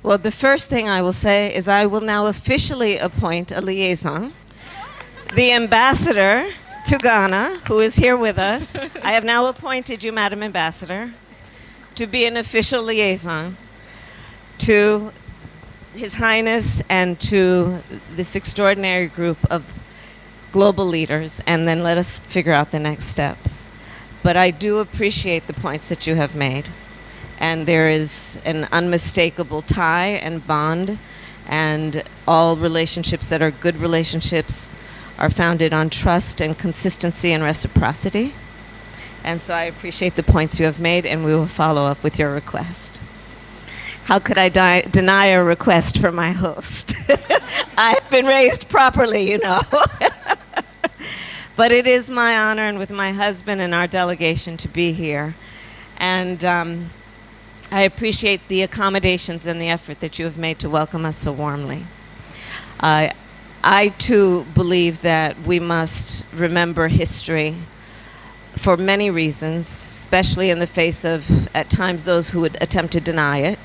Well, the first thing I will say is I will now officially appoint a liaison, the ambassador to Ghana, who is here with us. I have now appointed you, Madam Ambassador, to be an official liaison to His Highness and to this extraordinary group of global leaders, and then let us figure out the next steps. But I do appreciate the points that you have made. And there is an unmistakable tie and bond, and all relationships that are good relationships are founded on trust and consistency and reciprocity. And so I appreciate the points you have made, and we will follow up with your request. How could I deny a request from my host? I've been raised properly, you know. But it is my honor, and with my husband and our delegation, to be here. And I appreciate the accommodations and the effort that you have made to welcome us so warmly. I too believe that we must remember history for many reasons, especially in the face of, at times, those who would attempt to deny it.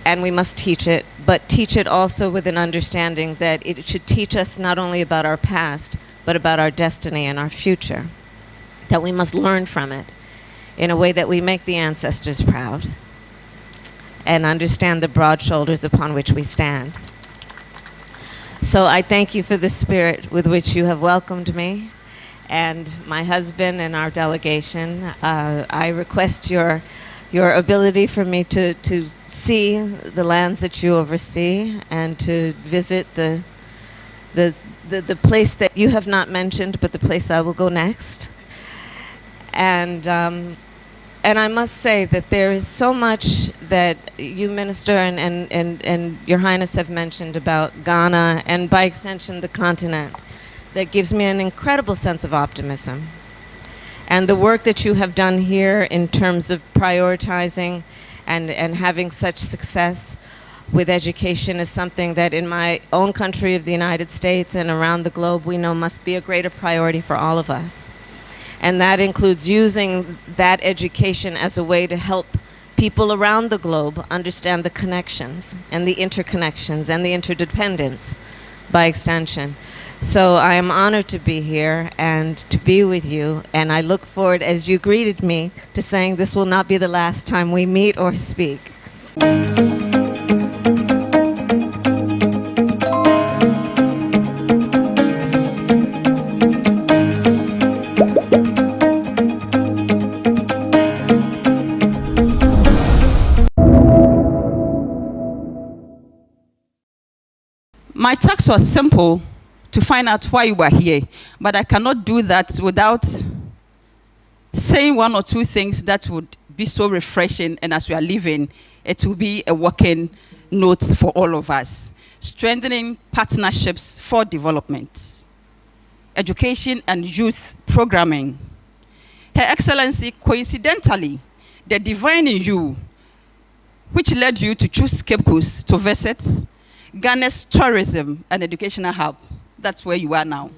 And we must teach it, but teach it also with an understanding that it should teach us not only about our past, but about our destiny and our future. That we must learn from it in a way that we make the ancestors proud and understand the broad shoulders upon which we stand. So I thank you for the spirit with which you have welcomed me and my husband and our delegation. I request your ability for me to see the lands that you oversee and to visit the place that you have not mentioned, but the place I will go next. And I must say that there is so much that you, Minister, and Your Highness have mentioned about Ghana, and by extension the continent, that gives me an incredible sense of optimism. And the work that you have done here in terms of prioritizing and having such success with education is something that in my own country of the United States and around the globe we know must be a greater priority for all of us. And that includes using that education as a way to help people around the globe understand the connections and the interconnections and the interdependence by extension. So I am honored to be here and to be with you, and I look forward, as you greeted me, to saying this will not be the last time we meet or speak. My task was simple, to find out why you were here, but I cannot do that without saying one or two things that would be so refreshing, and as we are leaving, it will be a working note for all of us. Strengthening partnerships for development, education and youth programming. Her Excellency, coincidentally, the divine in you, which led you to choose Cape Coast to visit Ghana's tourism and educational hub. That's where you are now.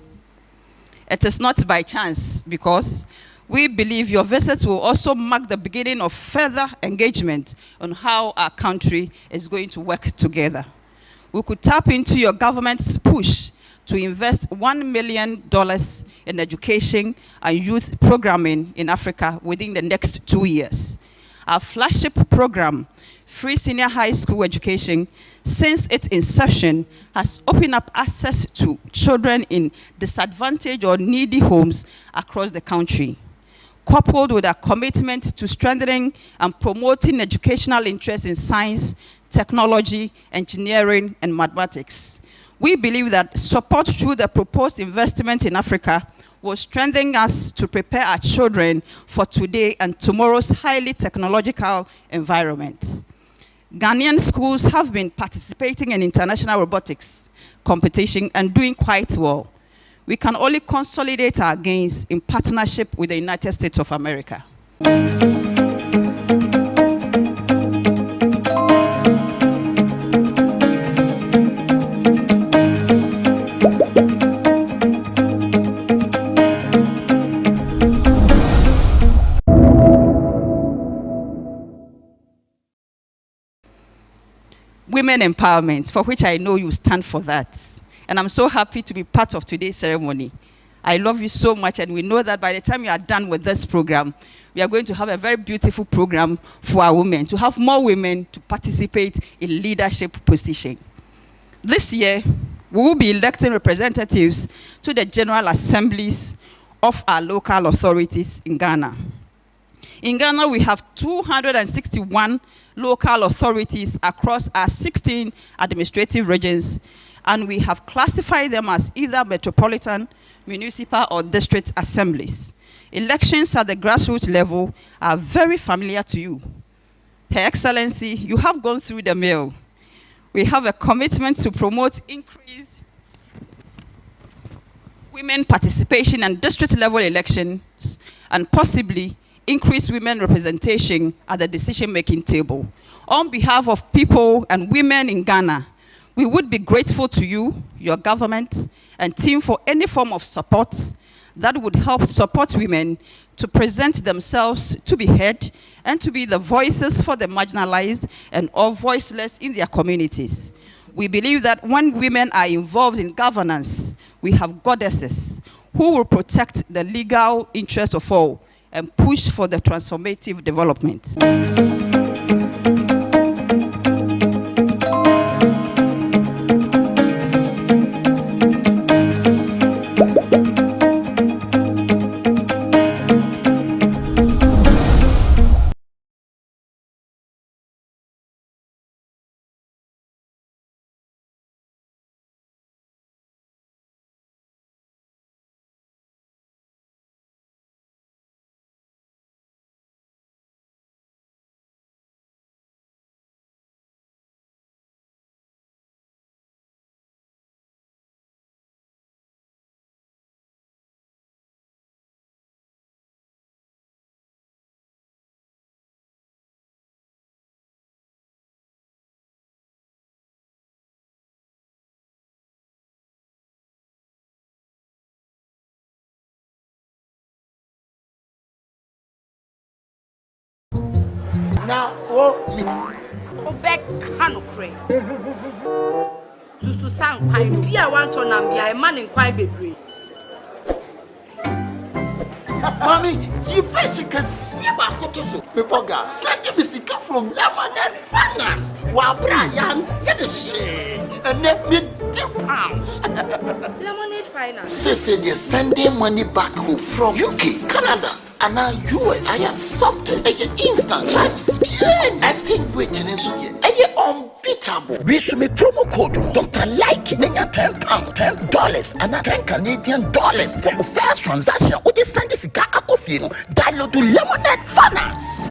It is not by chance, because we believe your visit will also mark the beginning of further engagement on how our country is going to work together. We could tap into your government's push to invest $1 million in education and youth programming in Africa within the next 2 years. Our flagship program, Free Senior High School Education, since its inception, has opened up access to children in disadvantaged or needy homes across the country. Coupled with a commitment to strengthening and promoting educational interest in science, technology, engineering, and mathematics, we believe that support through the proposed investment in Africa will strengthen us to prepare our children for today and tomorrow's highly technological environment. Ghanaian schools have been participating in international robotics competition and doing quite well. We can only consolidate our gains in partnership with the United States of America. women empowerment, for which I know you stand for that. And I'm so happy to be part of today's ceremony. I love you so much, and we know that by the time you are done with this program, we are going to have a very beautiful program for our women, to have more women to participate in leadership position. This year, we will be electing representatives to the General Assemblies of our local authorities in Ghana. In Ghana, we have 261 local authorities across our 16 administrative regions, and we have classified them as either metropolitan, municipal, or district assemblies. Elections at the grassroots level are very familiar to you. Her Excellency, you have gone through the mill. We have a commitment to promote increased women participation in district-level elections and possibly increase women representation at the decision-making table. On behalf of people and women in Ghana, we would be grateful to you, your government, and team for any form of support that would help support women to present themselves to be heard and to be the voices for the marginalized and all voiceless in their communities. We believe that when women are involved in governance, we have goddesses who will protect the legal interests of all and push for the transformative development. Now, oh, me. Obek Kanukre. Susu sang quite be a want to Nambia, a man in quite baby. Mommy, you basically see about Kotoso. Pepoga, send me sick from Lemonade Finance. While Brian did the shit and let me £2. Lemonade Finance. Say they're sending money back home from UK, Canada, and now US. I accepted a instant charge. Exchange waiting in so unbeatable. We should make promo code Dr. Like £10, $10, and $10 Canadian for the first transaction. What is send this guy download to Lemonade Finance.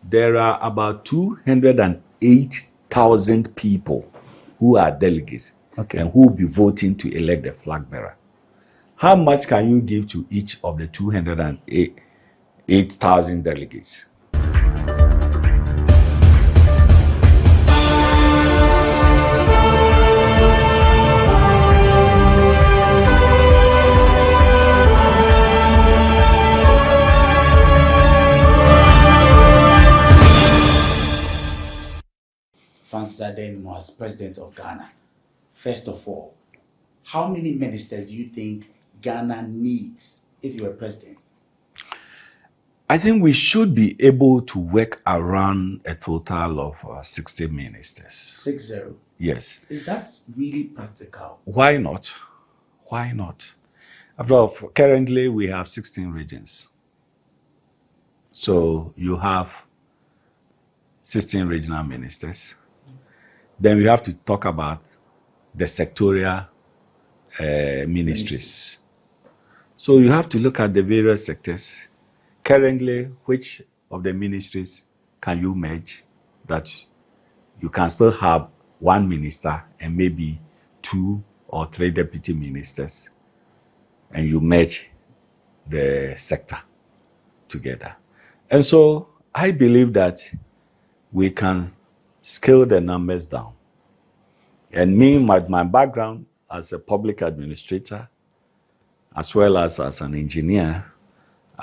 There are about 208,000 people who are delegates and who will be voting to elect the flag bearer. How much can you give to each of the 208,000 delegates? Francis Aden as president of Ghana. First of all, how many ministers do you think Ghana needs if you were president? I think we should be able to work around a total of 60 ministers. 60? Yes. Is that really practical? Why not? Why not? After all, currently we have 16 regions. So you have 16 regional ministers. Then we have to talk about the sectorial ministries. So you have to look at the various sectors. Currently, which of the ministries can you merge that you can still have one minister and maybe 2 or 3 deputy ministers? and you merge the sector together. And so I believe that we can scale the numbers down. And me, my background as a public administrator, as well as an engineer,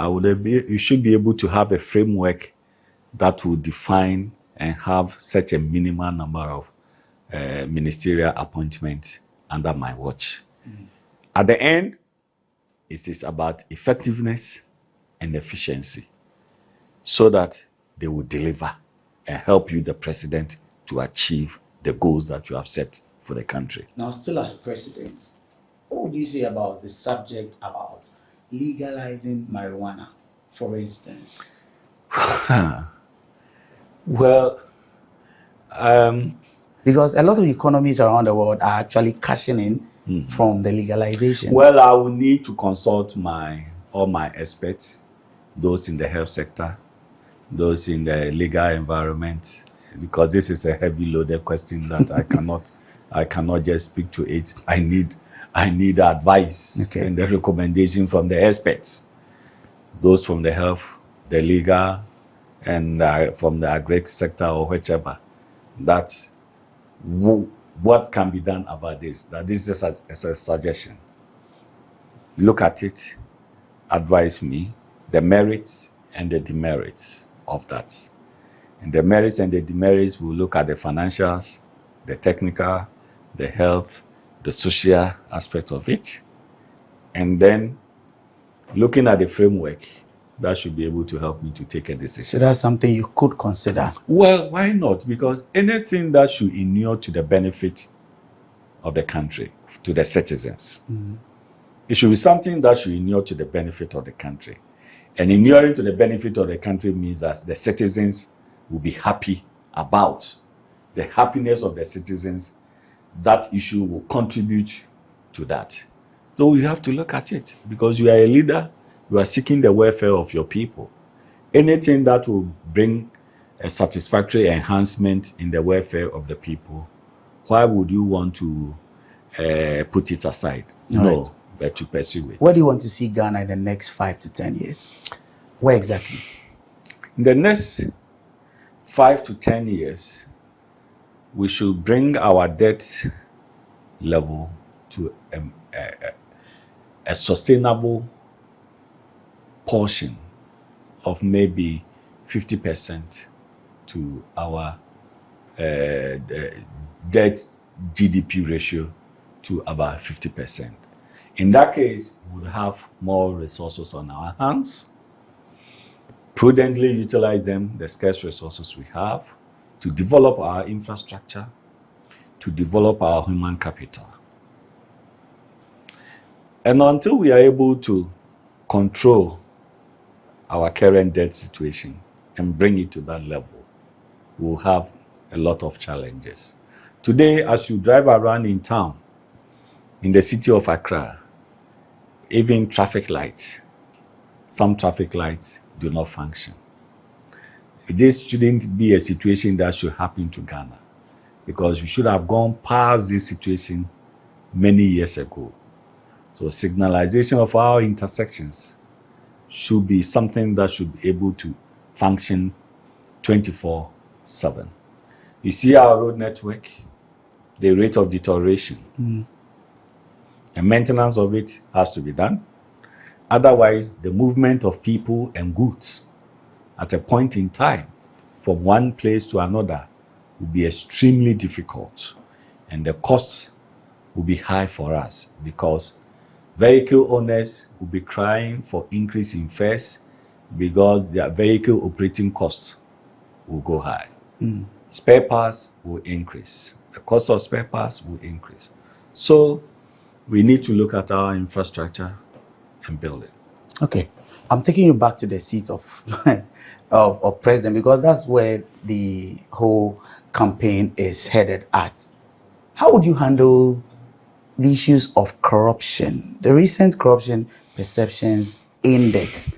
you should be able to have a framework that will define and have such a minimal number of ministerial appointments under my watch. At the end, it is about effectiveness and efficiency so that they will deliver and help you, the president, to achieve the goals that you have set for the country. Now, still as president, what would you say about the subject about legalizing marijuana, for instance? Well, because a lot of economies around the world are actually cashing in from the legalization. Well, I will need to consult all my experts, those in the health sector, those in the legal environment, because this is a heavy loaded question that I cannot just speak to it. I need advice and the recommendation from the experts, those from the health, the legal, and from the agri sector or whichever. That's what can be done about this. That this is a suggestion. Look at it, advise me, the merits and the demerits of that. And the merits and the demerits will look at the financials, the technical, the health, the social aspect of it. And then looking at the framework, that should be able to help me to take a decision. So that's something you could consider. Well, why not? Because anything that should inure to the benefit of the country, to the citizens, it should be something that should inure to the benefit of the country. And inuring to the benefit of the country means that the citizens will be happy about the happiness of the citizens. That issue will contribute to that. So you have to look at it, because you are a leader, you are seeking the welfare of your people. Anything that will bring a satisfactory enhancement in the welfare of the people, why would you want to put it aside? No, but to pursue it. Where do you want to see Ghana in the next 5 to 10 years? Where exactly? In the next 5 to 10 years, we should bring our debt level to a sustainable portion of maybe 50% to our debt GDP ratio to about 50%. In that case, we'll have more resources on our hands, prudently utilize them, the scarce resources we have, to develop our infrastructure, to develop our human capital. And until we are able to control our current debt situation and bring it to that level, we'll have a lot of challenges. Today, as you drive around in town, in the city of Accra, even traffic lights, some traffic lights do not function. This shouldn't be a situation that should happen to Ghana, because we should have gone past this situation many years ago. So signalization of our intersections should be something that should be able to function 24/7. You see our road network, the rate of deterioration. And maintenance of it has to be done. Otherwise, the movement of people and goods at a point in time from one place to another will be extremely difficult. And the cost will be high for us, because vehicle owners will be crying for increase in fares because their vehicle operating costs will go high. Spare parts will increase. The cost of spare parts will increase. So we need to look at our infrastructure and build it. Okay. I'm taking you back to the seat of of president, because that's where the whole campaign is headed at. How would you handle the issues of corruption? The recent corruption perceptions index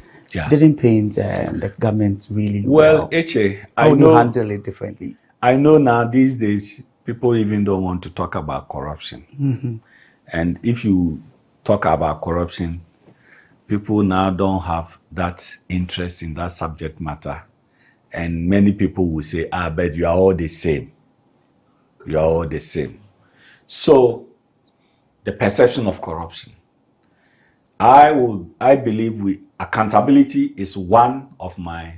didn't paint the government really well. Eche, how would you handle it differently? I know now these days people even don't want to talk about corruption. And if you talk about corruption, people now don't have that interest in that subject matter. And many people will say, but you are all the same. You are all the same. So, the perception of corruption. I believe accountability is one of my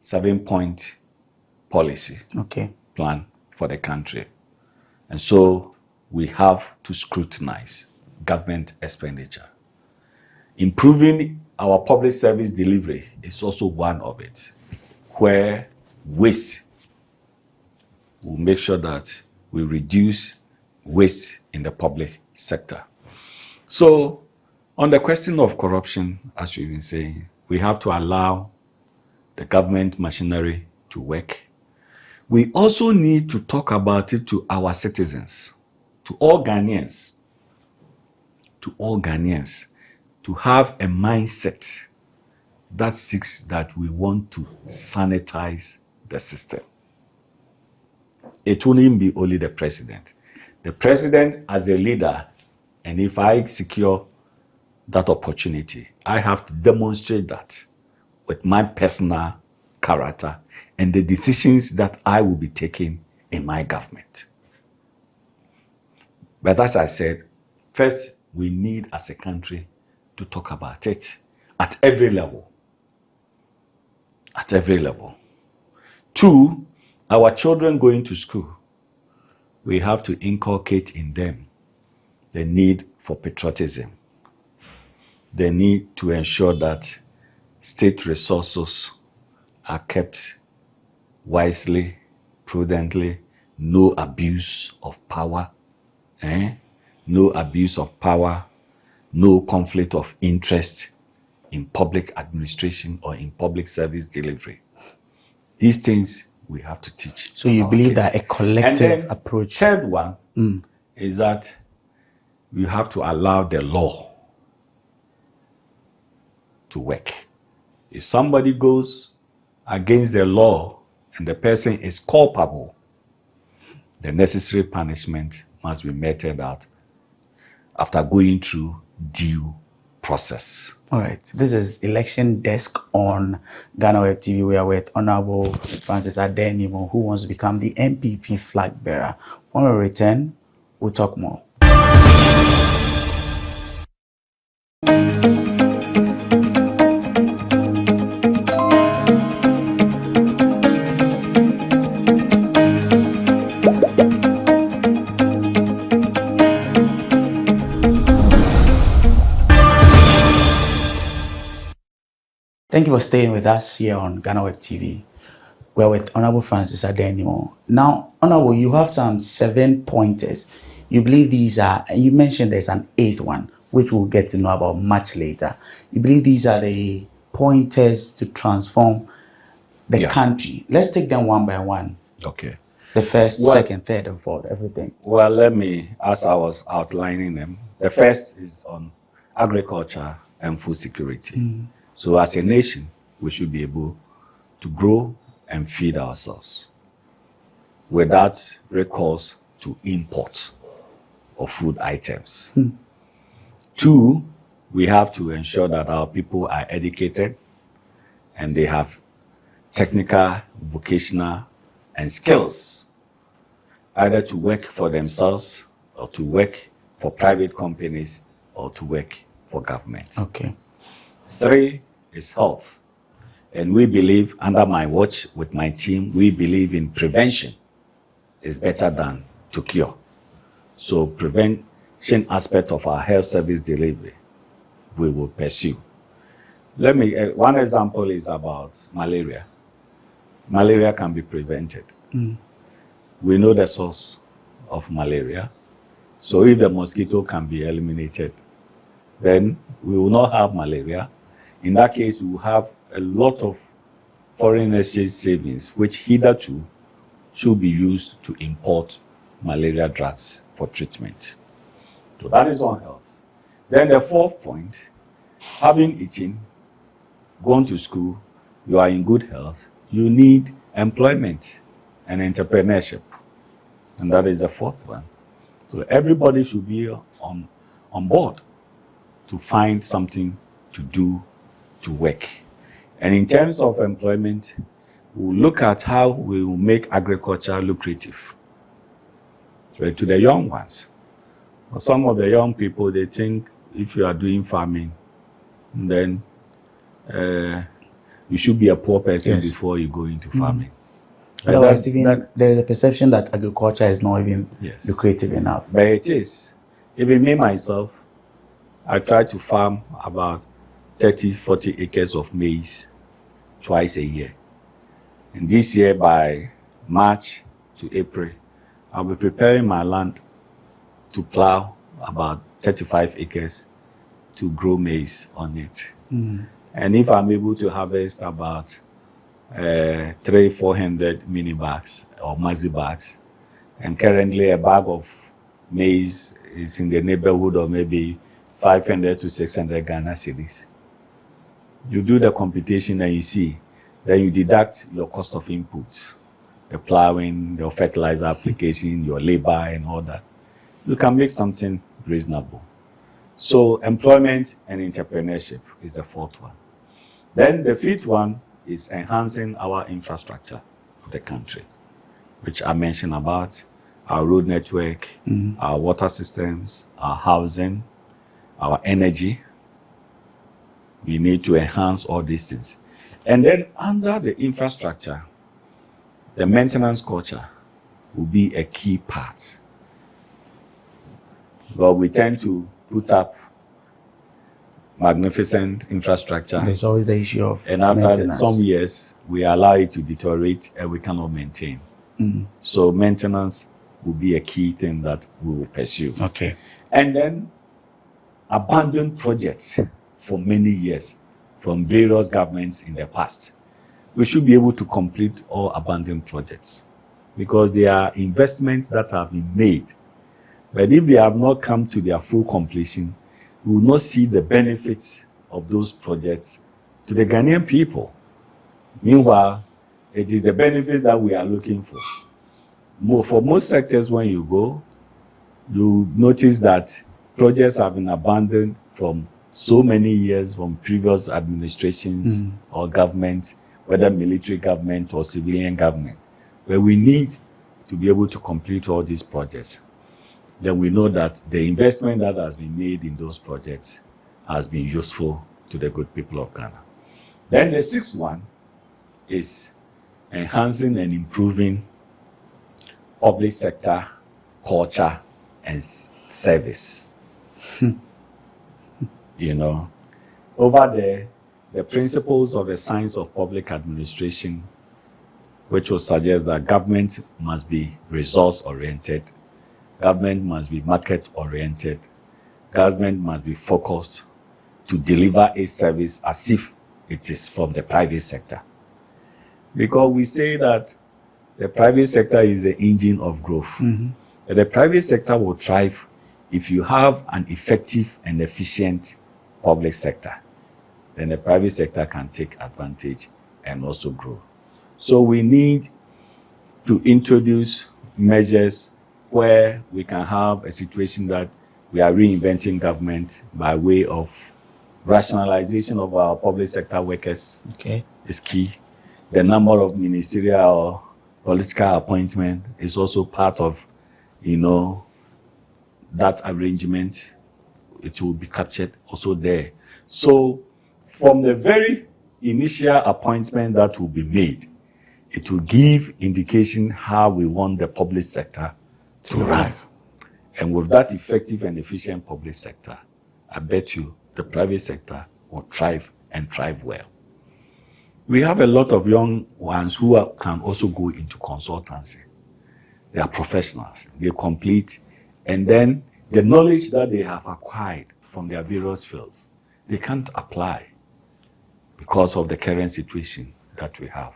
7-point policy plan for the country. And so we have to scrutinize government expenditure. Improving our public service delivery is also one of it, where waste will make sure that we reduce waste in the public sector. So, on the question of corruption, as we've been saying, we have to allow the government machinery to work. We also need to talk about it to our citizens, to all Ghanaians, to have a mindset that seeks that we want to sanitize the system. It wouldn't be only the president. The president as a leader, and if I secure that opportunity, I have to demonstrate that with my personal character and the decisions that I will be taking in my government. But as I said, first, we need as a country to talk about it at every level. At every level. 2, our children going to school, we have to inculcate in them the need for patriotism. The need to ensure that state resources are kept wisely, prudently, no abuse of power, no abuse of power, no conflict of interest in public administration or in public service delivery. These things we have to teach. So you believe that a collective approach. Third one is that we have to allow the law to work. If somebody goes against the law and the person is culpable, the necessary punishment must be meted out after going through due process. All right. This is Election Desk on GhanaWeb TV. We are with Honorable Francis Adenimo, who wants to become the MPP flag bearer. When we return, we'll talk more. Thank you for staying with us here on GhanaWeb TV. We're with Honorable Francis Adenimo. Now, Honorable, you have some 7 pointers. You believe these are, and you mentioned there's an 8th one, which we'll get to know about much later. You believe these are the pointers to transform the country. Let's take them one by one. Okay. The first, second, third, and fourth, everything. Well, let me, as I was outlining them, the first is on agriculture and food security. So as a nation, we should be able to grow and feed ourselves without recourse to import of food items. 2, we have to ensure that our people are educated and they have technical, vocational, and skills, either to work for themselves or to work for private companies or to work for government. Okay. 3 is health. And we believe, under my watch with my team, we believe in prevention is better than to cure. So prevention aspect of our health service delivery, we will pursue. Let me, one example is about malaria. Malaria can be prevented. We know the source of malaria. So if the mosquito can be eliminated, then we will not have malaria. In that case, we will have a lot of foreign exchange savings, which hitherto should be used to import malaria drugs for treatment. So that is on health. Then the 4th point, having eaten, gone to school, you are in good health, you need employment and entrepreneurship. And that is the 4th one. So everybody should be on board to find something to do, to work. And in terms of employment, we'll look at how we will make agriculture lucrative. So to the young ones. For some of the young people, they think if you are doing farming, then you should be a poor person before you go into farming. Otherwise, there's a perception that agriculture is not even lucrative enough. But it is. Even me, myself, I try to farm about 30, 40 acres of maize twice a year. And this year, by March to April, I'll be preparing my land to plow about 35 acres to grow maize on it. And if I'm able to harvest about 300-400 mini bags or mazi bags, and currently a bag of maize is in the neighborhood of maybe 500 to 600 Ghana cedis. You do the computation and you see, then you deduct your cost of inputs, the plowing, your fertilizer application, your labor and all that. You can make something reasonable. So employment and entrepreneurship is the fourth one. Then the fifth one is enhancing our infrastructure of the country, which I mentioned about our road network, our water systems, our housing, our energy. We need to enhance all these things. And then under the infrastructure, the maintenance culture will be a key part. But we tend to put up magnificent infrastructure. There's always the issue of and after maintenance. some years, we allow it to deteriorate and we cannot maintain. So maintenance will be a key thing that we will pursue. Okay. And then abandoned projects for many years from various governments in the past. We should be able to complete all abandoned projects because they are investments that have been made. But if they have not come to their full completion, we will not see the benefits of those projects to the Ghanaian people. Meanwhile, it is the benefits that we are looking for. For most sectors, when you go, you notice that projects have been abandoned from so many years from previous administrations or governments, whether military government or civilian government, where we need to be able to complete all these projects. Then we know that the investment that has been made in those projects has been useful to the good people of Ghana. Then the sixth one is enhancing and improving public sector culture and service. You know, over there, the principles of the science of public administration, which will suggest that government must be resource-oriented, government must be market-oriented, government must be focused to deliver a service as if it is from the private sector. Because we say that the private sector is the engine of growth. But the private sector will thrive if you have an effective and efficient public sector. Then the private sector can take advantage and also grow. So we need to introduce measures where we can have a situation that we are reinventing government by way of rationalization of our public sector workers. Is key. The number of ministerial political appointment is also part of, you know, that arrangement. It will be captured also there. So from the very initial appointment that will be made, it will give indication how we want the public sector to run. And with that effective and efficient public sector, I bet you the private sector will thrive and thrive well. We have a lot of young ones who can also go into consultancy. They are professionals. They complete, and then the knowledge that they have acquired from their various fields, they can't apply because of the current situation that we have.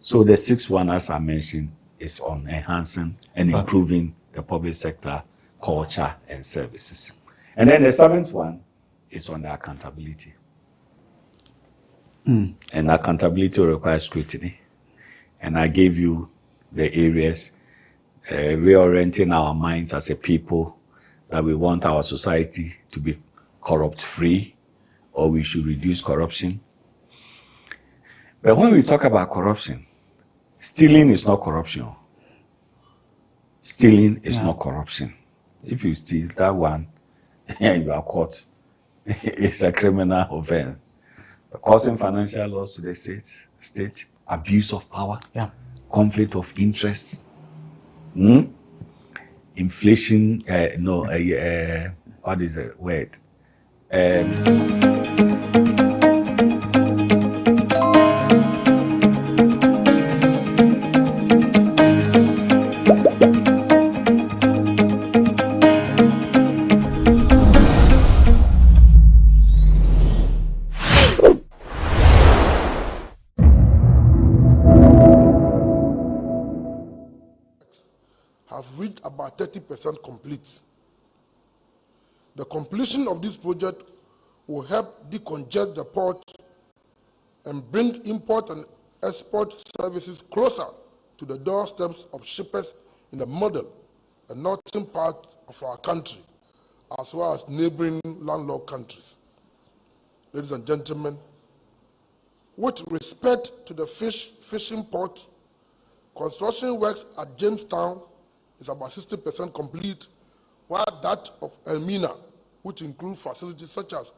So the sixth one, as I mentioned, is on enhancing and improving the public sector culture and services. And then the seventh one is on the accountability. And accountability requires scrutiny. And I gave you the areas, reorienting our minds as a people, that we want our society to be corrupt-free, or we should reduce corruption. But when we talk about corruption, stealing is not corruption. Stealing is not corruption. If you steal that one, you are caught. It's a criminal offense. Causing financial loss to the state, abuse of power, conflict of interest, inflation, what is the word? Have reached about 30% complete. The completion of this project will help decongest the port and bring import and export services closer to the doorsteps of shippers in the middle and northern part of our country, as well as neighboring landlocked countries. Ladies and gentlemen, with respect to the fishing port, construction works at Jamestown is about 60% complete, while that of Elmina, which includes facilities such as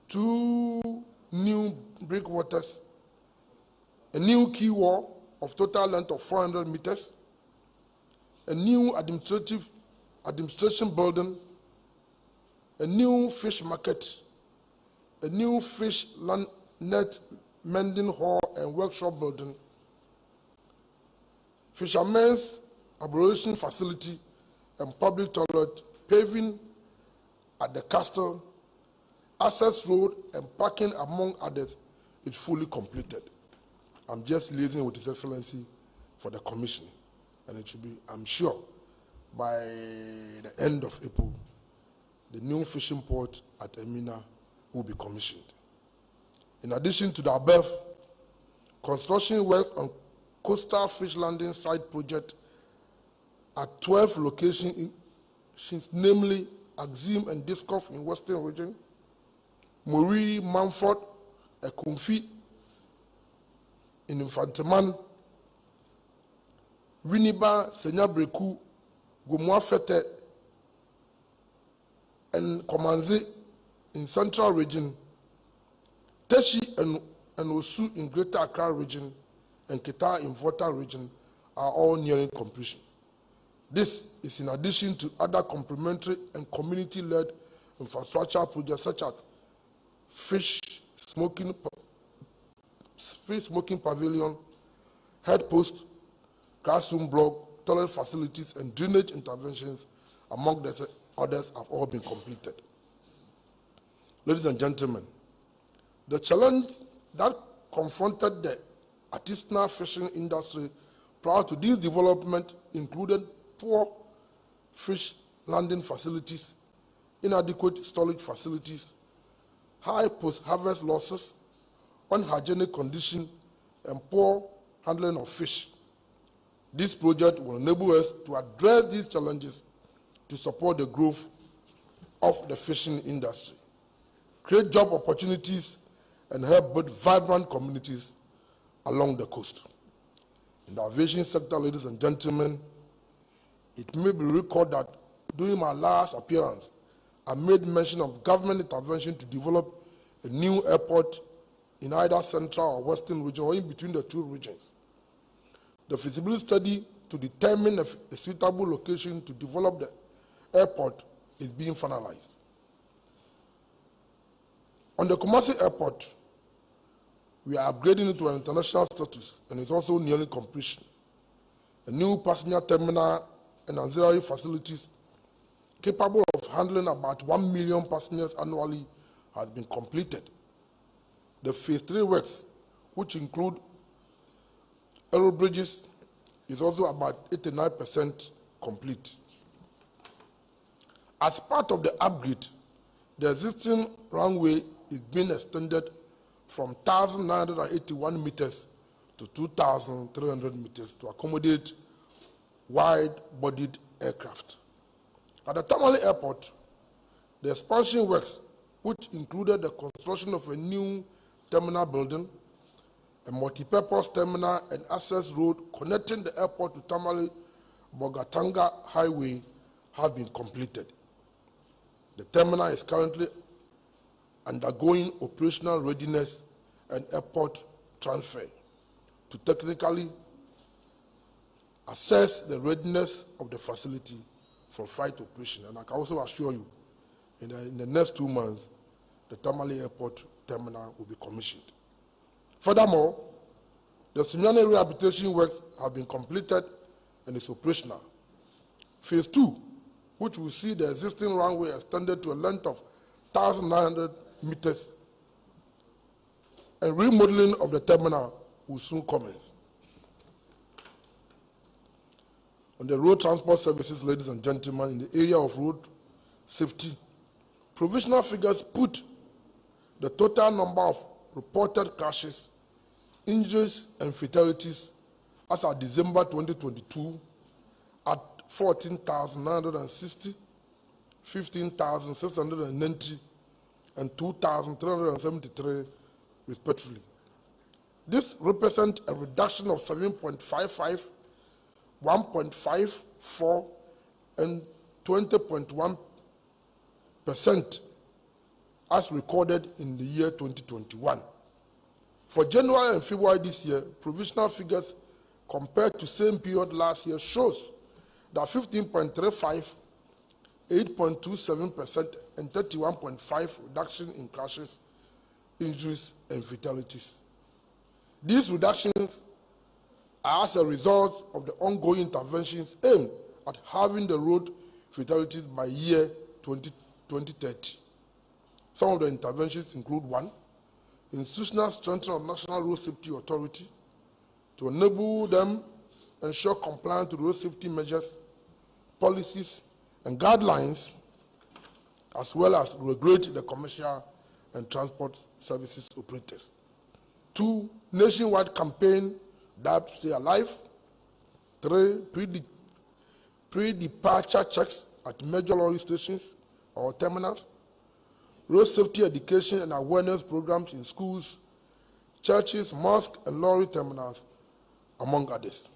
2 new breakwaters, a new quay wall of total length of 400 meters, a new administration building, a new fish market, a new fish net mending hall and workshop building, fishermen's aberration facility and public toilet, paving at the castle, access road and parking among others is fully completed. I'm just liaising with His Excellency for the commission, and it should be, I'm sure, by the end of April, the new fishing port at Emina will be commissioned. In addition to the above, construction work on coastal fish landing site project at 12 locations, namely Axim and Discoff in Western Region, Muri, Manford, Ekumfi in Infanteman, Winiba, Senyabreku, Gomwafete, and Komanzi in Central Region, Teshi and Osu in Greater Accra Region, and Kita in Volta Region are all nearing completion. This is in addition to other complementary and community-led infrastructure projects such as fish smoking pavilion, head post, classroom block, toilet facilities, and drainage interventions, among the others, have all been completed. Ladies and gentlemen, the challenge that confronted the artisanal fishing industry prior to this development included poor fish landing facilities, inadequate storage facilities, high post-harvest losses, unhygienic conditions, and poor handling of fish. This project will enable us to address these challenges to support the growth of the fishing industry, create job opportunities, and help build vibrant communities along the coast. In the aviation sector, ladies and gentlemen, it may be recalled that during my last appearance, I made mention of government intervention to develop a new airport in either central or western region or in between the two regions. The feasibility study to determine a suitable location to develop the airport is being finalized. On the Kumasi Airport, we are upgrading it to an international status and it's also nearing completion. A new passenger terminal and auxiliary facilities capable of handling about 1 million passengers annually has been completed. The phase 3 works, which include aero bridges, is also about 89% complete. As part of the upgrade, the existing runway is being extended from 1,981 meters to 2,300 meters to accommodate wide-bodied aircraft. At the Tamale Airport, the expansion works which included the construction of a new terminal building, a multi-purpose terminal and access road connecting the airport to Tamale-Bogatanga Highway, have been completed. The terminal is currently undergoing operational readiness and airport transfer to technically assess the readiness of the facility for flight operation. And I can also assure you, in the next 2 months, the Tamale Airport terminal will be commissioned. Furthermore, the Sunyani rehabilitation works have been completed and is operational. Phase 2, which will see the existing runway extended to a length of 1,900 meters, and remodeling of the terminal will soon commence. On the road transport services, ladies and gentlemen, in the area of road safety, provisional figures put the total number of reported crashes, injuries, and fatalities as of December 2022 at 14,960, 15,690, and 2,373, respectively. This represents a reduction of 7.55, 1.54, and 20.1% as recorded in the year 2021. For January and February this year, provisional figures compared to same period last year shows that 15.35, 8.27%, and 31.5% reduction in crashes, injuries, and fatalities. These reductions are as a result of the ongoing interventions aimed at halving the road fatalities by year 2030. Some of the interventions include: 1, institutional strengthening of National Road Safety Authority to enable them ensure compliance to road safety measures, policies, and guidelines, as well as regulate the commercial and transport services operators. 2, nationwide campaign that stay alive. 3, pre-departure checks at major lorry stations or terminals. Road safety education and awareness programs in schools, churches, mosques, and lorry terminals, among others.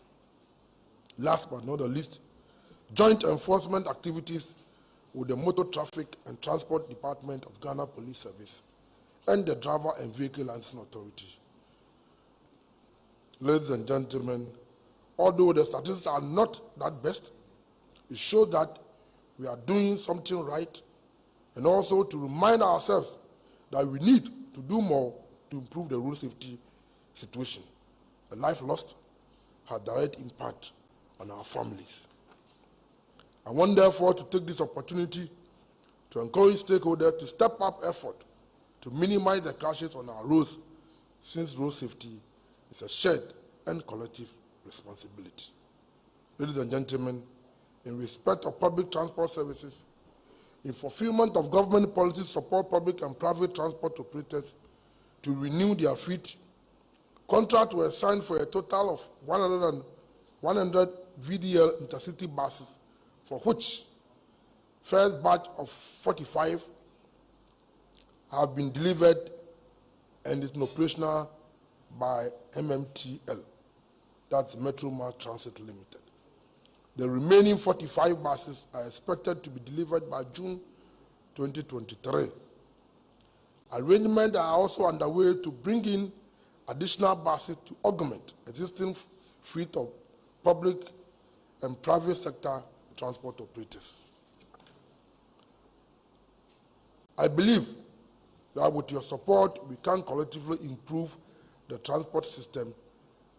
Last but not the least, joint enforcement activities with the Motor Traffic and Transport Department of Ghana Police Service and the Driver and Vehicle Licensing Authority. Ladies and gentlemen, although the statistics are not that best, it shows that we are doing something right, and also to remind ourselves that we need to do more to improve the road safety situation. A life lost has direct impact on our families. I want therefore to take this opportunity to encourage stakeholders to step up effort to minimize the crashes on our roads, since road safety is a shared and collective responsibility. Ladies and gentlemen, in respect of public transport services, in fulfillment of government policies to support public and private transport operators to renew their fleet, contracts were signed for a total of 100 VDL intercity buses, for which first batch of 45 have been delivered and is operational by MMTL, that's Metro Mass Transit Limited. The remaining 45 buses are expected to be delivered by June 2023. Arrangements are also underway to bring in additional buses to augment existing fleet of public and private sector transport operators. I believe that with your support, we can collectively improve the transport system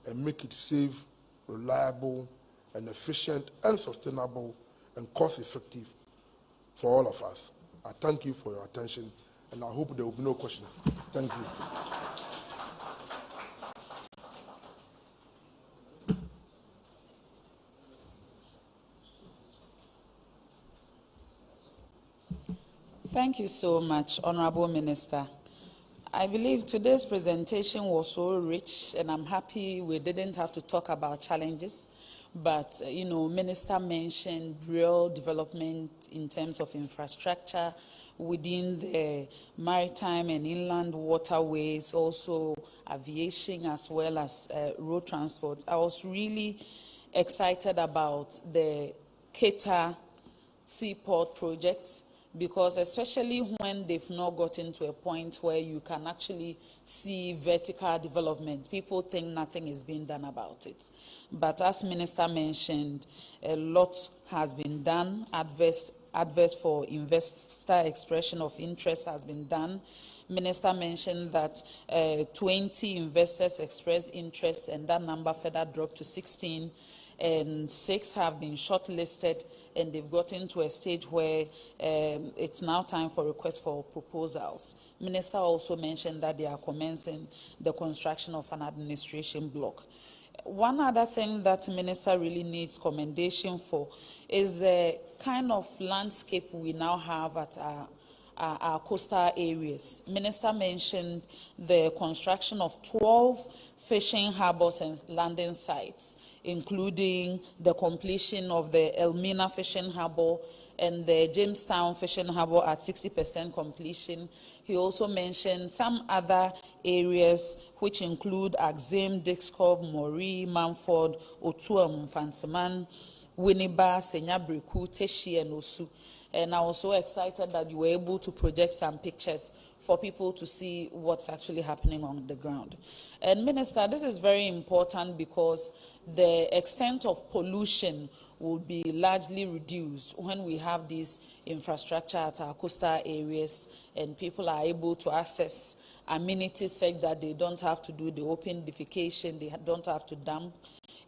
and make it safe, reliable, and efficient, and sustainable, and cost-effective for all of us. I thank you for your attention, and I hope there will be no questions. Thank you. Thank you so much, Honorable Minister. I believe today's presentation was so rich, and I'm happy we didn't have to talk about challenges, but, Minister mentioned real development in terms of infrastructure. within the maritime and inland waterways, also aviation as well as road transport. I was really excited about the Keta Seaport project, because especially when they've not gotten to a point where you can actually see vertical development, people think nothing is being done about it. But as Minister mentioned, a lot has been done. Advert for investor expression of interest has been done. Minister mentioned that 20 investors expressed interest, and that number further dropped to 16. And 6 have been shortlisted, and they've gotten to a stage where it's now time for requests for proposals. Minister also mentioned that they are commencing the construction of an administration block. One other thing that Minister really needs commendation for is the kind of landscape we now have at our coastal areas. Minister mentioned the construction of 12 fishing harbors and landing sites, including the completion of the Elmina Fishing Harbor and the Jamestown Fishing Harbor at 60% completion. He also mentioned some other areas which include Axim, Dixcove, Mori, Manford, Otuam, Fanseman, Winneba, Senyabreku, Teshi, and Osu. And I was so excited that you were able to project some pictures for people to see what's actually happening on the ground. And Minister, this is very important because the extent of pollution will be largely reduced when we have this infrastructure at our coastal areas and people are able to access amenities such that they don't have to do the open defecation, they don't have to dump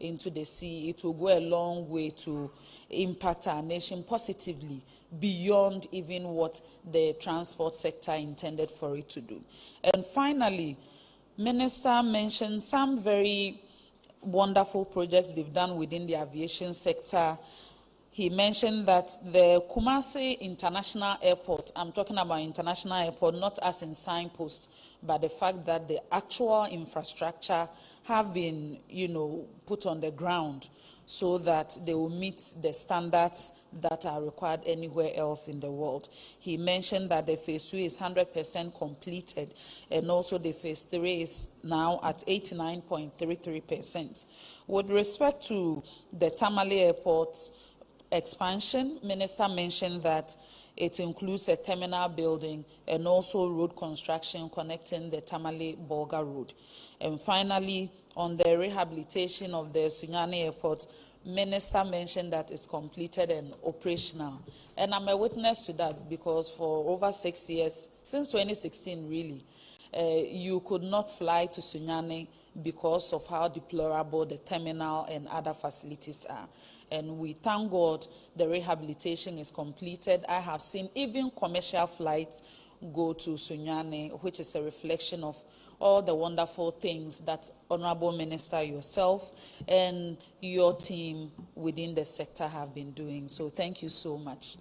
into the sea. It will go a long way to impact our nation positively beyond even what the transport sector intended for it to do. And finally, Minister mentioned some very wonderful projects they've done within the aviation sector. He mentioned that the Kumasi International Airport, I'm talking about international airport, not as in signpost, but the fact that the actual infrastructure have been, put on the ground so that they will meet the standards that are required anywhere else in the world. He mentioned that the phase 2 is 100% completed, and also the phase 3 is now at 89.33%. With respect to the Tamale Airport expansion, Minister mentioned that it includes a terminal building and also road construction connecting the Tamale-Bolga Road. And finally, on the rehabilitation of the Sunyani Airport, Minister mentioned that it's completed and operational. And I'm a witness to that because for over 6 years, since 2016 really, you could not fly to Sunyani because of how deplorable the terminal and other facilities are. And we thank God the rehabilitation is completed. I have seen even commercial flights go to Sunyani, which is a reflection of all the wonderful things that Honorable Minister, yourself, and your team within the sector have been doing. So thank you so much.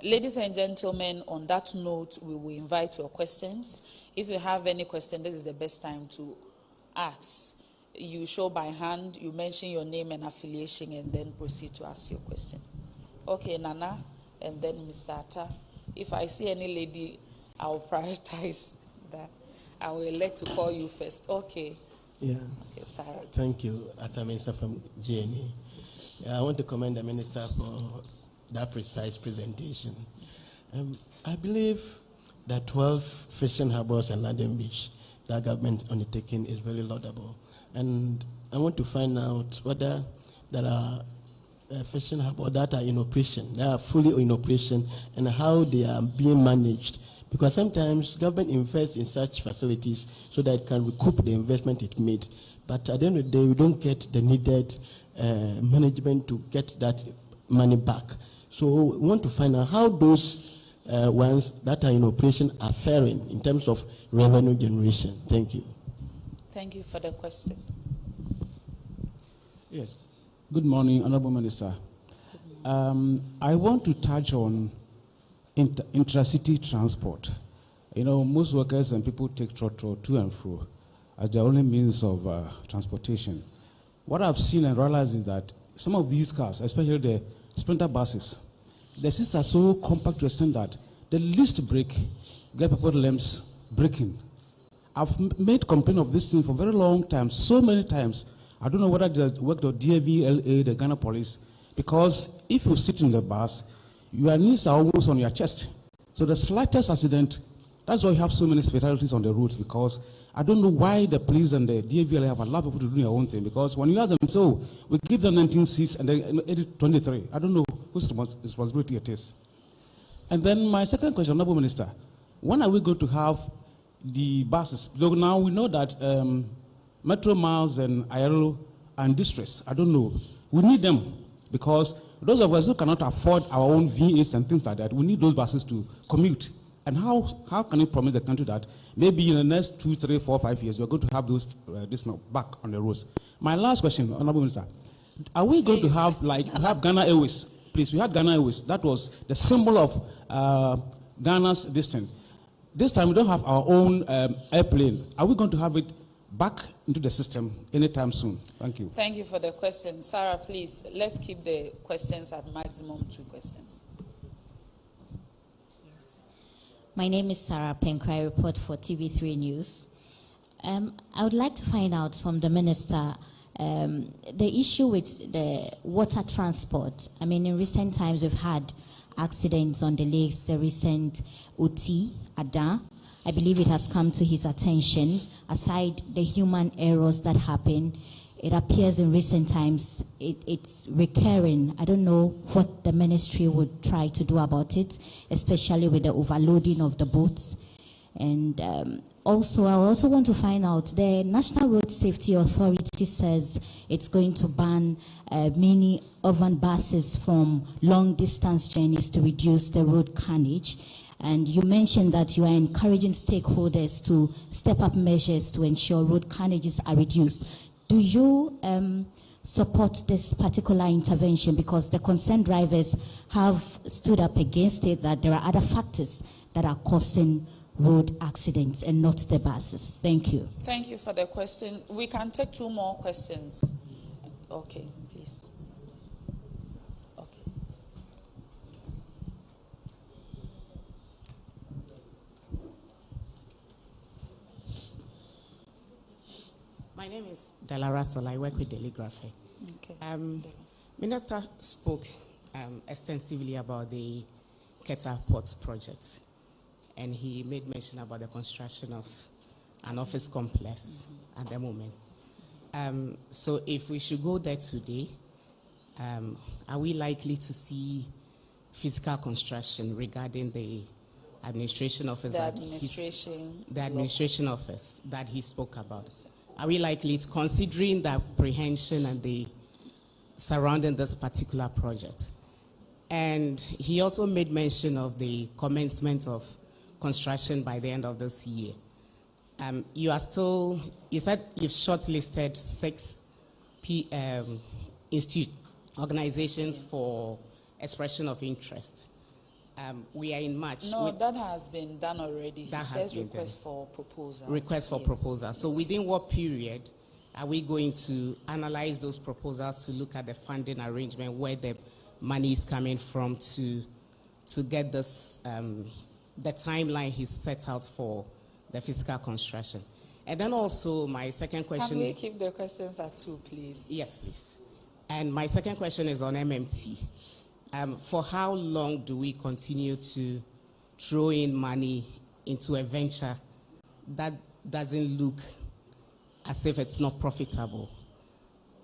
Ladies and gentlemen, on that note, we will invite your questions. If you have any question, this is the best time to ask. You show by hand, you mention your name and affiliation, and then proceed to ask your question. Okay, Nana, and then Mr. Atta. If I see any lady, I will prioritize that. I will elect to call you first. Okay. Yeah. Okay, Sarah. Thank you, Atta Minister from GNA. I want to commend the Minister for that precise presentation. I believe that 12 fishing harbors and landing beach that government undertaking is very laudable. And I want to find out whether there are fishing harbors that are in operation, that are fully in operation, and how they are being managed. Because sometimes government invests in such facilities so that it can recoup the investment it made. But at the end of the day, we don't get the needed management to get that money back. So we want to find out how those ones that are in operation are faring in terms of revenue generation. Thank you. Thank you for the question. Yes. Good morning, Honorable Minister. I want to touch on intracity transport. Most workers and people take trotro to and fro as their only means of transportation. What I've seen and realized is that some of these cars, especially the sprinter buses, the seats are so compact to the extent that the least break, get people's limbs breaking. I've made complaint of this thing for a very long time, so many times. I don't know whether it worked with DAVLA, the Ghana police, because if you sit in the bus, your knees are almost on your chest. So the slightest accident, that's why you have so many fatalities on the roads, because I don't know why the police and the DAVLA have allowed people to do their own thing, because when you ask them, so we give them 19 seats and then 23, I don't know whose responsibility it is. And then my second question, Honorable Minister, when are we going to have the buses? Now we know that Metro Miles and IRL are in distress. I don't know. We need them because those of us who cannot afford our own V8s and things like that, we need those buses to commute. And how can you promise the country that maybe in the next 2, 3, 4, 5 years, we're going to have those back on the roads? My last question, Honorable Minister, are we going to have, like, we have Ghana Airways? Please, we had Ghana Airways. That was the symbol of Ghana's destiny. This time, we don't have our own airplane. Are we going to have it back into the system anytime soon? Thank you. Thank you for the question. Sarah, please, let's keep the questions at maximum 2 questions. Yes. My name is Sarah Penkra. I report for TV3 News. I would like to find out from the Minister the issue with the water transport. I mean, in recent times, we've had accidents on the lakes, the recent Uti, Ada. I believe it has come to his attention. Aside the human errors that happen, it appears in recent times it's recurring. I don't know what the ministry would try to do about it, especially with the overloading of the boats. And I also want to find out, the National Road Safety Authority says it's going to ban many urban buses from long distance journeys to reduce the road carnage. And you mentioned that you are encouraging stakeholders to step up measures to ensure road carnages are reduced. Do you support this particular intervention? Because the concerned drivers have stood up against it, that there are other factors that are causing road accidents and not the buses. Thank you. Thank you for the question. We can take 2 more questions. Okay, please. Okay. My name is Della Russell. I work with Daily Graphic. Okay. Minister spoke extensively about the Keta Port project, and he made mention about the construction of an office complex at the moment. So if we should go there today, are we likely to see physical construction regarding the administration office? The administration office that he spoke about. Are we likely to, considering the apprehension and the surrounding this particular project? And he also made mention of the commencement of construction by the end of this year. You said you've shortlisted 6 organizations for expression of interest. We are in March. No, that has been done already. That he has says been request done. for proposals. Request for proposals. So within what period are we going to analyze those proposals to look at the funding arrangement, where the money is coming from to get this, the timeline he's set out for the physical construction? And then also my second question. Can we keep the questions at 2, please? Yes, please. And my second question is on MMT. For how long do we continue to throw in money into a venture that doesn't look as if it's not profitable?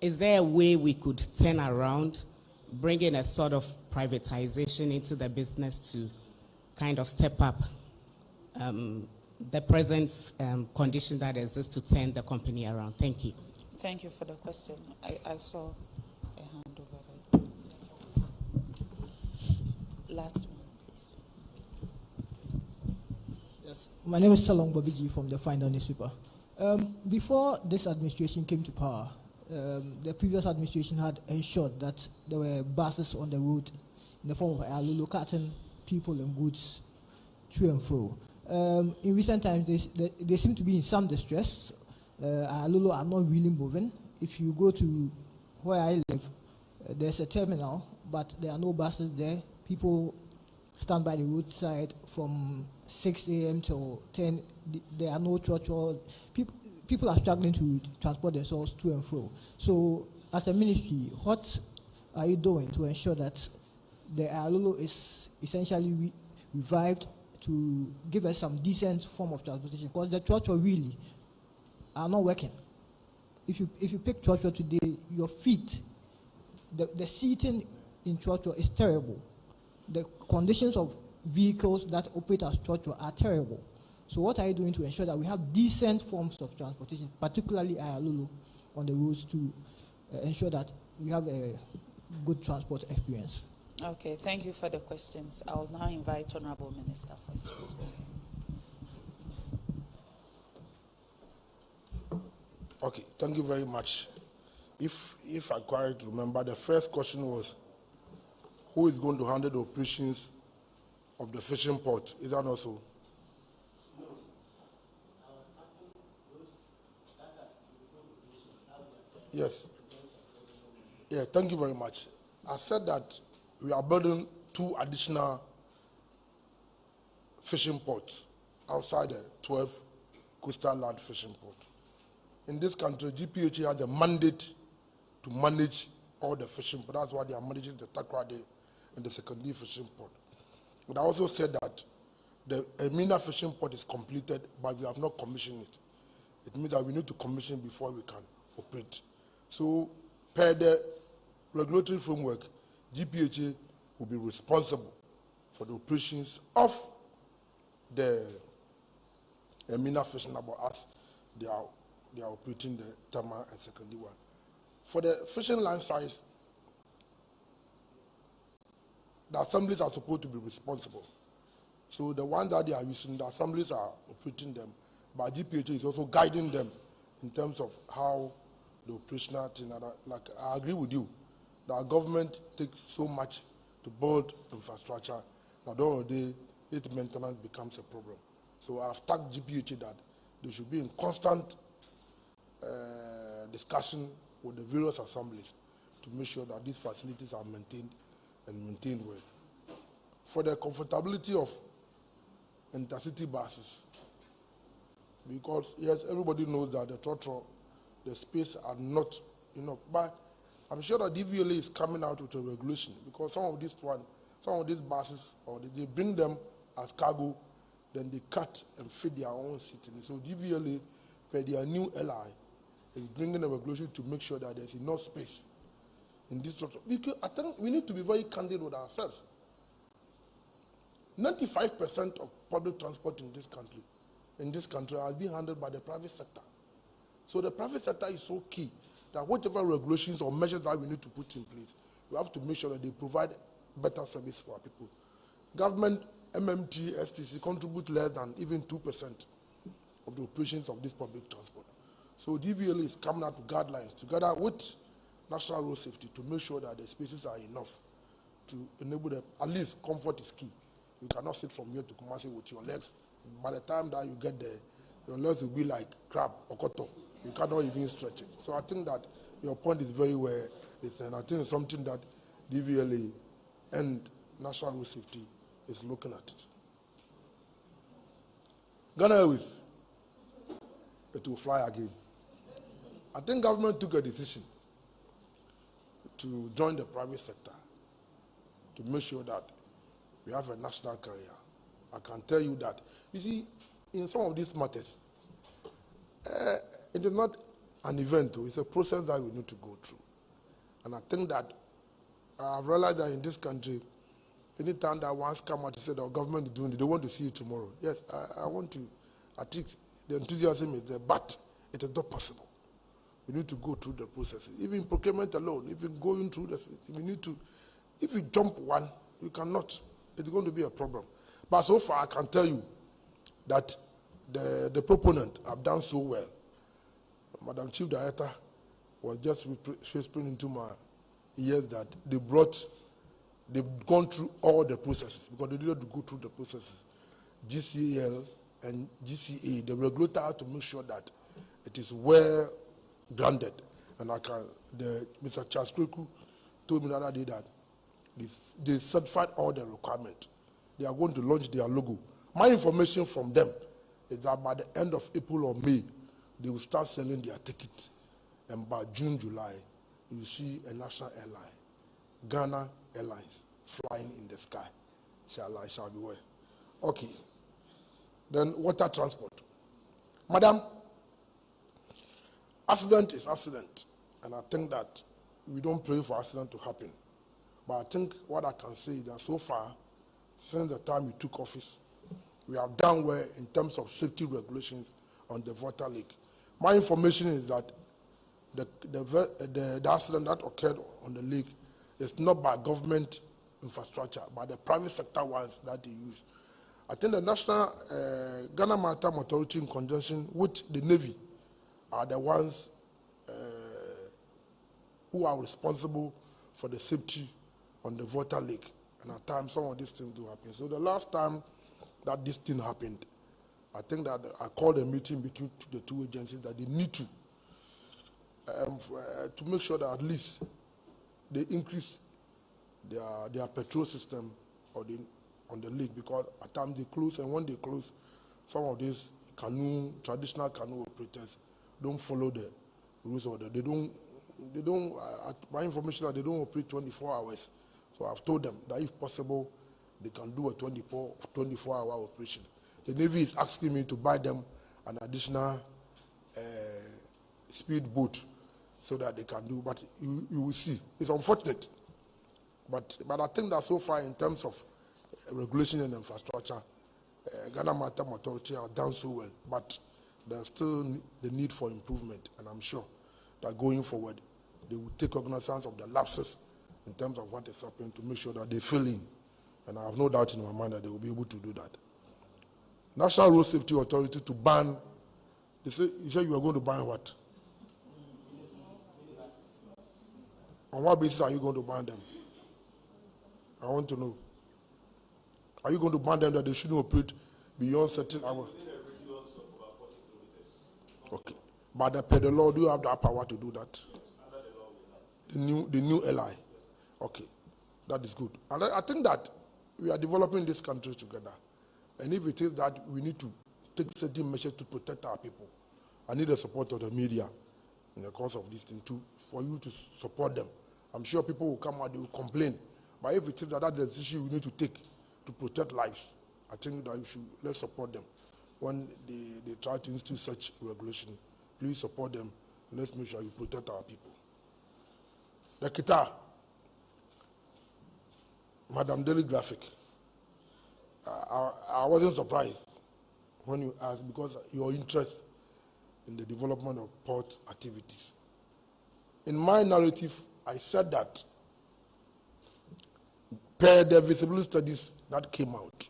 Is there a way we could turn around, bring in a sort of privatization into the business to kind of step up the present condition that exists to turn the company around? Thank you. Thank you for the question. I saw a hand over there. Last one, please. Yes, my name is Salong Babiji from the Finder newspaper. Before this administration came to power, the previous administration had ensured that there were buses on the road in the form of allocating people and goods to and fro. In recent times, they seem to be in some distress. Alulu are not really moving. If you go to where I live, there's a terminal, but there are no buses there. People stand by the roadside from 6 a.m. till 10. There are no trotro. People are struggling to transport themselves to and fro. So, as a ministry, what are you doing to ensure that the Ayalolo is essentially revived to give us some decent form of transportation? Because the trotro really are not working. If you pick trotro today, your feet, the seating in trotro is terrible. The conditions of vehicles that operate as trotro are terrible. So what are you doing to ensure that we have decent forms of transportation, particularly Ayalolo, on the roads to ensure that we have a good transport experience? Okay, thank you for the questions. I will now invite Honorable Minister for his response. Okay, thank you very much. If I quite remember, the first question was, who is going to handle the operations of the fishing port? Is that also? Yes. Yeah, thank you very much. I said that we are building 2 additional fishing ports outside the 12 coastal land fishing port. In this country, GPHA has a mandate to manage all the fishing ports. That's why they are managing the Takrade and the secondary fishing port. But I also said that the Emina fishing port is completed, but we have not commissioned it. It means that we need to commission before we can operate. So, per the regulatory framework, GPHA will be responsible for the operations of the Emina fishing port as they are operating the Tama and secondary one. For the fishing line size, the assemblies are supposed to be responsible. So the ones that they are using, the assemblies are operating them, but GPHA is also guiding them in terms of how the operational thing. Like I agree with you, that our government takes so much to build infrastructure. Now, the day its maintenance becomes a problem. So I've tagged GPHA that they should be in constant discussion with the various assemblies to make sure that these facilities are maintained and maintained well. For the comfortability of intercity buses, because yes, everybody knows that the trotro, the space are not enough. But I'm sure that DVLA is coming out with a regulation, because some of these buses, or they bring them as cargo, then they cut and feed their own seating. So DVLA, per their new LI, is bringing a regulation to make sure that there's enough space in this trotro. Because I think we need to be very candid with ourselves. 95% of public transport in this country are being handled by the private sector. So the private sector is so key that whatever regulations or measures that we need to put in place, we have to make sure that they provide better service for our people. Government, MMT, STC contribute less than even 2% of the operations of this public transport. So DVLA is coming out with guidelines together with National Road Safety to make sure that the spaces are enough to enable them. At least comfort is key. You cannot sit from here to Kumasi with your legs. By the time that you get there, your legs will be like crab or koto. You cannot even stretch it. So I think that your point is very well. And I think it's something that DVLA and National Road Safety is looking at it. GhanaWeb, it will fly again. I think government took a decision to join the private sector to make sure that we have a national carrier. I can tell you that. You see, in some of these matters, it is not an event, it's a process that we need to go through. And I think that I've realized that in this country, anytime that one's come out to say that our government is doing it, they want to see it tomorrow. Yes, I want to. I think the enthusiasm is there, but it is not possible. We need to go through the processes. Even procurement alone, even going through the system, we need to. If you jump one, you cannot. It's going to be a problem. But so far, I can tell you that the proponent have done so well. Madam Chief Director was just whispering into my ears that they've gone through all the processes, because they needed to go through the processes. GCL and GCA, the regulator had to make sure that it is well grounded. And Mr. Charles Kweku told me the other day that they certified all the requirements. they are going to launch their logo. My information from them is that by the end of April or May, they will start selling their tickets. And by June, July, you will see a national airline, Ghana Airlines, flying in the sky. Inshallah, it shall be well. Okay. Then water transport. Madam, accident is accident. And I think that we don't pray for accident to happen. But I think what I can say is that so far, since the time we took office, we have done well in terms of safety regulations on the water lake. My information is that the accident that occurred on the lake is not by government infrastructure, but the private sector ones that they use. I think the National Ghana Maritime Authority, in conjunction with the Navy, are the ones who are responsible for the safety on the water lake. And at times, some of these things do happen. So the last time that this thing happened, I think that I called a meeting between the two agencies that they need to make sure that at least they increase their petrol system on the lake, because at times they close, and when they close, some of these traditional canoe operators don't follow the rules of they don't my information that they don't operate 24 hours. So I've told them that if possible, they can do a 24-hour operation. The Navy is asking me to buy them an additional speed boat so that they can do, but you will see. It's unfortunate. But I think that so far, in terms of regulation and infrastructure, Ghana Maritime Authority have done so well. But there's still the need for improvement, and I'm sure that going forward, they will take cognizance of the lapses in terms of what is happening to make sure that they fill in. And I have no doubt in my mind that they will be able to do that. National Road Safety Authority to ban, you said you are going to ban what? On what basis are you going to ban them? I want to know. Are you going to ban them that they shouldn't operate beyond certain hours? Okay. But per the law, do you have that power to do that? The new LI. Okay. That is good. And I think that we are developing this country together. And if it is that we need to take certain measures to protect our people, I need the support of the media in the course of this thing too, for you to support them. I'm sure people will come out, they will complain. But if it is that that's the decision we need to take to protect lives, I think that let's support them. When they try to institute such regulation, please support them, and let's make sure you protect our people. The Qatar, Madam Daily Graphic, I wasn't surprised when you asked, because your interest in the development of port activities. In my narrative, I said that per the visibility studies that came out,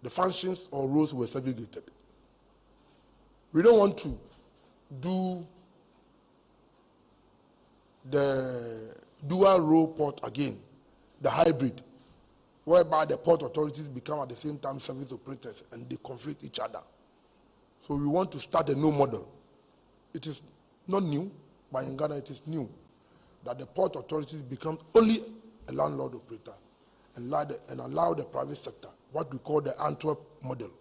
the functions or roles were segregated. We don't want to do the dual role port again, the hybrid, whereby the port authorities become at the same time service operators and they conflict each other. So we want to start a new model. It is not new, but in Ghana it is new, that the port authorities become only a landlord operator and allow the private sector, what we call the Antwerp model,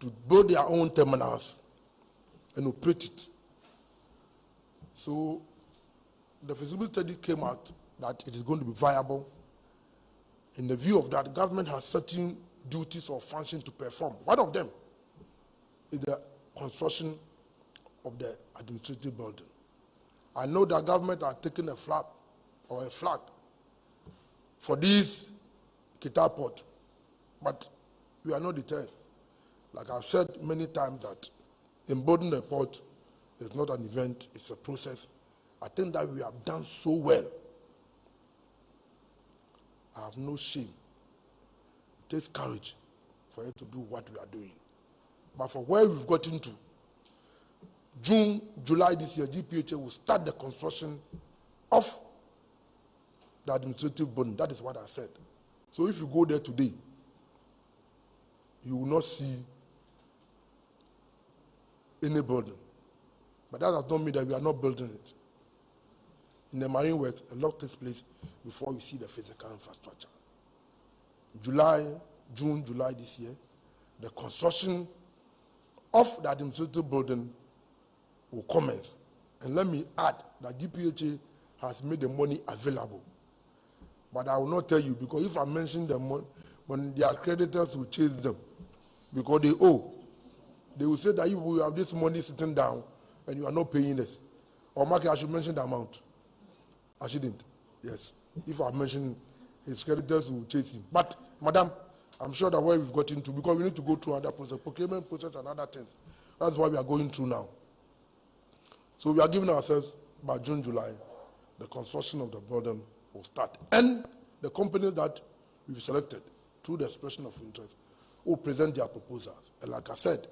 to build their own terminals and operate it. So the feasibility study came out that it is going to be viable. In the view of that, government has certain duties or functions to perform. One of them is the construction of the administrative building. I know that government are taking a flag for this Qatar port, but we are not deterred. Like I've said many times, that in building a port is not an event, it's a process. I think that we have done so well. I have no shame. It takes courage for you to do what we are doing. But for where we've gotten to, June, July this year, GPHA will start the construction of the administrative building. That is what I said. So if you go there today, you will not see any building. But that does not mean that we are not building it. In the marine works, a lot takes place before you see the physical infrastructure. June, July this year, the construction of the administrative building will commence. And let me add that GPHA has made the money available. But I will not tell you, because if I mention the money, when their creditors will chase them, because they owe, they will say that you have this money sitting down and you are not paying us. Or Mark, I should mention the amount. I shouldn't. Yes. If I mention his creditors will chase him. But, madam, I'm sure that where we've got into, because we need to go through other process, procurement process and other things. That's what we are going through now. So we are giving ourselves by June, July, the construction of the building will start. And the companies that we've selected through the expression of interest will present their proposals. And like I said,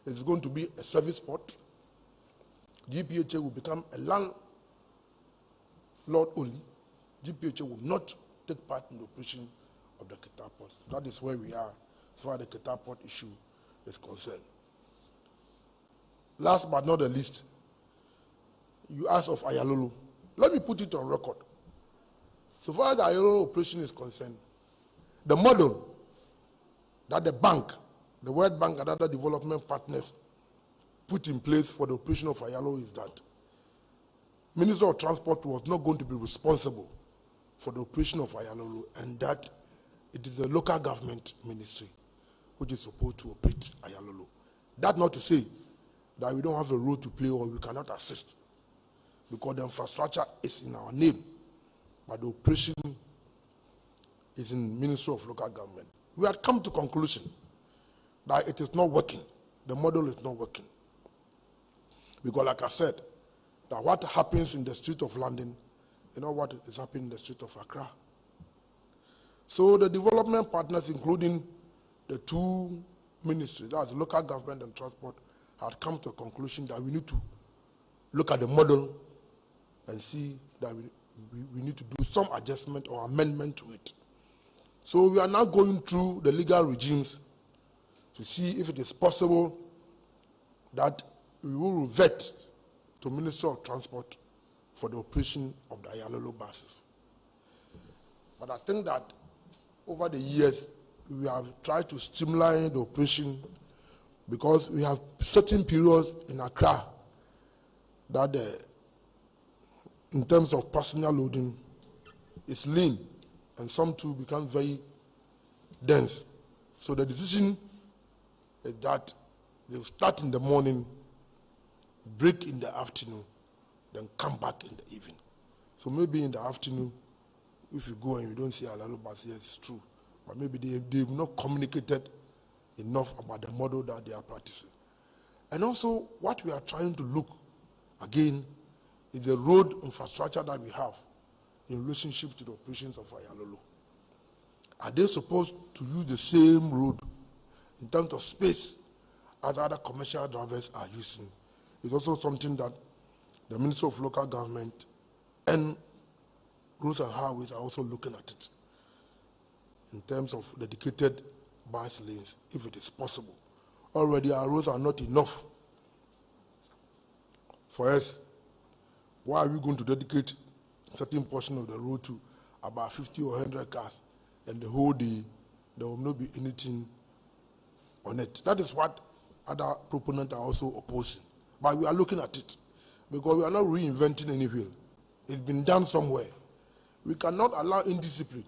it's going to be a service port. GPHA will become a landlord only. GPHA will not take part in the operation of the Qatar port. That is where we are as far as the Qatar port issue is concerned. Last but not the least, you asked of Ayalolo. Let me put it on record. So far as the Ayalolo operation is concerned, the model that the bank, the World Bank and other development partners put in place for the operation of Ayalolo is that Minister of Transport was not going to be responsible for the operation of Ayalolo, and that it is the local government ministry which is supposed to operate Ayalolo. That not to say that we don't have a role to play or we cannot assist, because the infrastructure is in our name, but the operation is in Ministry of Local Government. We had come to conclusion that it is not working. The model is not working. Because like I said, that what happens in the street of London, you know what is happening in the street of Accra. So the development partners, including the two ministries, that's local government and transport, had come to a conclusion that we need to look at the model and see that we need to do some adjustment or amendment to it. So we are now going through the legal regimes to see if it is possible that we will revert to Ministry of Transport for the operation of the Ayalolo buses. But I think that over the years, we have tried to streamline the operation because we have certain periods in Accra that in terms of personal loading is lean, and some too become very dense. So the decision is that they'll start in the morning, break in the afternoon, then come back in the evening. So maybe in the afternoon, if you go and you don't see Ayalolo bus, yes, it's true. But maybe they've not communicated enough about the model that they are practicing. And also, what we are trying to look, again, is the road infrastructure that we have in relationship to the operations of Ayalolo. Are they supposed to use the same road in terms of space as other commercial drivers are using? It's also something that the Ministry of Local Government and Roads and Highways are also looking at it in terms of dedicated bus lanes, if it is possible. Already our roads are not enough for us. Why are we going to dedicate a certain portion of the road to about 50 or 100 cars, and the whole day there will not be anything on it? That is what other proponents are also opposing. But we are looking at it, because we are not reinventing any wheel. It's been done somewhere. We cannot allow indiscipline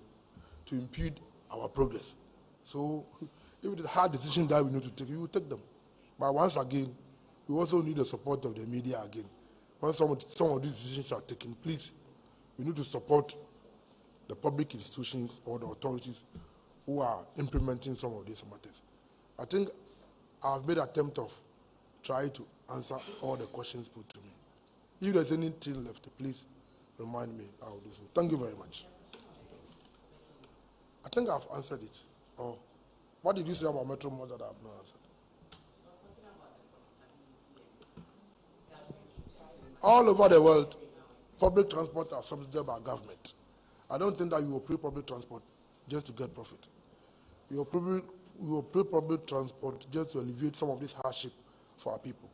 to impede our progress. So if it is hard decisions that we need to take, we will take them. But once again, we also need the support of the media again. When some of these decisions are taken, please, we need to support the public institutions or the authorities who are implementing some of these matters. I think I've made an attempt of trying to answer all the questions put to me. If there's anything left, please remind me. I will do so. Thank you very much. I think I've answered it. Oh, what did you say about Metro Mode that I have not answered? All over the world, public transport are subsidized by government. I don't think that you will pay public transport just to get profit. You will pay public transport just to alleviate some of this hardship for our people.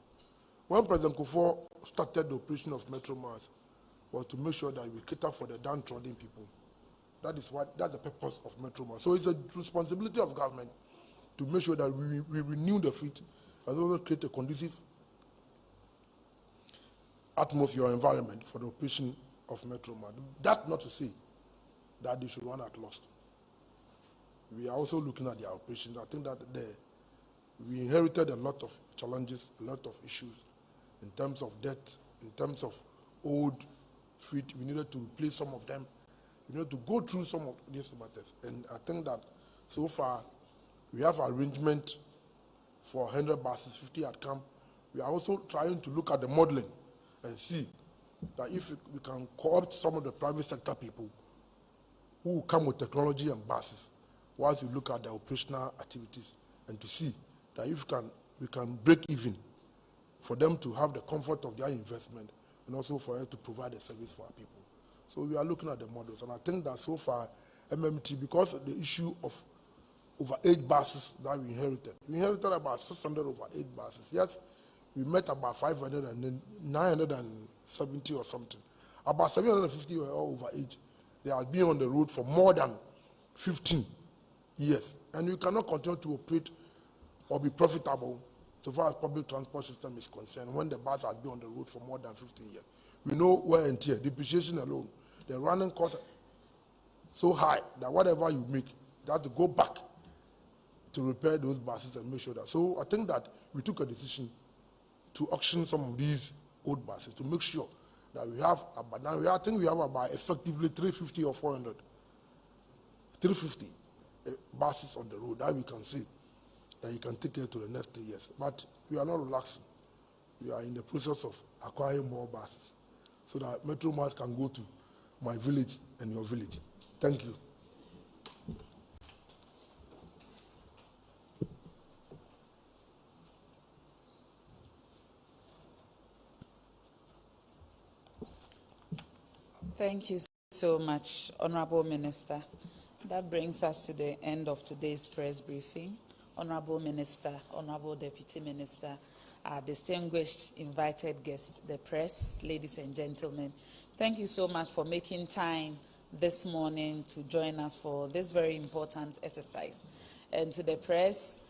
When President Kufuor started the operation of Metro Mars, was to make sure that we cater for the downtrodden people That's the purpose of Metro. So it's a responsibility of government to make sure that we renew the fleet and also create a conducive atmosphere or environment for the operation of Metro. That not to say that they should run at loss. We are also looking at their operations. I think that we inherited a lot of challenges, a lot of issues in terms of debt, in terms of old fleet. We needed to replace some of them. We need to go through some of these matters. And I think that so far we have arrangement for 100 buses, 50 at camp. We are also trying to look at the modeling and see that if we can co-opt some of the private sector people who will come with technology and buses, whilst we look at the operational activities, and to see that if we can break even for them to have the comfort of their investment and also for us to provide a service for our people. So we are looking at the models, and I think that so far MMT, because of the issue of over 8 buses that we inherited about 600 over 8 buses. Yes, we met about 500 and then 970 or something. About 750 were all over age. They have been on the road for more than 15 years, and we cannot continue to operate or be profitable so far as public transport system is concerned when the bus has been on the road for more than 15 years. We know wear and tear, depreciation alone, the running costs so high that whatever you make, you have to go back to repair those buses and make sure that. So I think that we took a decision to auction some of these old buses to make sure that we have about, now I think we have about effectively 350 or 400, 350 buses on the road that we can see that you can take care to the next 3 years. But we are not relaxing. We are in the process of acquiring more buses so that Metro Mass can go to my village and your village. Thank you. Thank you so much, Honorable Minister. That brings us to the end of today's press briefing. Honorable Minister, Honorable Deputy Minister, our distinguished invited guests, the press, ladies and gentlemen, thank you so much for making time this morning to join us for this very important exercise. And to the press,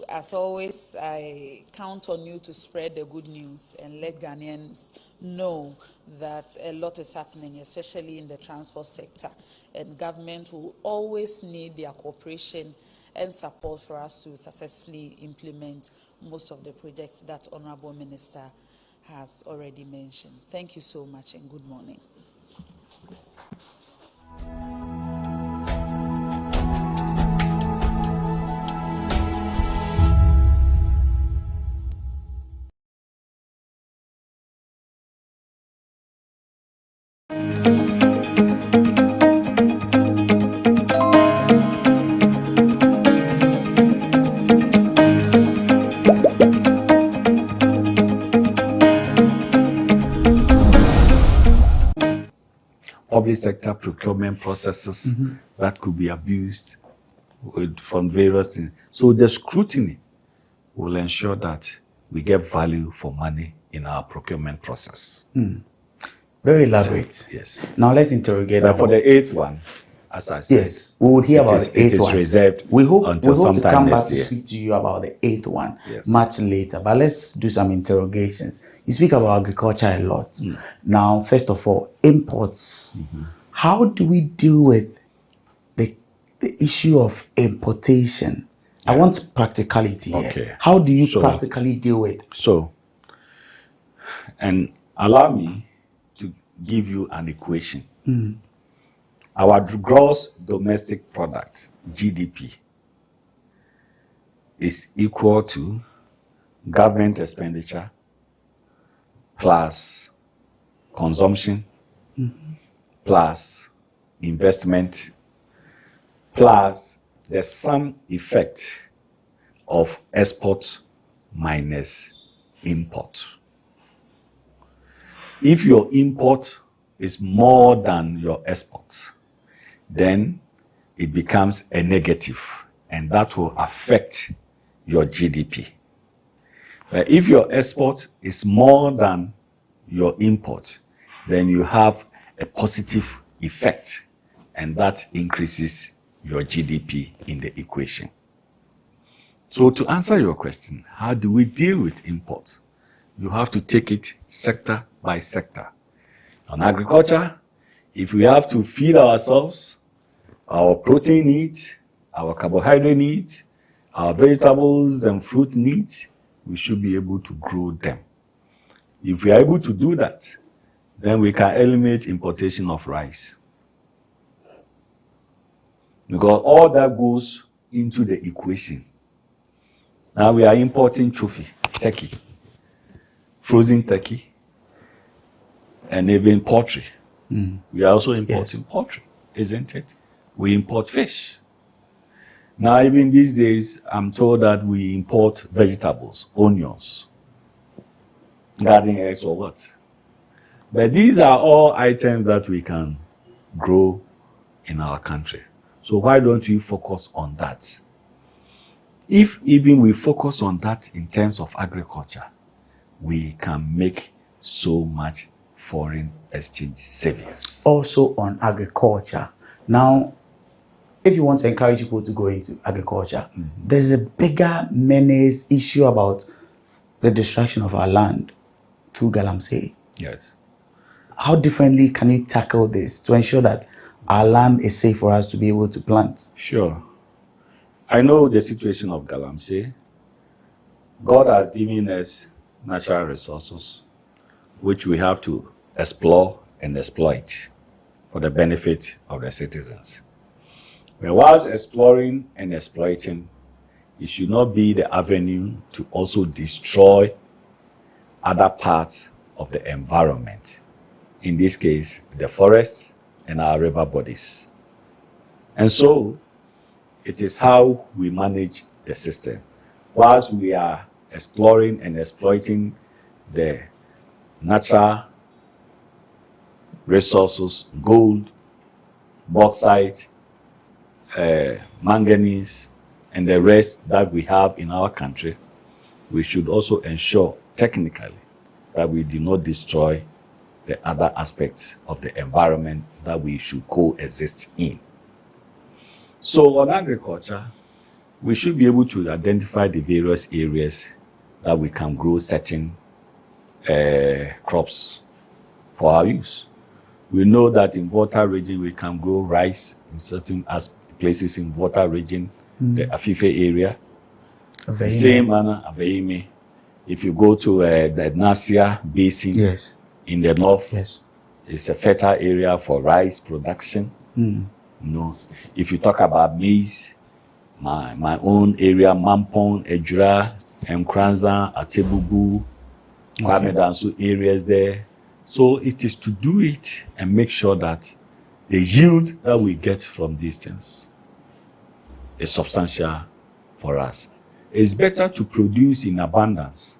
as always, I count on you to spread the good news and let Ghanaians know that a lot is happening, especially in the transport sector. And government will always need their cooperation and support for us to successfully implement most of the projects that Honorable Minister has already mentioned. Thank you so much and good morning. Public sector procurement processes that could be abused from various things. So the scrutiny will ensure that we get value for money in our procurement process. Very elaborate. Yes. Now let's interrogate. But for the 8th one, as I said, yes, we will hear about the 8th one. It is reserved we hope until to come back next year. to speak to you about the 8th one Yes. much later. But let's do some interrogations. You speak about agriculture a lot. Now, first of all, imports. How do we deal with the issue of importation? I want practicality here. How do you practically deal with? So, and allow me to give you an equation. Our gross domestic product, GDP, is equal to government expenditure plus consumption plus investment plus the sum effect of export minus import. If your import is more than your export, then it becomes a negative, and that will affect your GDP. But if your export is more than your import, then you have a positive effect, and that increases your GDP in the equation. So to answer your question, how do we deal with imports? You have to take it sector by sector. On agriculture, if we have to feed ourselves, our protein needs, our carbohydrate needs, our vegetables and fruit needs, we should be able to grow them. If we are able to do that, then we can eliminate importation of rice. Because all that goes into the equation. Now we are importing turkey, frozen turkey, and even poultry. We are also importing poultry, isn't it? We import fish. Now, even these days, I'm told that we import vegetables, onions, garden eggs or what. But these are all items that we can grow in our country. So why don't we focus on that? If even we focus on that in terms of agriculture, we can make so much foreign exchange savings. Also on agriculture. Now, if you want to encourage people to go into agriculture, there's a bigger menace issue about the destruction of our land through galamsey. Yes. How differently can you tackle this to ensure that our land is safe for us to be able to plant? Sure. I know the situation of galamsey. God has given us natural resources which we have to explore and exploit for the benefit of the citizens. But whilst exploring and exploiting, it should not be the avenue to also destroy other parts of the environment. In this case, the forests and our river bodies. And so, it is how we manage the system. Whilst we are exploring and exploiting the natural resources, gold, bauxite, manganese, and the rest that we have in our country, we should also ensure technically that we do not destroy the other aspects of the environment that we should coexist in. So on agriculture, we should be able to identify the various areas that we can grow certain crops for our use. We know that in water region, we can grow rice in certain places in water region, the Afife area. The same manner, Aveime. If you go to the Nasia Basin in the north, it's a fertile area for rice production. No, if you talk about maize, my own area, Mampong, Ejura, Mkranza, Atebubu, Kwame Danso areas there. So it is to do it and make sure that the yield that we get from these things is substantial for us. It's better to produce in abundance.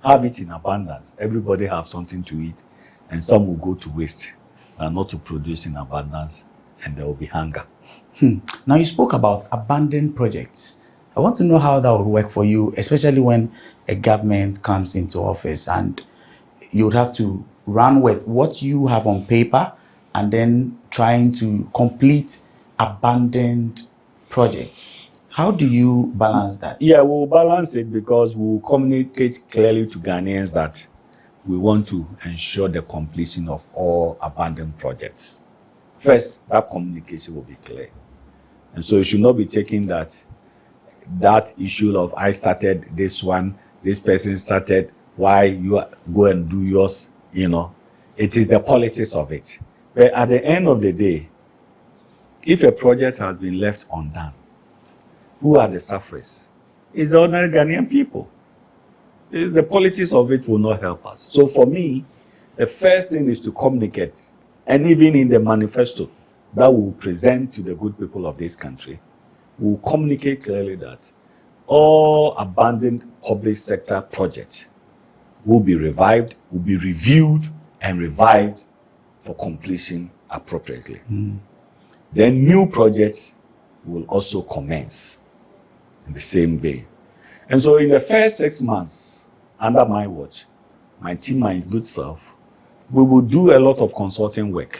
Have it in abundance. Everybody have something to eat, and some will go to waste, and not to produce in abundance, and there will be hunger. Now you spoke about abandoned projects. I want to know how that would work for you, especially when a government comes into office and you would have to run with what you have on paper and then trying to complete abandoned projects. How do you balance that? Yeah, we'll balance it because we'll communicate clearly to Ghanaians that we want to ensure the completion of all abandoned projects. First, that communication will be clear. And so you should not be taking that issue of I started this one, this person started, why you go and do yours, you know. It is the politics of it. But at the end of the day, if a project has been left undone, who are the sufferers? It's the ordinary Ghanaian people. The politics of it will not help us. So for me, the first thing is to communicate. And even in the manifesto that we will present to the good people of this country, we will communicate clearly that all abandoned public sector projects will be revived, will be reviewed and revived for completion appropriately. Then new projects will also commence in the same way. And so in the first 6 months, under my watch, my team, my good self, we will do a lot of consulting work.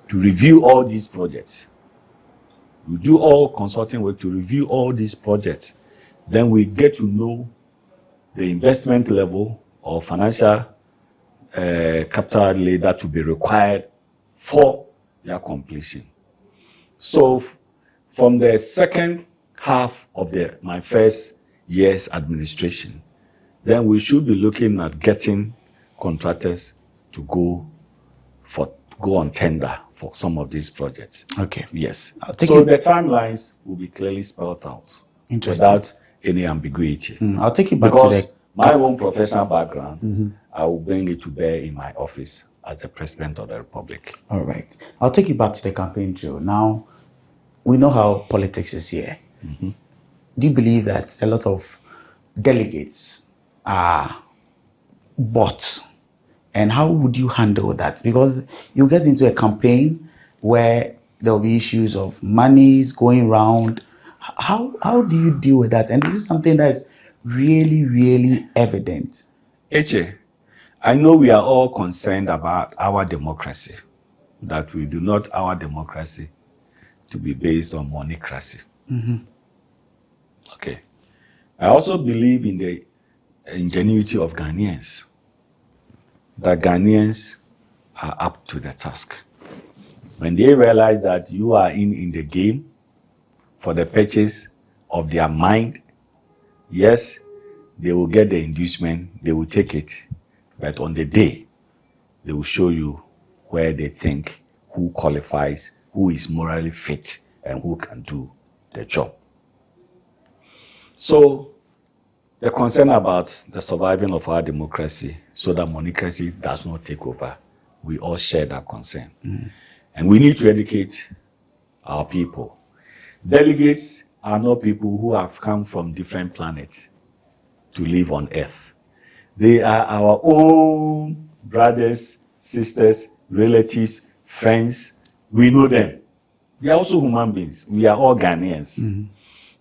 to review all these projects. We do all consulting work to review all these projects. Then we get to know the investment level or financial capital outlay that will be required for their completion. So from the second half of my first year's administration, then we should be looking at getting contractors to go on tender for some of these projects. Okay. Yes. So the timelines will be clearly spelled out without any ambiguity. I'll take you back because to my own professional background, I will bring it to bear in my office as the President of the Republic. All right. I'll take you back to the campaign trail. Now, we know how politics is here. Do you believe that a lot of delegates are bots? And how would you handle that? Because you get into a campaign where there will be issues of monies going around. How do you deal with that? And this is something that is really, really evident. Eche, I know we are all concerned about our democracy, that we do not our democracy to be based on moneycracy. Okay. I also believe in the ingenuity of Ghanaians, that Ghanaians are up to the task. When they realize that you are in the game for the purchase of their mind, yes, they will get the inducement, they will take it, but on the day, they will show you where they think who qualifies, who is morally fit, and who can do the job. So, the concern about the surviving of our democracy so that monocracy does not take over, we all share that concern. And we need to educate our people. Delegates are not people who have come from different planets to live on earth. They are our own brothers, sisters, relatives, friends. We know them. They are also human beings. We are all Ghanaians.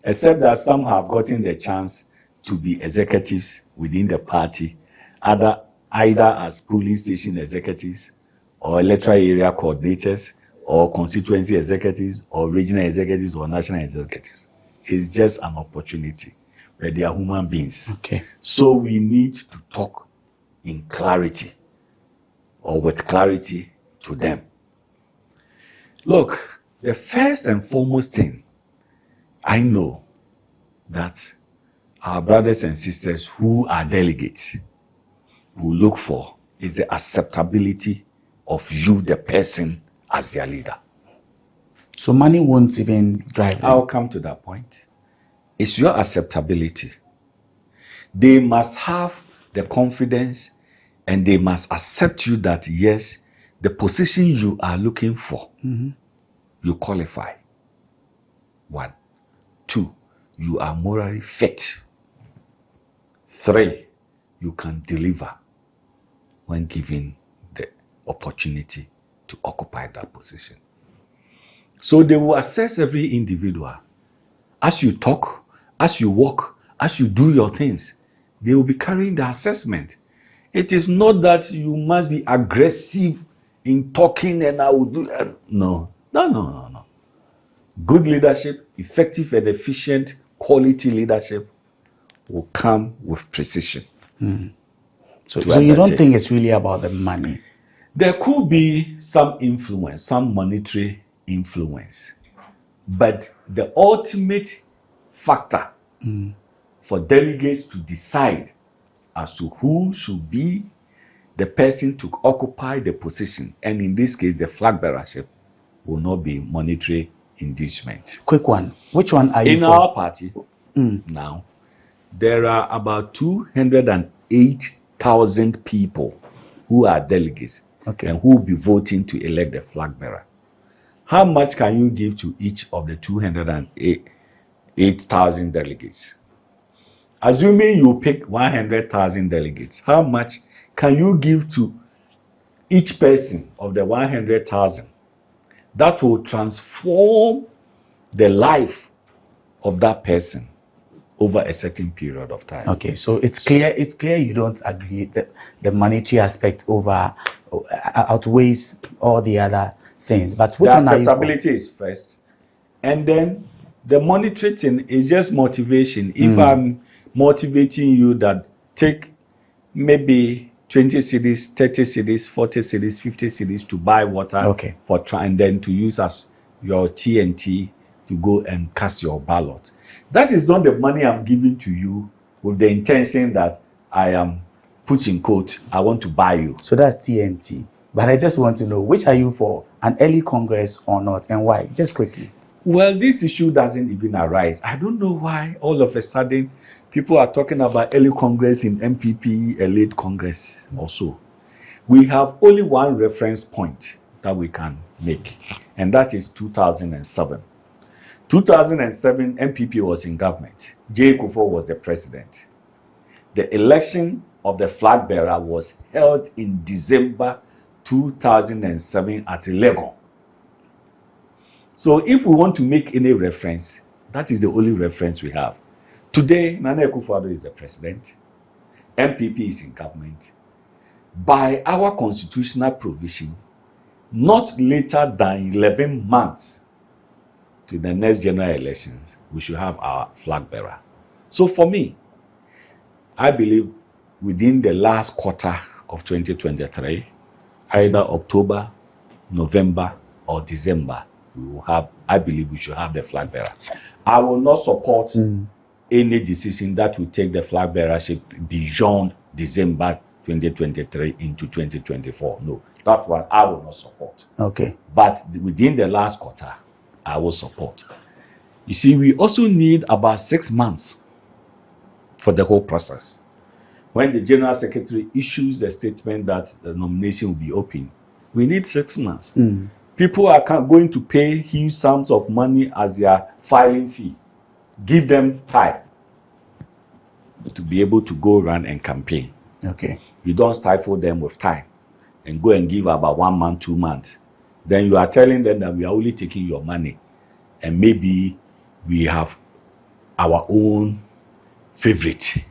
Except that some have gotten the chance to be executives within the party, either as polling station executives or electoral area coordinators or constituency executives or regional executives or national executives. It's just an opportunity, but they are human beings. Okay. So we need to talk in clarity or with clarity to them. Look, the first and foremost thing I know that our brothers and sisters who are delegates will look for is the acceptability of you, the person, as their leader. So money won't even drive them. I'll come to that point. It's your acceptability. They must have the confidence and they must accept you that, yes, the position you are looking for, you qualify. 1. 2, you are morally fit. 3, you can deliver when given the opportunity to occupy that position. So they will assess every individual. As you talk, as you walk, as you do your things, they will be carrying the assessment. It is not that you must be aggressive in talking and I will do. No. Good leadership, effective and efficient quality leadership will come with precision. So you don't think it's really about the money? There could be some influence, some monetary influence. But the ultimate factor for delegates to decide as to who should be the person to occupy the position, and in this case, the flag bearership, will not be monetary inducement. Quick one. Which one are you in for? our party now, there are about 208,000 people who are delegates and who will be voting to elect the flag bearer. How much can you give to each of the 208,000 delegates? Assuming you pick 100,000 delegates, how much can you give to each person of the 100,000? That will transform the life of that person over a certain period of time. Okay, so it's clear you don't agree that the monetary aspect outweighs all the other things. But which the one are you for? acceptability is first, and then the monetary thing is just motivation. If I'm motivating you that take maybe 20 cedis, 30 cedis, 40 cedis, 50 cedis to buy water for and then to use as your TNT to go and cast your ballot. That is not the money I'm giving to you with the intention that I am putting quote, I want to buy you. So that's TNT. But I just want to know, which are you for, an early Congress or not, and why? Just quickly. Well, this issue doesn't even arise. I don't know why all of a sudden people are talking about early Congress in MPP, a late Congress also. We have only one reference point that we can make, and that is 2007. 2007, MPP was in government. J. Kufuor was the president. The election of the flag bearer was held in December 2007 at Legon. So if we want to make any reference, that is the only reference we have. Today, Nana Akufo-Addo is the president. MPP is in government. By our constitutional provision, not later than 11 months to the next general elections, we should have our flag bearer. So for me, I believe within the last quarter of 2023, either October, November, or December, we will have, I believe we should have the flag bearer. I will not support any decision that will take the flag bearership beyond December 2023 into 2024. No, that one I will not support. Okay. But within the last quarter, I will support. You see, we also need about 6 months for the whole process. When the General Secretary issues a statement that the nomination will be open, we need 6 months. People are going to pay huge sums of money as their filing fee. Give them time to be able to go run and campaign. Okay. You don't stifle them with time and go and give about 1 month, 2 months. Then you are telling them that we are only taking your money and maybe we have our own favorite.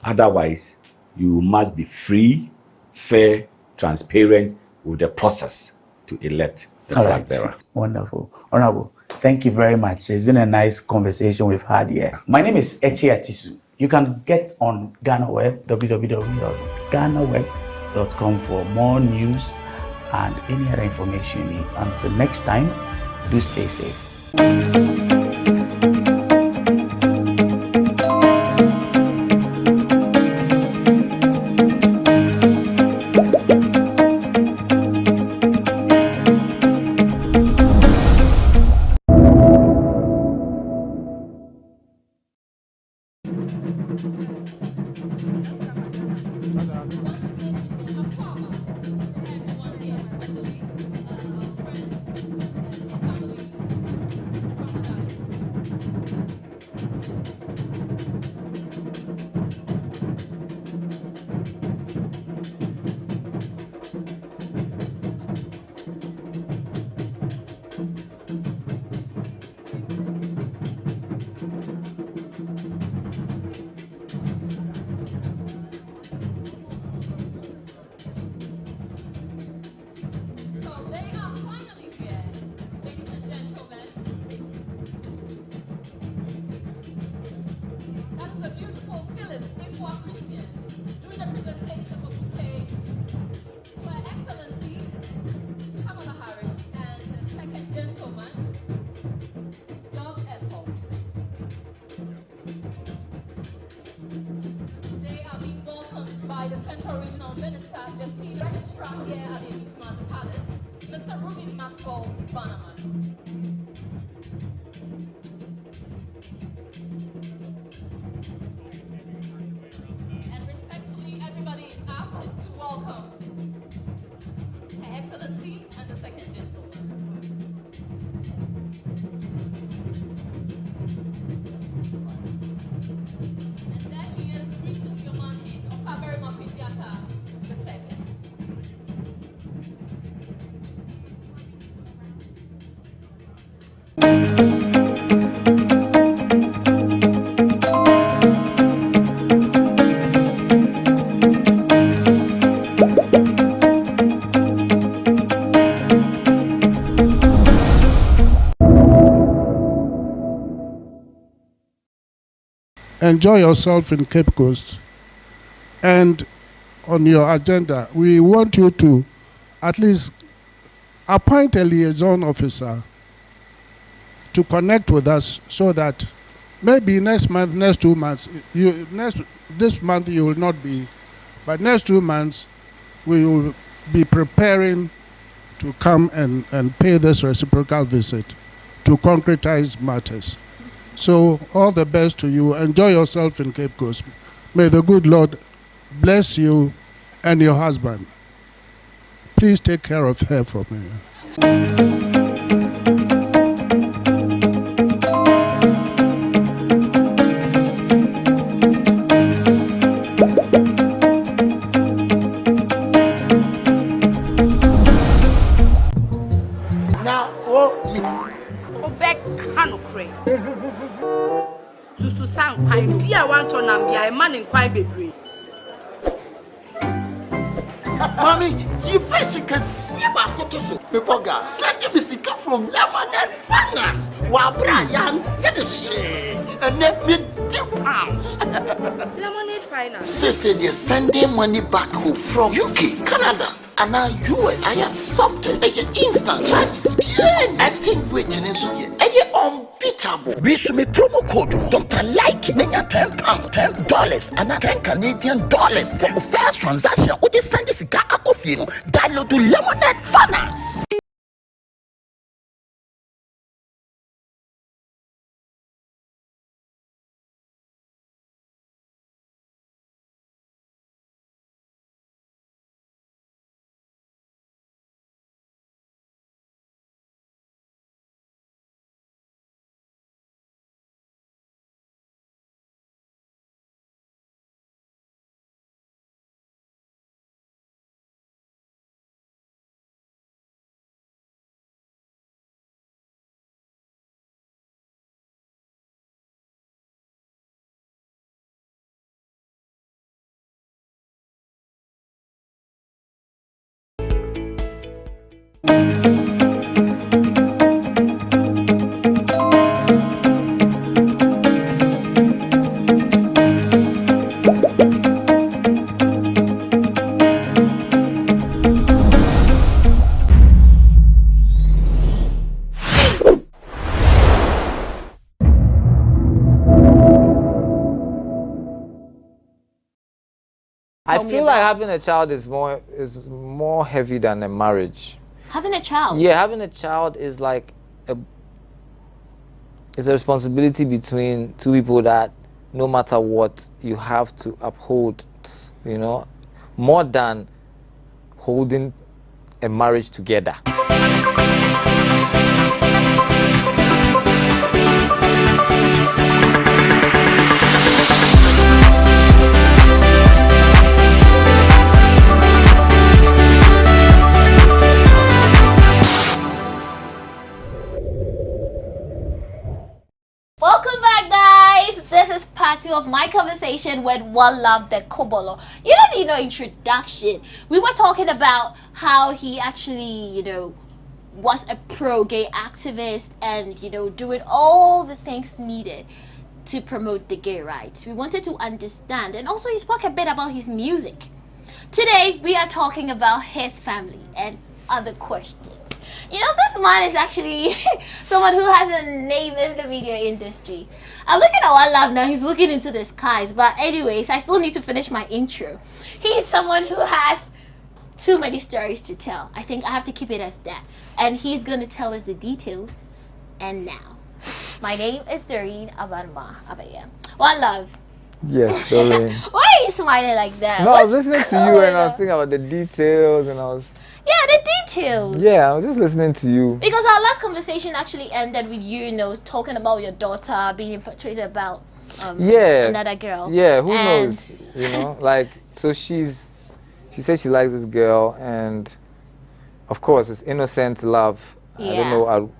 Otherwise, you must be free, fair, transparent with the process to elect the flag bearer. Wonderful. Honorable, thank you very much. It's been a nice conversation we've had here. My name is Echi Atisu. You can get on GhanaWeb, www.ghanaweb.com for more news and any other information you need. Until next time, do stay safe. by the Central Regional Minister, Justice Registrar here at the Martin Palace, Mr. Ruben Maxwell Bannerman. And respectfully, everybody is asked to welcome Her Excellency and the Second Gentleman. And there she is, greeting your man in Osaberi Mapisiata the second. enjoy yourself in Cape Coast. And on your agenda, we want you to at least appoint a liaison officer to connect with us so that maybe next month, next 2 months, this month you will not be, but next 2 months we will be preparing to come and pay this reciprocal visit to concretize matters. So all the best to you. Enjoy yourself in Cape Coast. May the good Lord bless you and your husband. Please take care of her for me. Now, oh, me. Obek Kanokre. Susu Sang Pine, Pia Wanton Nambia, a man in quite baby. Mommy, you basically see about Kotoso. People got sending me sick from Lemonade Finance. While Brian did the shit and let me £2. Lemonade Finance. Say they're sending money back home from UK, Canada, and now US. I accepted a instant charges. Extinguishing in so ye unbeatable. We should make promo code Dr. Like menya £10, $10 and $10 Canadian for the first transaction. What is send this guy akofino? Download to Lemonade Finance. I feel like having a child is more heavy than a marriage. Having a child? Yeah, having a child is like it's a responsibility between two people that no matter what you have to uphold, you know, more than holding a marriage together. Welcome back, guys. This is part 2 of my conversation with Wanlov the Kobolo. You don't need no introduction. We were talking about how he actually, you know, was a pro-gay activist and, you know, doing all the things needed to promote the gay rights. We wanted to understand, and also he spoke a bit about his music. Today, we are talking about his family and other questions. You know, this man is actually someone who has a name in the media industry. I'm looking at Wanlov now, he's looking into the skies. But anyways, I still need to finish my intro. He is someone who has too many stories to tell. I think I have to keep it as that. And he's going to tell us the details. And now, my name is Doreen Abanma Abaya. Wanlov. Yes, Doreen. Why are you smiling like that? No, I was listening to you and I was thinking about the details and I was... Yeah, the details. Yeah, I was just listening to you. Because our last conversation actually ended with you, you know, talking about your daughter being infatuated about another girl. Yeah, who knows? You know, like, so she said she likes this girl and of course it's innocent love. Yeah. I don't know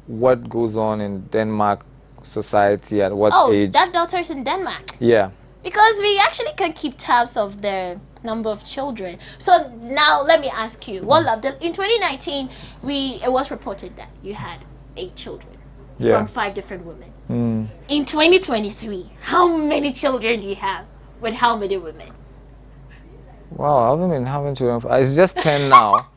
what goes on in Denmark society at what age. Oh, that daughter's in Denmark. Yeah. Because we actually can keep tabs of their number of children. So now let me ask you, Wanlov, in 2019, it was reported that you had 8 children. from 5 different women. In 2023, how many children do you have with how many women? Wow, I haven't been having children. It's just 10 now.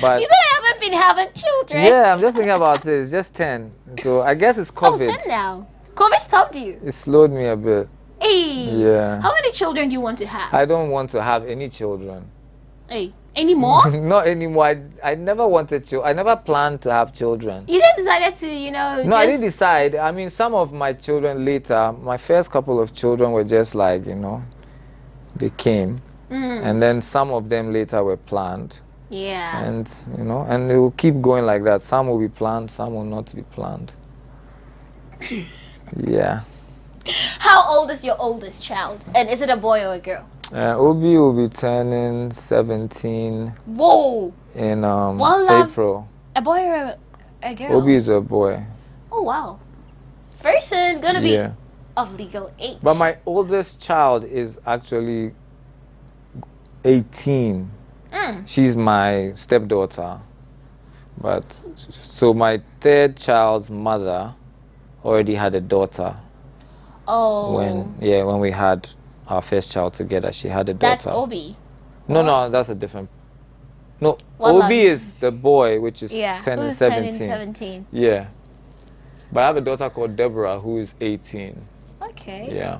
But You said I haven't been having children. yeah, I'm just thinking about it. It's just 10. So I guess it's COVID. Oh, 10 now. COVID stopped you. It slowed me a bit. Hey. Yeah. How many children do you want to have? I don't want to have any children. Hey. Anymore? Not anymore. I never wanted to. I never planned to have children. You just decided to, you know. No, I didn't decide. I mean, some of my children later, my first couple of children were just like, you know, they came. And then some of them later were planned. Yeah. And, you know, and it will keep going like that. Some will be planned, some will not be planned. Yeah. How old is your oldest child? And is it a boy or a girl? Obi will be turning 17. Whoa. In Wanlov, April. A boy or a girl? Obi is a boy. Oh, wow. Very soon, gonna be of legal age. But my oldest child is actually 18. She's my stepdaughter. But so my third child's mother already had a daughter. Oh. When we had our first child together, she had a daughter. That's Obi. No, that's a different. No, Wanlov. Obi is the boy, which is turning who's 17. turning 17. Yeah. But I have a daughter called Deborah who is 18. Okay. Yeah.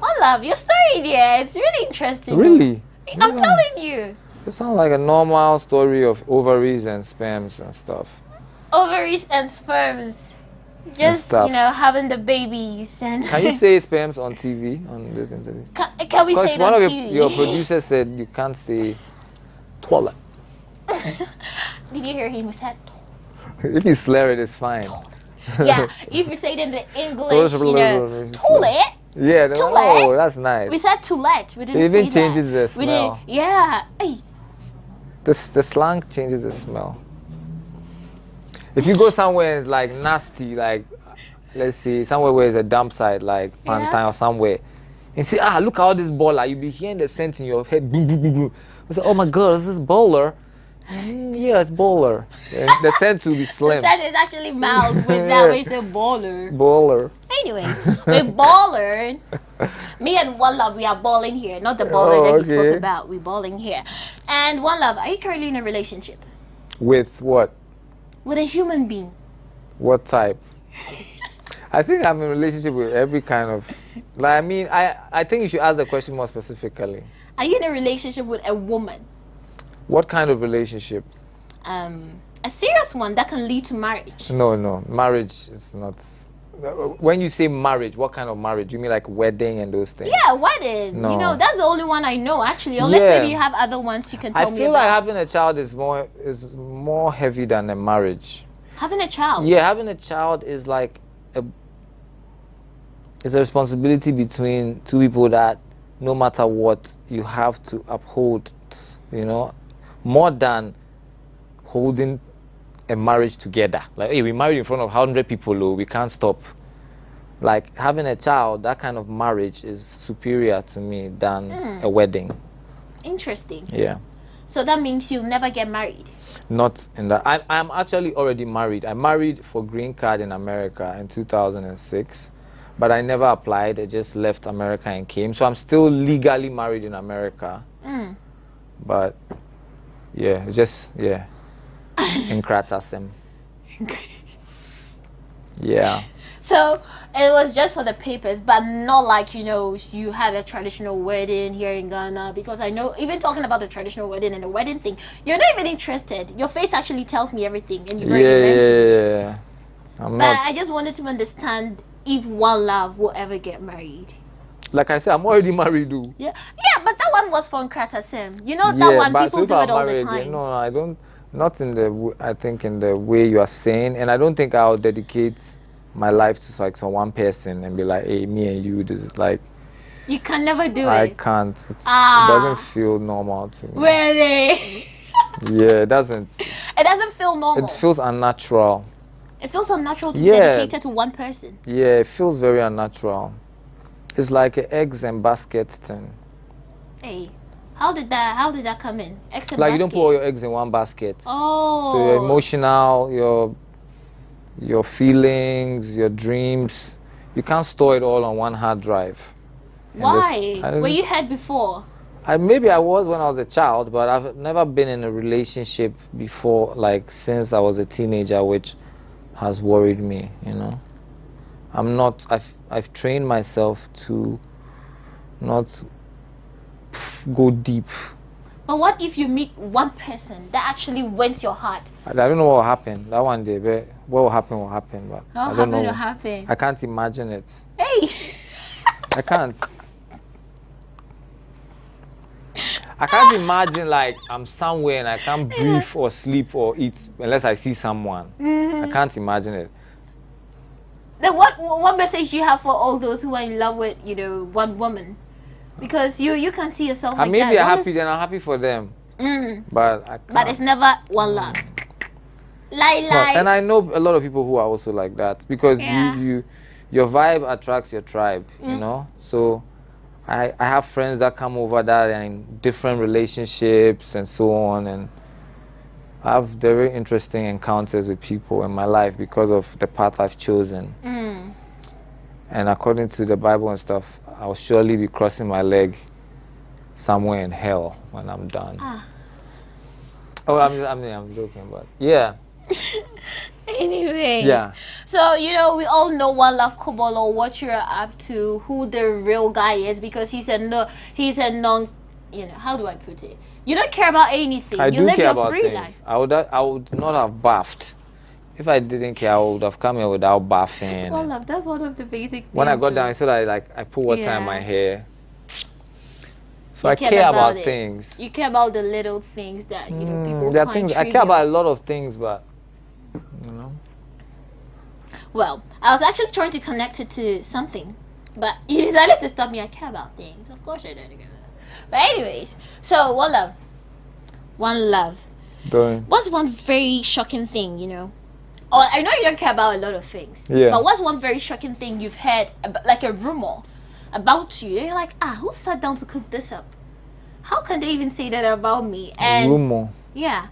Wanlov, your story there, it's really interesting. Really? I'm telling you. It sounds like a normal story of ovaries and sperms and stuff. Ovaries and sperms. Just, you know, having the babies. And Can you say sperms on TV, on this interview? Can we say it on one of TV? your producers said you can't say toilet. Did you hear him? He said, If you slur it, it's fine. yeah, if you say it in the English, you know, toilet. Yeah, toilet. Oh, that's nice. We said toilet. We didn't It even say changes that. the smell. Yeah. Hey. The slang changes the smell. If you go somewhere it's like nasty, like let's say somewhere where it's a dump site, like Maritime or somewhere, and say, look at all this baller, you'll be hearing the scent in your head, boom, boom, boom, boom. I say, oh my God, is this bowler? Yeah, it's bowler. And the scent will be slim. The scent is actually mild with that way, say baller. Baller. Anyway, we're baller. Me and Wanlov, we are balling here. Not the baller that you spoke about. We're balling here. And Wanlov, are you currently in a relationship? With what? With a human being. What type? I think I'm in a relationship with every kind of... Like, I mean, I think you should ask the question more specifically. Are you in a relationship with a woman? What kind of relationship? A serious one that can lead to marriage. No. Marriage is not... When you say marriage, what kind of marriage? You mean like wedding and those things? Yeah, wedding. No. You know, that's the only one I know, actually. Unless maybe you have other ones you can tell me about. I feel like having a child is more heavy than a marriage. Having a child? Yeah, having a child is like it's a responsibility between two people that no matter what, you have to uphold, you know, more than holding a marriage together. Like, hey, we married in front of 100 people, we can't stop. Like, having a child, that kind of marriage is superior to me than a wedding. Interesting. Yeah. So that means you'll never get married? Not in that. I'm actually already married. I married for green card in America in 2006, but I never applied. I just left America and came. So I'm still legally married in America. But, yeah, it's just, yeah. In Kratasem. Yeah. So it was just for the papers, but not like, you know, you had a traditional wedding here in Ghana, because I know, even talking about the traditional wedding and the wedding thing, you're not even interested. Your face actually tells me everything, and you already mentioned it. Yeah. But I just wanted to understand if Wanlov will ever get married. Like I said, I'm already married, dude. Yeah, but that one was from Kratasem. You know, that one, people do it all the time. No, I don't. Not in the, I think in the way you are saying, and I don't think I'll dedicate my life to like some one person and be like, hey, me and you, this is like. You can never do I it. Can't. It doesn't feel normal to me. Really? Yeah, it doesn't. It doesn't feel normal. It feels unnatural. It feels unnatural to be dedicated to one person. Yeah, it feels very unnatural. It's like an eggs and basket thing. Hey. How did that come in? Eggs and like basket? You don't put all your eggs in one basket. Oh. So you're emotional, you're your feelings, your dreams. You can't store it all on one hard drive. Why? Were you had before? Maybe I was when I was a child, but I've never been in a relationship before, like since I was a teenager, which has worried me, you know. I've trained myself to not go deep. But what if you meet one person that actually wins your heart? I don't know what will happen that one day, but what will happen will happen. But I don't know. Will happen. I can't imagine it. Hey! I can't. I can't imagine like I'm somewhere and I can't breathe or sleep or eat unless I see someone. I can't imagine it. Then what message do you have for all those who are in love with, you know, one woman? Because you can't see yourself like that. Maybe they're happy, then I'm happy for them. But I can't. But it's never one love. Lie. And I know a lot of people who are also like that because your vibe attracts your tribe, you know. So I have friends that come over that are in different relationships and so on, and I have very interesting encounters with people in my life because of the path I've chosen. And according to the Bible and stuff, I'll surely be crossing my leg somewhere in hell when I'm done. Oh, I'm joking, but yeah. Anyway. Yeah. So, you know, we all know Wanlov Kobolo, what you're up to, who the real guy is, because he's a non, you know, how do I put it? You don't care about anything. I you do live care your about free things. life. I would not have baffed. If I didn't care, I would have come here without bathing. Wanlov, that's one of the basic things. When I got down, I said I put water in my hair. So I care about things. You care about the little things that, you know, people there are find things trivial. I care about a lot of things, but you know. Well, I was actually trying to connect it to something, but you decided to stop me. I care about things. Of course I don't. But anyways, so one love. What's one very shocking thing, you know? Oh, I know you don't care about a lot of things. Yeah. But what's one very shocking thing you've heard, like a rumor about you? And you're like, who sat down to cook this up? How can they even say that about me? And rumor. Yeah.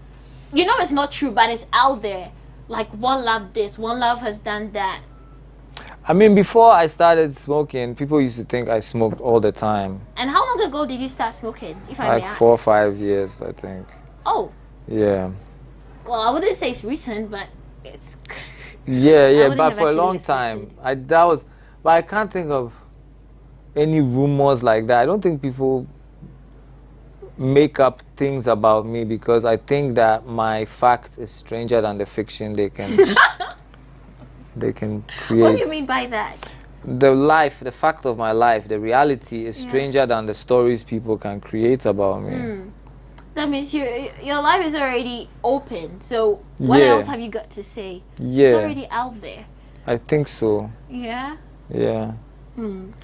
You know it's not true, but it's out there. Like Wanlov this, Wanlov has done that. I mean, before I started smoking, people used to think I smoked all the time. And how long ago did you start smoking, if I may ask? Like 4 or 5 years, I think. Oh. Yeah. Well, I wouldn't say it's recent, but it's... Yeah, but for a long time. But I can't think of any rumors like that. I don't think people make up things about me because I think that my fact is stranger than the fiction they can create. What do you mean by that? The fact of my life, the reality is stranger than the stories people can create about me. That means your life is already open. So what else have you got to say? Yeah. It's already out there. I think so. Yeah? Yeah.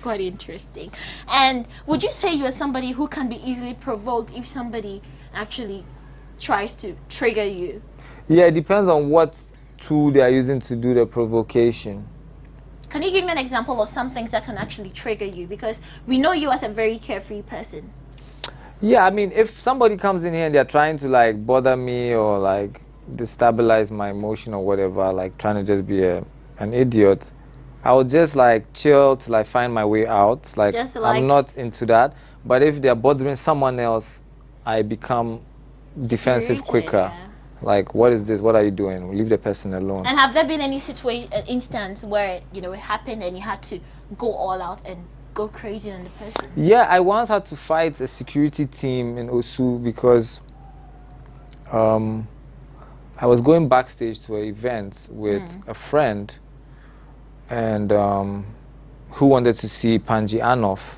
Quite interesting. And would you say you're somebody who can be easily provoked if somebody actually tries to trigger you? Yeah, it depends on what tool they are using to do the provocation. Can you give me an example of some things that can actually trigger you? Because we know you as a very carefree person. Yeah, I mean, if somebody comes in here and they're trying to like bother me or like destabilize my emotion or whatever, like trying to just be an idiot, I would just like chill till I find my way out. Like I'm not into that. But if they're bothering someone else, I become defensive quicker. Yeah. Like, what is this? What are you doing? Leave the person alone. And have there been any instance where, you know, it happened and you had to go all out and go crazy on the person? Yeah, I once had to fight a security team in Osu because I was going backstage to an event with a friend and who wanted to see Panji Anoff,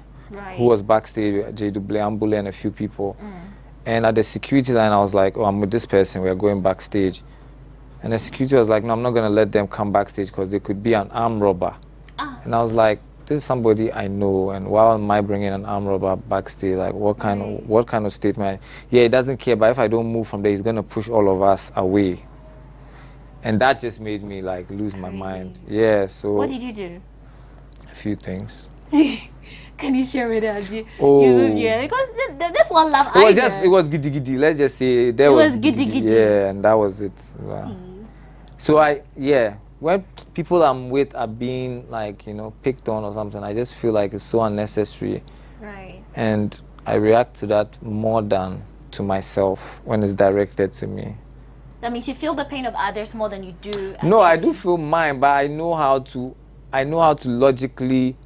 who was backstage with J.W. Ambule and a few people. And at the security line, I was like, oh, I'm with this person. We are going backstage. And the security was like, no, I'm not going to let them come backstage because they could be an armed robber. And I was like, this is somebody I know. And why am I bringing an armed robber backstage? Like, what kind of statement? Yeah, he doesn't care, but if I don't move from there, he's going to push all of us away. And that just made me, like, lose my mind. Yeah, so... What did you do? A few things. Can you share with us? Oh. Because this one love it was giddy giddy. Let's just say there was giddy giddy. Yeah, and that was it. So when people I'm with are being like, you know, picked on or something, I just feel like it's so unnecessary. Right. And I react to that more than to myself when it's directed to me. That means you feel the pain of others more than you do. No, I do feel mine, but I know how to logically,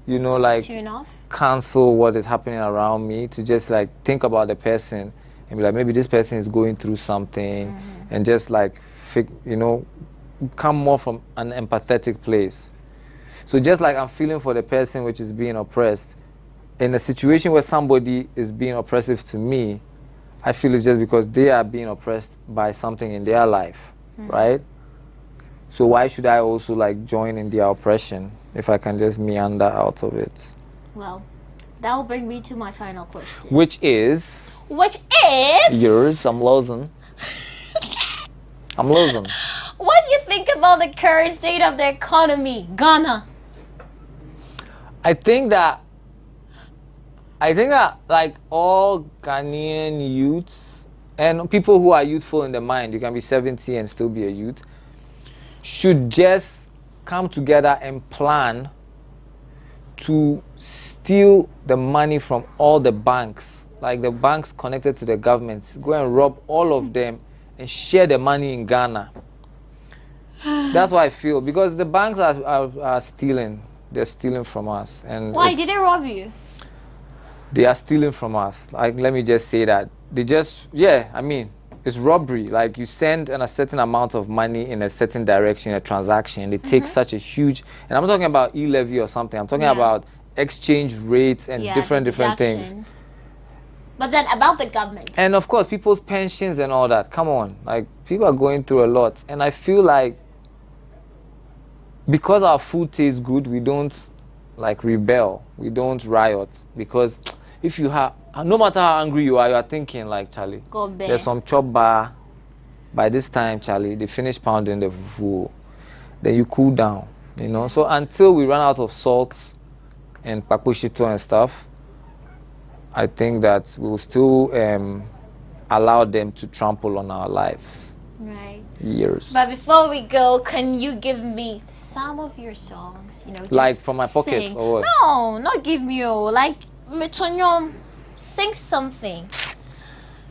you know, like tune off, cancel what is happening around me, to just like think about the person and be like, maybe this person is going through something, and just like, you know, come more from an empathetic place. So just like I'm feeling for the person which is being oppressed, in a situation where somebody is being oppressive to me, I feel it's just because they are being oppressed by something in their life, right? So why should I also like join in their oppression if I can just meander out of it? Well, that will bring me to my final question. Which is? Yours. I'm losing. I'm losing. What do you think about the current state of the economy, Ghana? I think that like all Ghanaian youths and people who are youthful in the mind, you can be 70 and still be a youth, should just come together and plan to steal the money from all the banks, like the banks connected to the governments, go and rob all of them and share the money in Ghana. That's what I feel, because the banks are stealing. They're stealing from us. And why did they rob you? They are stealing from us. Like, let me just say that. They just, yeah, I mean, it's robbery. Like, you send a certain amount of money in a certain direction, a transaction. They take such a huge, and I'm not talking about e-levy or something. I'm talking about exchange rates and different things. But then about the government. And of course, people's pensions and all that. Come on. Like, people are going through a lot. And I feel like because our food tastes good, we don't like rebel. We don't riot. Because if you have, no matter how angry you are thinking like, Charlie, there's some chop bar. By this time, Charlie, they finish pounding the fufu. Then you cool down, you know. So until we run out of salt and pakushito and stuff, I think that we will still allow them to trample on our lives. Right. Years. But before we go, can you give me some of your songs? You know, like from my pockets or what? No, not give me like sing something.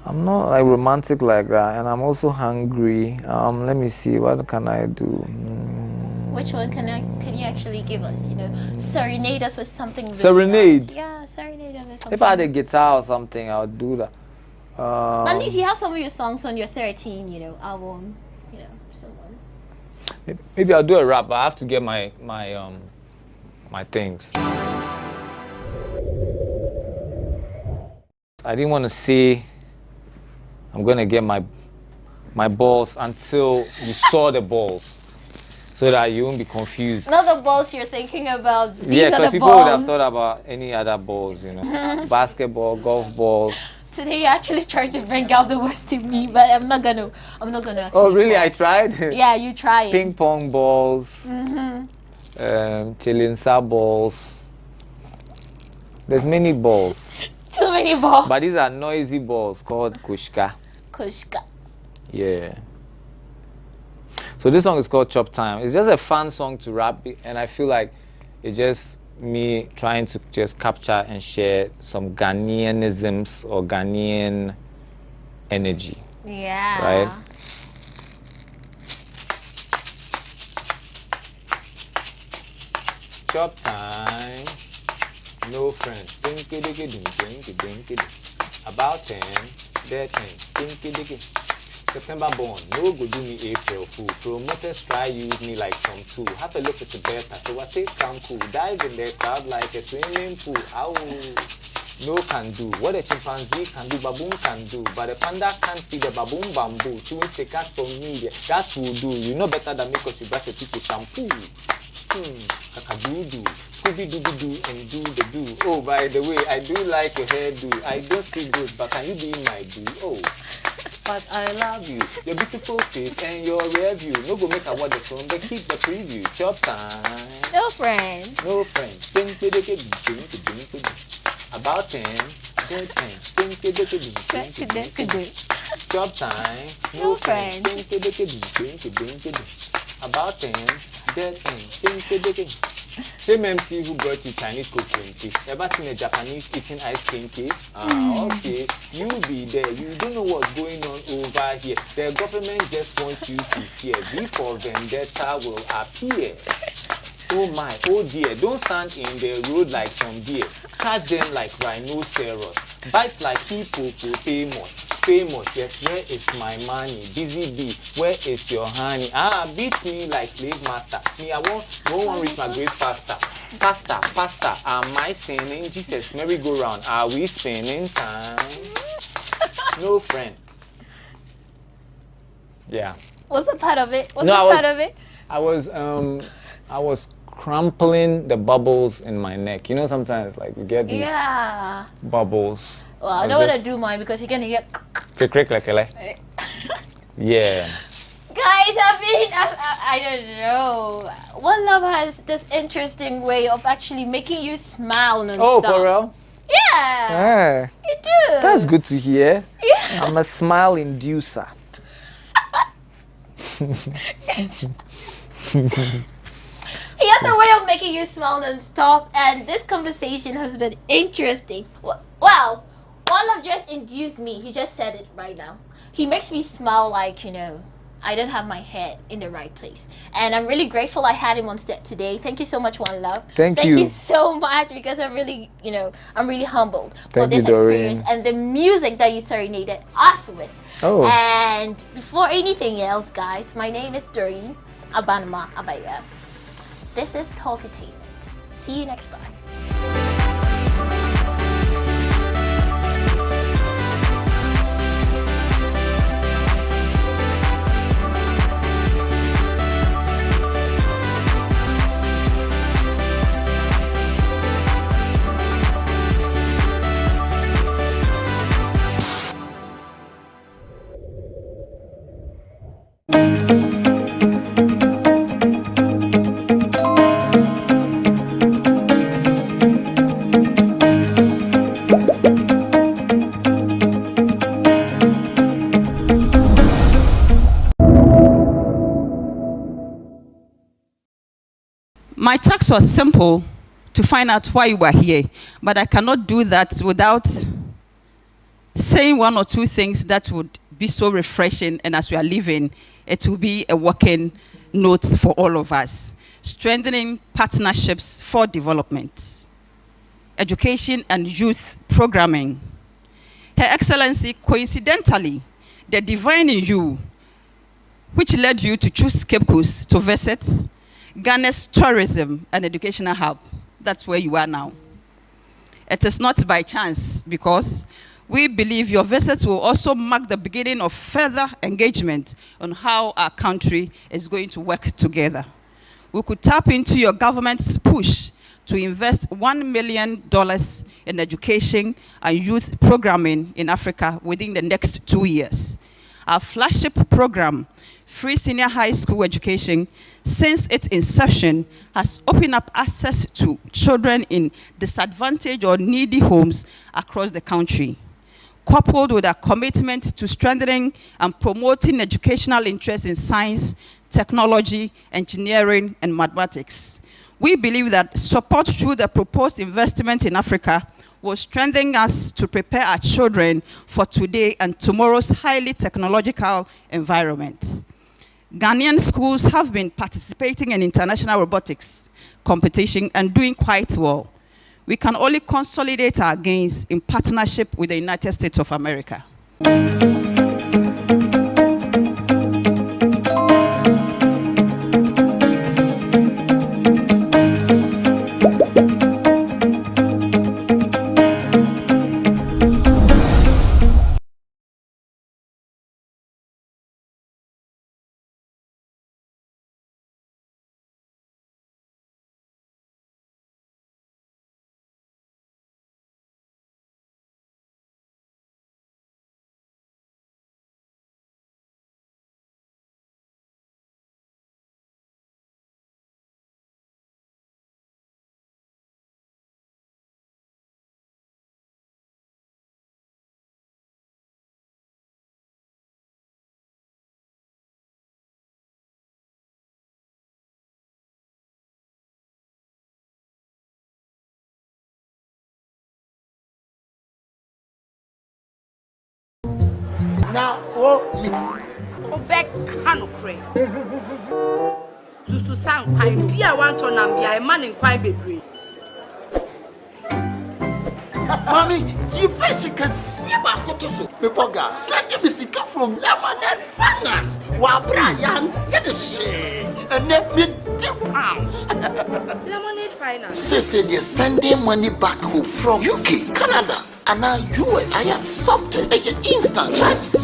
I'm not like romantic like that, and I'm also hungry. Let me see, what can I do? Which one can you actually give us? You know, serenade us with something. Really Serenade. Nice. Yeah, serenade us with something. If I had a guitar or something, I would do that. At least you have some of your songs on your 13, you know, album. You know, someone. Maybe I'll do a rap, but I have to get my things. I didn't want to say I'm gonna get my balls until you saw the balls, so that you won't be confused. Not the balls you're thinking about. These so are the people balls. would have thought about any other balls, you know, basketball, golf balls. Today you actually tried to bring out the worst in me, but I'm not gonna. Oh really? I tried. Yeah, you tried. Ping pong balls. Chilinsa balls. There's many balls. Too many balls. But these are noisy balls called kushka. Kushka. Yeah. So this song is called Chop Time. It's just a fun song to rap, and I feel like it's just me trying to just capture and share some Ghanaianisms or Ghanaian energy. Yeah. Right? Chop time. No friends. Dinky diggy dinky dinky. About 10, dead 10. Dinky diggy. September born, no go do me April fool. Promoters try use me like some tool. Have a look at the beta, so I say come cool. Dive in there, crowd like a swimming pool. Ow, no can do. What a chimpanzee can do, baboon can do. But a panda can't feed a baboon bamboo. Chewing stickers from media, that will do. You know better than me cause you brush your teeth with shampoo. Kakadoodoo, Scooby-Dooby-Doo and do the do. Oh, by the way, I do like your hairdo. I don't feel good, but can you be my do? Oh. But I love you, your beautiful face and your review. No go make a word from, but keep the preview. Chop time. No friends. No friends. About 10, 10, 10. Chop time. No friends. about things, dead things. Same MC who brought you Chinese cooking. Ever seen a Japanese eating ice cream cake? Okay. You be there. You don't know what's going on over here. The government just wants you to fear. Before vendetta will appear. Oh my, oh dear. Don't stand in the road like some deer. Catch them like rhinoceros. Bite like hippopotamus. Famous, yes, where is my money? Busy bee, where is your honey? Beat me like slave master. Me, I won't reach my grave faster. Pastor, am I sinning? Jesus, merry-go-round, are we spinning time? No friend. Yeah. What's the part of it? What's the part of it? I was crumpling the bubbles in my neck. You know, sometimes like you get these bubbles. Well, I don't want to do mine because you're gonna get crick like yeah. Guys, I don't know. Wanlov has this interesting way of actually making you smile non-stop. Oh, for real? Yeah. You do. That's good to hear. Yeah. I'm a smile inducer. He has a way of making you smile non-stop, and this conversation has been interesting. Well, Wanlov just induced me. He just said it right now. He makes me smile like, I don't have my head in the right place. And I'm really grateful I had him on set today. Thank you so much, Wanlov. Thank you. Thank you so much, because I'm really, I'm really humbled for this experience and the music that you serenaded us with. Oh. And before anything else, guys, my name is Doreen Abanma Abaya. This is Talkatainment. See you next time. My task was simple, to find out why you were here, but I cannot do that without saying one or two things that would be so refreshing, and as we are leaving, it will be a working note for all of us. Strengthening partnerships for development, education and youth programming. Her Excellency, coincidentally, the divine in you, which led you to choose Cape Coast to visit Ghana's tourism and educational hub. That's where you are now. It is not by chance, because we believe your visit will also mark the beginning of further engagement on how our country is going to work together. We could tap into your government's push to invest $1 million in education and youth programming in Africa within the next 2 years. Our flagship program, Free Senior High School Education, since its inception, has opened up access to children in disadvantaged or needy homes across the country. Coupled with our commitment to strengthening and promoting educational interest in science, technology, engineering, and mathematics, we believe that support through the proposed investment in Africa will strengthen us to prepare our children for today and tomorrow's highly technological environment. Ghanaian schools have been participating in international robotics competition and doing quite well. We can only consolidate our gains in partnership with the United States of America. Now, oh, me. Go back, Canocre. Susu Sang Pine, Pia want to Nambia, a man in quite baby. Mommy, you first can see about Kotoso. The bugger, send me sick from Lemonade Finance. While Brian, tell the shade and let me £10. Lemonade Finance. Say they're sending money back home from UK, Canada, and now US. I accepted a instant charges.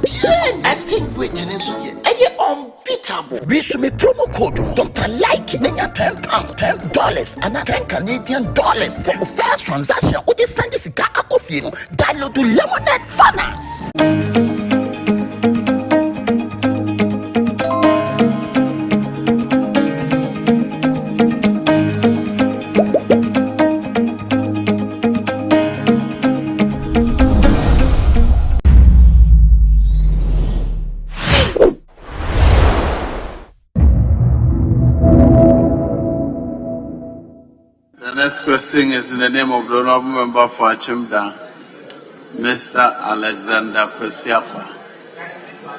Extinguishing in Suya. Unbeatable. We should make promo code Dr. Like £10, $10, and $10 Canadian for the first transaction. With this send this guy download to Lemonade Finance. The next question is in the name of the Honorable Member for Achimda, Mr. Alexander Kwesiapa.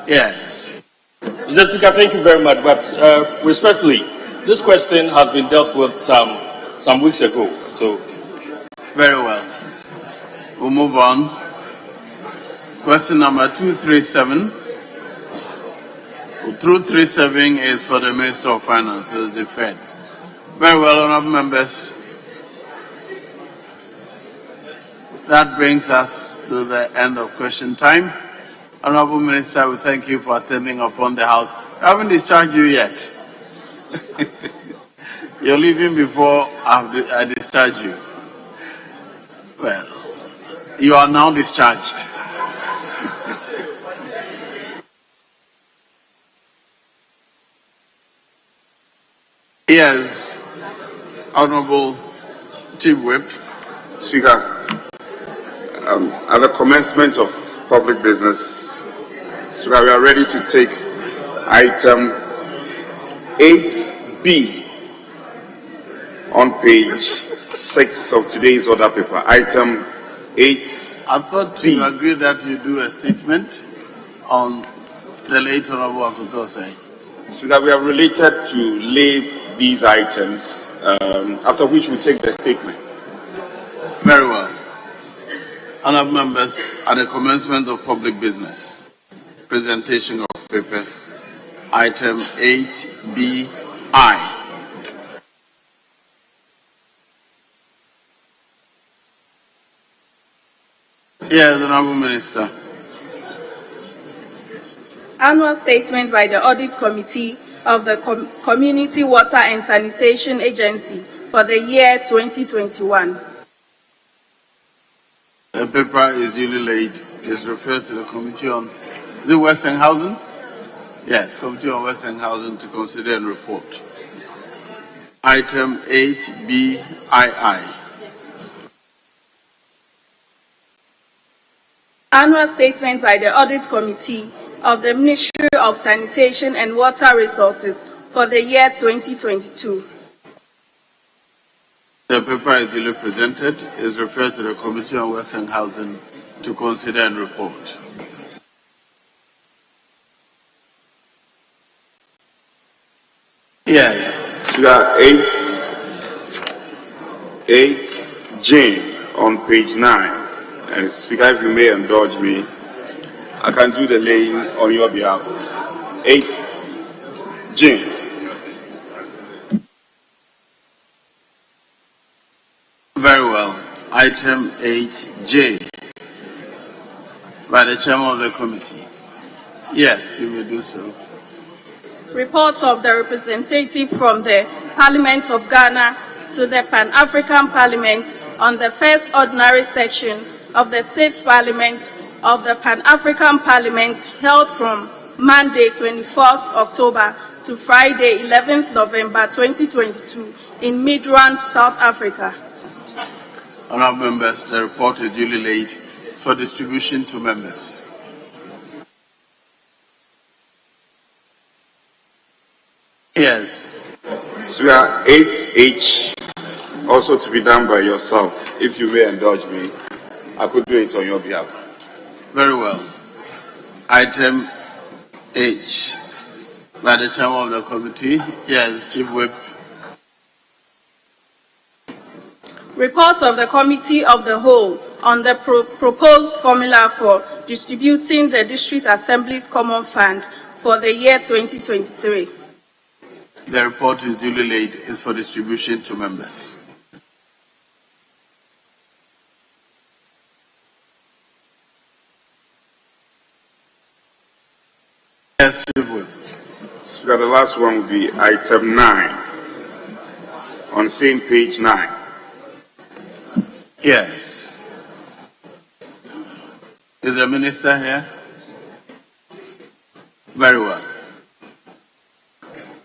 Yes. Mr. Speaker, thank you very much. But respectfully, this question has been dealt with some weeks ago. So, very well. We'll move on. Question number 237. 237 is for the Minister of Finance, the Fed. Very well, honorable members. That brings us to the end of question time. Honorable Minister, we thank you for attending upon the House. I haven't discharged you yet. You're leaving before I discharge you. Well, you are now discharged. Yes, Honorable Chief Whip. Speaker, at the commencement of public business, Speaker, we are ready to take item 8B on page 6 of today's order paper. Item 8. I thought you agreed that you do a statement on the late Honorable Akutose. Speaker, we have related to lay these items, after which we take the statement. Very well. Honourable members, at the commencement of public business, presentation of papers, item 8BI. Yes, Honourable Minister. Annual statement by the Audit Committee of the Community Water and Sanitation Agency for the year 2021. The paper is duly laid. Is referred to the Committee on the Western Housing? Yes, Committee on Western Housing to consider and report. Item 8BII. Annual statement by the Audit Committee of the Ministry of Sanitation and Water Resources for the year 2022. The paper is duly presented. Is referred to the Committee on Western Housing to consider and report. Yes. Speaker, 8J on page 9. And Speaker, if you may indulge me, I can do the laying on your behalf. 8J. Very well. Item 8J by the chairman of the committee. Yes, you may do so. Report of the representative from the Parliament of Ghana to the Pan-African Parliament on the first ordinary session of the 6th Parliament of the Pan-African Parliament held from Monday 24th October to Friday 11th November 2022 in Midrand, South Africa. Honourable members, the report is duly laid for distribution to members. Yes. Speaker, 8H, also to be done by yourself. If you may indulge me, I could do it on your behalf. Very well. Item H. By the chairman of the committee, yes, Chief Whip. Report of the Committee of the Whole on the proposed formula for distributing the District Assembly's Common Fund for the year 2023. The report is duly laid. Is for distribution to members. Yes, Chief Whip. Speaker, the last one will be item 9 on same page 9. Yes. Is the minister here? Very well.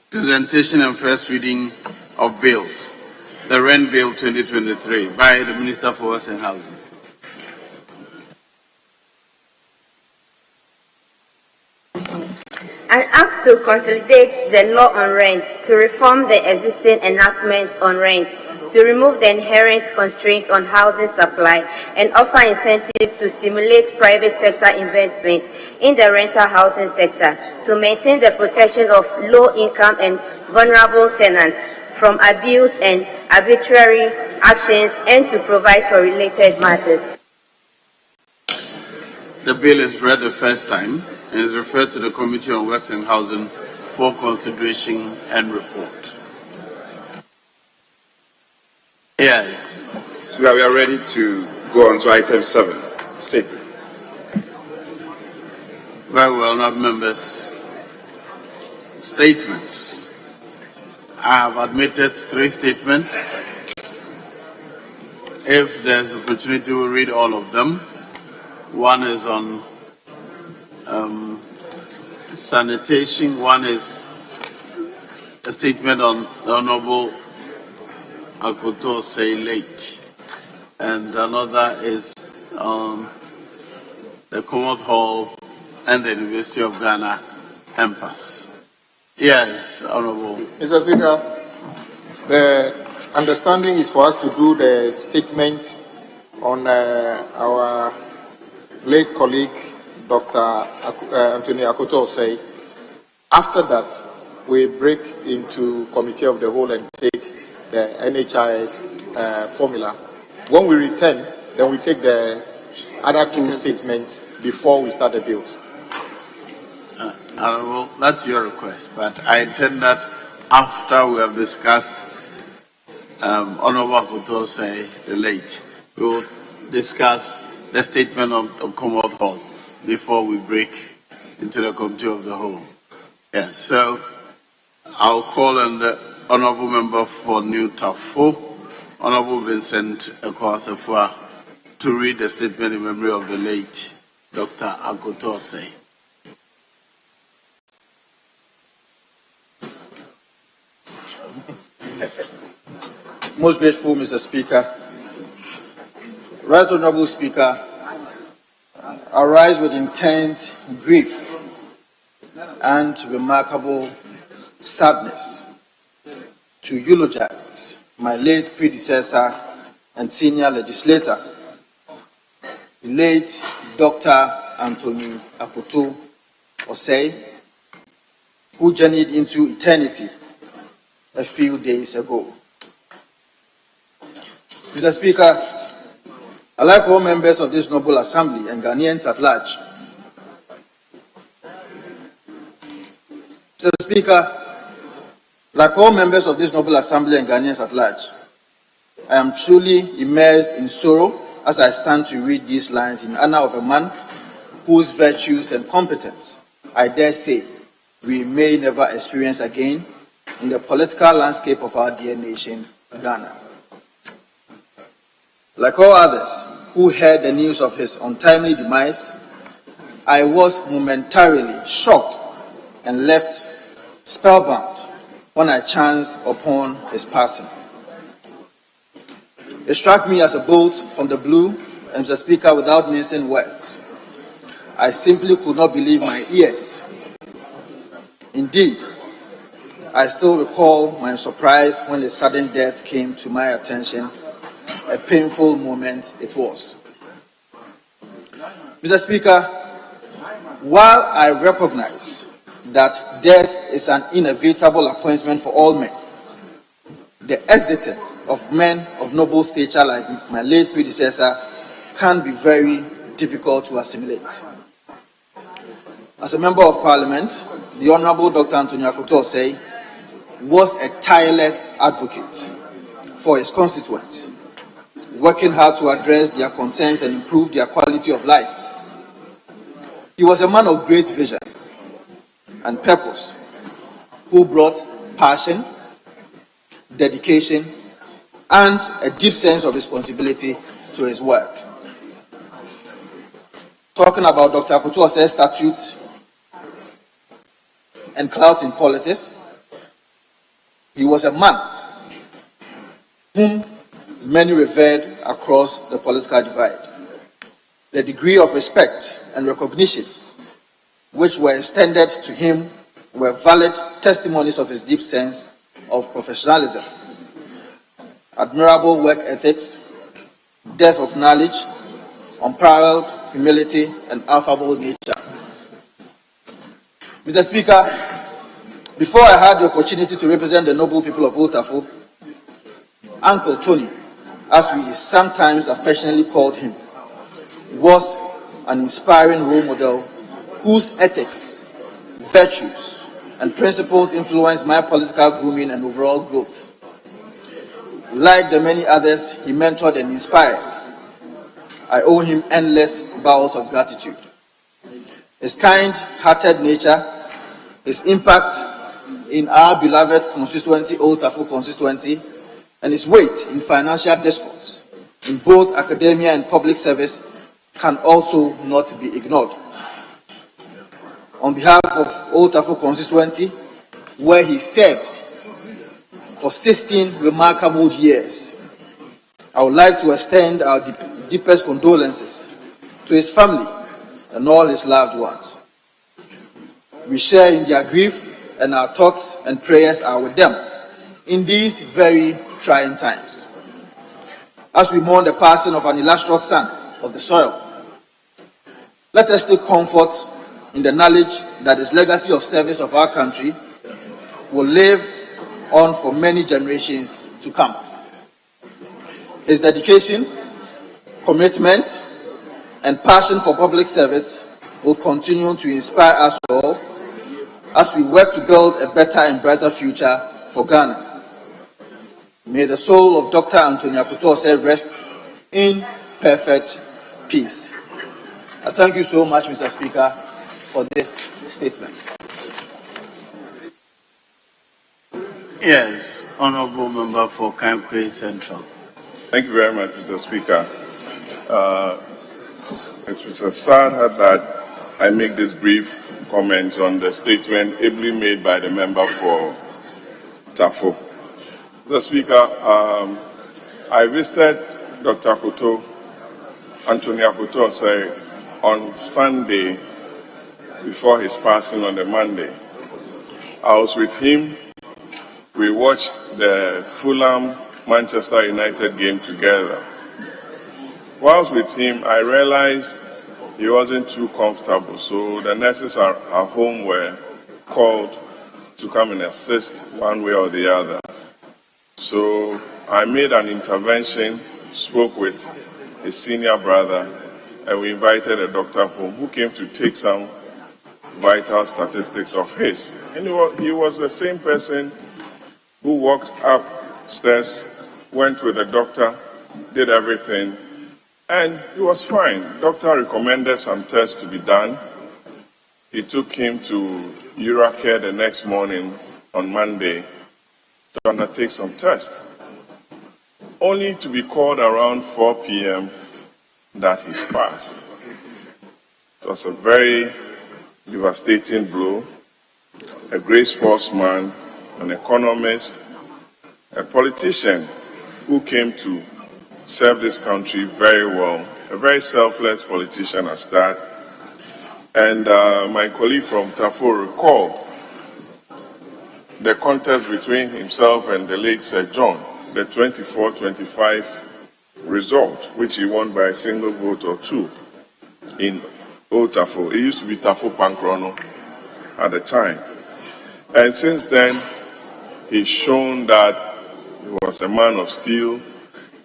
Presentation and first reading of bills. The Rent Bill 2023 by the Minister for Works and Housing. An act to consolidate the law on rent, to reform the existing enactments on rent, to remove the inherent constraints on housing supply and offer incentives to stimulate private sector investment in the rental housing sector, to maintain the protection of low-income and vulnerable tenants from abuse and arbitrary actions, and to provide for related matters. The bill is read the first time and is referred to the Committee on Works and Housing for consideration and report. Yes. So we are ready to go on to item 7. Statement. Very well, not members. Statements. I have admitted 3 statements. If there's opportunity, we'll read all of them. One is on sanitation. One is a statement on the Honorable Akoto say late, and another is on the Commonwealth Hall and the University of Ghana campus. Yes, Honorable. Mr. Speaker, the understanding is for us to do the statement on our late colleague, Dr. Anthony Akoto say. After that, we break into Committee of the Whole and take the NHIS formula. When we return, then we take the other 2 statements before we start the bills. Honorable, that's your request, but I intend that after we have discussed Honorable Akoto say the late, we will discuss the statement of Commonwealth Hall before we break into the Committee of the Whole. Yes, so I'll call on the Honorable Member for New Tafo, Honorable Vincent Ekwasefua, to read the statement in memory of the late Dr. Akoto Osei. Most grateful, Mr. Speaker. Right Honorable Speaker, I rise with intense grief and remarkable sadness to eulogize my late predecessor and senior legislator, the late Dr. Anthony Akoto Osei, who journeyed into eternity a few days ago. Mr. Speaker, I'd like all members of this noble assembly and Ghanaians at large. Mr. Speaker, like all members of this noble assembly and Ghanaians at large, I am truly immersed in sorrow as I stand to read these lines in honor of a man whose virtues and competence, I dare say, we may never experience again in the political landscape of our dear nation, Ghana. Like all others who heard the news of his untimely demise, I was momentarily shocked and left spellbound when I chanced upon his passing. It struck me as a bolt from the blue, and Mr. Speaker, without mincing words, I simply could not believe my ears. Indeed, I still recall my surprise when the sudden death came to my attention. A painful moment it was. Mr. Speaker, while I recognize that death is an inevitable appointment for all men, the exiting of men of noble stature like my late predecessor can be very difficult to assimilate. As a member of Parliament, the Honorable Dr. Anthony Akoto-Osei was a tireless advocate for his constituents, working hard to address their concerns and improve their quality of life. He was a man of great vision and purpose, who brought passion, dedication, and a deep sense of responsibility to his work. Talking about Dr. Akoto-Osei's statute and clout in politics, he was a man whom many revered across the political divide. The degree of respect and recognition which were extended to him were valid testimonies of his deep sense of professionalism, admirable work ethics, depth of knowledge, unparalleled humility, and affable nature. Mr. Speaker, before I had the opportunity to represent the noble people of Old Tafo, Uncle Tony, as we sometimes affectionately called him, was an inspiring role model whose ethics, virtues, and principles influenced my political grooming and overall growth. Like the many others he mentored and inspired, I owe him endless vows of gratitude. His kind-hearted nature, his impact in our beloved constituency, Old Tafo constituency, and his weight in financial discourse in both academia and public service can also not be ignored. On behalf of Old Tafo constituency, where he served for 16 remarkable years, I would like to extend our deepest condolences to his family and all his loved ones. We share in their grief, and our thoughts and prayers are with them in these very trying times. As we mourn the passing of an illustrious son of the soil, let us take comfort in the knowledge that his legacy of service of our country will live on for many generations to come. His dedication, commitment, and passion for public service will continue to inspire us all as we work to build a better and brighter future for Ghana. May the soul of Dr. Anthony Akoto-Osei rest in perfect peace. I thank you so much, Mr. Speaker, for this statement. Yes, Honorable Member for Kankwe Central. Thank you very much, Mr. Speaker. It was a sad that I make this brief comment on the statement ably made by the member for Tafo. Mr. Speaker, I visited Dr. Anthony Akoto-Osei on Sunday before his passing on the Monday. I was with him. We watched the Fulham-Manchester United game together. Whilst with him, I realized he wasn't too comfortable, so the nurses at home were called to come and assist one way or the other. So I made an intervention, spoke with his senior brother, and we invited a doctor home who came to take some vital statistics of his. And he was the same person who walked upstairs, went with the doctor, did everything, and he was fine. Doctor recommended some tests to be done. He took him to Uracare the next morning on Monday to undertake some tests, only to be called around 4 p.m. that he's passed. It was a very devastating blow. A great sportsman, an economist, a politician who came to serve this country very well, a very selfless politician at that. And my colleague from Tafo recalled the contest between himself and the late Sir John, the 24-25 result, which he won by a single vote or two in Old Tafo. It used to be Tafo Pankrono at the time. And since then, he's shown that he was a man of steel.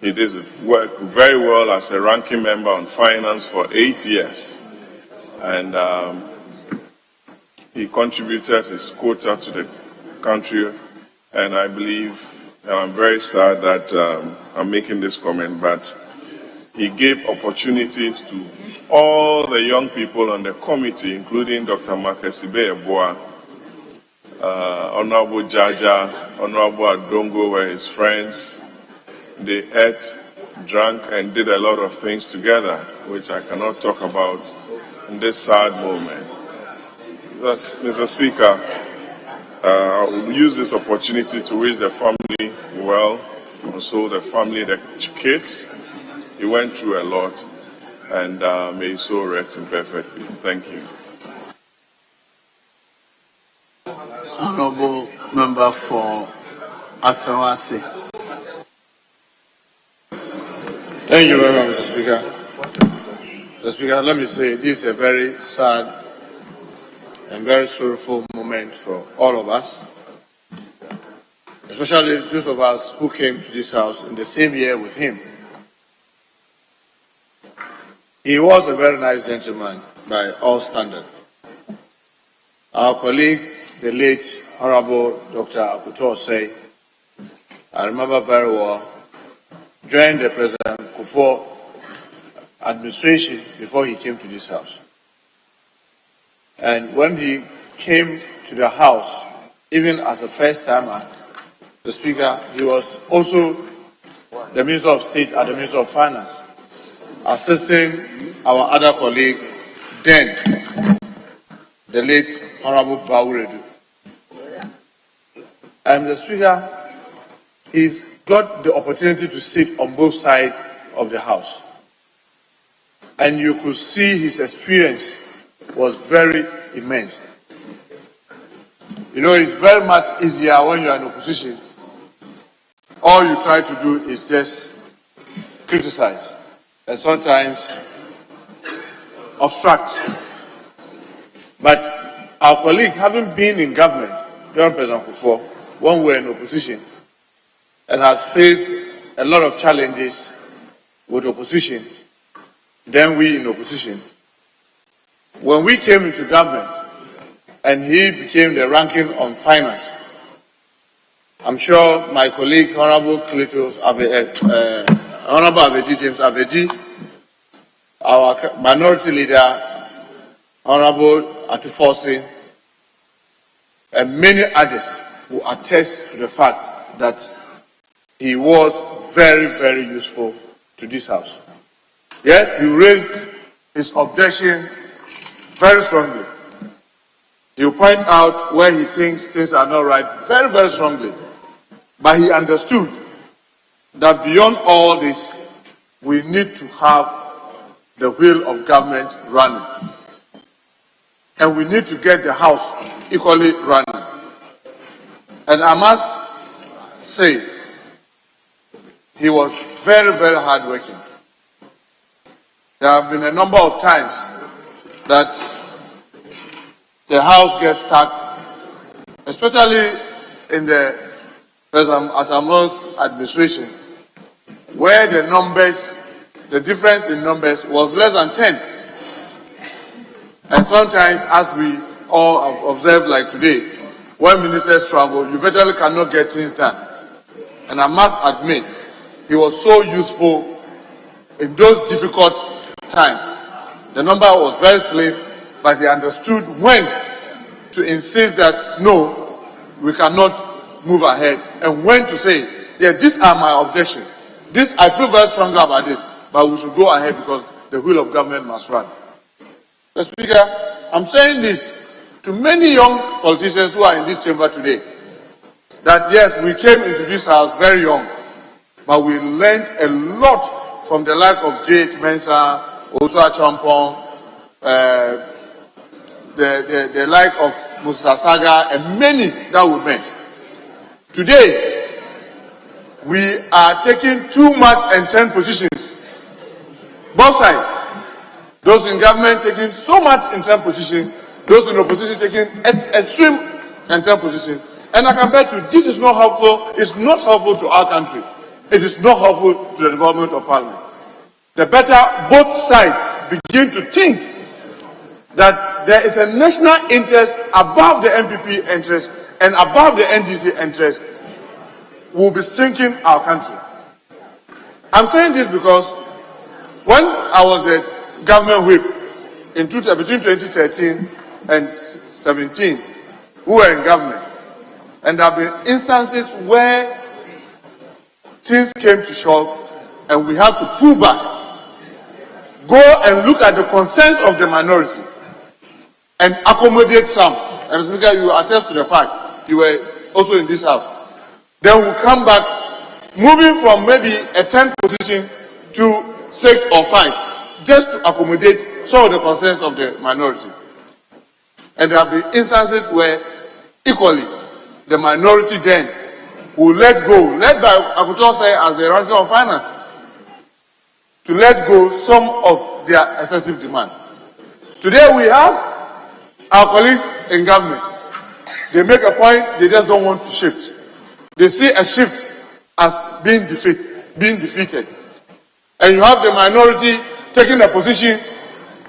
He did work very well as a ranking member on finance for 8 years. And he contributed his quota to the country. And I believe, and I'm very sad that I'm making this comment, but he gave opportunity to all the young people on the committee, including Dr. Makasibe Eboa, Honorable Jaja, Honorable Adongo were his friends. They ate, drank, and did a lot of things together, which I cannot talk about in this sad moment. Thus, Mr. Speaker, I will use this opportunity to wish the family well, also the family, the kids. He went through a lot, and may his soul rest in perfect peace. Thank you. Honorable Member for Asawasi. Thank you very much, Mr. Speaker. Mr. Speaker, let me say this is a very sad and very sorrowful moment for all of us, especially those of us who came to this house in the same year with him. He was a very nice gentleman by all standards. Our colleague, the late Honorable Dr. Akuto Osei, I remember very well, joined the President Kufuor administration before he came to this house. And when he came to the house, even as a first-timer, the Speaker, he was also the Minister of State and the Minister of Finance, assisting our other colleague, then, the late Honorable Bawuredu. And the Speaker, he's got the opportunity to sit on both sides of the House. And you could see his experience was very immense. You know, it's very much easier when you're in opposition. All you try to do is just criticize and sometimes obstruct. But our colleague, having been in government during President Kufuor, when we were in opposition, and has faced a lot of challenges with opposition, then we in opposition. When we came into government and he became the ranking on finance, I'm sure my colleague, Honorable Honorable Aveji, James Aveji, our minority leader, Honorable Atufosi, and many others will attest to the fact that he was very, very useful to this house. Yes, he raised his objection very strongly. He will point out where he thinks things are not right very, very strongly. But he understood that beyond all this, we need to have the wheel of government running. And we need to get the house equally running. And I must say, he was very, very hardworking. There have been a number of times that the house gets stuck, especially in the President Atamo's administration, where the numbers, the difference in numbers was less than 10. And sometimes, as we all have observed like today, when ministers travel, you virtually cannot get things done. And I must admit, he was so useful in those difficult times. The number was very slim, but he understood when to insist that, no, we cannot move ahead, and when to say, yeah, these are my objections. This, I feel very strongly about this, but we should go ahead because the wheel of government must run. Mr. Speaker, I'm saying this to many young politicians who are in this chamber today, that yes, we came into this house very young, but we learned a lot from the like of J.H. Mensah, Osua Champong, the like of Musa Saga, and many that we met. Today, we are taking too much and 10 positions, both sides. Those in government taking so much interim position, those in opposition taking extreme interim position. And I can bet you this is not helpful. It's not helpful to our country. It is not helpful to the development of Parliament. The better both sides begin to think that there is a national interest above the MPP interest and above the NDC interest, will be sinking our country. I'm saying this because when I was the government whip between 2013 and 17, we were in government. And there have been instances where things came to shock and we have to pull back, go and look at the concerns of the minority and accommodate some. And Speaker, you attest to the fact you were also in this house. Then we'll come back, moving from maybe a 10th position to 6 or 5, just to accommodate some of the concerns of the minority. And there have been instances where equally the minority then will let go, led by Akutose as the ranking of finance, to let go some of their excessive demand. Today we have our colleagues in government. They make a point, they just don't want to shift. They see a shift as being defeated. And you have the minority taking a position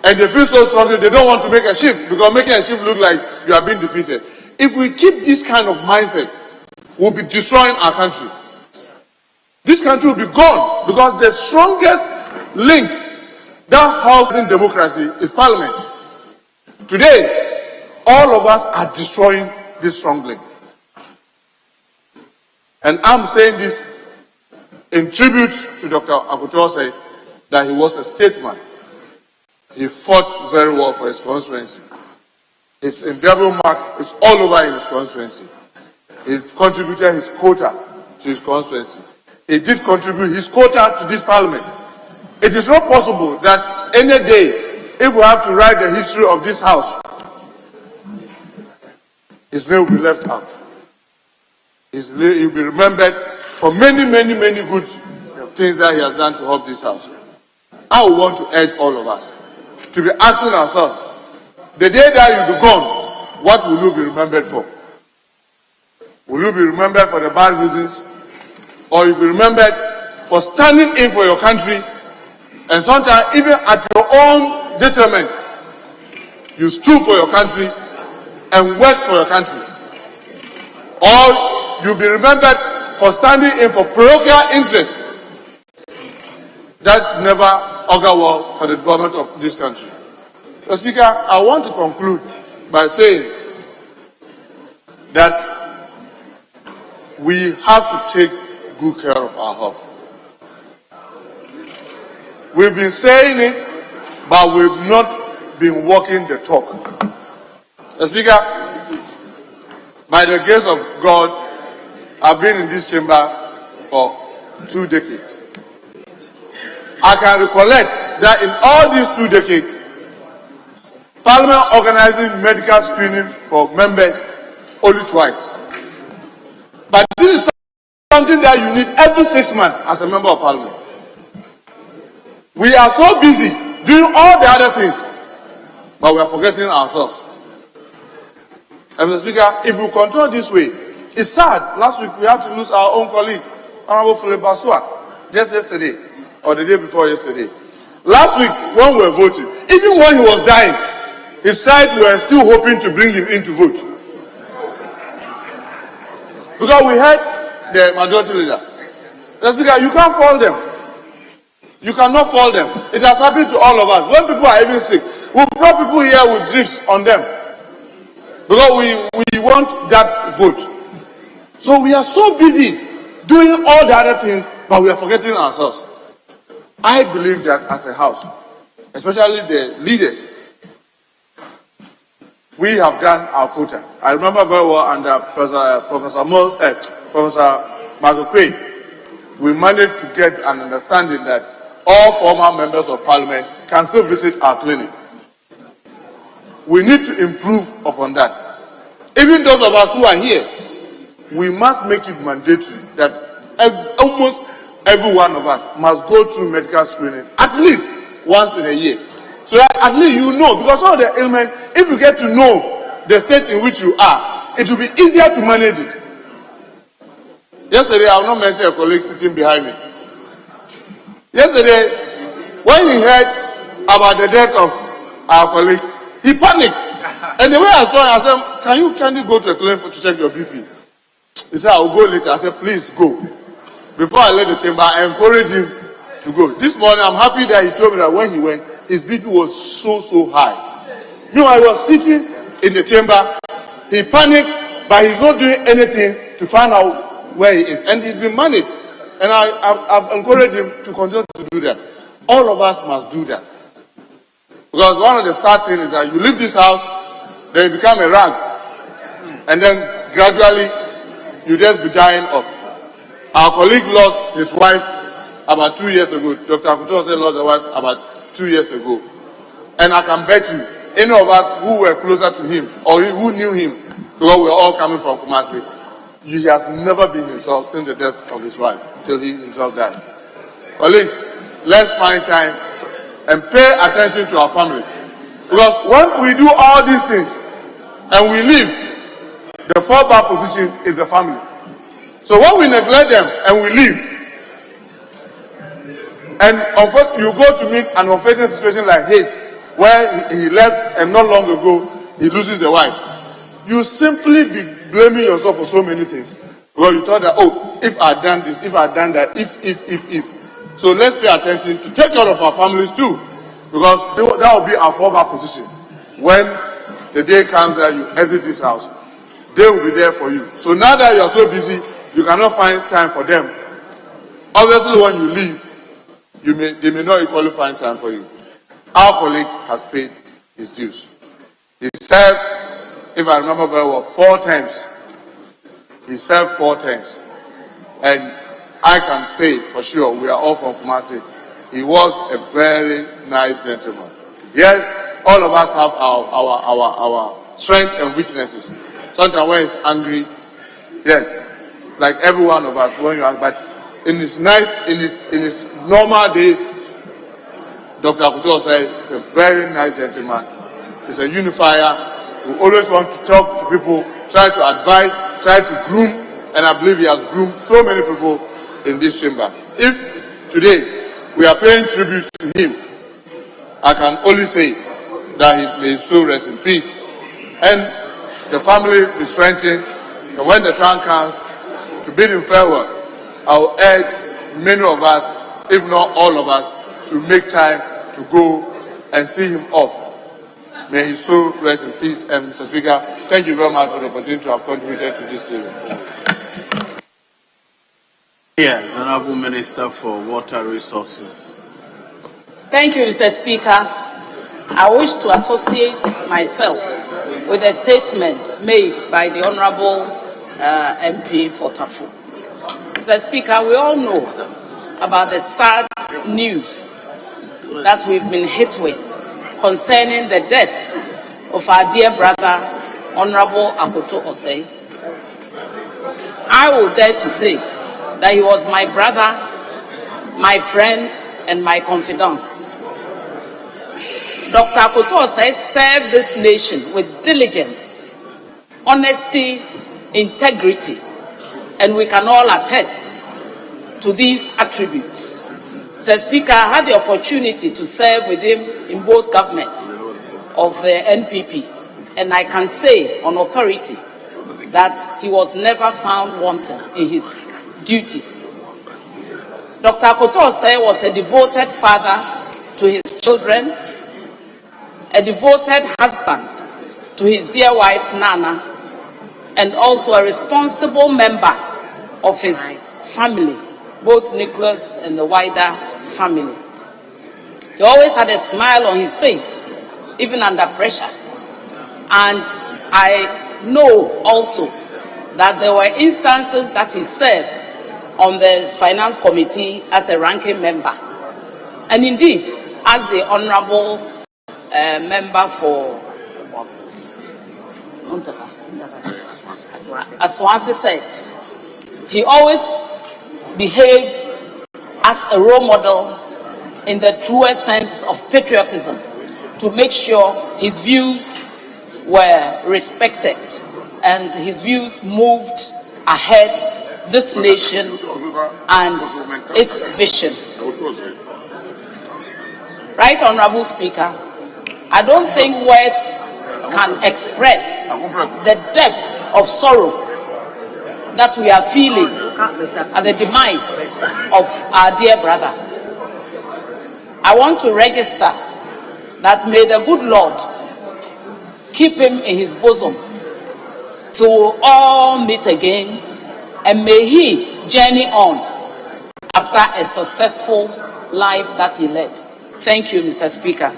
and they feel so strongly they don't want to make a shift because making a shift look like you are being defeated. If we keep this kind of mindset, we'll be destroying our country. This country will be gone because the strongest link that housing democracy is Parliament. Today, all of us are destroying this strong link. And I'm saying this in tribute to Dr. Akutose, that he was a statesman. He fought very well for his constituency. His indelible mark is all over in his constituency. He contributed his quota to his constituency. He did contribute his quota to this Parliament. It is not possible that any day, if we have to write the history of this house, his name will be left out. He will be remembered for many, many, many good things that he has done to help this house. I would want to urge all of us to be asking ourselves, the day that you be gone, what will you be remembered for? Will you be remembered for the bad reasons? Or you'll be remembered for standing in for your country, and sometimes even at your own detriment, you stood for your country and worked for your country. Or you'll be remembered for standing in for parochial interests that never augur well for the development of this country. So, Speaker, I want to conclude by saying that we have to take good care of our health. We've been saying it, but we've not been walking the talk. So, Speaker, by the grace of God, I've been in this chamber for 2 decades. I can recollect that in all these 2 decades, Parliament organizing medical screening for members only twice. But this is something that you need every 6 months as a member of Parliament. We are so busy doing all the other things, but we are forgetting ourselves. And Mr. Speaker, if we control this way, it's sad. Last week we had to lose our own colleague, Honorable Philip Basua, just yesterday, or the day before yesterday. Last week, when we were voting, even when he was dying, his side were still hoping to bring him in to vote. Because we had the majority leader. Mr. Speaker, you can't fault them. You cannot fault them. It has happened to all of us. When people are even sick, we brought people here with drips on them. Because we want that vote. So we are so busy doing all the other things, but we are forgetting ourselves. I believe that as a house, especially the leaders, we have done our quota. I remember very well under Professor Michael Quaid, we managed to get an understanding that all former members of Parliament can still visit our clinic. We need to improve upon that. Even those of us who are here, we must make it mandatory that almost every one of us must go through medical screening at least once in a year, So that at least you know, because all the ailments, if you get to know the state in which you are, it will be easier to manage it. Yesterday, I will not mention a colleague sitting behind me. Yesterday, when he heard about the death of our colleague, he panicked. And the way I saw him, I said, can you go to a clinic to check your BP? He said, I will go later. I said, please go. Before I left the chamber, I encouraged him to go. This morning, I'm happy that he told me that when he went, his BP was so high. I was sitting in the chamber. He panicked, but he's not doing anything to find out where he is. And he's been managed. And I've encouraged him to continue to do that. All of us must do that. Because one of the sad things is that you leave this house, then you become a rag. And then gradually, you just be dying off. Our colleague lost his wife about 2 years ago. Dr. Akuto lost his wife about 2 years ago. And I can bet you, any of us who were closer to him, or who knew him, because we are all coming from Kumasi, he has never been himself since the death of his wife, till he himself died. Colleagues, let's find time and pay attention to our family. Because when we do all these things, and we leave, the fallback position is the family. So when we neglect them and we leave, and you go to meet an unfortunate situation like his, where he left and not long ago he loses the wife, you simply be blaming yourself for so many things. Because you thought that, oh, if I had done this, if I had done that, if. So let's pay attention to take care of our families too. Because that will be our fallback position. When the day comes that you exit this house, they will be there for you. So now that you are so busy, you cannot find time for them. Obviously, when you leave, they may not equally find time for you. Our colleague has paid his dues. He served, if I remember very well, 4 times. He served 4 times. And I can say for sure, we are all from Kumasi, he was a very nice gentleman. Yes, all of us have our strengths and weaknesses. Sometimes when he's angry, yes, like every one of us, when you are, but in his normal days, Dr. Akuto said he's a very nice gentleman. He's a unifier who always wants to talk to people, try to advise, try to groom, and I believe he has groomed so many people in this chamber. If today we are paying tribute to him, I can only say that he may so rest in peace. And the family be strengthened, and when the time comes to bid him farewell, I will urge many of us, if not all of us, should make time to go and see him off. May his soul rest in peace. And Mr. Speaker, thank you very much for the opportunity to have contributed to this hearing. Yes, Honorable Minister for Water Resources. Thank you, Mr. Speaker. I wish to associate myself with a statement made by the Honorable MP for Tafo. Mr. Speaker, we all know about the sad news that we've been hit with concerning the death of our dear brother, Honorable Akuto Osei. I will dare to say that he was my brother, my friend, and my confidant. Dr. Akuto Osei served this nation with diligence, honesty, integrity, and we can all attest to these attributes. Mr. Speaker, I had the opportunity to serve with him in both governments of the NPP, and I can say on authority that he was never found wanting in his duties. Dr. Akuto Osei was a devoted father to his children, a devoted husband to his dear wife Nana, and also a responsible member of his family, both Nicholas and the wider family. He always had a smile on his face, even under pressure. And I know also that there were instances that he served on the Finance Committee as a ranking member. And indeed, as the Honorable member for Aswansi said, he always behaved as a role model in the truest sense of patriotism to make sure his views were respected and his views moved ahead this nation and its vision. Right, Honorable Speaker, I don't think words can express the depth of sorrow that we are feeling at the demise of our dear brother. I want to register that may the good Lord keep him in his bosom till all meet again, and may he journey on after a successful life that he led. Thank you, Mr. Speaker.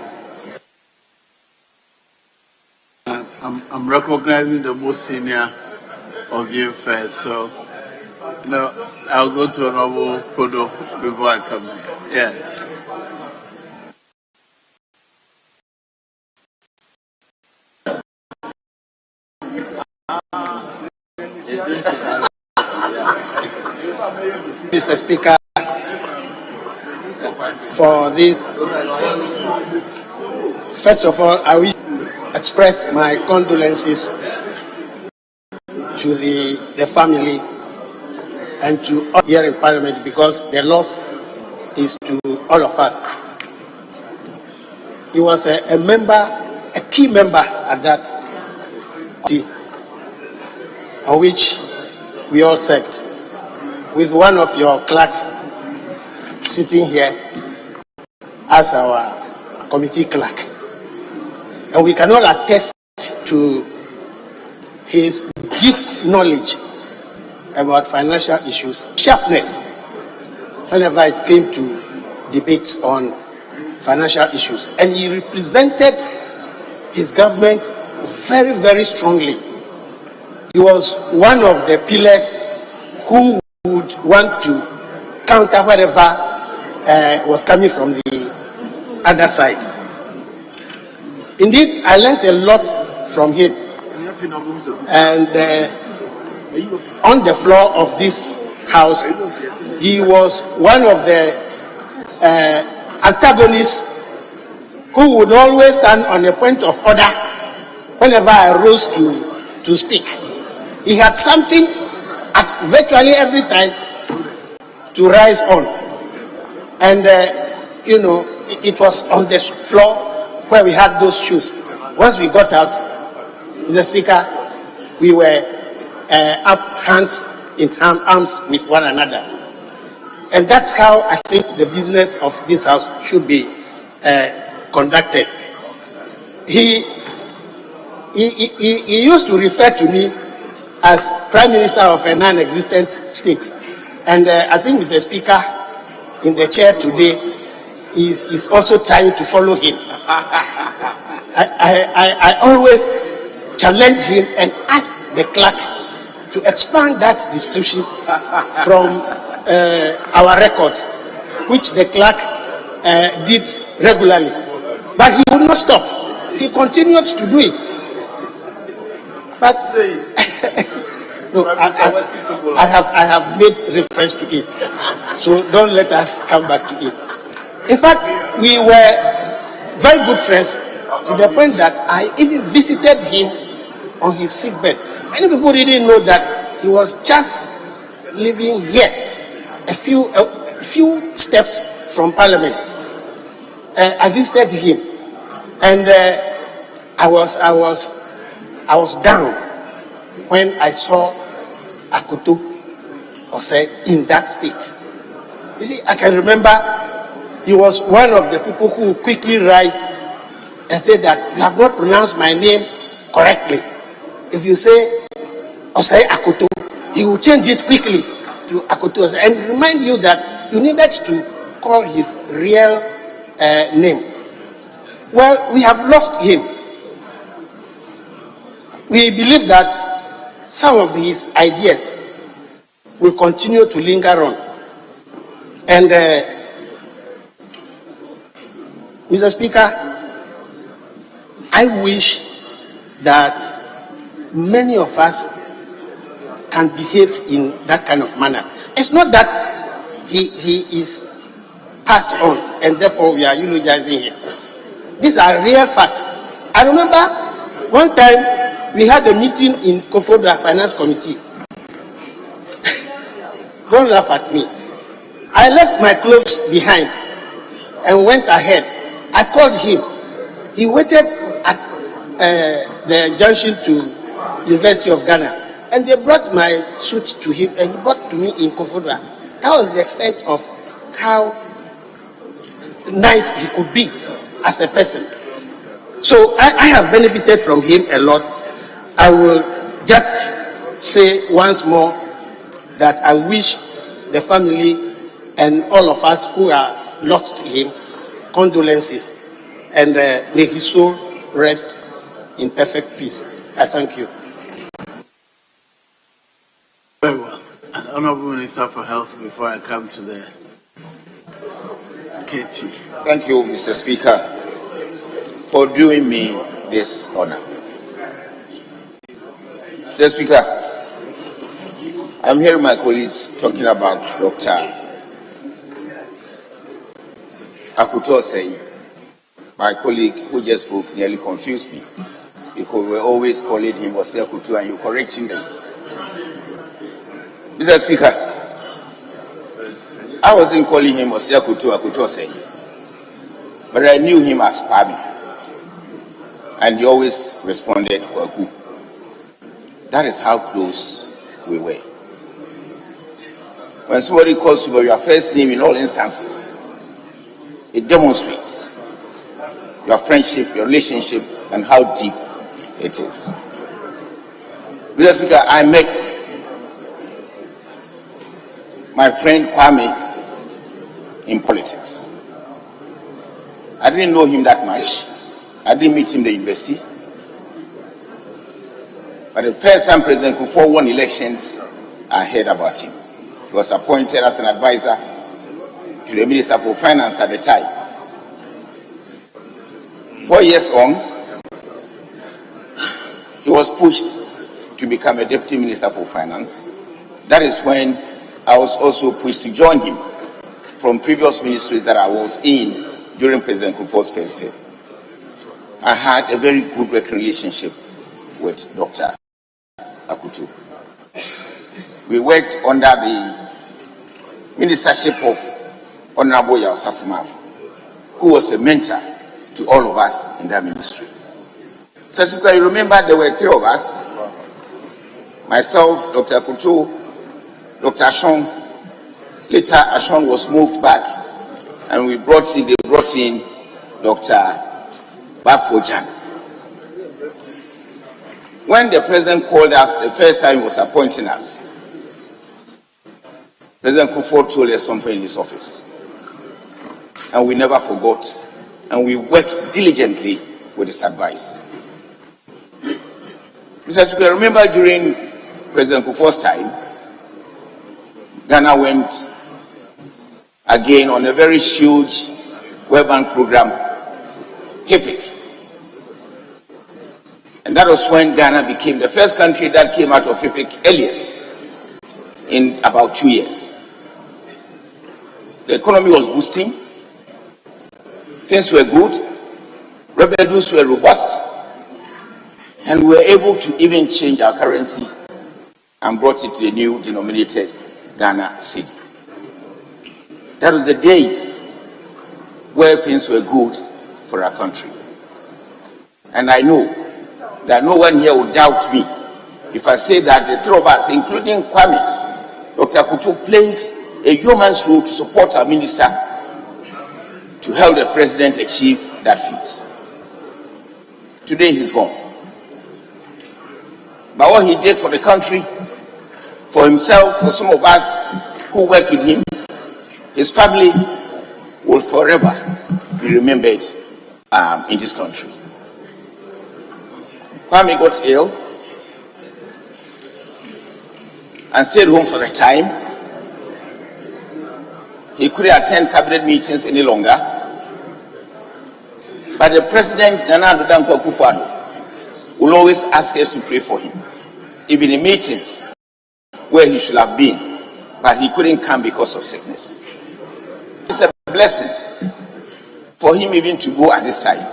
I'm recognizing the most senior of you first, so I'll go to Honorable Kodo before I come here. Yes. Mr. Speaker, for this, first of all, I wish to express my condolences to the family and to all here in Parliament, because the loss is to all of us. He was a member, a key member at that party on which we all served, with one of your clerks sitting here as our committee clerk. And we can all attest to his deep knowledge about financial issues, sharpness whenever it came to debates on financial issues. And he represented his government very, very strongly. He was one of the pillars who would want to counter whatever was coming from the other side. Indeed, I learned a lot from him. And on the floor of this house, he was one of the antagonists who would always stand on a point of order whenever I rose to speak. He had something at virtually every time to rise on. And, it was on the floor where we had those shoes. Once we got out, Mr. Speaker, we were up hands in arms with one another. And that's how I think the business of this house should be conducted. He used to refer to me as Prime Minister of a non-existent state. And I think Mr. Speaker, in the chair today, is also trying to follow him. I always challenge him and ask the clerk to expand that description from our records, which the clerk did regularly. But he would not stop. He continued to do it. But no, I have made reference to it. So don't let us come back to it. In fact, we were very good friends to the point that I even visited him on his sickbed. Many people didn't know that he was just living here, a few steps from Parliament. I visited him, and I was down when I saw Akoto Osei in that state. You see, I can remember he was one of the people who quickly rise and say that you have not pronounced my name correctly. If you say Osei Akoto, he will change it quickly to Akoto Osei and remind you that you needed to call his real name. Well, we have lost him. We believe that some of his ideas will continue to linger on. And Mr. Speaker, I wish that many of us can behave in that kind of manner. It's not that he is passed on and therefore we are eulogizing him. These are real facts. I remember one time we had a meeting in Kofodo Finance Committee. Don't laugh at me. I left my clothes behind and went ahead. I called him. He waited at the junction to University of Ghana, and they brought my suit to him, and he brought to me in Kofodo. That was the extent of how nice he could be as a person. So I have benefited from him a lot. I will just say once more that I wish the family and all of us who are lost to him condolences, and may his soul rest in perfect peace. I thank you. Very well. Honorable Minister for Health, before I come to the KT. Thank you, Mr. Speaker, for doing me this honor. Mr. Speaker, I'm hearing my colleagues talking about Dr. Akuto saying, my colleague who just spoke nearly confused me, because we're always calling him Wasi Akuto and you correcting them. Mr. Speaker, I wasn't calling him Wasi Akuto saying, but I knew him as Pabi, and he always responded Kwaku. That is how close we were. When somebody calls you by your first name in all instances, it demonstrates your friendship, your relationship, and how deep it is. Mr. Speaker, I met my friend Kwame in politics. I didn't know him that much. I didn't meet him in the university. But the first time President Kufuor won elections, I heard about him. He was appointed as an advisor to the Minister for Finance at the time. 4 years on, he was pushed to become a Deputy Minister for Finance. That is when I was also pushed to join him from previous ministries that I was in during President Kufuor's first term. I had a very good working relationship with Dr. Akutu. We worked under the ministership of Honorable Yaosafumaf, who was a mentor to all of us in that ministry. So you remember there were 3 of us, myself, Dr. Akutu, Dr. Ashon. Later, Ashon was moved back, and they brought in Dr. Bafojan. When the president called us the first time he was appointing us, President Kufuor told us something in his office, and we never forgot, and we worked diligently with his advice. Mr. Speaker, remember during President Kufuor's time, Ghana went again on a very huge World Bank program, HIPIC. And that was when Ghana became the first country that came out of HIPIC earliest, in about 2 years. The economy was boosting, things were good, revenues were robust, and we were able to even change our currency and brought it to the new denominated Ghana cedi. That was the days where things were good for our country. And I know that no one here will doubt me if I say that the 3 of us, including Kwame, Dr. Kutu, played a yeoman's role to support our minister to help the president achieve that feat. Today he's gone. But what he did for the country, for himself, for some of us who worked with him, his family will forever be remembered in this country. Kwame got ill and stayed home for a time. He couldn't attend cabinet meetings any longer. But the president, Nana Addo Dankwa Akufo-Addo, will always ask us to pray for him, even in meetings where he should have been, but he couldn't come because of sickness. It's a blessing for him even to go at this time.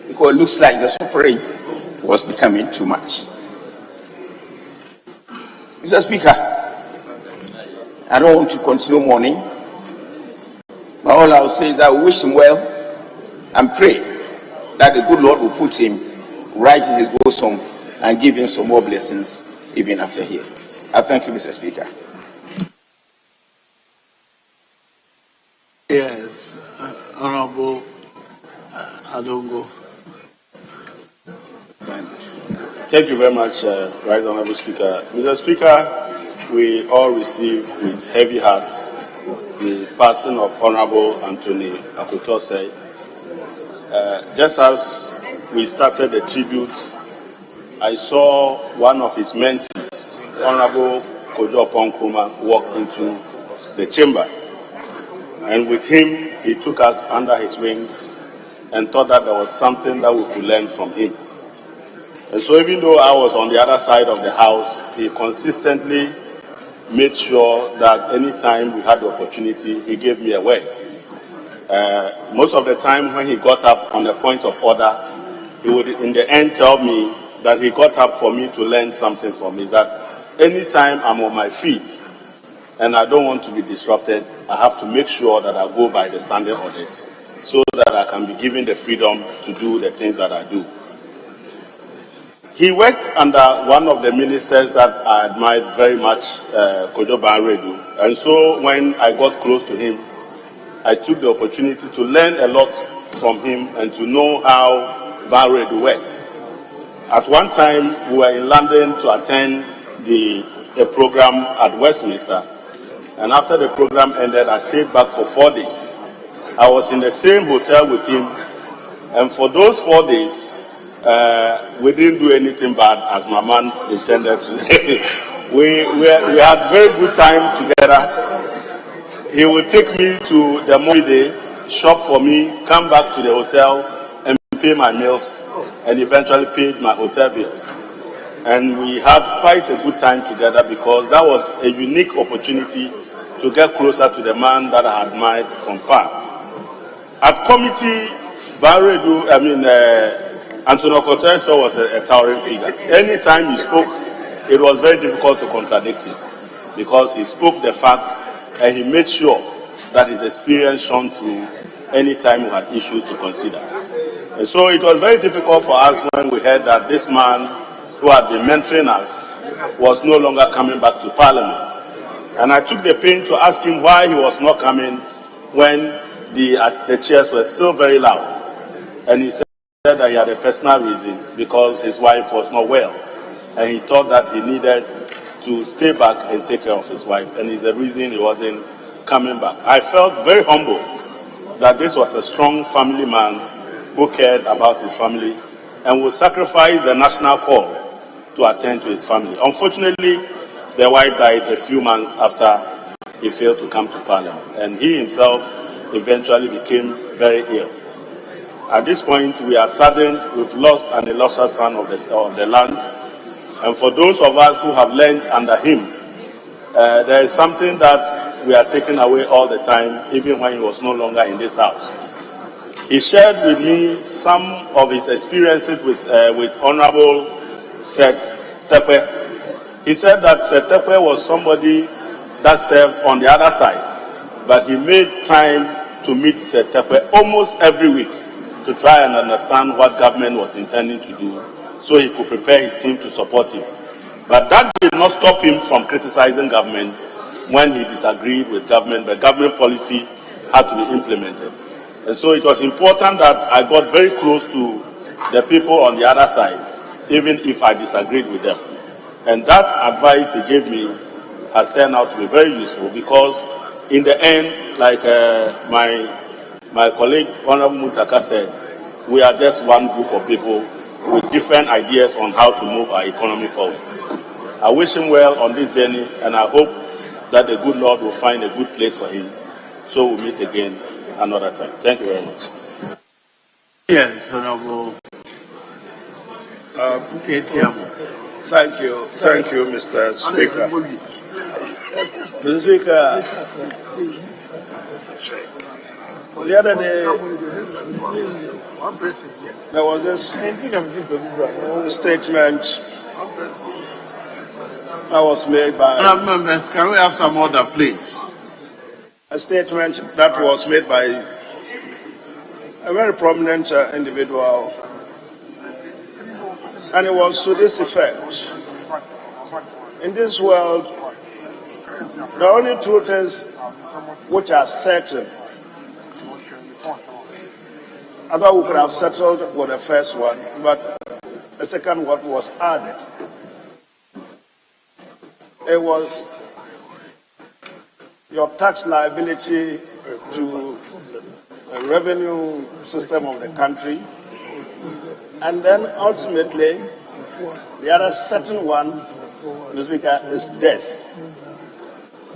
because it looks like the suffering was becoming too much. Mr. Speaker, I don't want to continue mourning, but all I will say is that we wish him well and pray that the good Lord will put him right in his bosom and give him some more blessings even after here. I thank you, Mr. Speaker. Yes, Honorable Adongo. Thank you very much, Right Honorable Speaker. Mr. Speaker, we all receive with heavy hearts the passing of Honorable Anthony Akutose. Just as we started the tribute, I saw one of his mentees, Honorable Kojo Nkrumah, walk into the chamber. And with him, he took us under his wings and thought that there was something that we could learn from him. And so even though I was on the other side of the house, he consistently made sure that anytime we had the opportunity, he gave me a word. Most of the time when he got up on the point of order, he would in the end tell me that he got up for me to learn something from me, that anytime I'm on my feet and I don't want to be disrupted, I have to make sure that I go by the standing orders so that I can be given the freedom to do the things that I do. He worked under one of the ministers that I admired very much, Kojo Banredu. And so when I got close to him, I took the opportunity to learn a lot from him and to know how Banredu worked. At one time, we were in London to attend a program at Westminster. And after the program ended, I stayed back for 4 days. I was in the same hotel with him. And for those 4 days, we didn't do anything bad as my man intended to. we had very good time together. He would take me to the movie day, shop for me, come back to the hotel and pay my meals and eventually paid my hotel bills. And we had quite a good time together because that was a unique opportunity to get closer to the man that I admired from far. At committee, Antonio Cortez was a towering figure. Anytime he spoke, it was very difficult to contradict him because he spoke the facts and he made sure that his experience shone through anytime we had issues to consider. And so it was very difficult for us when we heard that this man who had been mentoring us was no longer coming back to Parliament. And I took the pain to ask him why he was not coming when the chairs were still very loud. And he said that he had a personal reason because his wife was not well. And he thought that he needed to stay back and take care of his wife. And it's the reason he wasn't coming back. I felt very humble that this was a strong family man who cared about his family and would sacrifice the national call to attend to his family. Unfortunately, the wife died a few months after he failed to come to Parliament. And he himself eventually became very ill. At this point, we are saddened. We've lost an illustrious son of the land. And for those of us who have learned under him, there is something that we are taking away all the time, even when he was no longer in this house. He shared with me some of his experiences with Honorable Seth Tepe. He said that Seth Tepe was somebody that served on the other side, but he made time to meet Seth Tepe almost every week to try and understand what government was intending to do so he could prepare his team to support him. But that did not stop him from criticizing government when he disagreed with government, but government policy had to be implemented. And so it was important that I got very close to the people on the other side, even if I disagreed with them. And that advice he gave me has turned out to be very useful because in the end, like my colleague Honorable Mutaka said, we are just one group of people with different ideas on how to move our economy forward. I wish him well on this journey, and I hope that the good Lord will find a good place for him so we'll meet again another time. Thank you very much. Yes, Honorable. Thank you, Mr. Speaker. Mr. Speaker, the other day, there was this statement that was made by... Members, can we have some order, please? A statement that was made by a very prominent individual, and it was to this effect: in this world, there are only two things which are certain. I thought we could have settled with the first one, but the second one was added. It was your tax liability to the revenue system of the country, and then ultimately the other certain one, Mr. Speaker, is death.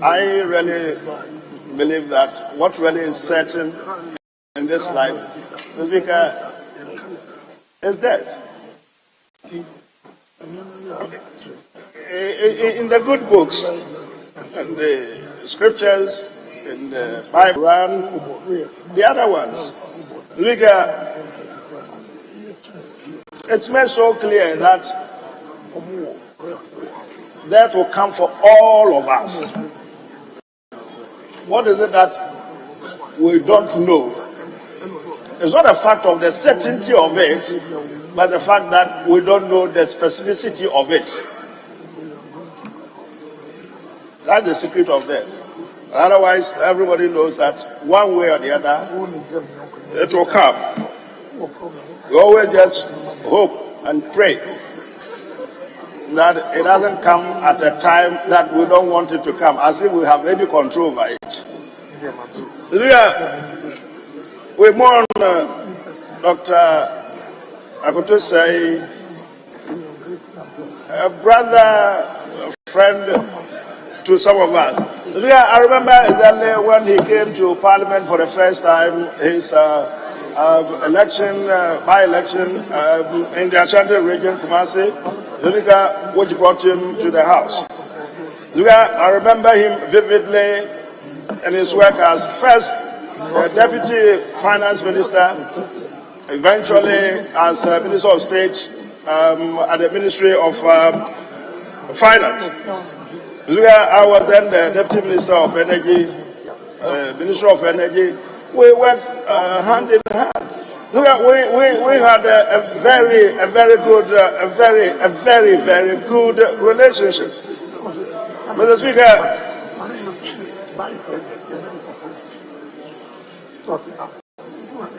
I really believe that what really is certain in this life, Mr. Speaker, is death. In the good books and the scriptures, in the Bible, the other ones, it's made so clear that death will come for all of us. What is it that we don't know? It's not a fact of the certainty of it, but the fact that we don't know the specificity of it. That's the secret of death. Otherwise, everybody knows that one way or the other, it will come. We always just hope and pray that it doesn't come at a time that we don't want it to come, as if we have any control over it. We mourn Dr. Akoto say, a brother, a friend to some of us. I remember exactly when he came to Parliament for the first time, his election, by-election in the Ashanti region, Kumasi, which brought him to the House. I remember him vividly in his work as first Deputy Finance Minister, eventually as Minister of State at the Ministry of Finance. I was then the Deputy Minister of Energy, Minister of Energy. We worked hand in hand. We had a very good relationship. Mr. Speaker,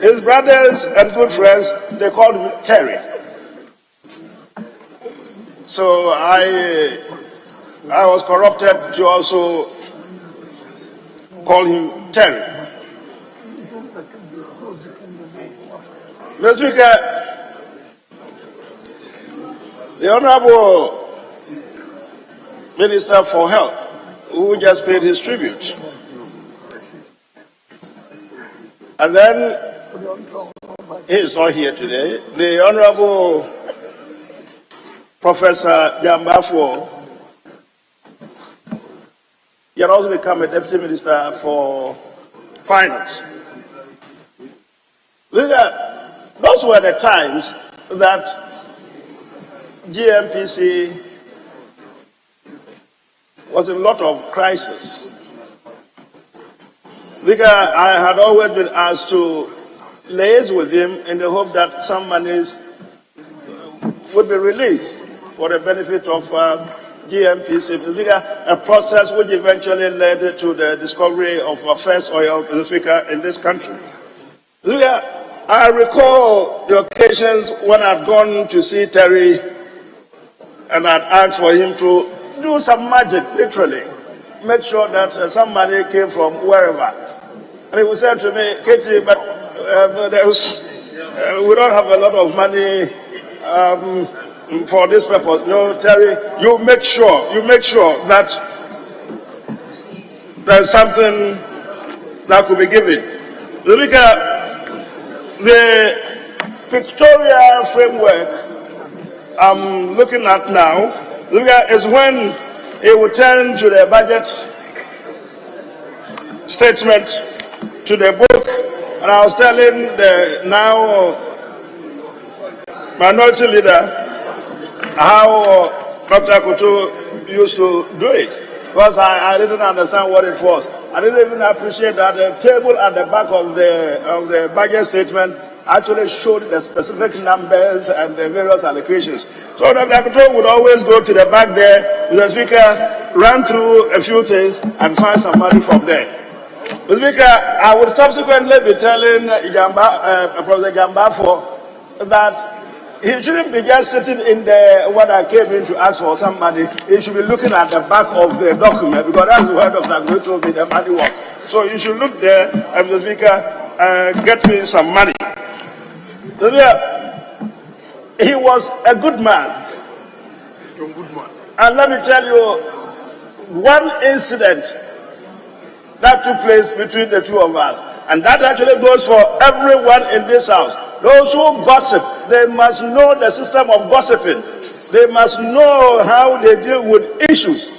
his brothers and good friends, they called him Terry. So I was corrupted to also call him Terry. Mr. Speaker, the Honorable Minister for Health, who just paid his tribute, and then he is not here today, the Honorable Professor Jambafo, he had also become a Deputy Minister for Finance. Those were the times that GMPC was in a lot of crisis. I had always been asked to liaise with him in the hope that some monies would be released for the benefit of GMPC, a process which eventually led to the discovery of our first oil, in this country. I recall the occasions when I'd gone to see Terry and I'd asked for him to do some magic, literally, make sure that some money came from wherever. And he would say to me, Katie, but we don't have a lot of money for this purpose. No, Terry, you make sure that there's something that could be given. The pictorial framework I'm looking at now is when it will turn to the budget statement, to the book, and I was telling the now minority leader how Dr. Kutu used to do it, because I didn't understand what it was. I didn't even appreciate that the table at the back of the budget statement actually showed the specific numbers and the various allocations. So Dr. Kutu would always go to the back there with the speaker, run through a few things and find some money from there. Mr. Speaker, I would subsequently be telling Professor Jambafo that he shouldn't be just sitting in the when I came in to ask for some money. He should be looking at the back of the document, because that's where Dr. Gray told me the money was. So you should look there, and Mr. Speaker, get me some money. He was a good man. And let me tell you one incident that took place between the two of us. And that actually goes for everyone in this house. Those who gossip, they must know the system of gossiping. They must know how they deal with issues.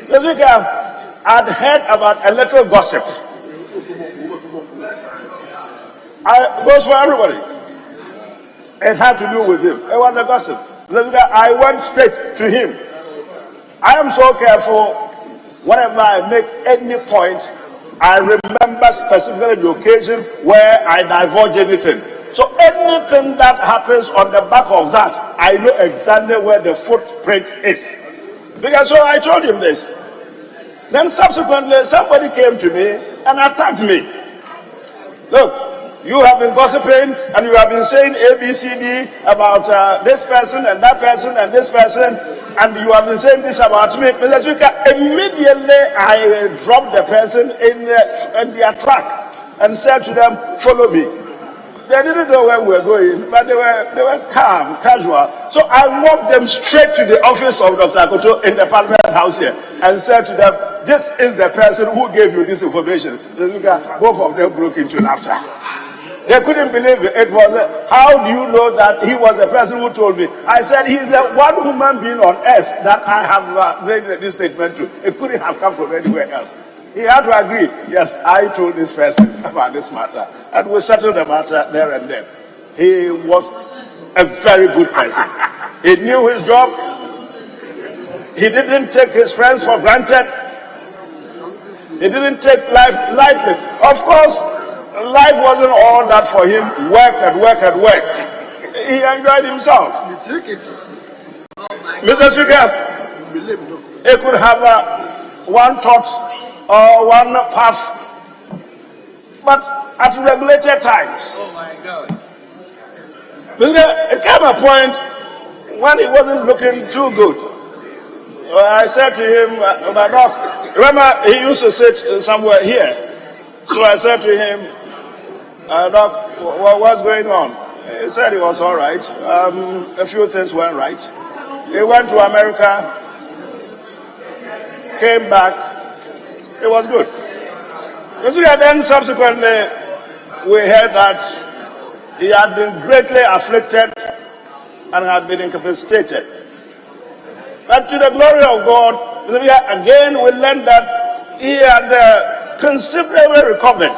This week I'd heard about a little gossip. It goes for everybody. It had to do with him. It was a gossip. This week I went straight to him. I am so careful whenever I make any point. I remember specifically the occasion where I divulge anything. So anything that happens on the back of that, I know exactly where the footprint is. Because so I told him this. Then subsequently, somebody came to me and attacked me. Look, you have been gossiping and you have been saying ABCD about this person and that person and this person, and you have been saying this about me. Mr. Speaker, immediately I dropped the person in their track and said to them, follow me. They didn't know where we were going, but they were calm, casual. So I walked them straight to the office of Dr. Akoto in the Parliament House here and said to them, this is the person who gave you this information. Both of them broke into laughter. They couldn't believe it. It was, how do you know that he was the person who told me? I said, he's the one human being on earth that I have made this statement to. It couldn't have come from anywhere else. He had to agree, yes, I told this person about this matter. And we settled the matter there and then. He was a very good person. He knew his job. He didn't take his friends for granted. He didn't take life lightly. Of course, life wasn't all that for him. Work and work and work. He enjoyed himself. Mr. Speaker, he could have one thought or one path, but at regulated times. Oh my God. It came a point when he wasn't looking too good. I said to him, my doc, remember he used to sit somewhere here. So I said to him, doc, what's going on? He said he was all right. A few things went right. He went to America, came back. It was good. Then subsequently, we heard that he had been greatly afflicted and had been incapacitated. But to the glory of God, again we learned that he had considerably recovered,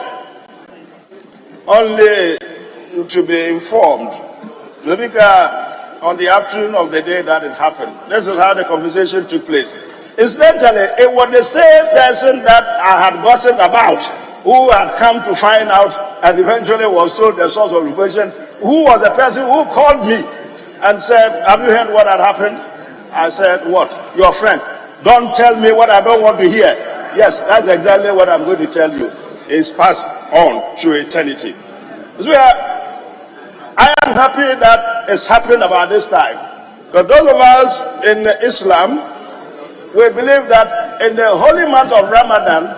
only to be informed on the afternoon of the day that it happened. This is how the conversation took place. Incidentally, it was the same person that I had gossiped about, who had come to find out and eventually was told the source of information, who was the person who called me and said, have you heard what had happened? I said, what? Your friend. Don't tell me what I don't want to hear. Yes, that's exactly what I'm going to tell you. It's passed on to eternity. So I am happy that it's happened about this time. Because those of us in Islam, we believe that in the holy month of Ramadan,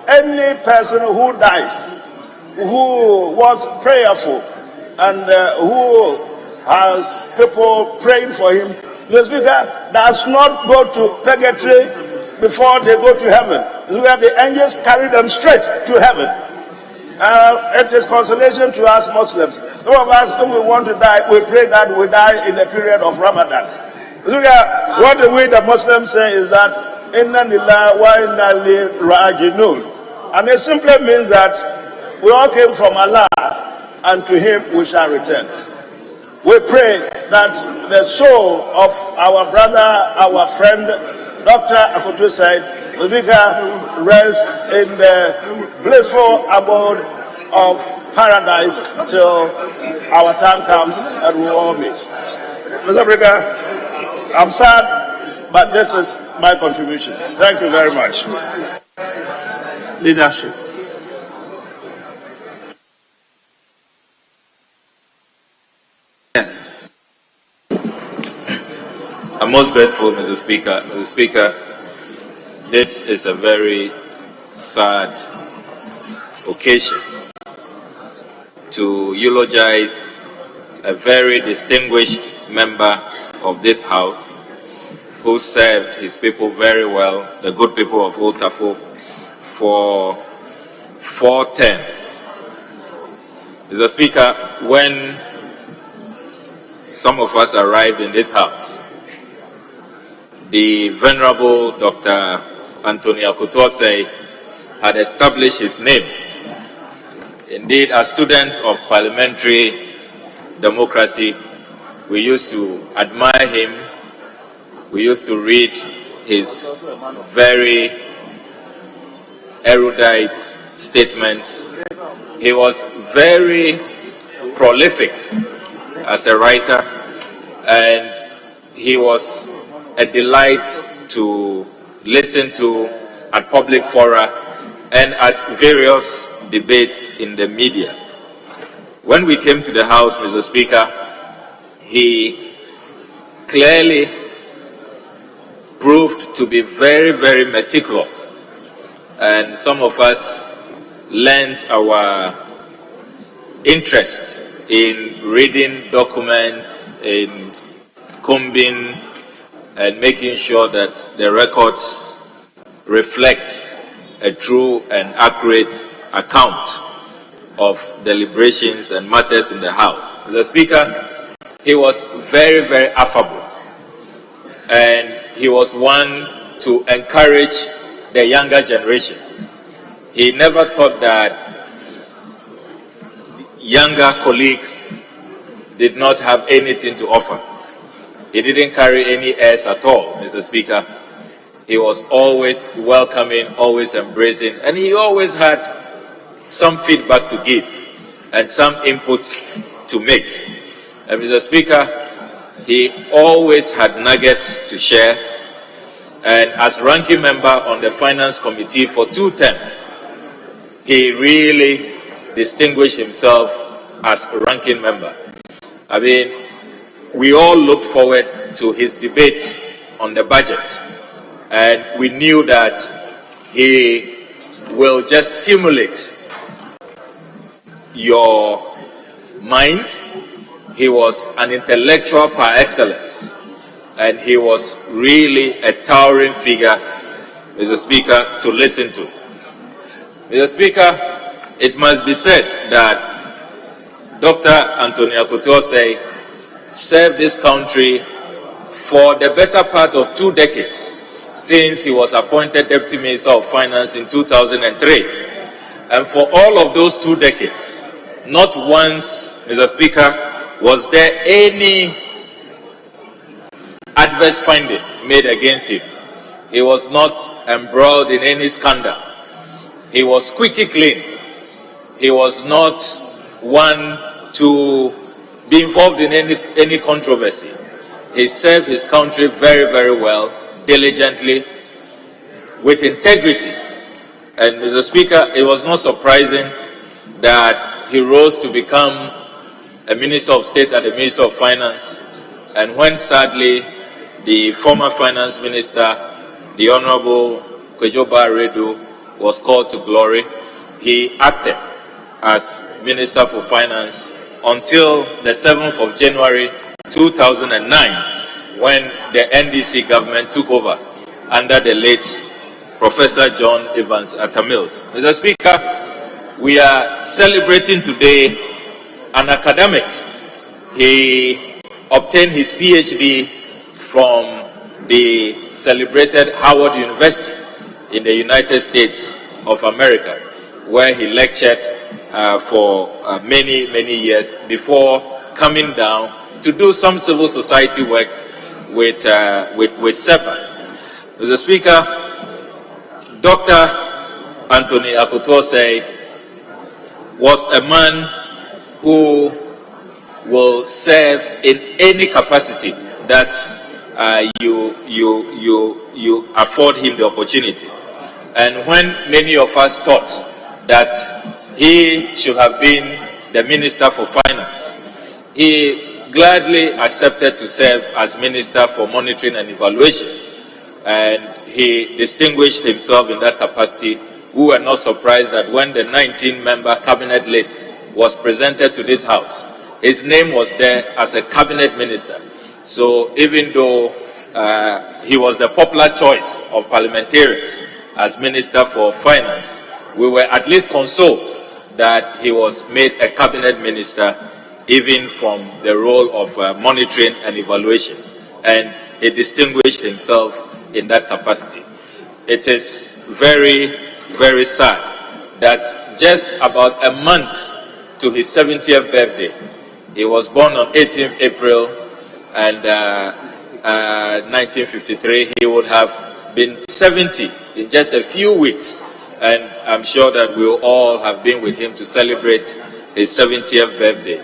any person who dies, who was prayerful, and who has people praying for him, the speaker does not go to purgatory before they go to heaven. The angels carry them straight to heaven. It is consolation to us Muslims. Some of us, if we want to die, we pray that we die in the period of Ramadan. Look at what the Muslims say is that Inna lillahi wa inna ilayhi raji'un. And it simply means that we all came from Allah and to Him we shall return. We pray that the soul of our brother, our friend, Dr. Akoto said, the Speaker, rests in the blissful abode of paradise till our time comes and we all meet. Mr. Speaker, I'm sad, but this is my contribution. Thank you very much. Leadership. I'm most grateful, Mr. Speaker. Mr. Speaker, this is a very sad occasion to eulogize a very distinguished member of this House who served his people very well, the good people of Old Tafo, for 4 terms. Mr. Speaker, when some of us arrived in this House, the Venerable Dr. Anthony Akutose had established his name. Indeed, as students of parliamentary democracy, we used to admire him. We used to read his very erudite statements. He was very prolific as a writer, and he was a delight to listen to at public fora and at various debates in the media. When we came to the House, Mr. Speaker, he clearly proved to be very, very meticulous, and some of us lent our interest in reading documents, in combing and making sure that the records reflect a true and accurate account of deliberations and matters in the House. Mr. Speaker, he was very, very affable, and he was one to encourage the younger generation. He never thought that younger colleagues did not have anything to offer. He didn't carry any airs at all, Mr. Speaker. He was always welcoming, always embracing, and he always had some feedback to give and some input to make. And Mr. Speaker, he always had nuggets to share, and as ranking member on the Finance Committee for 2 terms, he really distinguished himself as a ranking member. I mean, we all looked forward to his debate on the budget, and we knew that he will just stimulate your mind. He was an intellectual par excellence, and he was really a towering figure, Mr. Speaker, to listen to. Mr. Speaker, it must be said that Dr. Anthony Akutose served this country for the better part of 2 decades, since he was appointed Deputy Minister of Finance in 2003. And for all of those 2 decades, not once, Mr. Speaker, was there any adverse finding made against him. He was not embroiled in any scandal. He was squeaky clean. He was not one to be involved in any controversy. He served his country very, very well, diligently, with integrity. And Mr. Speaker, it was not surprising that he rose to become a Minister of State and a Minister of Finance. And when sadly the former Finance Minister, the Honorable Kwejoba Redu, was called to glory, he acted as Minister for Finance until the 7th of January 2009, when the NDC government took over under the late Professor John Evans Atta-Mills. Mr. Speaker, we are celebrating today an academic. He obtained his PhD from the celebrated Howard University in the United States of America, where he lectured for many, many years before coming down to do some civil society work with SEPA. Mr. Speaker, Dr. Anthony Akutose was a man who will serve in any capacity that you afford him the opportunity. And when many of us thought that he should have been the Minister for Finance, he gladly accepted to serve as Minister for Monitoring and Evaluation, and he distinguished himself in that capacity. We were not surprised that when the 19-member cabinet list was presented to this House, his name was there as a cabinet minister. So even though he was the popular choice of parliamentarians as Minister for Finance, we were at least consoled that he was made a cabinet minister, even from the role of monitoring and evaluation, and he distinguished himself in that capacity. It is very, very sad that just about a month to his 70th birthday, he was born on 18th April and 1953, he would have been 70 in just a few weeks. And I'm sure that we'll all have been with him to celebrate his 70th birthday.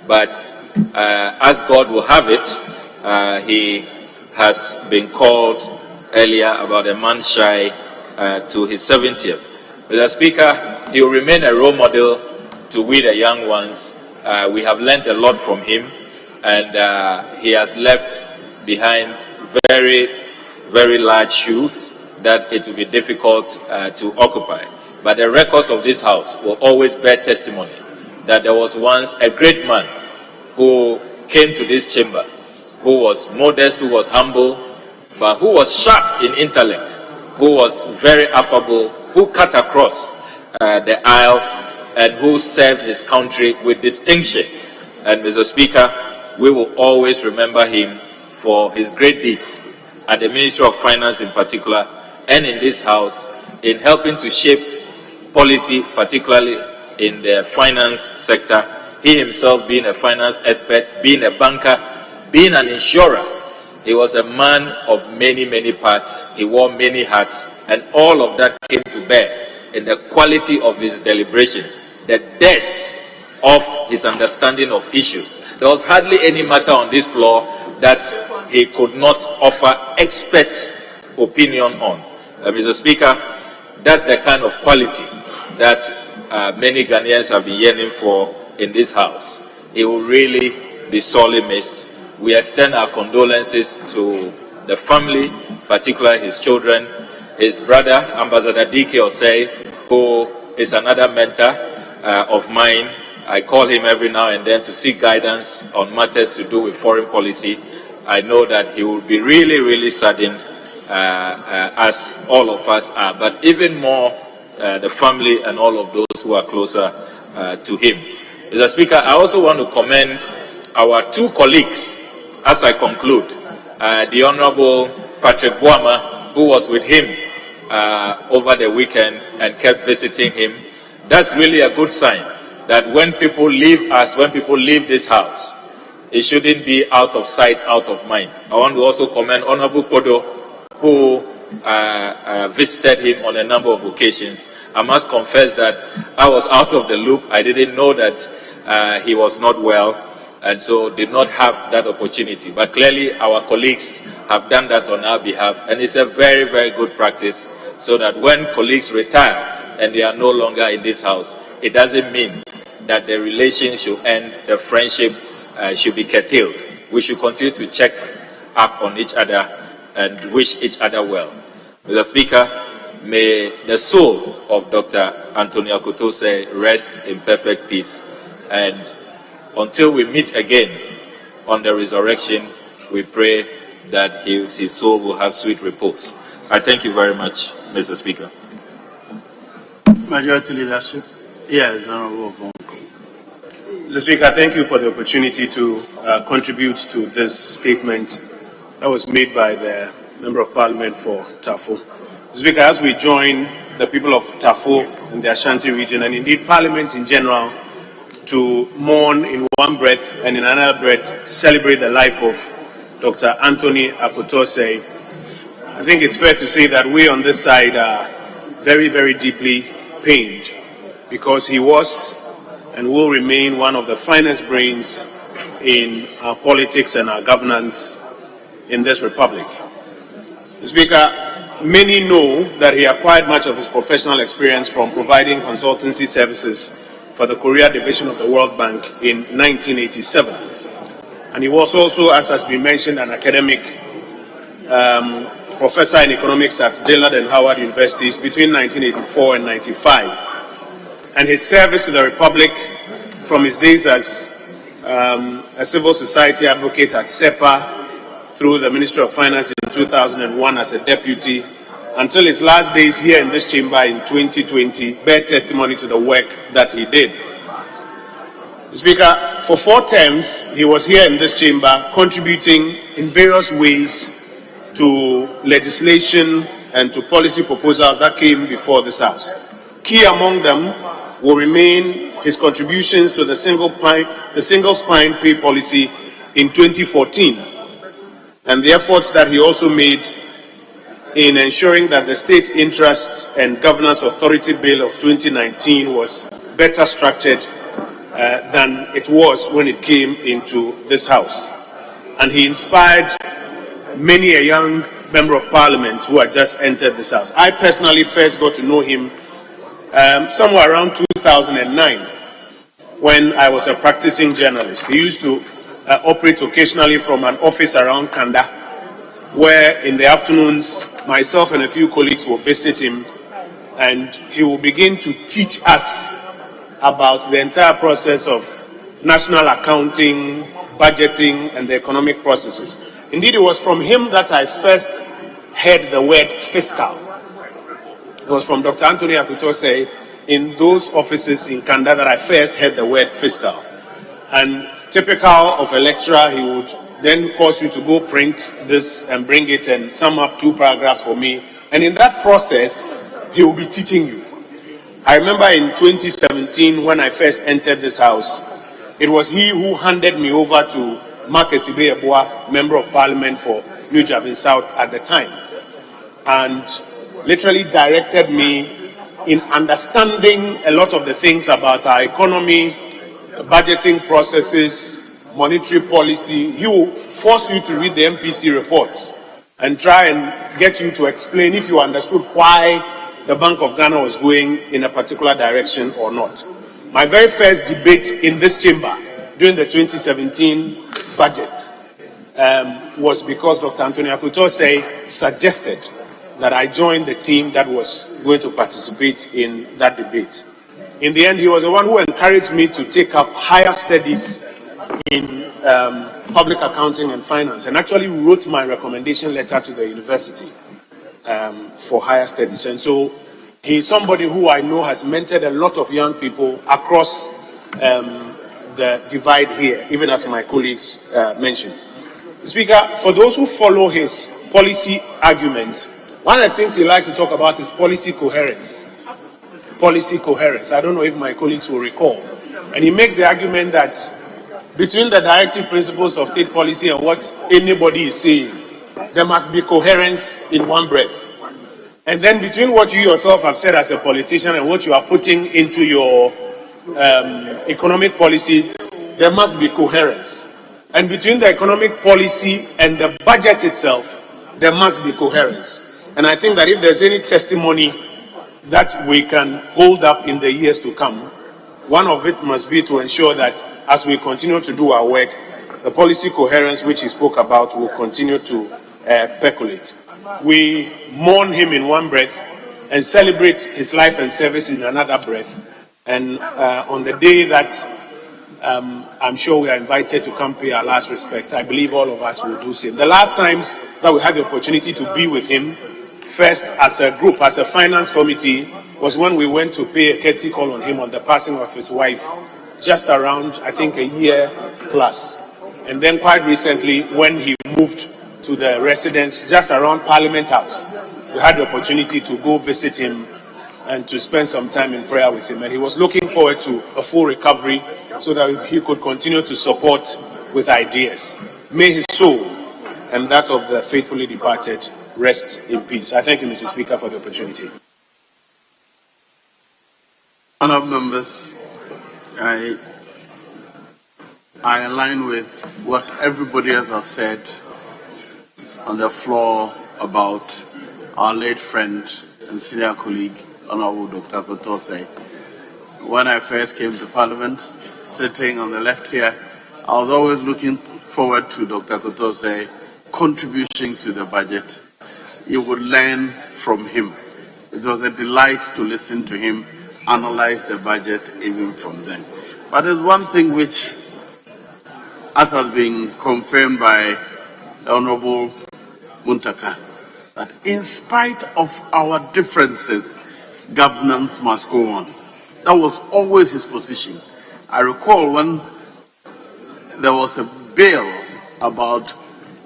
But as God will have it, he has been called earlier about a month shy to his 70th. Mr. Speaker, he will remain a role model to we the young ones. We have learned a lot from him, and he has left behind very, very large shoes that it will be difficult to occupy. But the records of this House will always bear testimony that there was once a great man who came to this chamber, who was modest, who was humble, but who was sharp in intellect, who was very affable, who cut across the aisle, and who served his country with distinction. And Mr. Speaker, we will always remember him for his great deeds at the Ministry of Finance in particular, and in this House, in helping to shape policy, particularly in the finance sector. He himself being a finance expert, being a banker, being an insurer. He was a man of many, many parts. He wore many hats, and all of that came to bear in the quality of his deliberations, the depth of his understanding of issues. There was hardly any matter on this floor that he could not offer expert opinion on. Mr. Speaker, that's the kind of quality that many Ghanaians have been yearning for in this House. He will really be sorely missed. We extend our condolences to the family, particularly his children, his brother, Ambassador D.K. Osei, who is another mentor of mine. I call him every now and then to seek guidance on matters to do with foreign policy. I know that he will be really, really saddened, as all of us are, but even more the family and all of those who are closer to him. Mr. Speaker, I also want to commend our two colleagues as I conclude. The Honorable Patrick Boama, who was with him over the weekend and kept visiting him. That's really a good sign that when people leave us, when people leave this House, it shouldn't be out of sight, out of mind. I want to also commend Honorable Kodo, who visited him on a number of occasions. I must confess that I was out of the loop. I didn't know that he was not well, and so did not have that opportunity. But clearly our colleagues have done that on our behalf, and it's a very, very good practice, so that when colleagues retire and they are no longer in this House, it doesn't mean that the relation should end, the friendship should be curtailed. We should continue to check up on each other and wish each other well. Mr. Speaker, may the soul of Dr. Anthony Akutose rest in perfect peace. And until we meet again on the resurrection, we pray that his soul will have sweet repose. I thank you very much, Mr. Speaker. Majority Leadership. Yes, Honorable. Mr. Speaker, thank you for the opportunity to contribute to this statement that was made by the Member of Parliament for Tafo. Mr. Speaker, as we join the people of Tafo in the Ashanti region, and indeed Parliament in general, to mourn in one breath and in another breath celebrate the life of Dr. Anthony Akutose. I think it's fair to say that we on this side are very, very deeply pained because he was and will remain one of the finest brains in our politics and our governance in this republic. Mr. Speaker, many know that he acquired much of his professional experience from providing consultancy services for the Korea Division of the World Bank in 1987. And he was also, as has been mentioned, an academic professor in economics at Dillard and Howard Universities between 1984 and 95. And his service to the Republic from his days as a civil society advocate at SEPA through the Ministry of Finance in 2001 as a deputy until his last days here in this chamber in 2020 bear testimony to the work that he did. Mr. Speaker, for 4 terms, he was here in this chamber contributing in various ways to legislation and to policy proposals that came before this House. Key among them will remain his contributions to the single spine pay policy in 2014 and the efforts that he also made in ensuring that the State Interests and Governance Authority Bill of 2019 was better structured than it was when it came into this House. And he inspired many a young member of Parliament who had just entered this House. I personally first got to know him somewhere around 2009 when I was a practicing journalist. He used to operate occasionally from an office around Kanda, where in the afternoons myself and a few colleagues will visit him and he will begin to teach us about the entire process of national accounting, budgeting, and the economic processes. Indeed, it was from him that I first heard the word fiscal. It was from Dr. Anthony Akutose in those offices in Kanda that I first heard the word fiscal. And typical of a lecturer, he would then cause you to go print this and bring it and sum up 2 paragraphs for me. And in that process, he will be teaching you. I remember in 2017 when I first entered this House, it was he who handed me over to Mark Esibe-Eboa, Member of Parliament for New Javin South at the time, and literally directed me in understanding a lot of the things about our economy, budgeting processes, monetary policy. He will force you to read the MPC reports and try and get you to explain if you understood why the Bank of Ghana was going in a particular direction or not. My very first debate in this chamber during the 2017 budget was because Dr. Anthony Akutose suggested that I join the team that was going to participate in that debate. In the end, he was the one who encouraged me to take up higher studies in public accounting and finance, and actually wrote my recommendation letter to the university for higher studies. And so he's somebody who I know has mentored a lot of young people across the divide here, even as my colleagues mentioned. Speaker, for those who follow his policy arguments, one of the things he likes to talk about is policy coherence. Policy coherence. I don't know if my colleagues will recall. And he makes the argument that between the directive principles of state policy and what anybody is saying, there must be coherence in one breath. And then between what you yourself have said as a politician and what you are putting into your economic policy, there must be coherence. And between the economic policy and the budget itself, there must be coherence. And I think that if there's any testimony that we can hold up in the years to come, one of it must be to ensure that as we continue to do our work, the policy coherence which he spoke about will continue to percolate. We mourn him in one breath and celebrate his life and service in another breath. And on the day that I'm sure we are invited to come pay our last respects, I believe all of us will do same. The last times that we had the opportunity to be with him, first as a group, as a finance committee, was when we went to pay a courtesy call on him on the passing of his wife, just around, I think, a year plus. And then quite recently, when he moved to the residence just around Parliament House, we had the opportunity to go visit him and to spend some time in prayer with him. And he was looking forward to a full recovery so that he could continue to support with ideas. May his soul and that of the faithfully departed rest in peace. I thank you, Mr. Speaker, for the opportunity. Honourable members, I align with what everybody else has said on the floor about our late friend and senior colleague, Honourable Dr. Kotose. When I first came to Parliament, sitting on the left here, I was always looking forward to Dr. Kotose contribution to the budget. You would learn from him. It was a delight to listen to him analyze the budget even from then. But there's one thing which, as has been confirmed by the Honourable Muntaka, that in spite of our differences, governance must go on. That was always his position. I recall when there was a bill about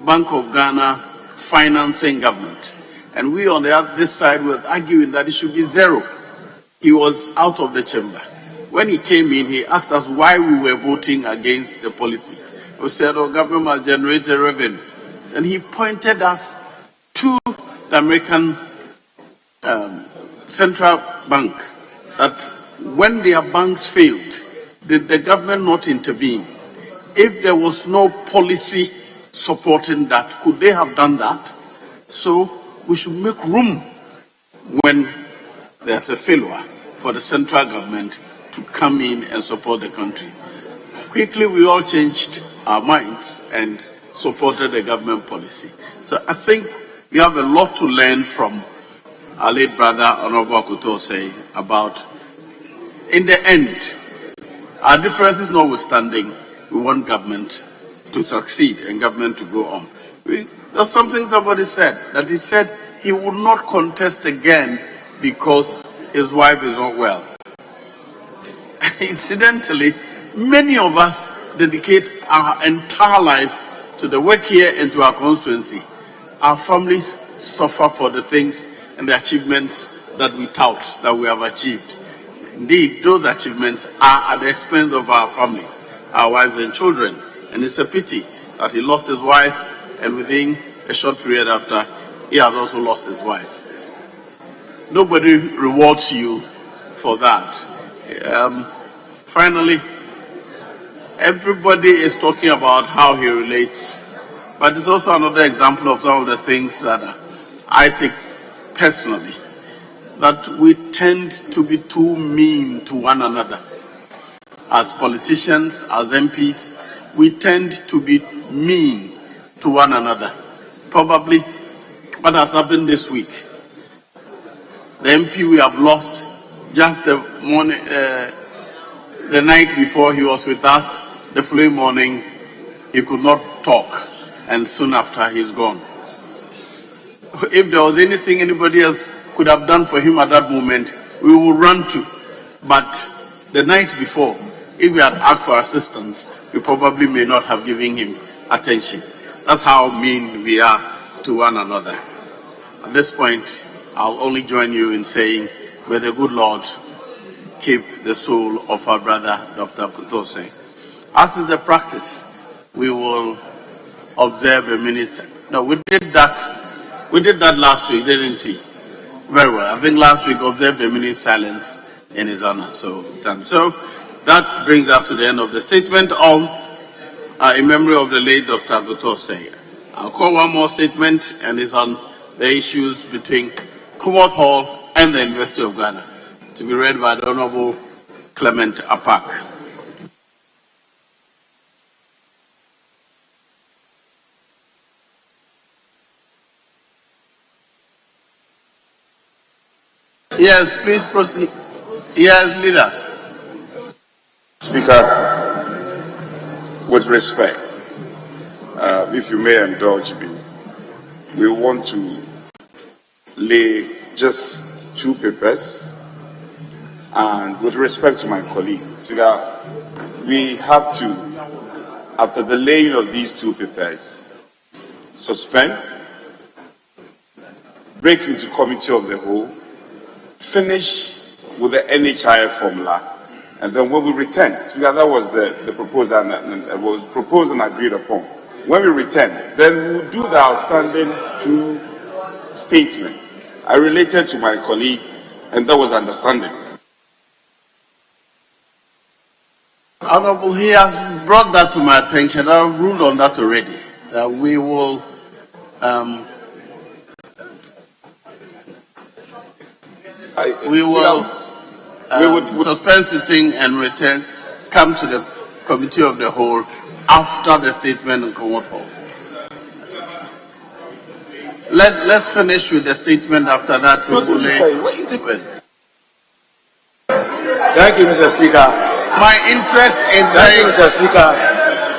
Bank of Ghana financing government, and we on this side were arguing that it should be zero. He was out of the chamber. When he came in, he asked us why we were voting against the policy. We said, oh, government must generate a revenue. And he pointed us to the American Central Bank, that when their banks failed, did the government not intervene? If there was no policy supporting that, could they have done that? So we should make room when there's a failure for the central government to come in and support the country. Quickly, we all changed our minds and supported the government policy. So I think we have a lot to learn from our late brother, Honorable Kotose, about, in the end, our differences notwithstanding, we want government to succeed and government to go on. There's something somebody said, that he said he would not contest again because his wife is not well. Incidentally, many of us dedicate our entire life to the work here and to our constituency. Our families suffer for the things and the achievements that we tout, that we have achieved. Indeed, those achievements are at the expense of our families, our wives and children. And it's a pity that he lost his wife, and within a short period after, he has also lost his wife. Nobody rewards you for that. Finally, everybody is talking about how he relates, but it's also another example of some of the things that I think personally, that we tend to be too mean to one another. As politicians, as MPs, we tend to be mean to one another. Probably what has happened this week. The MP we have lost just the morning, the night before he was with us, the following morning he could not talk, and soon after he's gone. If there was anything anybody else could have done for him at that moment, we would run to. But the night before, if we had asked for assistance, we probably may not have given him attention. That's how mean we are to one another. At this point, I'll only join you in saying, may the good Lord keep the soul of our brother, Dr. Kotose. As is the practice, we will observe a minute. No, we did that last week, didn't we? Very well. I think last week observed a minute silence in his honor. So that brings us to the end of the statement in memory of the late Dr. Kotose. I'll call one more statement, and it's on the issues between Commonwealth Hall and the University of Ghana, to be read by the Honorable Clement Apak. Yes, please proceed. Yes, leader. Speaker, with respect, if you may indulge me, we want to lay just two papers, and with respect to my colleague, Speaker, we have to, after the laying of these two papers, suspend, break into committee of the whole, finish with the NHI formula, and then when we return, because that was the proposal and was proposed and agreed upon. When we return, then we'll do the outstanding 2 statements. I related to my colleague, and that was understanding. Honorable, he has brought that to my attention. I've ruled on that already. We will suspend sitting and return, come to the committee of the whole after the statement on Common Hall. Let's finish with the statement. After that, we will Thank you, Mr. Speaker. My interest is very, Mr. Speaker.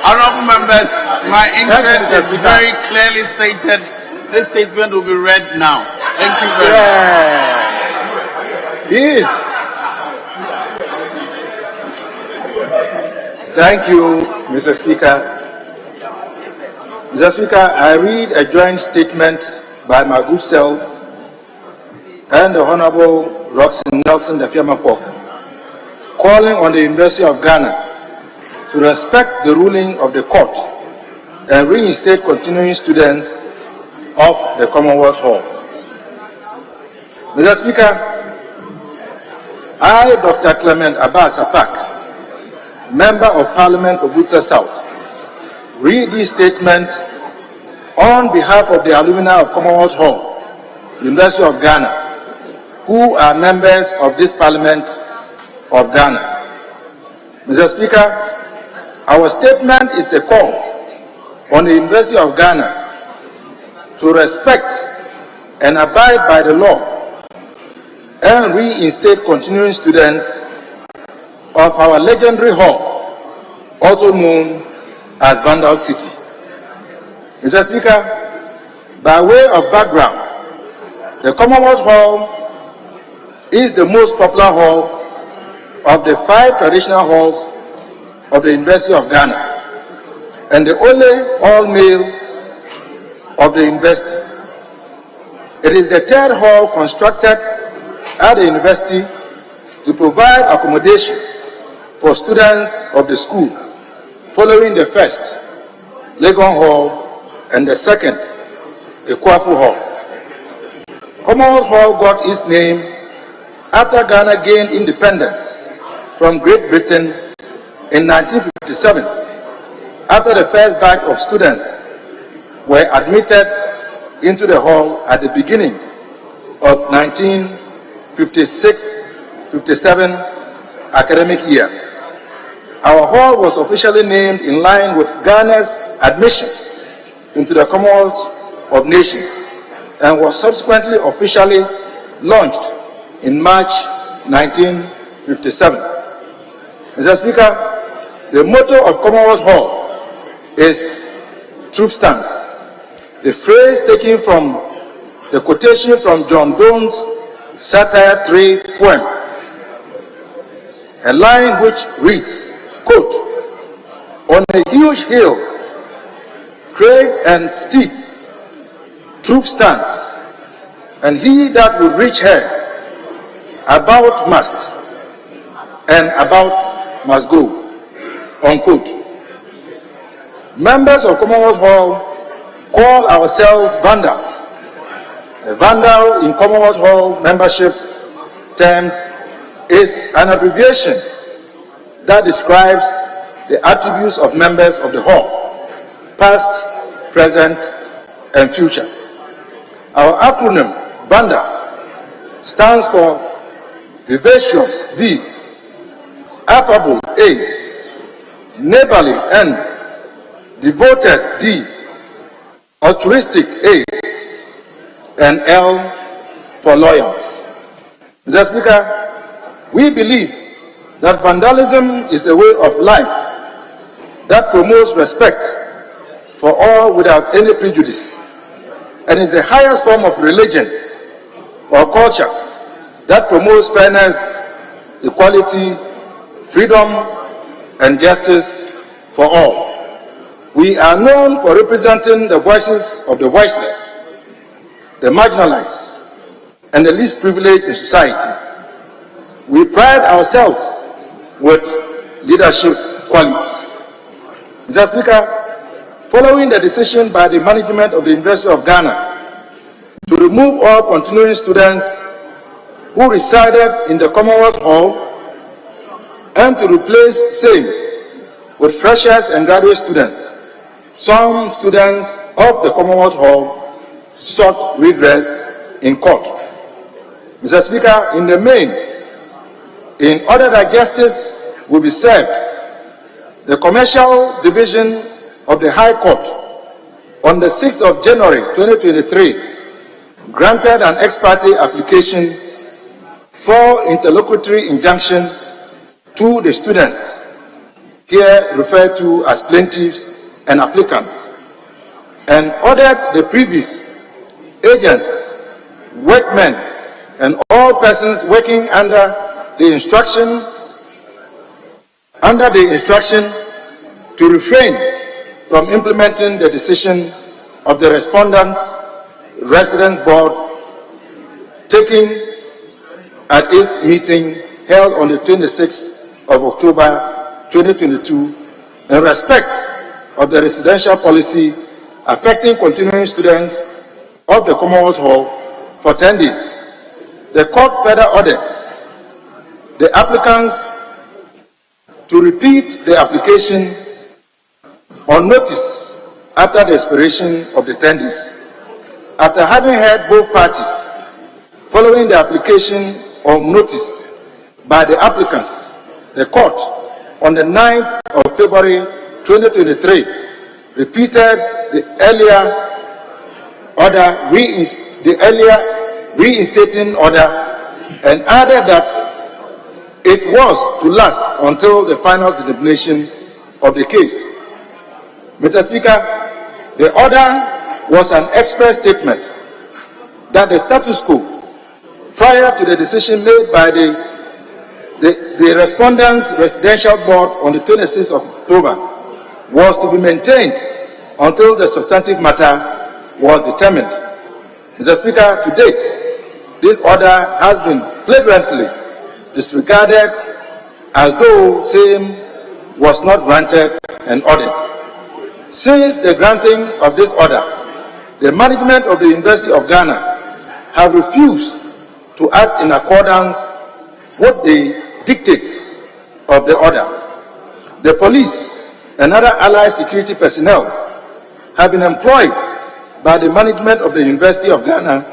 Honorable members, my interest is very clearly stated. This statement will be read now. Thank you very much. Yes. Thank you, Mr. Speaker. Mr. Speaker, I read a joint statement by my good self and the Honorable Roxanne Nelson, the Fiamapok, calling on the University of Ghana to respect the ruling of the court and reinstate continuing students of the Commonwealth Hall. Mr. Speaker, I, Dr. Clement Abbas Apak, Member of Parliament for Butsa South, read this statement on behalf of the alumni of Commonwealth Hall, University of Ghana, who are members of this Parliament of Ghana. Mr. Speaker, our statement is a call on the University of Ghana to respect and abide by the law and reinstate continuing students of our legendary hall, also known as Vandal City. Mr. Speaker, by way of background, the Commonwealth Hall is the most popular hall of the 5 traditional halls of the University of Ghana and the only all-male of the university. It is the 3rd hall constructed at the university to provide accommodation for students of the school, following the 1st, Legon Hall, and the 2nd, Ekwafu Hall. Commonwealth Hall got its name after Ghana gained independence from Great Britain in 1957, after the first batch of students were admitted into the hall at the beginning of 1956-57 academic year. Our hall was officially named in line with Ghana's admission into the Commonwealth of Nations and was subsequently officially launched in March 1957. Mr. Speaker, the motto of Commonwealth Hall is "Troop Stance," the phrase taken from the quotation from John Donne's Satire 3 poem, a line which reads, quote, "On a huge hill, craig and steep, troop stands, and he that would reach her, about must, and about must go," unquote. Members of Commonwealth Hall call ourselves vandals. A vandal in Commonwealth Hall membership terms is an abbreviation that describes the attributes of members of the hall, past, present, and future. Our acronym, VANDA, stands for vivacious, V, affable, A, neighborly, N, devoted, D, altruistic, A, and L for loyals. Mr. Speaker, we believe that vandalism is a way of life that promotes respect for all without any prejudice, and is the highest form of religion or culture that promotes fairness, equality, freedom, and justice for all. We are known for representing the voices of the voiceless, the marginalized, and the least privileged in society. We pride ourselves with leadership qualities. Mr. Speaker, following the decision by the management of the University of Ghana to remove all continuing students who resided in the Commonwealth Hall and to replace same with freshers and graduate students, some students of the Commonwealth Hall sought redress in court. Mr. Speaker, in the main, in order that justice will be served, the Commercial Division of the High Court on the 6th of January 2023 granted an ex parte application for interlocutory injunction to the students, here referred to as plaintiffs and applicants, and ordered the previous agents, workmen, and all persons working under the instruction to refrain from implementing the decision of the respondents' residence board taken at its meeting held on the 26th of October 2022 in respect of the residential policy affecting continuing students of the Commonwealth Hall for 10 days. The court further ordered the applicants to repeat the application on notice after the expiration of the 10 days. After having heard both parties, following the application on notice by the applicants, the court on the 9th of February 2023 repeated the earlier reinstating order and added that it was to last until the final determination of the case. Mr. Speaker, the order was an express statement that the status quo prior to the decision made by the respondents' residential board on the 26th of October was to be maintained until the substantive matter was determined. Mr. Speaker, to date, this order has been flagrantly disregarded as though same was not granted and ordered. Since the granting of this order, the management of the University of Ghana have refused to act in accordance with the dictates of the order. The police and other allied security personnel have been employed by the management of the University of Ghana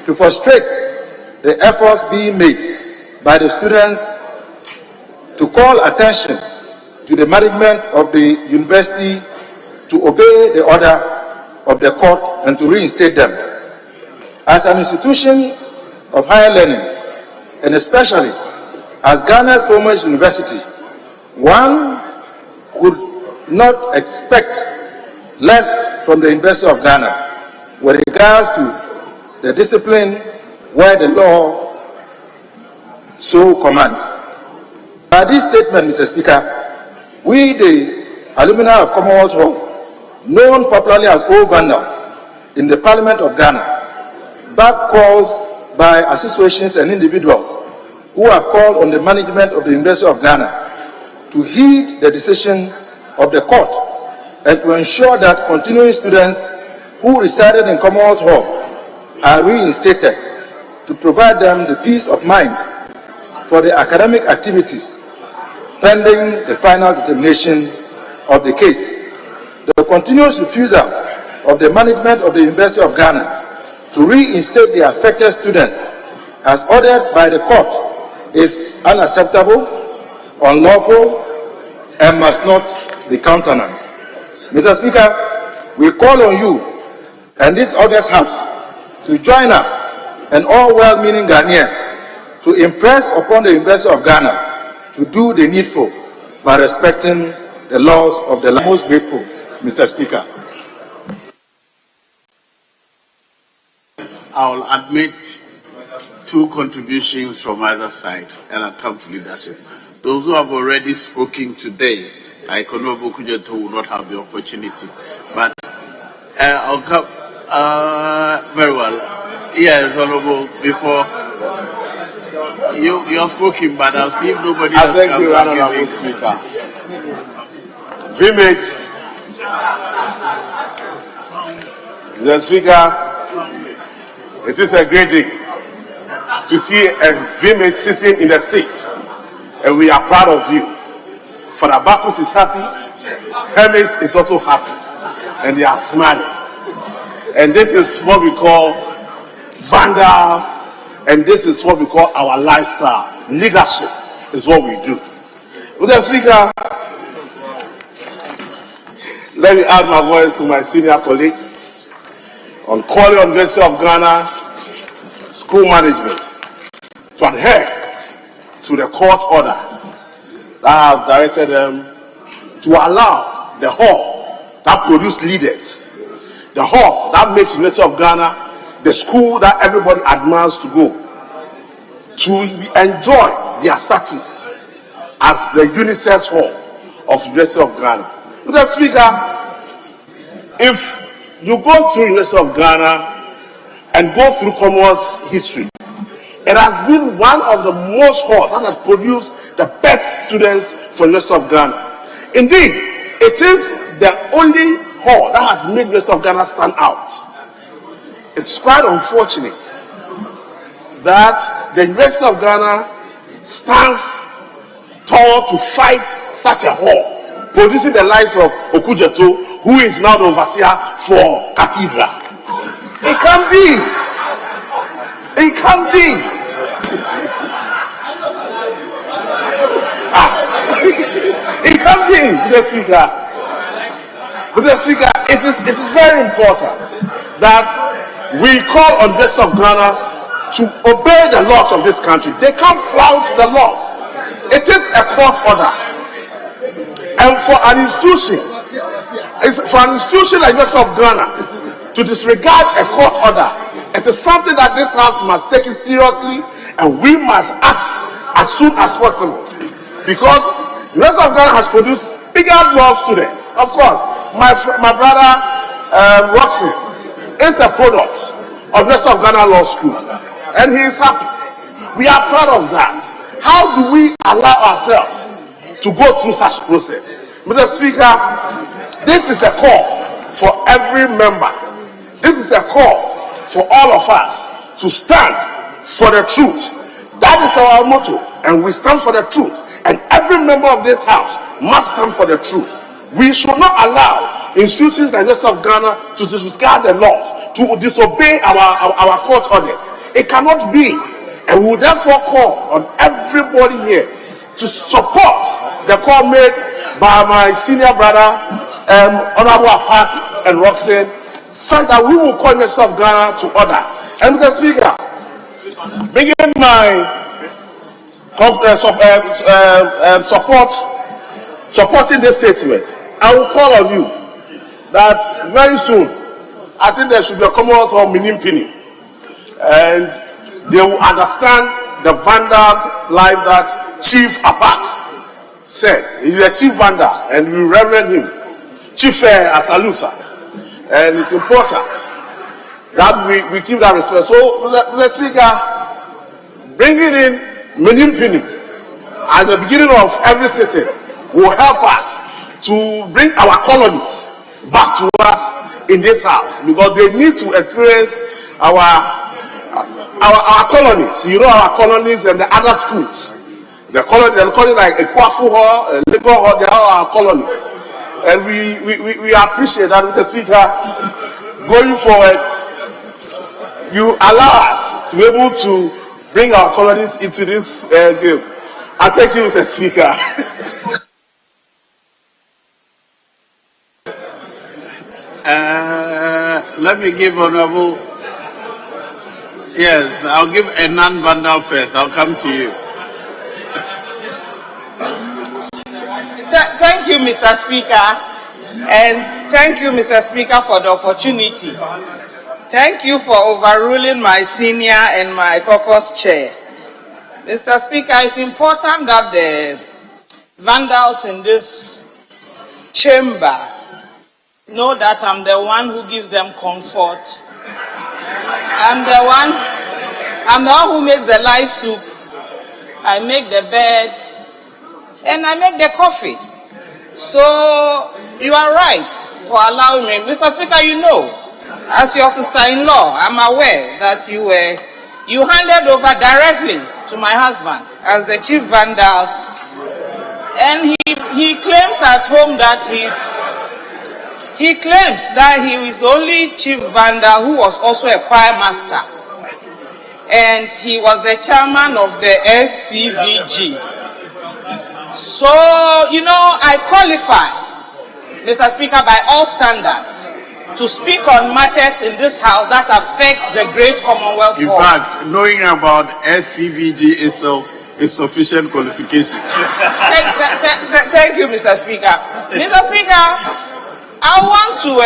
to frustrate the efforts being made by the students to call attention to the management of the university to obey the order of the court and to reinstate them. As an institution of higher learning, and especially as Ghana's foremost university, one could not expect less from the University of Ghana with regards to the discipline where the law so commands. By this statement, Mr. Speaker, we, the alumni of Commonwealth Hall, known popularly as old vandals in the Parliament of Ghana, back calls by associations and individuals who have called on the management of the University of Ghana to heed the decision of the court and to ensure that continuing students who resided in Commonwealth Hall are reinstated to provide them the peace of mind for the academic activities pending the final determination of the case. The continuous refusal of the management of the University of Ghana to reinstate the affected students as ordered by the court is unacceptable, unlawful, and must not be countenanced. Mr. Speaker, we call on you and this august house to join us and all well-meaning Ghanaians to impress upon the University of Ghana to do the needful by respecting the laws of the land. Most grateful, Mr. Speaker. I will admit two contributions from either side and I'll come to leadership. Those who have already spoken today, Ikono Kujeto will not have the opportunity. But I'll come very well. Yes, Honorable, before you have spoken, but I'll see if nobody else Thank comes you, back. Honorable Speaker. Vmates, Mr. Speaker, it is a great day to see a Vmate sitting in the seat, and we are proud of you. Father Bacchus is happy, Hermes is also happy, and they are smiling. And this is what we call Vandal, and this is what we call our lifestyle. Leadership is what we do. Mr. Speaker, let me add my voice to my senior colleague on calling on the University of Ghana school management to adhere to the court order that has directed them to allow the hall that produces leaders, the hall that makes the University of Ghana the school that everybody admires to go, to enjoy their status as the UNICEF hall of the University of Ghana. Mr. Speaker, if you go through the University of Ghana and go through Commonwealth history, it has been one of the most halls that has produced the best students for the University of Ghana. Indeed, it is the only hall that has made the University of Ghana stand out. It's quite unfortunate that the University of Ghana stands tall to fight such a hall, producing the likes of Okujeto, who is now the overseer for Cathedral. It can't be. It can't be. It can't be, Mr. Speaker. Mr. Speaker, it is very important that we call on the University of Ghana to obey the laws of this country. They can't flout the laws. It is a court order. And for an institution like the University of Ghana to disregard a court order, it is something that this House must take it seriously, and we must act as soon as possible. Because the University of Ghana has produced bigger law students. Of course, my brother Roxy is a product of the University of Ghana Law School, and he is happy. We are proud of that. How do we allow ourselves to go through such process? Mr. Speaker, this is a call for every member. This is a call for all of us to stand for the truth. That is our motto, and we stand for the truth. And every member of this House must stand for the truth. We should not allow institutions like the University of Ghana to disregard the laws, to disobey our court orders. It cannot be. And we will therefore call on everybody here to support the call made by my senior brother, Honorable Apak and Roxanne, so that we will call the University of Ghana to order. And Mr. Speaker, beginning my supporting this statement, I will call on you that very soon, I think there should be a Commonwealth of Minimpini, and they will understand the vandal's life that Chief Apak said. He's a chief vandal, and we reverend him, Chief Asalusa, and it's important that we keep that respect. So, Mr. Speaker, bringing in Minimpini at the beginning of every sitting will help us to bring our colonies back to us in this House, because they need to experience our colonies. You know, our colonies and the other schools. The colonies like Ekwafu Hall, Lagos Hall, they are our colonies. And we appreciate that, Mr. Speaker. Going forward, you allow us to be able to bring our colonies into this game. I thank you, Mr. Speaker. Let me give Honorable. Yes, I'll give a non-vandal first. I'll come to you. Thank you, Mr. Speaker, and thank you, Mr. Speaker, for the opportunity. Thank you for overruling my senior and my caucus chair. Mr. Speaker, it's important that the vandals in this chamber know that I'm the one who gives them comfort I'm the one who makes the light soup. I make the bed, and I make the coffee. So you are right for allowing me. Mr. Speaker, you know, as your sister-in-law, I'm aware that you handed over directly to my husband as the chief vandal, and he claims at home that he is the only chief vandal who was also a choir master, and he was the chairman of the SCVG. So, you know, I qualify, Mr. Speaker, by all standards, to speak on matters in this house that affect the great Commonwealth. In fact, knowing about SCVG itself is sufficient qualification. Thank you, Mr. Speaker. Mr. Speaker, I want to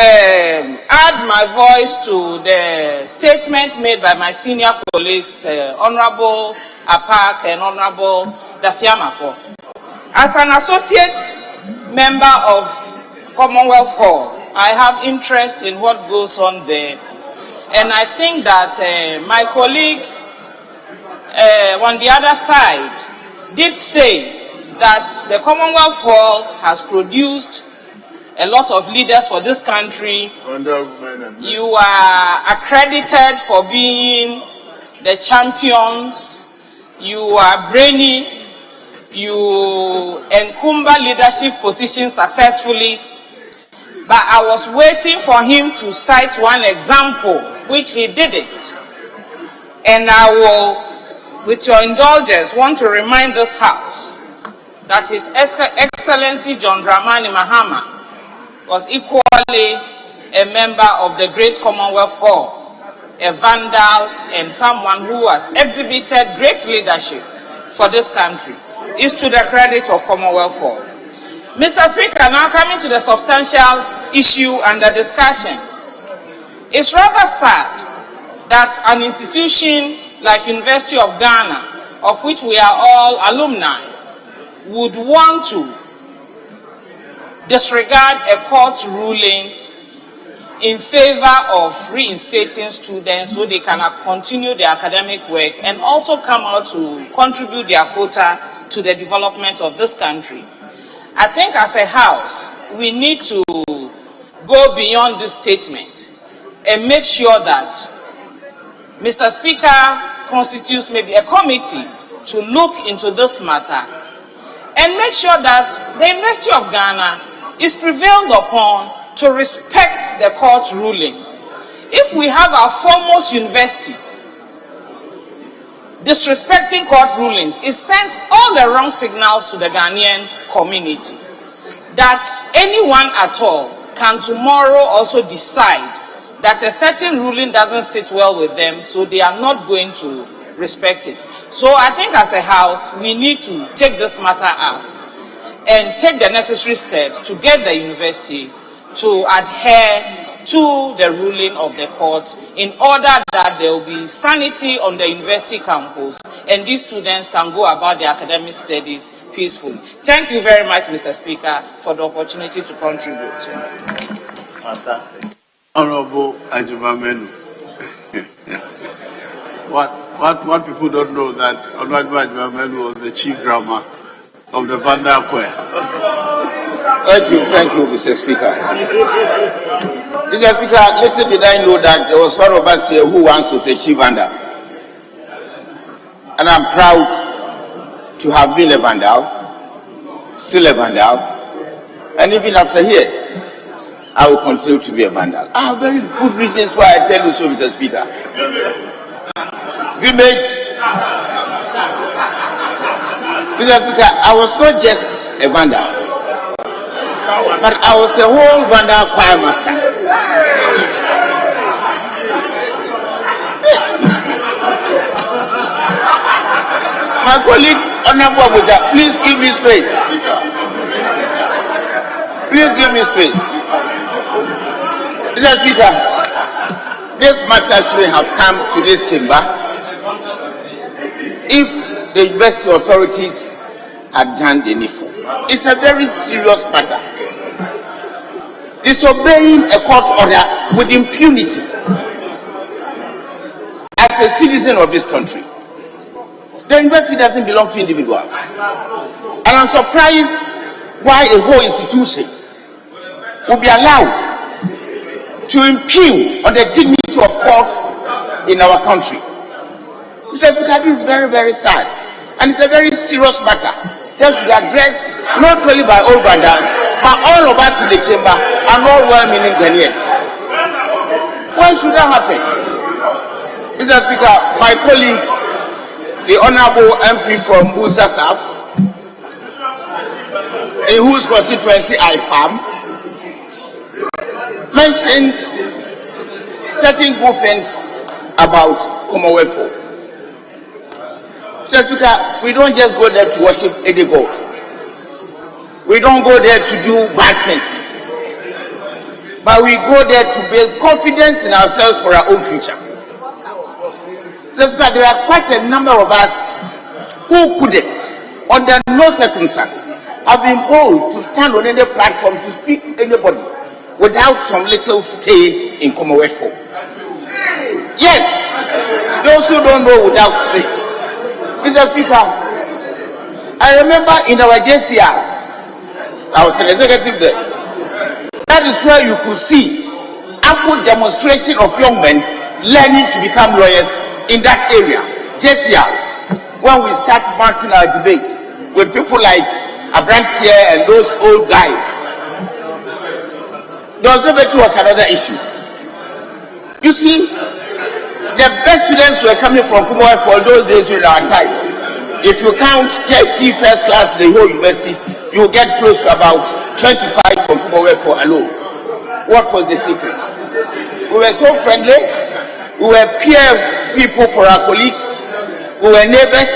add my voice to the statement made by my senior colleagues, Honorable Apak and Honorable Dafiamako. As an associate member of Commonwealth Hall, I have interest in what goes on there, and I think that my colleague on the other side did say that the Commonwealth Hall has produced a lot of leaders for this country. You are accredited for being the champions. You are brainy. You encumber leadership positions successfully. But I was waiting for him to cite one example, which he didn't. And I will, with your indulgence, want to remind this House that His Excellency John Dramani Mahama was equally a member of the Great Commonwealth Hall, a vandal and someone who has exhibited great leadership for this country. Is to the credit of Commonwealth Hall. Mr. Speaker, now coming to the substantial issue and the discussion. It's rather sad that an institution like University of Ghana, of which we are all alumni, would want to disregard a court ruling in favor of reinstating students so they can continue their academic work and also come out to contribute their quota to the development of this country. I think as a house, we need to go beyond this statement and make sure that Mr. Speaker constitutes maybe a committee to look into this matter and make sure that the University of Ghana is prevailed upon to respect the court ruling. If we have our foremost university disrespecting court rulings, it sends all the wrong signals to the Ghanaian community that anyone at all can tomorrow also decide that a certain ruling doesn't sit well with them, so they are not going to respect it. So I think as a house, we need to take this matter up and take the necessary steps to get the university to adhere to the ruling of the court in order that there will be sanity on the university campus and these students can go about their academic studies peacefully. Thank you very much, Mr. Speaker, for the opportunity to contribute. Fantastic. Honorable Ajibamenu. What people don't know that Honorable Ajibamenu was the chief drummer of the Vanda Choir. Thank you, Mr. Speaker. Mr. Speaker, little did I know that there was one of us here who once was a chief vandal. And I'm proud to have been a vandal, still a vandal, and even after here, I will continue to be a vandal. I have very good reasons why I tell you so, Mr. Speaker. We made, Mr. Speaker, I was not just a vandal, but I was a whole vandal choir master. My colleague, Honorable Abuja, please give me space. Please give me space. Mr. Speaker, this matter should have come to this chamber if the university authorities had done the needful. It's a very serious matter. Disobeying a court order with impunity as a citizen of this country. The university doesn't belong to individuals. And I'm surprised why a whole institution will be allowed to impugn on the dignity of courts in our country. Mr. Speaker, this is very, very sad. And it's a very serious matter that should be addressed not only by all Ghanaians, but all of us in the chamber and all well-meaning Ghanaians. Why should that happen? Mr. Speaker, my colleague, the Honorable MP from Busa South, in whose constituency I farm, mentioned certain good things about Commonwealth. Mr. Speaker, we don't just go there to worship any god. We don't go there to do bad things. But we go there to build confidence in ourselves for our own future. Mr. Speaker, there are quite a number of us who couldn't, under no circumstance, have been bold to stand on any platform to speak to anybody without some little stay in Commonwealth. Yes, those who don't know without space. Mr. Speaker, I remember in our JCR, I was an executive there. That is where you could see ample demonstration of young men learning to become lawyers in that area, JCR, when we start mounting our debates with people like Abrantier and those old guys. The observatory was another issue. You see, the best students were coming from Commonwealth for those days during our time. If you count 30 first class in the whole university, you will get close to about 25 from Commonwealth alone. What was the secret? We were so friendly. We were peer people for our colleagues. We were neighbors.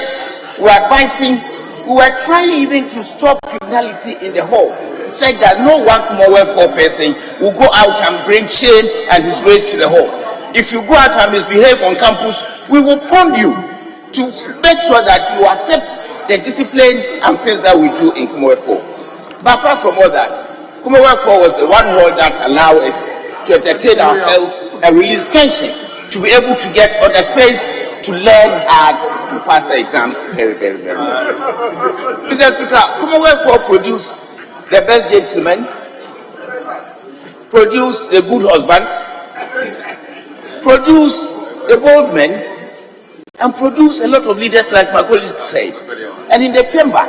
We were advising. We were trying even to stop criminality in the hall, saying that no one Commonwealth person will go out and bring shame and disgrace to the hall. If you go out and misbehave on campus, we will pound you to make sure that you accept the discipline and things that we do in Commonwealth. But apart from all that, Commonwealth was the one hall that allowed us to entertain ourselves and release tension, to be able to get other space, to learn hard, to pass the exams very, very, very well. Mr. Speaker, Commonwealth produced the best gentlemen, produced the good husbands, produce the bold men, and produce a lot of leaders like my colleague said. And in the chamber,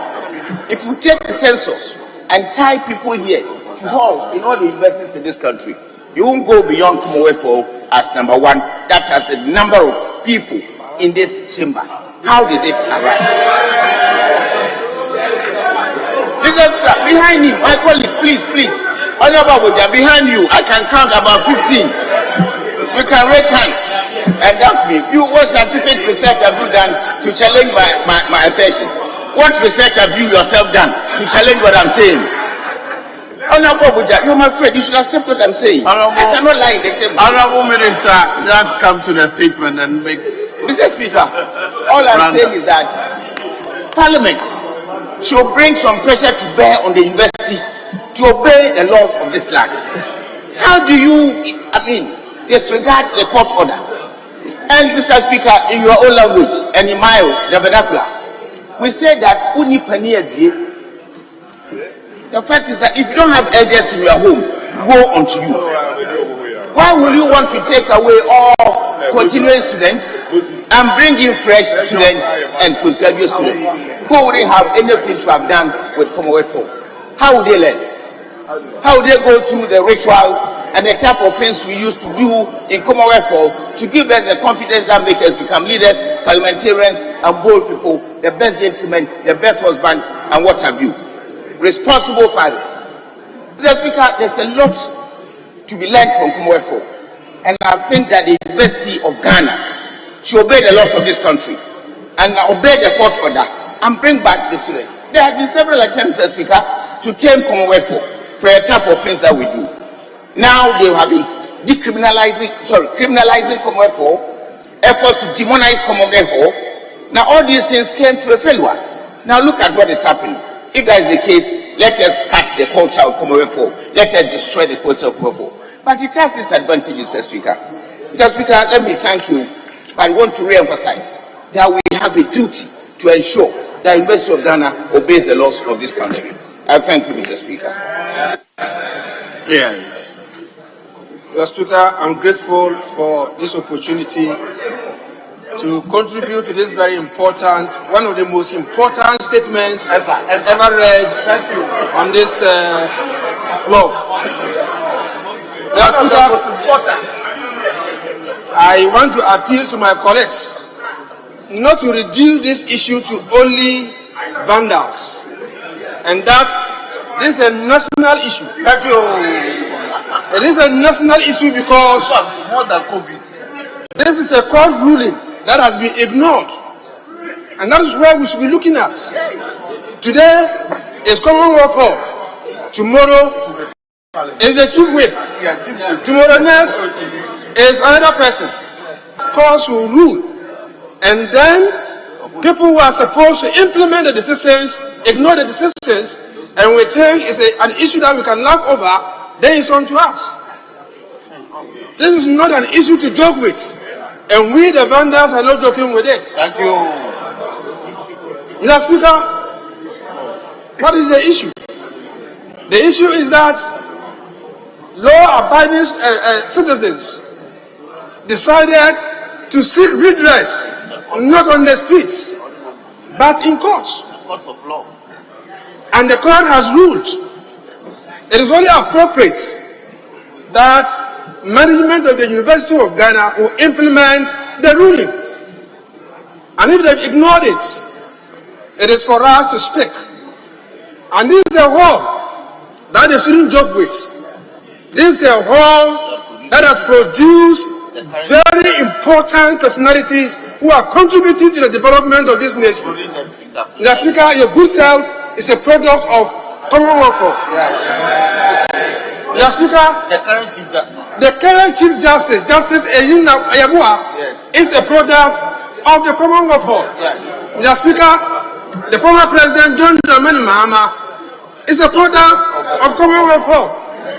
if you take the census and tie people here to halls in all the universities in this country, you won't go beyond Commonwealth as number one. That has the number of people in this chamber. How did it arise? Behind him, my colleague, please. Honorable Abuja, behind you, I can count about 15. We can raise hands and doubt me. What scientific research have you done to challenge my assertion? What research have you yourself done to challenge what I'm saying? Honorable Abuja, you're my friend. You should accept what I'm saying. I cannot lie in the chamber. Honorable Minister, just come to the statement and make... Mr. Speaker, all I'm saying is that Parliament should bring some pressure to bear on the university to obey the laws of this land. How do you, disregard the court order? And Mr. Speaker, in your own language and in my the vernacular, we say that uni pani adrie. The fact is that if you don't have elders in your home, woe unto you. Why will you want to take away all continuing students and bring in fresh students and postgraduate students who wouldn't have anything to have done with Commonwealth? How would they learn? How would they go through the rituals and the type of things we used to do in Commonwealth to give us the confidence that makes us become leaders, parliamentarians, and bold people, the best gentlemen, the best husbands, and what have you? Responsible fathers. Mr. Speaker, there's a lot to be learned from Commonwealth, and I think that the University of Ghana should obey the laws of this country and obey the court order and bring back the students. There have been several attempts, Mr. Speaker, to tame Commonwealth for a type of things that we do. Now they have been criminalizing Commonwealth, efforts to demonize Commonwealth. Now all these things came to a failure. Now look at what is happening. If that is the case, let us cut the culture of Commonwealth. Let us destroy the culture of Commonwealth. But it has its advantages, Mr. Speaker. Mr. Speaker, let me thank you But I want to re-emphasize that we have a duty to ensure that the University of Ghana obeys the laws of this country. I thank you, Mr. Speaker. Yes. Mr. Speaker, I'm grateful for this opportunity to contribute to this very important, one of the most important statements ever read on this floor. Mr. Speaker, I want to appeal to my colleagues not to reduce this issue to only vandals, and that this is a national issue. Thank you. It is a national issue because more than COVID. This is a court ruling that has been ignored, and that is where we should be looking at. Today is Commonwealth Hall. Tomorrow is the chief whip. Tomorrow next is another person. Courts will rule, and then people who are supposed to implement the decisions ignore the decisions, and we think it's an issue that we can laugh over. Then it's on to us. This is not an issue to joke with, and we the vendors are not joking with it. Thank you. Mr. Speaker, what is the issue? The issue is that law-abiding citizens decided to seek redress not on the streets, but in courts. Court of law. And the court has ruled it is only appropriate that management of the University of Ghana will implement the ruling. And if they've ignored it, it is for us to speak. And this is a hall that they shouldn't joke with. This is a hall that has produced very important personalities who are contributing to the development of this nation. Mr. Speaker, your good self is a product of Commonwealth Hall. Mr. Speaker, the current Chief Justice. The current Chief Justice, Justice Eyina Ayabua, is a product of the Commonwealth Hall. Mr. Speaker, the former President John Dramani Mahama is a product of Commonwealth Hall.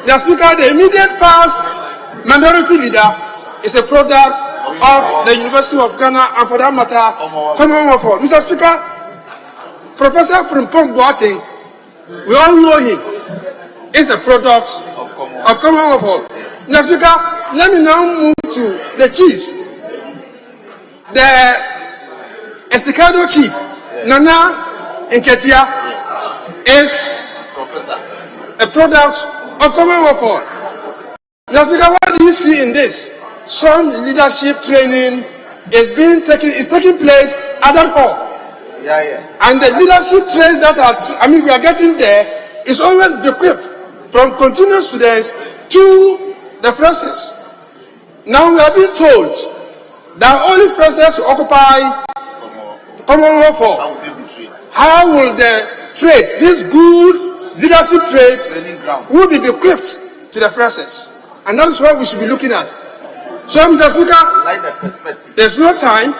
Mr. Speaker, the immediate past minority leader is a product of the University of Ghana, and for that matter, Commonwealth Hall. Mr. Speaker, Professor Frimpong Boateng, we all know him, is a product of Commonwealth Hall. Mr. Speaker, let me now move to the chiefs. The Esikado chief, Nana Nketia, is a product of Commonwealth Hall. Mr. Speaker, what do you see in this? Some leadership training is taking place at that hall. And the leadership traits that we are getting there is always equipped from continuing students to the process. Now we are being told that only process to occupy Commonwealth Hall. How will the traits, this good leadership trait, will be equipped to the process? And that is what we should be looking at. So, Mr. Speaker, there's no time.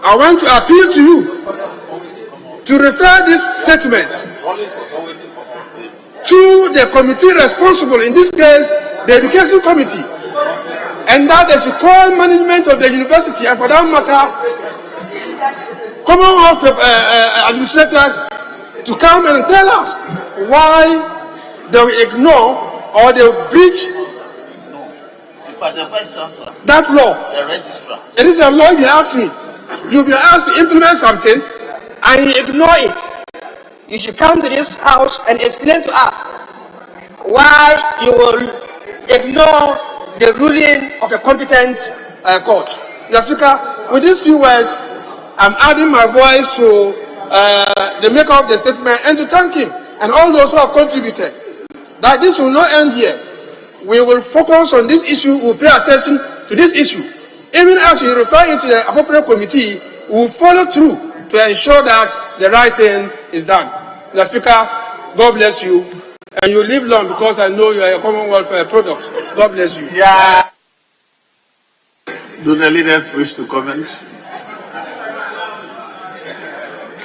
I want to appeal to you to refer this statement to the committee responsible, in this case, the Education Committee, and that they should call management of the university, and for that matter, Commonwealth administrators, to come and tell us why they will ignore or they will breach that law. It is a law, you ask me. You'll be asked to implement something and you ignore it. You should come to this house and explain to us why you will ignore the ruling of a competent court. Mr. Speaker, with these few words, I'm adding my voice to the maker of the statement and to thank him and all those who have contributed. That this will not end here. We will focus on this issue, we will pay attention to this issue. Even as you refer it to the appropriate committee, we will follow through to ensure that the right thing is done. Mr. Speaker, God bless you, and you live long because I know you are a Commonwealth product. God bless you. Yeah. Do the leaders wish to comment?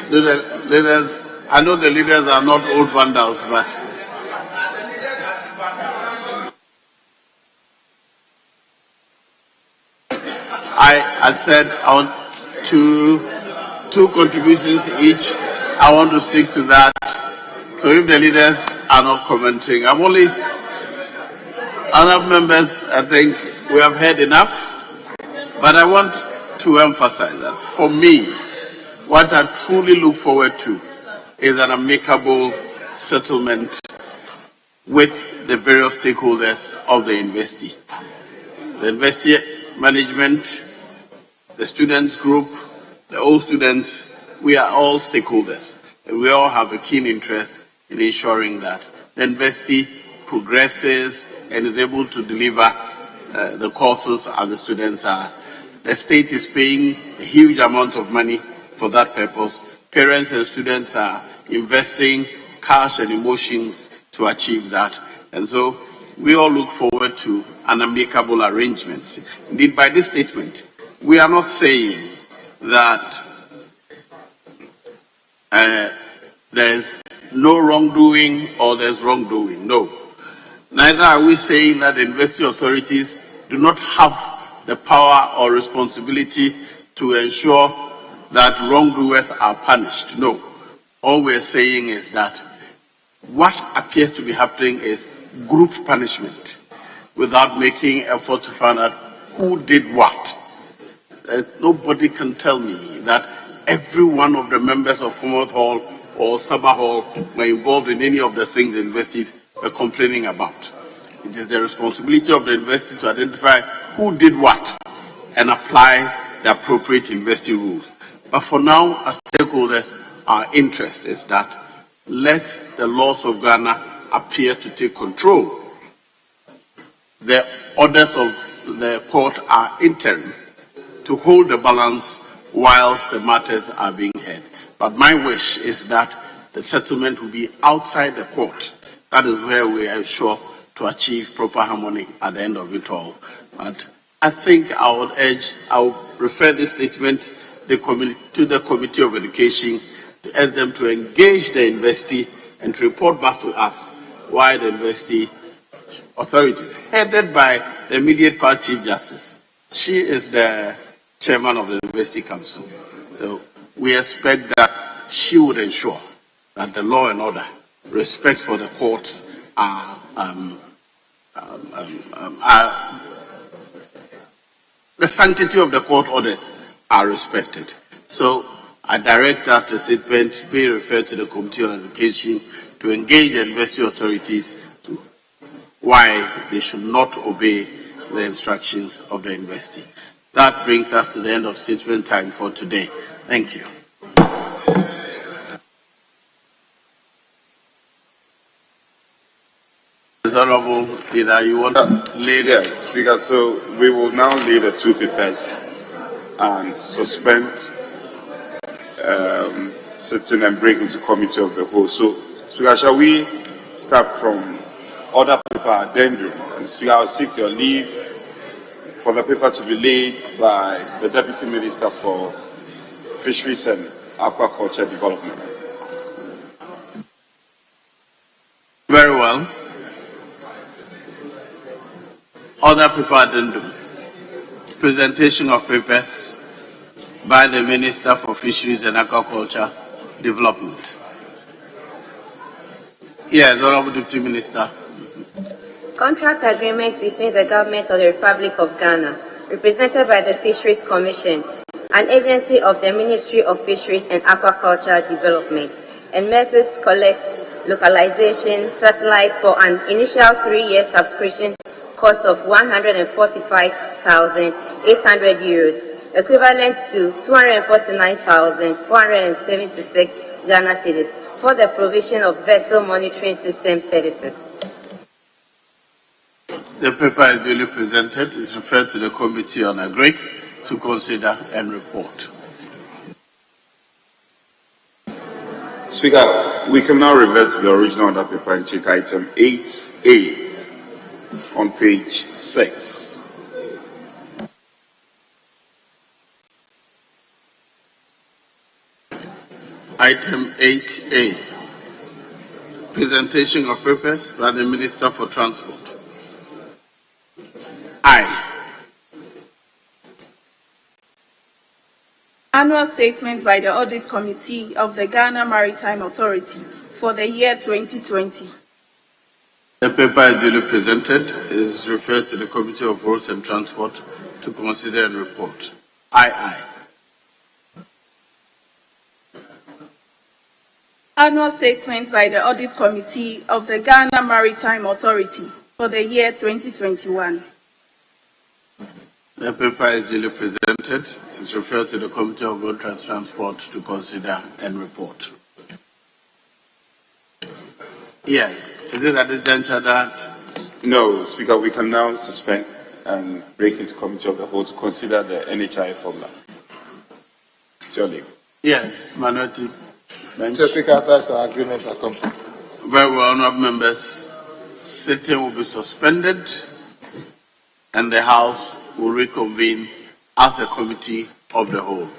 Do the leaders? I know the leaders are not old vandals, but. I said I want two contributions each. I want to stick to that. So if the leaders are not commenting, I'm only other members. I think we have heard enough, but I want to emphasize that for me, what I truly look forward to is an amicable settlement with the various stakeholders of the university. The university management, the students group, the old students, we are all stakeholders. And we all have a keen interest in ensuring that the university progresses and is able to deliver the courses as the students are. The state is paying a huge amount of money for that purpose. Parents and students are investing cash and emotions to achieve that. And so we all look forward to an amicable arrangement. Indeed, by this statement, we are not saying that there is no wrongdoing or there's wrongdoing. No. Neither are we saying that the university authorities do not have the power or responsibility to ensure that wrongdoers are punished. No. All we're saying is that what appears to be happening is group punishment without making effort to find out who did what. Nobody can tell me that every one of the members of Commonwealth Hall or Sabah Hall were involved in any of the things the universities were complaining about. It is the responsibility of the university to identify who did what and apply the appropriate university rules. But for now, as stakeholders, our interest is that let the laws of Ghana appear to take control. The orders of the court are interim to hold the balance whilst the matters are being heard. But my wish is that the settlement will be outside the court. That is where we are sure to achieve proper harmony at the end of it all. But I think I would refer this statement to the Committee of Education to ask them to engage the university and to report back to us why the university authorities, headed by the immediate past Chief Justice, she is the chairman of the University Council. So we expect that she would ensure that the law and order, respect for the courts the sanctity of the court orders are respected. So I direct that the statement be referred to the Committee on Education to engage the university authorities to why they should not obey the instructions of the university. That brings us to the end of statement time for today. Thank you. Honorable Leader, you want to lead? Yes, Speaker. So we will now lay the two papers and suspend sitting and break into committee of the whole. So, Speaker, shall we start from order paper addendum? And Speaker, I'll seek your leave for the paper to be laid by the Deputy Minister for Fisheries and Aquaculture Development. Very well. Order paper addendum. Presentation of papers by the Minister for Fisheries and Aquaculture Development. Yes, Honorable Deputy Minister. Contract agreement between the government of the Republic of Ghana, represented by the Fisheries Commission, an agency of the Ministry of Fisheries and Aquaculture Development, and Messrs. Collect Localization Satellite for an initial 3-year subscription cost of 145,800 euros, equivalent to 249,476 Ghana cedis, for the provision of vessel monitoring system services. The paper is duly presented. Is referred to the Committee on Agri to consider and report. Speaker, we can now revert to the original order paper and take item 8A on page 6. Item 8A. Presentation of papers by the Minister for Transport. I, Annual statement by the Audit Committee of the Ghana Maritime Authority for the year 2020. The paper is duly presented, is referred to the Committee of Roads and Transport to consider and report. Aye. Annual statement by the Audit Committee of the Ghana Maritime Authority for the year 2021. The paper is duly presented, is referred to the Committee of Roads and Transport to consider and report. Yes. Is it at this juncture that? No, Speaker, we can now suspend and break into Committee of the Whole to consider the NHI formula. It's your leave. Yes, minority bench. Mr. Speaker, that's our agreement accomplished. Very well, honorable members. Sitting will be suspended and the House will reconvene as a Committee of the Whole.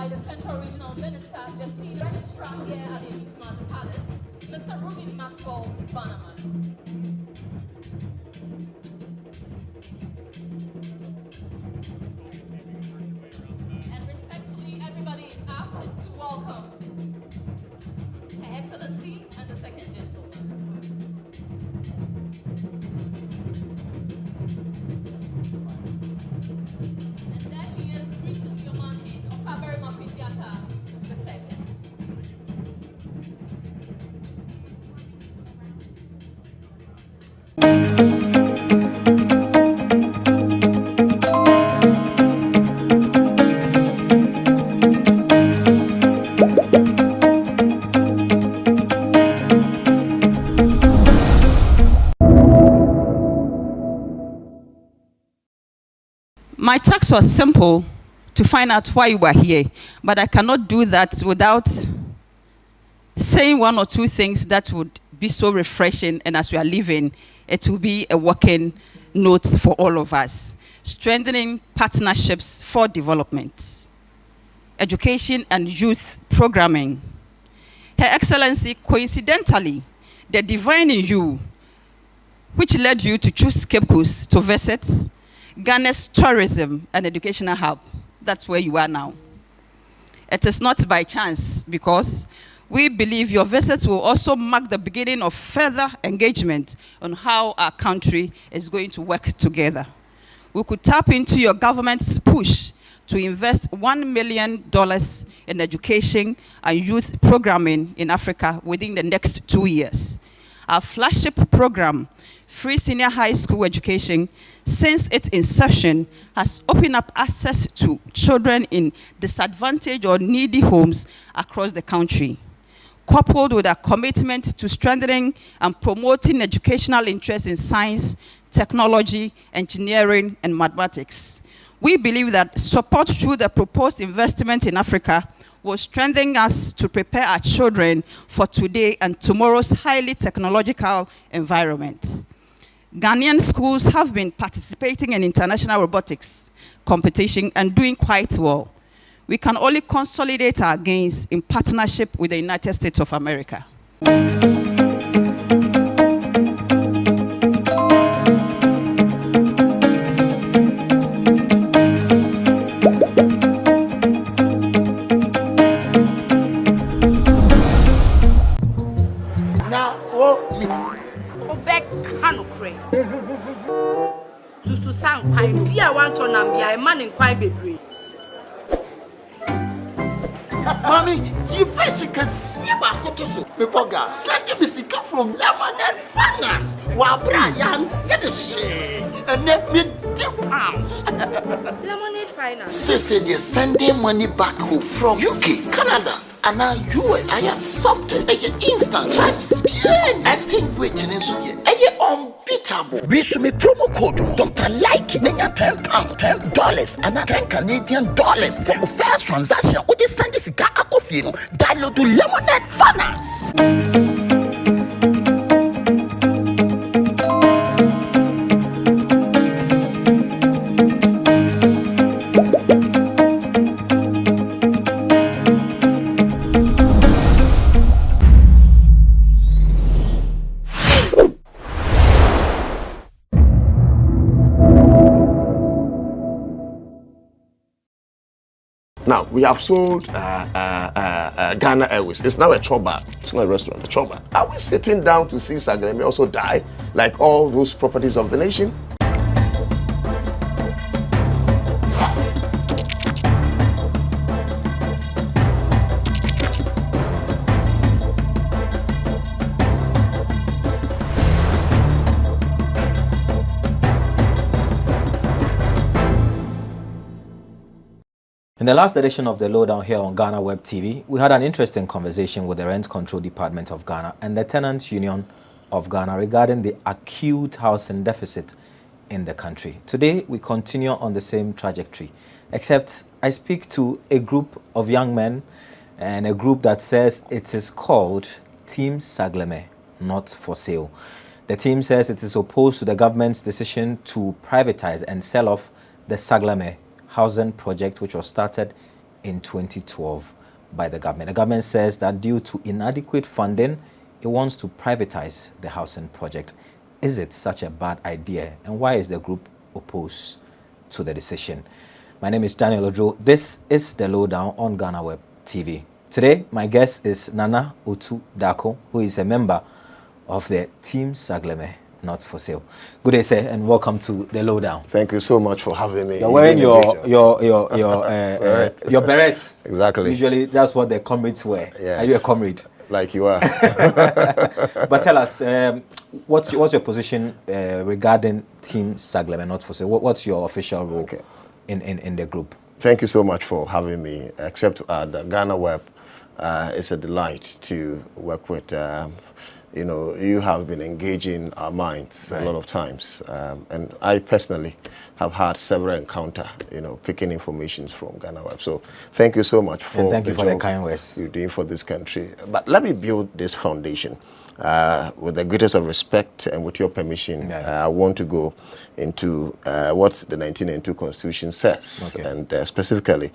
by the Central Regional Minister, Justine Registrar here at the Martin Palace, Mr. Ruben Maxwell Bannerman. And respectfully, everybody is asked to welcome Her Excellency and the Second Gentleman. And there she is, greeting your man in Osabari Mapisiata the second. My task was simple, to find out why you were here, but I cannot do that without saying one or two things that would be so refreshing, and as we are leaving, it will be a working note for all of us. Strengthening partnerships for development, education and youth programming, Her Excellency, coincidentally, the divine in you, which led you to choose Cape Coast to visit Ghana's tourism and educational hub. That's where you are now. It is not by chance, because we believe your visit will also mark the beginning of further engagement on how our country is going to work together. We could tap into your government's push to invest $1 million in education and youth programming in Africa within the next 2 years. Our flagship program, Free Senior High School Education, since its inception, has opened up access to children in disadvantaged or needy homes across the country. Coupled with our commitment to strengthening and promoting educational interest in science, technology, engineering, and mathematics, we believe that support through the proposed investment in Africa will strengthen us to prepare our children for today and tomorrow's highly technological environment. Ghanaian schools have been participating in international robotics competition and doing quite well. We can only consolidate our gains in partnership with the United States of America. Susu sang kwai no bia wan to nam bia e man kwai bebre. Mommy, you face can see about Kotoso. Pepoga, send me sika from Lemonade Finance. Wa Brian, tell the shit. And let me £2. Lemonade Finance. Say they're sending money back home from UK, Canada, and now US. I accepted a instant charges. Exchange waiting in Suya. Unbeatable. We should make promo code Dr. Like Nanya £10, $10, and $10 Canadian for the first transaction. What is send this guy download to Lemonade Finance. Now, we have sold Ghana Airways. It's now a choba. It's not a restaurant, a choba. Are we sitting down to see Sagleme also die like all those properties of the nation? In the last edition of the Lowdown here on GhanaWeb TV, we had an interesting conversation with the Rent Control Department of Ghana and the Tenants Union of Ghana regarding the acute housing deficit in the country. Today, we continue on the same trajectory, except I speak to a group of young men and a group that says it is called Team Sagleme, not for sale. The team says it is opposed to the government's decision to privatize and sell off the Sagleme housing project, which was started in 2012 by the government. The government says that due to inadequate funding, it wants to privatize the housing project. Is it such a bad idea? And why is the group opposed to the decision? My name is Daniel Ojo. This is the Lowdown on GhanaWeb TV. Today, my guest is Nana Otu Dako, who is a member of the Team Sagleme, not for sale. Good day, sir, and welcome to the Lowdown. Thank you so much for having me. You're wearing your beret. Exactly. Usually, that's what the comrades wear. Yes. Are you a comrade? Like you are. But tell us, what's your position regarding Team Sagleme, not for sale? What's your official role in the group? Thank you so much for having me. Except to add, GhanaWeb is a delight to work with. You know, you have been engaging our minds a lot of times. And I personally have had several encounters, you know, picking information from GhanaWeb. So thank you so much for the kind words you're doing for this country. But let me build this foundation. With the greatest of respect and with your permission, I want to go into what the 1992 Constitution says. And specifically,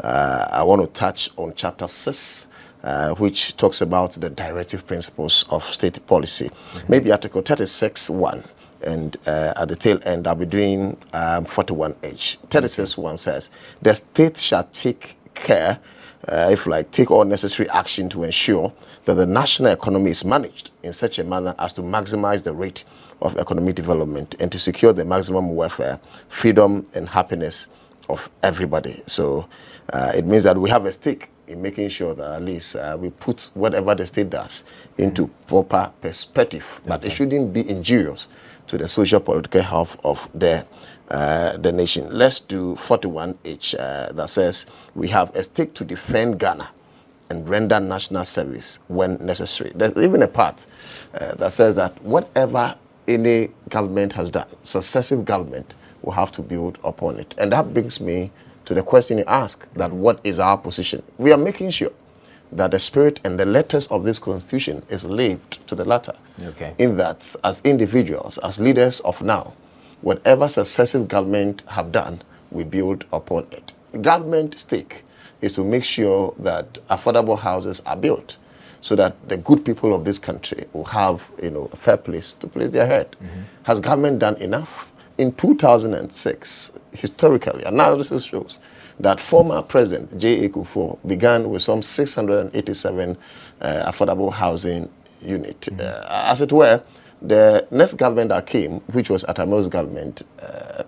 I want to touch on Chapter 6, which talks about the directive principles of state policy. Maybe Article 36(1). And at the tail end, I'll be doing 41H. 36(1) says, the state shall take care, take all necessary action to ensure that the national economy is managed in such a manner as to maximize the rate of economic development and to secure the maximum welfare, freedom, and happiness of everybody. So it means that we have a stake in making sure that at least we put whatever the state does into proper perspective, but it shouldn't be injurious to the social political health of the nation. Let's do 41H that says we have a stake to defend Ghana and render national service when necessary. There's even a part that says that whatever any government has done, successive government will have to build upon it. And that brings me to the question you ask, that what is our position? We are making sure that the spirit and the letters of this constitution is lived to the latter. Okay. In that, as individuals, as leaders of now, whatever successive government have done, we build upon it. Government stake is to make sure that affordable houses are built so that the good people of this country will have, a fair place to place their head. Has government done enough? In 2006, historically, analysis shows that former President J.A. Kufuor began with some 687 affordable housing units. As it were, the next government that came, which was Atamo's government,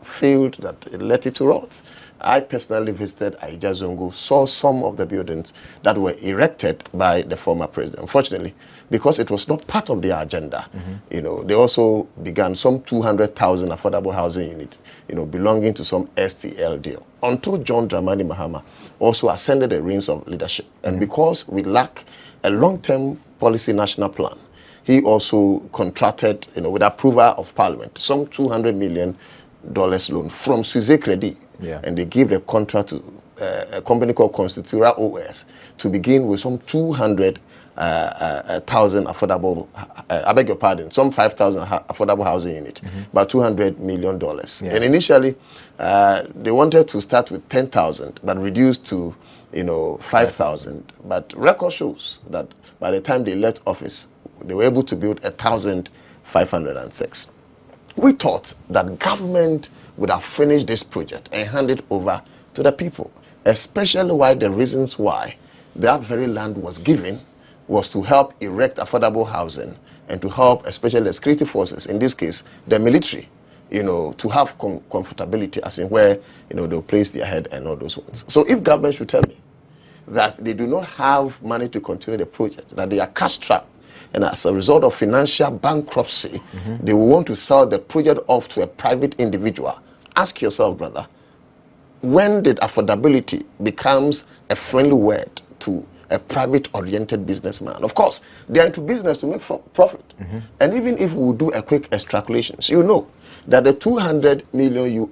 failed, that it let it to rot. I personally visited Aija Zongo, saw some of the buildings that were erected by the former president. Unfortunately, because it was not part of their agenda, they also began some 200,000 affordable housing units, belonging to some STL deal. Until John Dramani Mahama also ascended the reins of leadership. And because we lack a long-term policy national plan, he also contracted, with approval of Parliament, some $200 million loan from Suisse Credit. And they gave the contract to a company called Constitura OS to begin with some 200,000 affordable, I beg your pardon, some 5,000 affordable housing units, about $200 million. And initially, they wanted to start with 10,000, but reduced to, 5,000. But record shows that by the time they left office, they were able to build 1,506. We thought that government would have finished this project and handed it over to the people, especially why the reasons why that very land was given was to help erect affordable housing and to help especially the security forces, in this case, the military, to have comfortability, as in where, they'll place their head and all those ones. So if government should tell me that they do not have money to continue the project, that they are cash strapped, and as a result of financial bankruptcy, they will want to sell the project off to a private individual. Ask yourself, brother, when did affordability becomes a friendly word to a private-oriented businessman? Of course, they are into business to make profit. And even if we do a quick extrapolations, that the $200 million,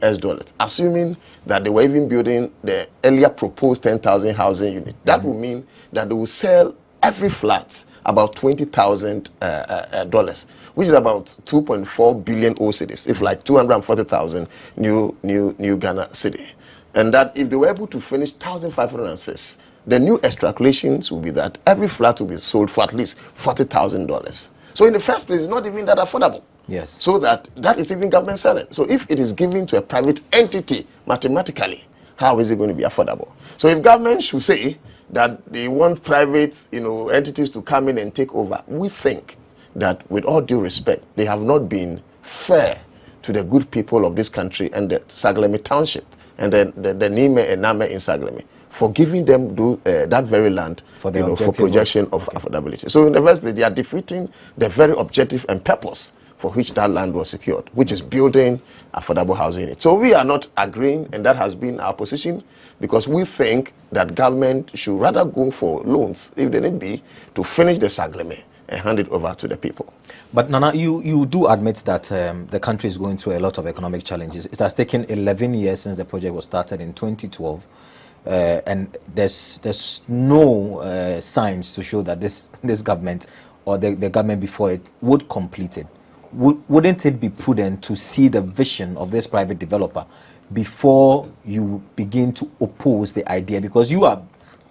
assuming that they were even building the earlier proposed 10,000 housing unit, that would mean that they will sell every flat about $20,000, which is about 2.4 billion cedis, if like 240,000 new Ghana cedi. And that if they were able to finish 1,506, the new extrapolations will be that every flat will be sold for at least $40,000. So in the first place, it's not even that affordable. Yes. So that is even government selling. So if it is given to a private entity, mathematically, how is it going to be affordable? So if government should say that they want private, entities to come in and take over, we think that with all due respect, they have not been fair to the good people of this country and the Saglemi Township and the Nime and Name in Saglemi for giving them that very land for projection of affordability. So in the first place, they are defeating the very objective and purpose for which that land was secured, which is building affordable housing units. So we are not agreeing, and that has been our position, because we think that government should rather go for loans, if they need be, to finish the Sagleme and hand it over to the people. But Nana, you do admit that the country is going through a lot of economic challenges. It has taken 11 years since the project was started in 2012, and there's no signs to show that this government or the government before it would complete it. Wouldn't it be prudent to see the vision of this private developer before you begin to oppose the idea? Because you are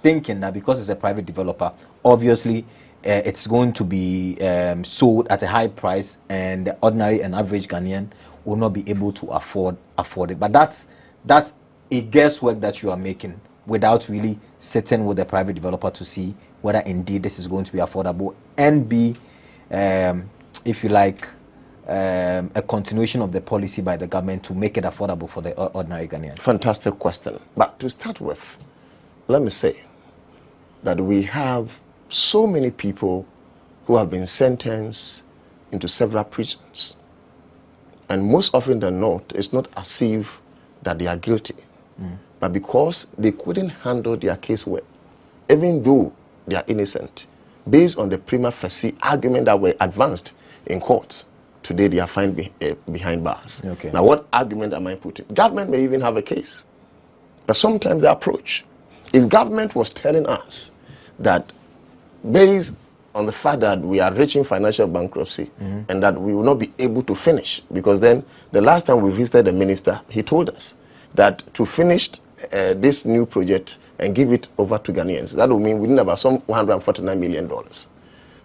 thinking that because it's a private developer, obviously it's going to be sold at a high price, and the ordinary and average Ghanaian will not be able to afford it. But that's a guesswork that you are making without really sitting with the private developer to see whether indeed this is going to be affordable and be, if you like, a continuation of the policy by the government to make it affordable for the ordinary Ghanaian. Fantastic question. But to start with, let me say that we have so many people who have been sentenced into several prisons. And most often than not, it's not as if that they are guilty. But because they couldn't handle their case well, even though they are innocent, based on the prima facie argument that were advanced in court, today they are fined behind bars. Okay. Now, what argument am I putting? Government may even have a case. But sometimes the approach, if government was telling us that based on the fact that we are reaching financial bankruptcy and that we will not be able to finish, because then the last time we visited the minister, he told us that to finish this new project and give it over to Ghanaians, that will mean we need about some $149 million.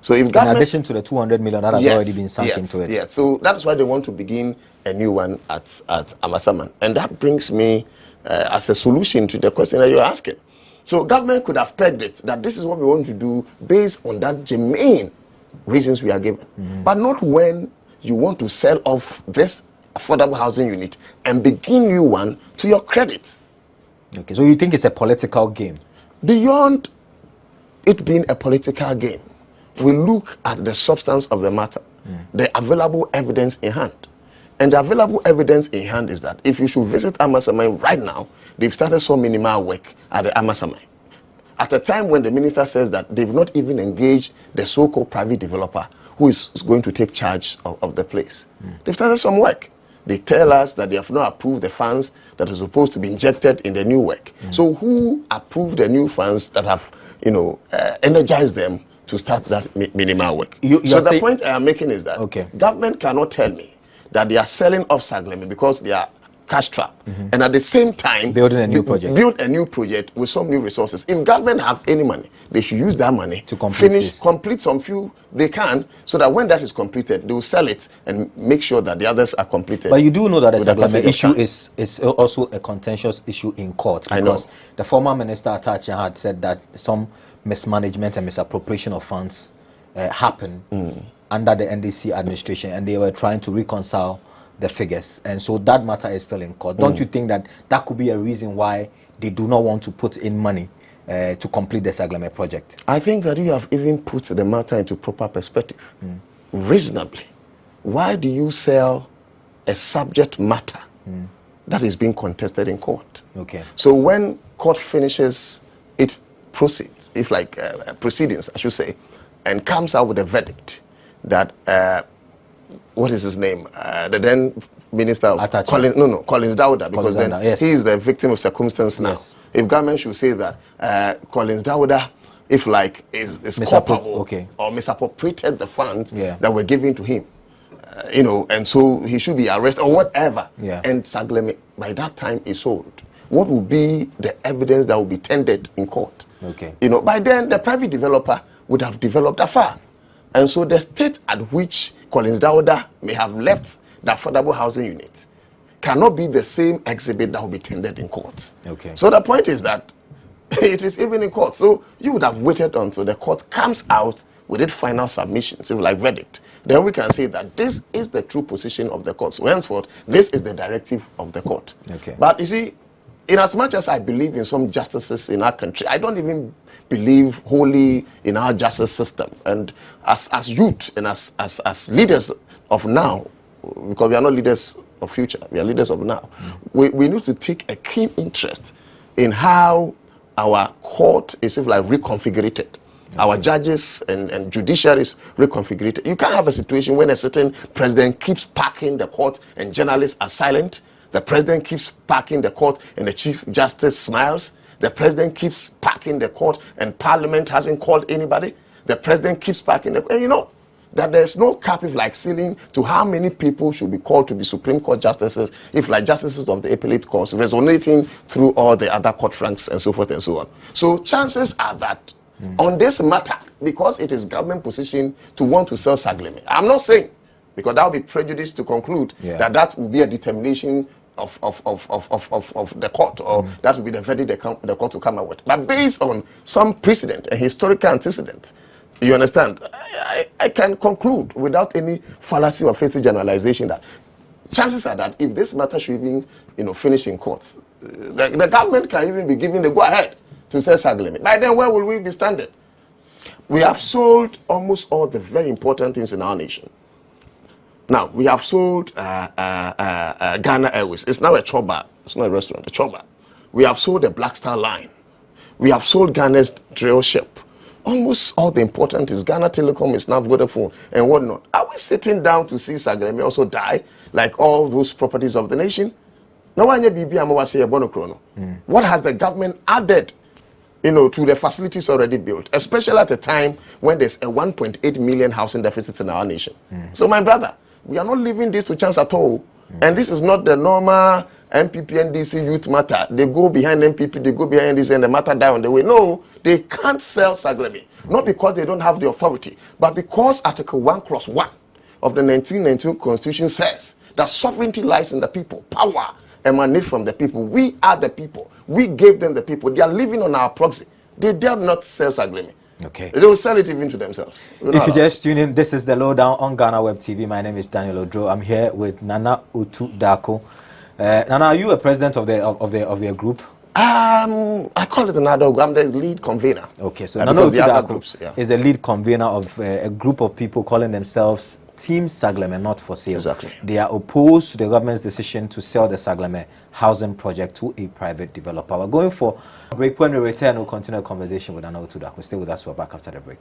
So if government, in addition to the 200 million that has already been sunk into it. Yes, so that's why they want to begin a new one at Amasaman. And that brings me as a solution to the question that you're asking. So government could have pegged it, that this is what we want to do based on that germane reasons we are given. But not when you want to sell off this affordable housing unit and begin new one to your credit. Okay, so you think it's a political game? Beyond it being a political game, we look at the substance of the matter, the available evidence in hand. And the available evidence in hand is that if you should visit Amasaman right now, they've started some minimal work at the Amasaman. At a time when the minister says that they've not even engaged the so-called private developer who is going to take charge of the place. They've started some work. They tell us that they have not approved the funds that are supposed to be injected in the new work. So who approved the new funds that have, energized them to start that minimal work? So the point I am making is that government cannot tell me that they are selling off Saglemi because they are cash trap, and at the same time building a new project. Build a new project with some new resources. If government have any money, they should use that money to complete some few they can, so that when that is completed, they will sell it and make sure that the others are completed. But you do know that the Saglemi issue is also a contentious issue in court, because the former minister Atachi had said that some mismanagement and misappropriation of funds happened under the NDC administration, and they were trying to reconcile the figures, and so that matter is still in court. Don't you think that that could be a reason why they do not want to put in money to complete the Saglemi project? I think that you have even put the matter into proper perspective. Reasonably, why do you sell a subject matter that is being contested in court? Okay. So when court finishes its proceedings, proceedings, I should say, and comes out with a verdict that what is his name? The then minister of Collins Dawda, because he is the victim of circumstance now. If government should say that Collins Dawda, is culpable or misappropriated the funds that were given to him, and so he should be arrested or whatever, and Saglemi by that time is sold, what will be the evidence that will be tendered in court? By then the private developer would have developed afar. And so the state at which Collins Dawda may have left the affordable housing unit cannot be the same exhibit that will be tendered in court. So the point is that it is even in court. So you would have waited until the court comes out with its final submission, verdict. Then we can say that this is the true position of the court. So henceforth, this is the directive of the court. But you see, in as much as I believe in some justices in our country, I don't even believe wholly in our justice system. And as youth and as leaders of now, because we are not leaders of future, we are leaders of now, we need to take a keen interest in how our court is reconfigured. Our judges and judiciary is reconfigured. You can't have a situation when a certain president keeps packing the court and journalists are silent. The president keeps packing the court and the Chief Justice smiles. The president keeps packing the court and Parliament hasn't called anybody. The president keeps packing the court. And that there's no cap, if like ceiling, to how many people should be called to be Supreme Court justices, if like justices of the appellate courts, resonating through all the other court ranks and so forth and so on. So chances are that on this matter, because it is government position to want to sell Sagleme, I'm not saying, because that would be prejudice to conclude that will be a determination of the court, or that will be the verdict the court will come out with. But based on some precedent, a historical antecedent, you understand, I can conclude without any fallacy or hasty generalization that chances are that if this matter should even finish in courts, the government can even be given the go-ahead to sell Sagleme. By then, where will we be standing? We have sold almost all the very important things in our nation. Now, we have sold Ghana Airways. It's now a choba. It's not a restaurant, a choba. We have sold the Black Star Line. We have sold Ghana's drill ship. Almost all the important is Ghana Telecom is now Vodafone and whatnot. Are we sitting down to see Sagleme also die like all those properties of the nation? What has the government added to the facilities already built, especially at a time when there's a 1.8 million housing deficit in our nation? So my brother, we are not leaving this to chance at all. And this is not the normal MPP NDC youth matter. They go behind MPP, they go behind NDC, and the matter die on the way. No, they can't sell Sagleme. Not because they don't have the authority, but because Article 1, Clause 1 of the 1992 Constitution says that sovereignty lies in the people. Power emanate from the people. We are the people. We gave them the people. They are living on our proxy. They dare not sell Sagleme. Okay. They will sell it even to themselves. If you just tune in, this is the lowdown on GhanaWeb TV. My name is Daniel Odro. I'm here with Nana Utu Dako. Nana, are you a president of the group? I call it another group. I'm the lead convener. Okay, so Nana Utu Dako is the lead convener of a group of people calling themselves Team Sagleme Not For Sale. Exactly. They are opposed to the government's decision to sell the Sagleme housing project to a private developer. We're going for a break. When we return, we'll continue a conversation with Nana Utu Dako. Stay with us. We're back after the break.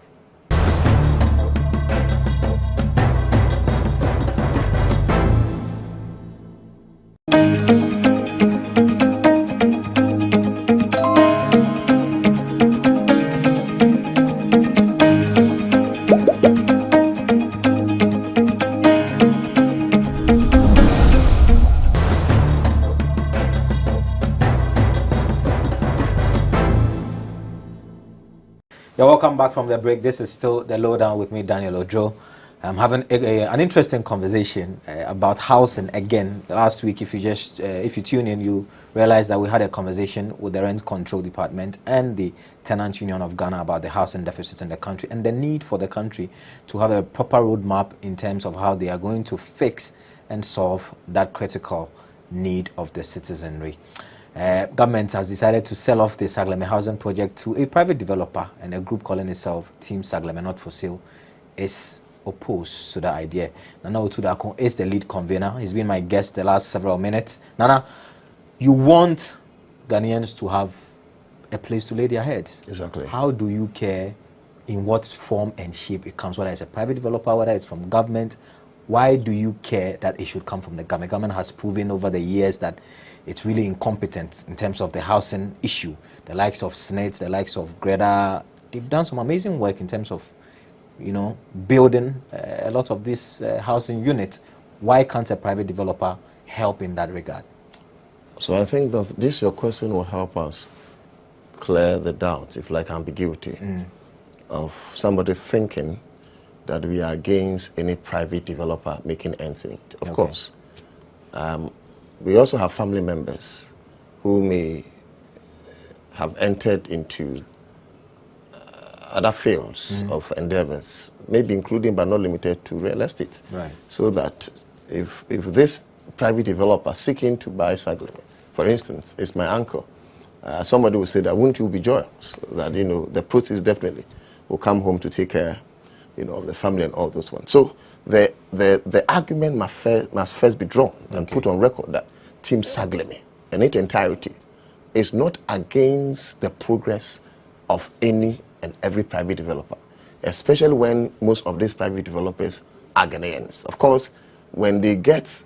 Welcome back from the break. This is still the lowdown with me, Daniel Odro. I'm having an interesting conversation about housing again. Last week, if you tune in, you realize that we had a conversation with the Rent Control Department and the Tenant Union of Ghana about the housing deficit in the country and the need for the country to have a proper roadmap in terms of how they are going to fix and solve that critical need of the citizenry. Government has decided to sell off the Sagleme housing project to a private developer, and a group calling itself Team Sagleme Not For Sale is opposed to that idea. Nana Utu Dako is the lead convener. He's been my guest the last several minutes. Nana, you want Ghanaians to have a place to lay their heads. Exactly. How do you care in what form and shape it comes, whether it's a private developer, whether it's from government? Why do you care that it should come from the government? Government has proven over the years that it's really incompetent in terms of the housing issue. The likes of SNET, the likes of Greta, they've done some amazing work in terms of, building a lot of these housing units. Why can't a private developer help in that regard? So I think that your question will help us clear the doubts, if like ambiguity, of somebody thinking that we are against any private developer making ends meet. Of course. We also have family members who may have entered into other fields of endeavors, maybe including but not limited to real estate. Right. So that if this private developer seeking to buy Sagleme, for instance, is my uncle, somebody will say that wouldn't you be joyous that the proceeds definitely will come home to take care of the family and all those ones. So the argument must first be drawn and put on record that Team Sagleme in its entirety is not against the progress of any and every private developer, especially when most of these private developers are Ghanaians. Of course, when they get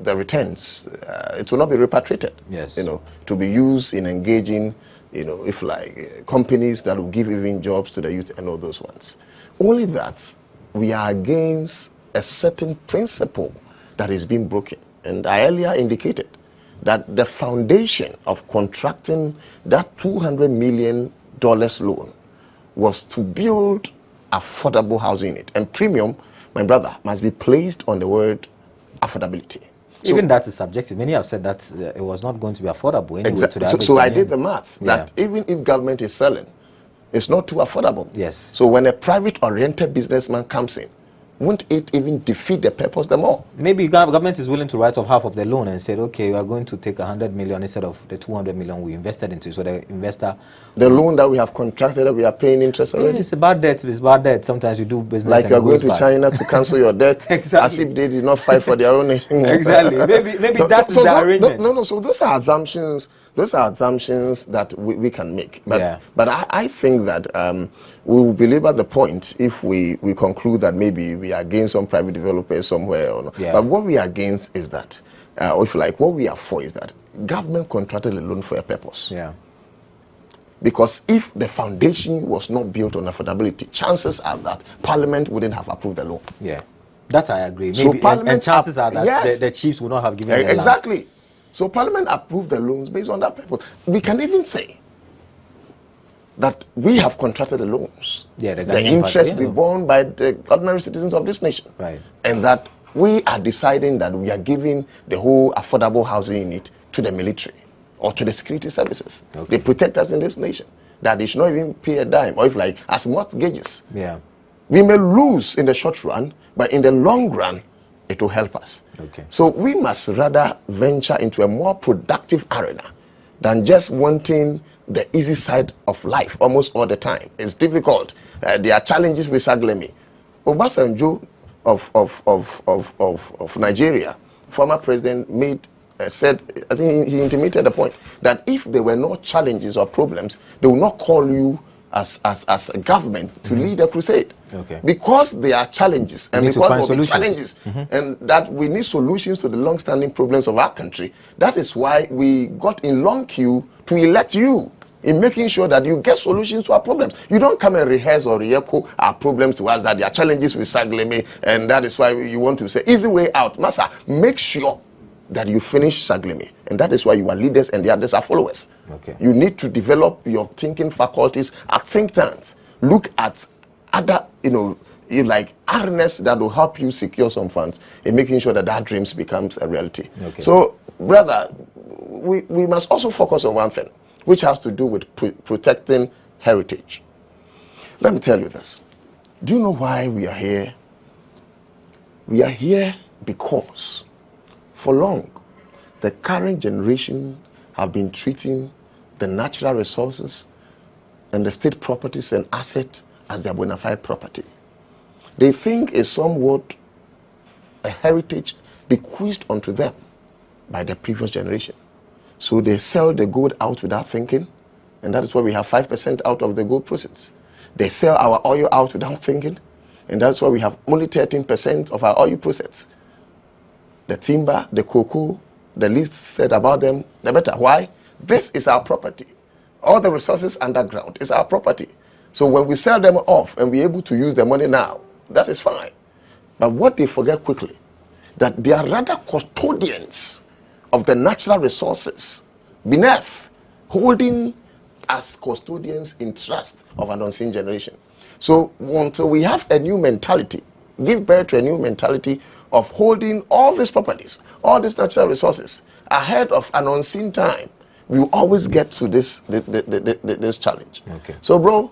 the returns, it will not be repatriated. Yes. To be used in engaging, if like companies that will give even jobs to the youth and all those ones. Only that we are against a certain principle that is being broken. And I earlier indicated that the foundation of contracting that $200 million loan was to build affordable housing unit. And premium, my brother, must be placed on the word affordability. Even that is subjective. Many have said that it was not going to be affordable anyway. Exactly. To the So I did the maths that even if government is selling, it's not too affordable. Yes. So when a private-oriented businessman comes in, won't it even defeat the purpose the more? Maybe government is willing to write off half of the loan and said, okay, we are going to take 100 million instead of the 200 million we invested into. So the investor... The loan that we have contracted, we are paying interest already. It's bad debt. It's bad debt. Sometimes you do business like and you are going to bad. China to cancel your debt. Exactly. As if they did not fight for their own. Exactly. Maybe that is the arrangement. No. So those are assumptions. Those are assumptions that we can make. But I think that we will belabor the point if we conclude that maybe we are against some private developers somewhere or not. But what we are against is that, or if you like, what we are for is that government contracted a loan for a purpose. Yeah. Because if the foundation was not built on affordability, chances are that Parliament wouldn't have approved the law. Yeah, that I agree. So maybe, and chances are that the chiefs would not have given the exactly. Land. So Parliament approved the loans based on that purpose. We can even say that we have contracted the loans. Yeah, the interest will be borne by the ordinary citizens of this nation. Right. And that we are deciding that we are giving the whole affordable housing unit to the military or to the security services. Okay. They protect us in this nation. That they should not even pay a dime, or if like as mortgages. Yeah. We may lose in the short run, but in the long run, it will help us. Okay. So we must rather venture into a more productive arena than just wanting the easy side of life almost all the time. It's difficult. There are challenges with Saglemi. Obasanjo of Nigeria, former president, said, I think he intimated the point that if there were no challenges or problems, they will not call you as a government to lead a crusade. Okay. Because there are challenges, and because of the challenges, and that we need solutions to the long-standing problems of our country. That is why we got in long queue to elect you, in making sure that you get solutions to our problems. You don't come and rehearse or re-echo our problems to us, that there are challenges with Saglemi, and that is why you want to say, easy way out. Massa, make sure that you finish Saglemi, and that is why you are leaders and the others are followers. Okay. You need to develop your thinking faculties at think tanks. Look at other, like arenas that will help you secure some funds in making sure that that dreams becomes a reality. Okay. So, brother, we must also focus on one thing, which has to do with protecting heritage. Let me tell you this. Do you know why we are here? We are here because for long, the current generation have been treating the natural resources and the state properties and assets as their bona fide property. They think it's somewhat a heritage bequeathed onto them by the previous generation. So they sell the gold out without thinking, and that is why we have 5% out of the gold proceeds. They sell our oil out without thinking, and that's why we have only 13% of our oil proceeds. The timber, the cocoa, the least said about them, the better. Why? This is our property. All the resources underground is our property. So when we sell them off and we're able to use the money now, that is fine. But what they forget quickly, that they are rather custodians of the natural resources beneath, holding as custodians in trust of an unseen generation. So until we have a new mentality, give birth to a new mentality of holding all these properties, all these natural resources ahead of an unseen time, we will always get to this challenge. Okay. So, bro,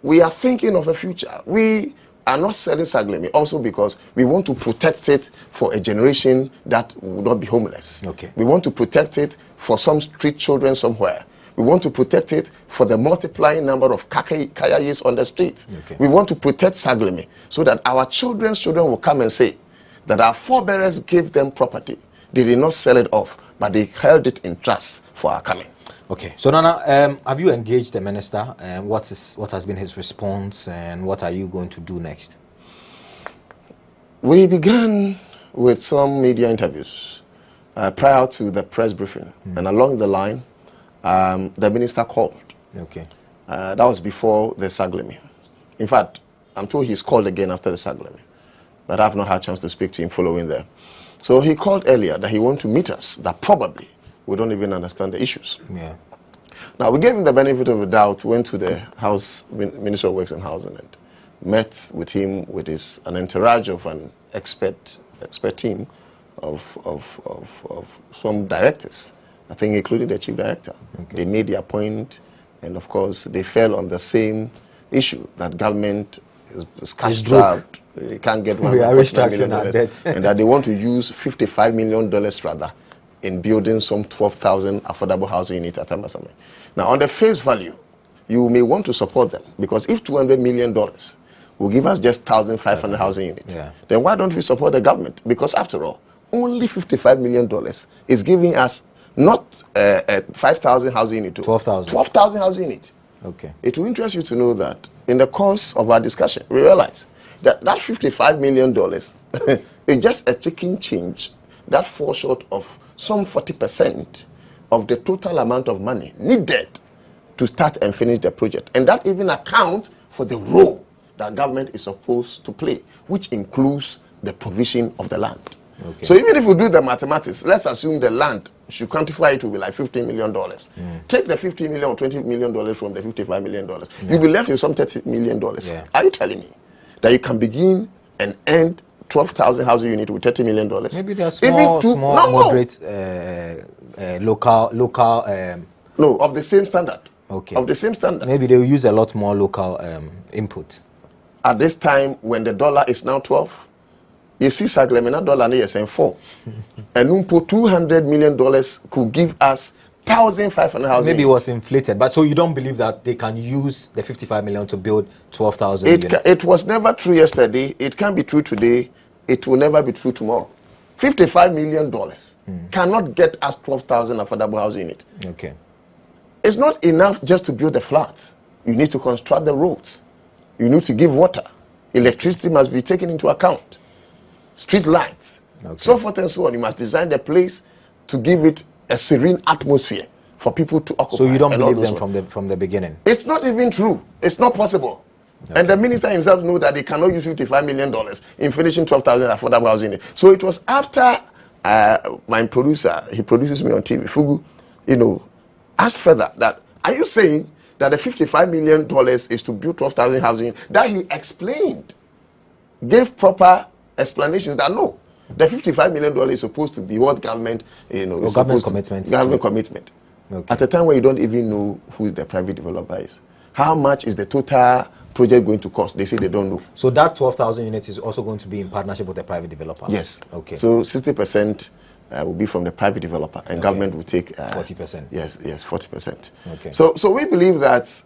we are thinking of a future. We are not selling Saglemi also because we want to protect it for a generation that will not be homeless. Okay. We want to protect it for some street children somewhere. We want to protect it for the multiplying number of kayayis on the streets. Okay. We want to protect Saglemi so that our children's children will come and say that our forebearers gave them property. They did not sell it off, but they held it in trust for our coming. Okay, so Nana, have you engaged the minister? What has been his response, and what are you going to do next? We began with some media interviews prior to the press briefing, and along the line, the minister called. Okay. That was before the Saglemi. In fact, I'm told he's called again after the Saglemi, but I've not had a chance to speak to him following there. So he called earlier that he wants to meet us, that probably we don't even understand the issues. Yeah. Now, we gave him the benefit of the doubt, went to the Minister of Works and Housing and met with him with an entourage of an expert team of some directors, I think including the chief director. Okay. They made their point, and of course, they fell on the same issue, that government is cash-strapped, they can't get $1.9 million, and that they want to use $55 million rather in building some 12,000 affordable housing units at Amasame. Now, on the face value, you may want to support them, because if $200 million will give us just 1,500 housing units, then why don't we support the government? Because after all, only $55 million is giving us not 5,000 housing units, 12,000 housing units. Okay. It will interest you to know that in the course of our discussion, we realize that $55 million is just a chicken change that falls short of some 40% of the total amount of money needed to start and finish the project. And that even accounts for the role that government is supposed to play, which includes the provision of the land. Okay. So even if we do the mathematics, let's assume the land, should quantify it to be like $15 million. Take the $50 million or $20 million from the $55 million. You'll be left with some $30 million. Are you telling me that you can begin and end 12,000 housing units with $30 million? Maybe there are small moderate, local. No, of the same standard. Okay. Of the same standard. Maybe they'll use a lot more local input. At this time, when the dollar is now 12, you see, Saglemina dollar is in 4. And $200 million could give us 1,500 housing. Maybe it was inflated, but so you don't believe that they can use the 55 million to build 12,000 units? It was never true yesterday. It can't be true today. It will never be true tomorrow. $55 million cannot get us 12,000 affordable housing units. Okay. It's not enough just to build the flats. You need to construct the roads. You need to give water. Electricity must be taken into account. Street lights, so forth and so on. You must design the place to give it a serene atmosphere for people to occupy. So you don't believe them from the beginning? It's not even true. It's not possible. Okay. And the minister himself knows that they cannot use $55 million in finishing 12,000 affordable housing. So it was after my producer, he produces me on TV, Fugu, asked further that, are you saying that the $55 million is to build 12,000 housing? That he explained, gave proper explanations that no, the $55 million is supposed to be what government, government commitment. Government commitment. Okay. At a time where you don't even know who the private developer is. How much is the total project going to cost? They say they don't know. So that 12,000 units is also going to be in partnership with the private developer? Yes. Okay. So 60% will be from the private developer, and government will take 40%. Yes, 40%. Okay. So we believe that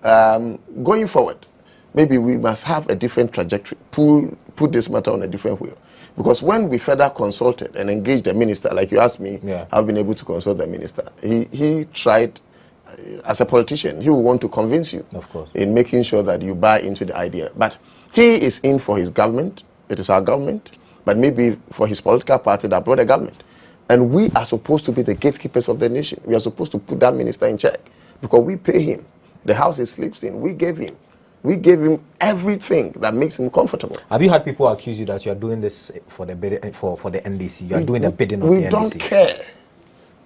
going forward, maybe we must have a different trajectory, put this matter on a different wheel. Because when we further consulted and engaged the minister, like you asked me, I've been able to consult the minister. He tried, as a politician, he will want to convince you, of course, in making sure that you buy into the idea. But he is in for his government, it is our government, but maybe for his political party that brought the government. And we are supposed to be the gatekeepers of the nation. We are supposed to put that minister in check, because we pay him. The house he sleeps in, we gave him. We gave him everything that makes him comfortable. Have you had people accuse you that you are doing this for the for the NDC? You are doing the bidding of the NDC. We don't care.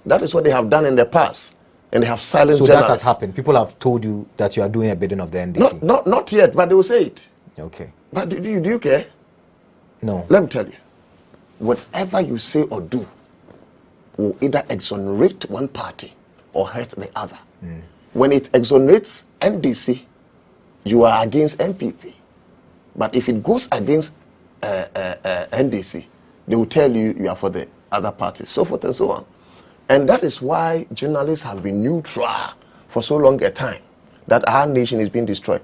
That is what they have done in the past, and they have silenced so journalists. That has happened. People have told you that you are doing a bidding of the NDC. Not yet, but they will say it. Okay. But do you care? No. Let me tell you, whatever you say or do will either exonerate one party or hurt the other. When it exonerates NDC, you are against MPP. But if it goes against NDC, they will tell you you are for the other parties, so forth and so on. And that is why journalists have been neutral for so long a time, that our nation is being destroyed.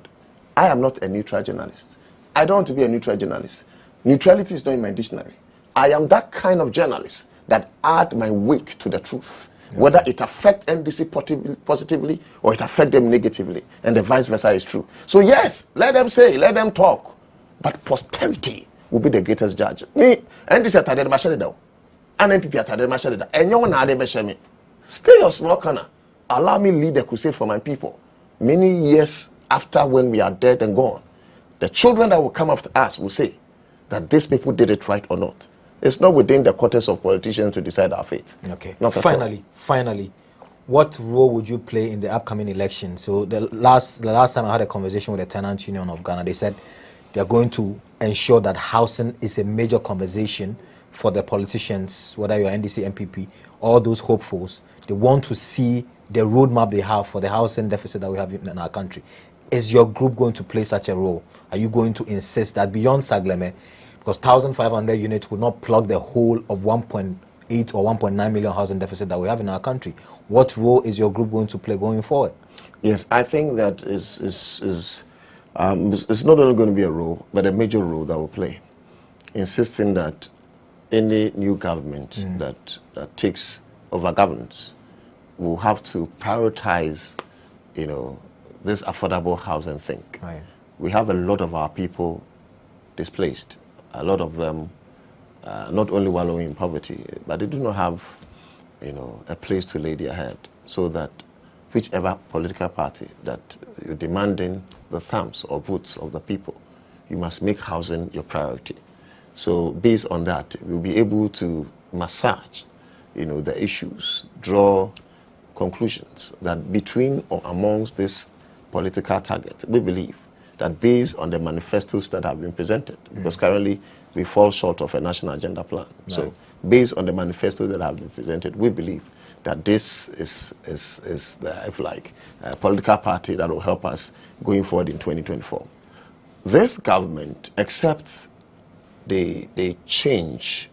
I am not a neutral journalist. I don't want to be a neutral journalist. Neutrality is not in my dictionary. I am that kind of journalist that add my weight to the truth. Whether it affects NDC positively or it affects them negatively, and the vice versa is true. So yes, let them say, let them talk, but posterity will be the greatest judge. Me, NDC atade mashare da, and MPP atade mashare da. Enyo na ade beshe me. Stay your small corner. Allow me lead the crusade for my people. Many years after, when we are dead and gone, The children that will come after us will say that these people did it right or not. It's not within the quarters of politicians to decide our fate. Okay. Not at Finally, what role would you play in the upcoming election? So the last time I had a conversation with the Tenants Union of Ghana, they said they are going to ensure that housing is a major conversation for the politicians, whether you're NDC, MPP, all those hopefuls. They want to see the roadmap they have for the housing deficit that we have in our country. Is your group going to play such a role? Are you going to insist that beyond Sagleme, because 1,500 units will not plug the whole of 1.8 or 1.9 million housing deficit that we have in our country? What role is your group going to play going forward? Yes, I think that it's not only going to be a role, but a major role that will play, insisting that any new government that takes over governance will have to prioritize, this affordable housing thing. Right. We have a lot of our people displaced. A lot of them not only wallowing in poverty, but they do not have, a place to lay their head. So that whichever political party that you're demanding the thumbs or votes of the people, you must make housing your priority. So based on that, we'll be able to massage, the issues, draw conclusions that between or amongst this political target, we believe that based on the manifestos that have been presented, because currently we fall short of a national agenda plan. Right. So based on the manifestos that have been presented, we believe that this is the, if like, a political party that will help us going forward in 2024. This government, except they change,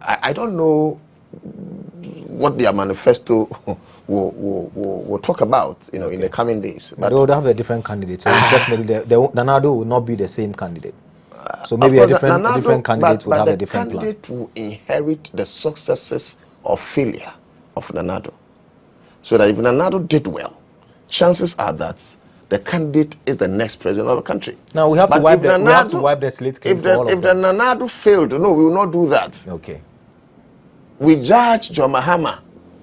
I don't know what their manifesto will talk about, in the coming days. But they would have a different candidate. So definitely, Nanado will not be the same candidate. So maybe a different candidate will have a different plan. The candidate will inherit the successes or failure of Nanado. So that if Nanado did well, chances are that the candidate is the next president of the country. Now we have to wipe the slate clean for all of them. If the Nanado failed, no, we will not do that. Okay. We judge John Mahama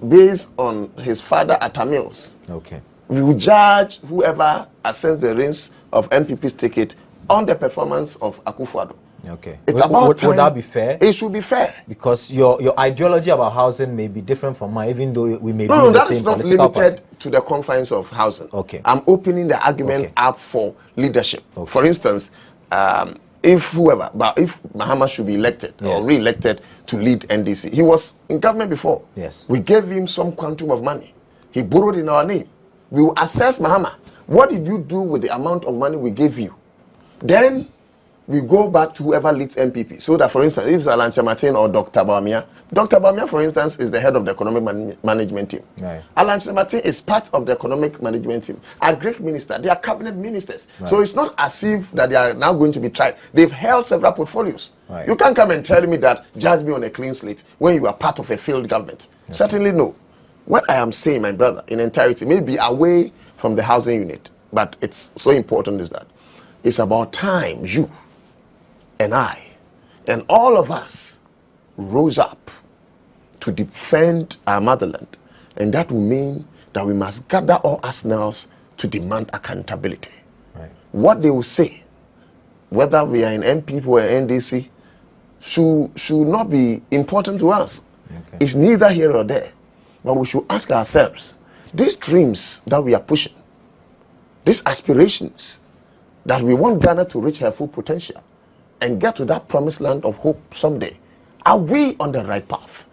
based on his father Atamils. Okay. We will judge whoever ascends the reins of MPP's ticket on the performance of Akufo-Addo. Okay. It's about time. Would that be fair? It should be fair. Because your ideology about housing may be different from mine, even though we may be No, in the that same is not political limited party. to the confines of housing. Okay. I'm opening the argument up for leadership. Okay. For instance, if Mahama should be elected or re-elected to lead NDC, he was in government before. Yes. We gave him some quantum of money. He borrowed in our name. We will assess Mahama. What did you do with the amount of money we gave you? Then we go back to whoever leads MPP. So that, for instance, if it's Alanche Martin or Dr. Bawumia, for instance, is the head of the economic management team. Right. Alanche Martin is part of the economic management team. A great minister, they are cabinet ministers. Right. So it's not as if that they are now going to be tried. They've held several portfolios. Right. You can't come and tell me that, judge me on a clean slate when you are part of a failed government. Okay. Certainly no. What I am saying, my brother, in entirety, may be away from the housing unit, but it's so important is that it's about time you and I and all of us rose up to defend our motherland. And that will mean that we must gather all arsenals to demand accountability. Right. What they will say, whether we are in MPP or NDC, should not be important to us. Okay. It's neither here or there. But we should ask ourselves, these dreams that we are pushing, these aspirations that we want Ghana to reach her full potential and get to that promised land of hope someday, are we on the right path?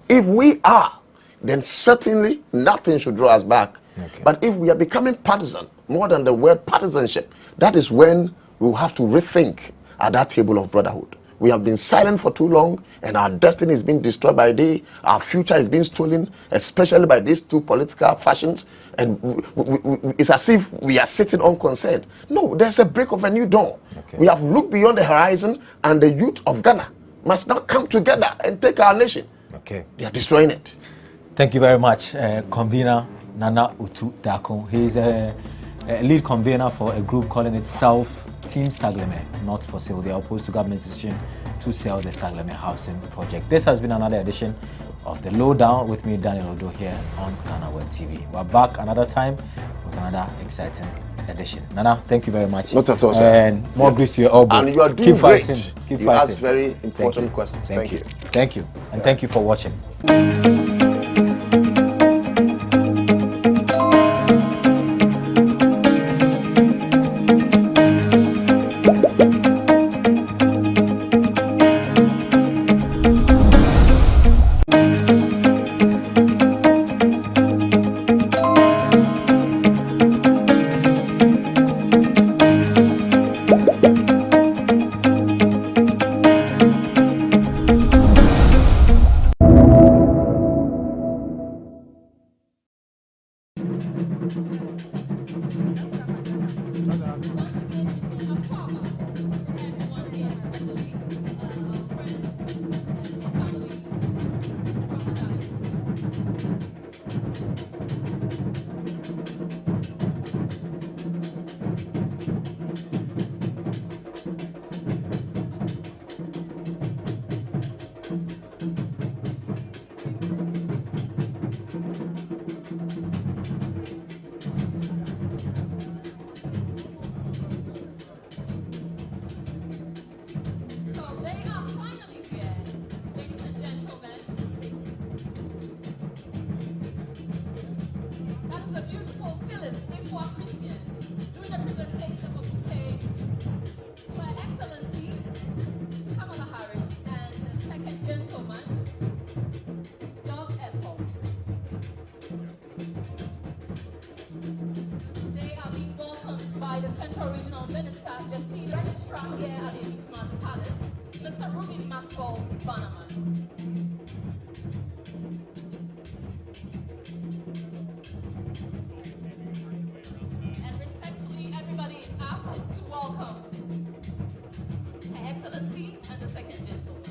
If we are, then certainly nothing should draw us back. Okay. But if we are becoming partisan, more than the word partisanship, that is when we will have to rethink at that table of brotherhood. We have been silent for too long, and our destiny is being destroyed by day. Our future is being stolen, especially by these two political factions. And it's as if we are sitting unconcerned. No, there's a break of a new dawn. Okay. We have looked beyond the horizon, and the youth of Ghana must now come together and take our nation. Okay. They are destroying it. Thank you very much, Convener Nana Utu Dako. He's a lead convener for a group calling itself Team Sagleme, not for sale. They are opposed to government's decision to sell the Sagleme housing project. This has been another edition of The Lowdown with me, Daniel Odo, here on GhanaWeb TV. We're back another time with another exciting edition. Nana, thank you very much. Not at all, sir. And more grace to your elbow. And you are doing Keep great. Fighting. Keep you fighting. asked very important questions. Thank you. Thank you. And thank you for watching. By the Central Regional Minister, Justine Registrar here at the Maritime Palace, Mr. Ruben Maxwell Bannerman. And respectfully, everybody is asked to welcome Her Excellency and the Second Gentleman.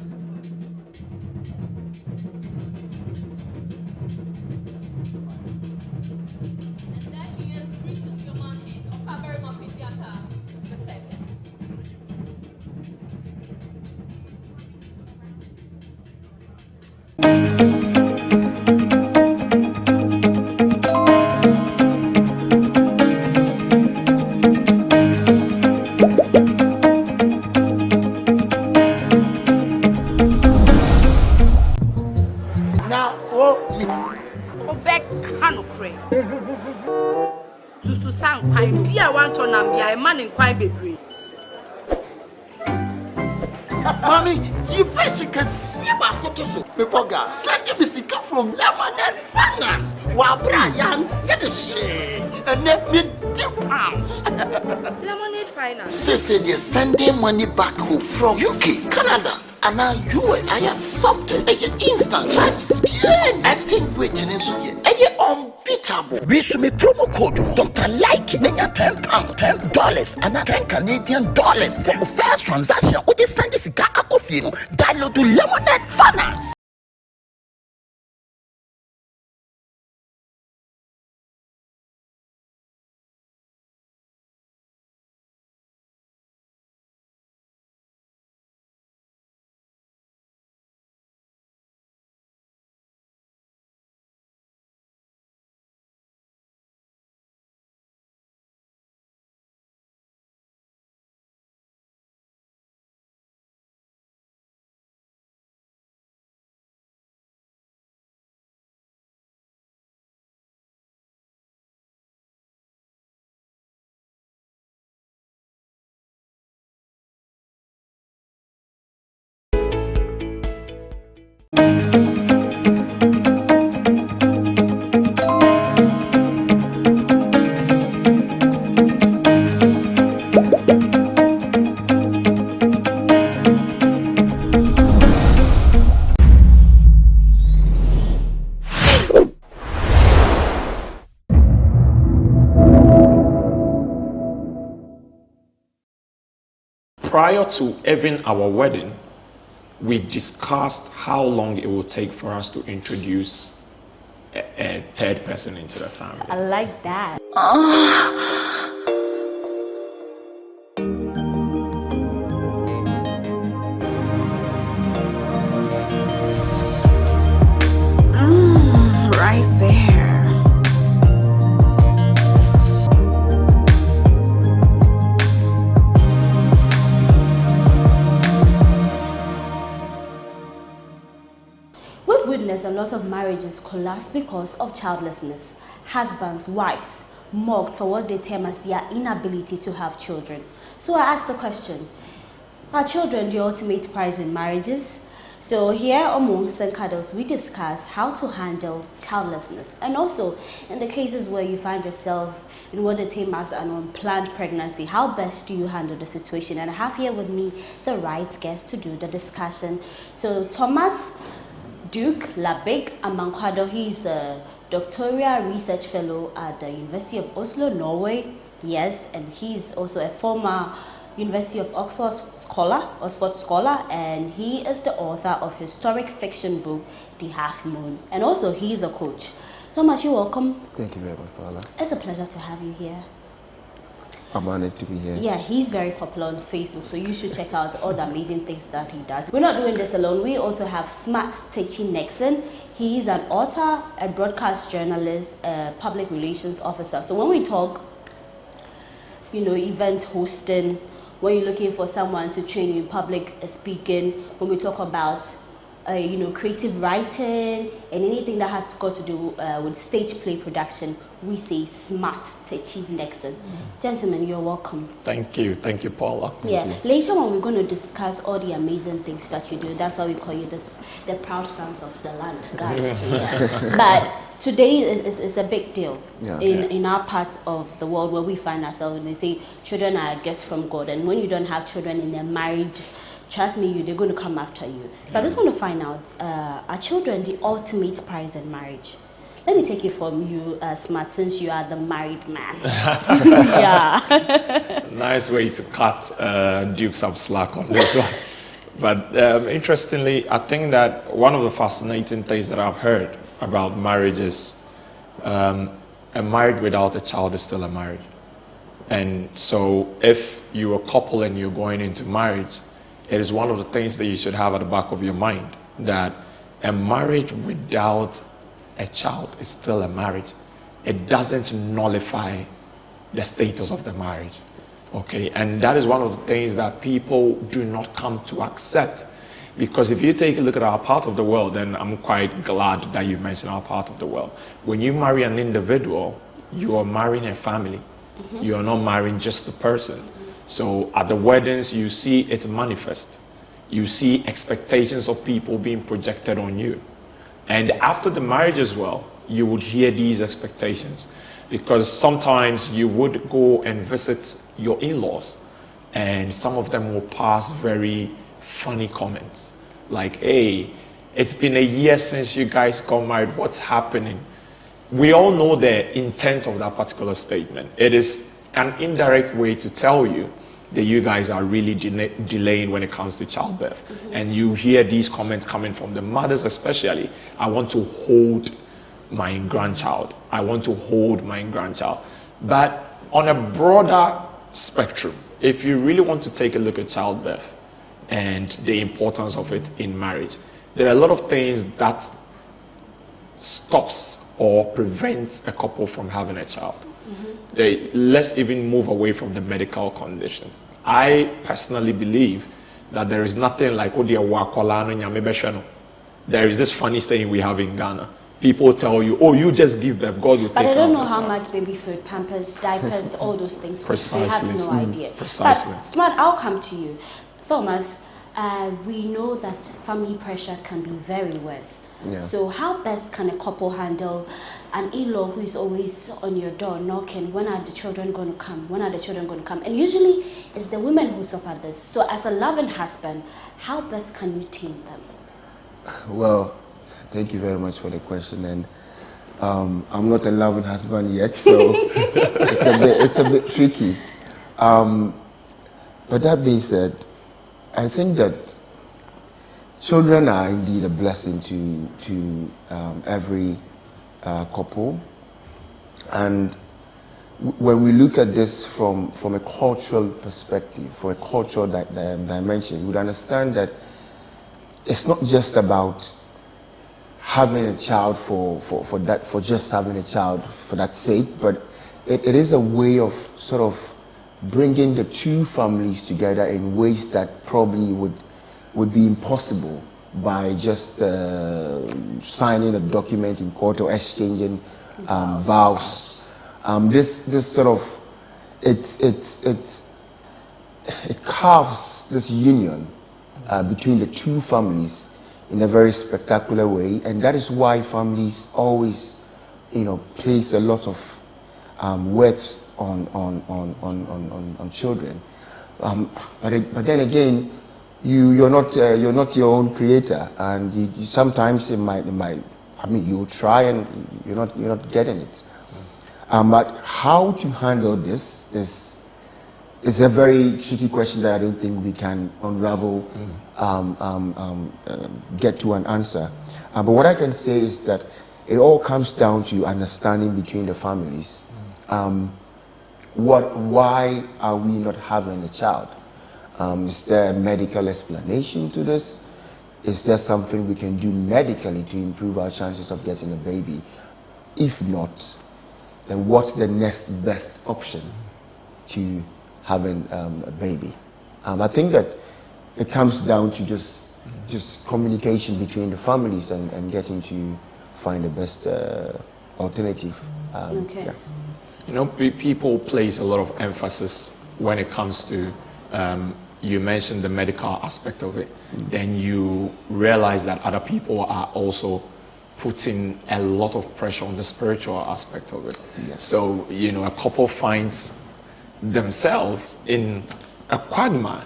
And there she is, greeting your man in Osabere Mapisiata the second. Now, oh, Obek Hanokre. Susu sang kwai bia wan to nam bia e man kwai bebre. Mommy, you face can see about Kotoso. People got sending me sika from Lemonade Finance. While Brian did the shit and let me £10. Lemonade Finance. Say they're sending money back home from UK, Canada, and now US. I accepted a instant charges. Extinguishing in Suya. Unbeatable. We should me promo code Dr. Like Menya £10, $10, and $10 Canadian for the first transaction. With this Sunday cigar aquafino, download to Lemonade Finance. Prior to even our wedding, we discussed how long it will take for us to introduce a third person into the family. I like that. Right there. there's a lot of marriages collapse because of childlessness. Husbands, wives, mocked for what they term as their inability to have children. So I asked the question, are children the ultimate prize in marriages? So here among St. Cuddles, we discuss how to handle childlessness, and also in the cases where you find yourself in what they term as an unplanned pregnancy, how best do you handle the situation? And I have here with me the right guest to do the discussion. So Thomas Duke Labig Amankwado, he's a doctoral research fellow at the University of Oslo, Norway. Yes, and he's also a former University of Oxford scholar, and he is the author of historic fiction book, The Half Moon. And also, he's a coach. Thomas, you're welcome. Thank you very much, Paula. It's a pleasure to have you here. I'm honored to be here. Yeah, he's very popular on Facebook, so you should check out all the amazing things that he does. We're not doing this alone. We also have Smart Techi Nixon. He's an author, a broadcast journalist, a public relations officer. So when we talk, event hosting, when you're looking for someone to train you in public speaking, when we talk about creative writing and anything that has got to do with stage play production, we say Smart Techi Nixon. Gentlemen, you're welcome. Thank you, Paula. Thank you. Later on, we're going to discuss all the amazing things that you do. That's why we call you the proud sons of the land, guys. So, but today is a big deal in our part of the world where we find ourselves. And they say children are a gift from God, and when you don't have children in a marriage, trust me, they're going to come after you. So I just want to find out, are children the ultimate prize in marriage? Let me take it from you, Smart, since you are the married man. Nice way to cut Duke some slack on this one. But interestingly, I think that one of the fascinating things that I've heard about marriage is a marriage without a child is still a marriage. And so if you're a couple and you're going into marriage, it is one of the things that you should have at the back of your mind, that a marriage without a child is still a marriage. It doesn't nullify the status of the marriage. Okay, and that is one of the things that people do not come to accept. Because if you take a look at our part of the world, and I'm quite glad that you mentioned our part of the world, when you marry an individual, you are marrying a family. You are not marrying just a person. So at the weddings, you see it manifest. You see expectations of people being projected on you. And after the marriage as well, you would hear these expectations. Because sometimes you would go and visit your in-laws, and some of them will pass very funny comments. Like, hey, it's been a year since you guys got married. What's happening? We all know the intent of that particular statement. It is an indirect way to tell you that you guys are really delaying when it comes to childbirth. And you hear these comments coming from the mothers especially. I want to hold my grandchild. I want to hold my grandchild. But on a broader spectrum, if you really want to take a look at childbirth and the importance of it in marriage, there are a lot of things that stops or prevents a couple from having a child. Let's even move away from the medical condition. I personally believe that there is nothing like there is this funny saying we have in Ghana. People tell you, oh, you just give birth, God will take care of it. But I don't know how much baby food, pampers, diapers, all those things. Precisely. They have no idea. Precisely. But Smart, I'll come to you. Thomas, we know that family pressure can be very worse. So how best can a couple handle an in-law who is always on your door knocking, when are the children going to come? When are the children going to come? And usually it's the women who suffer this. So as a loving husband, how best can you tame them? Well, thank you very much for the question. And I'm not a loving husband yet, so it's a bit tricky. But that being said, I think that children are indeed a blessing to every couple. And when we look at this from a cultural perspective, from a cultural dimension, you would understand that it's not just about having a child for just having a child for that sake, but it is a way of sort of bringing the two families together in ways that probably would be impossible by just signing a document in court or exchanging vows. This sort of it carves this union between the two families in a very spectacular way, and that is why families always, place a lot of worth on children. But then again, you're not your own creator, and you sometimes it might. I mean, you try and you're not getting it. But how to handle this is a very tricky question that I don't think we can unravel, get to an answer. But what I can say is that it all comes down to understanding between the families. Why are we not having a child? Is there a medical explanation to this? Is there something we can do medically to improve our chances of getting a baby? If not, then what's the next best option to having a baby? I think that it comes down to just communication between the families and getting to find the best alternative. Okay. Yeah. People place a lot of emphasis when it comes to, you mentioned the medical aspect of it, then you realize that other people are also putting a lot of pressure on the spiritual aspect of it. Yes. So, a couple finds themselves in a quagmire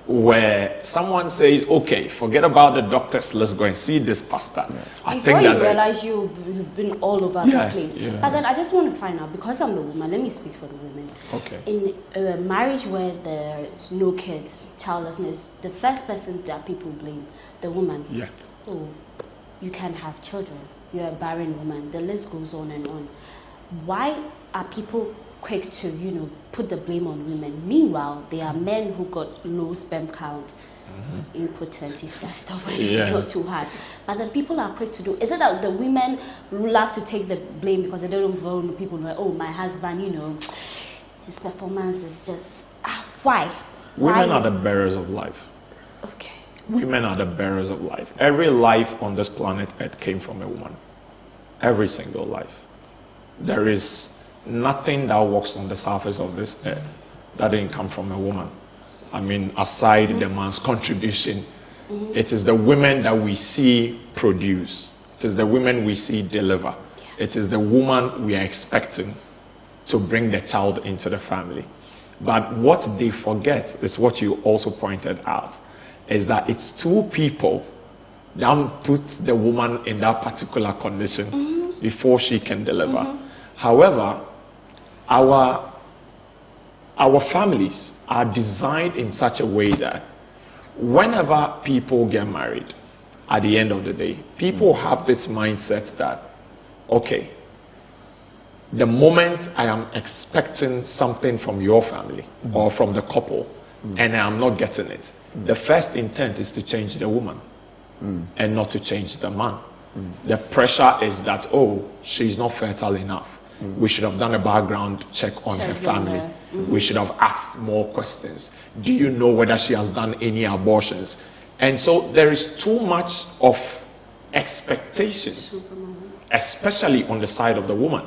where someone says, okay, forget about the doctors, let's go and see this pastor. Yeah. I Before think that you realize you've been all over the place. Yeah. But then I just want to find out, because I'm the woman, let me speak for the women. Okay. In a marriage where there's no kids, childlessness, the first person that people blame, the woman. Yeah. Oh, you can't have children. You're a barren woman. The list goes on and on. Why are people quick to, put the blame on women? Meanwhile, there are men who got low sperm count, impotent, if that's the word, it's not too hard. But then people are quick to do. Is it that the women love to take the blame because they don't want people know, oh, my husband, his performance is just, why? Women are the bearers of life. Okay. Women are the bearers of life. Every life on this planet Earth came from a woman. Every single life. There is nothing that walks on the surface of this earth that didn't come from a woman. I mean, aside the man's contribution, it is the women that we see produce. It is the women we see deliver. It is the woman we are expecting to bring the child into the family. But what they forget is what you also pointed out, is that it's two people that put the woman in that particular condition before she can deliver. However, our families are designed in such a way that whenever people get married, at the end of the day, people have this mindset that, okay, the moment I am expecting something from your family or from the couple and I am not getting it, the first intent is to change the woman and not to change the man. The pressure is that, oh, she's not fertile enough. We should have done a background check on her family. We should have asked more questions. Do you know whether she has done any abortions? And so there is too much of expectations, especially on the side of the woman.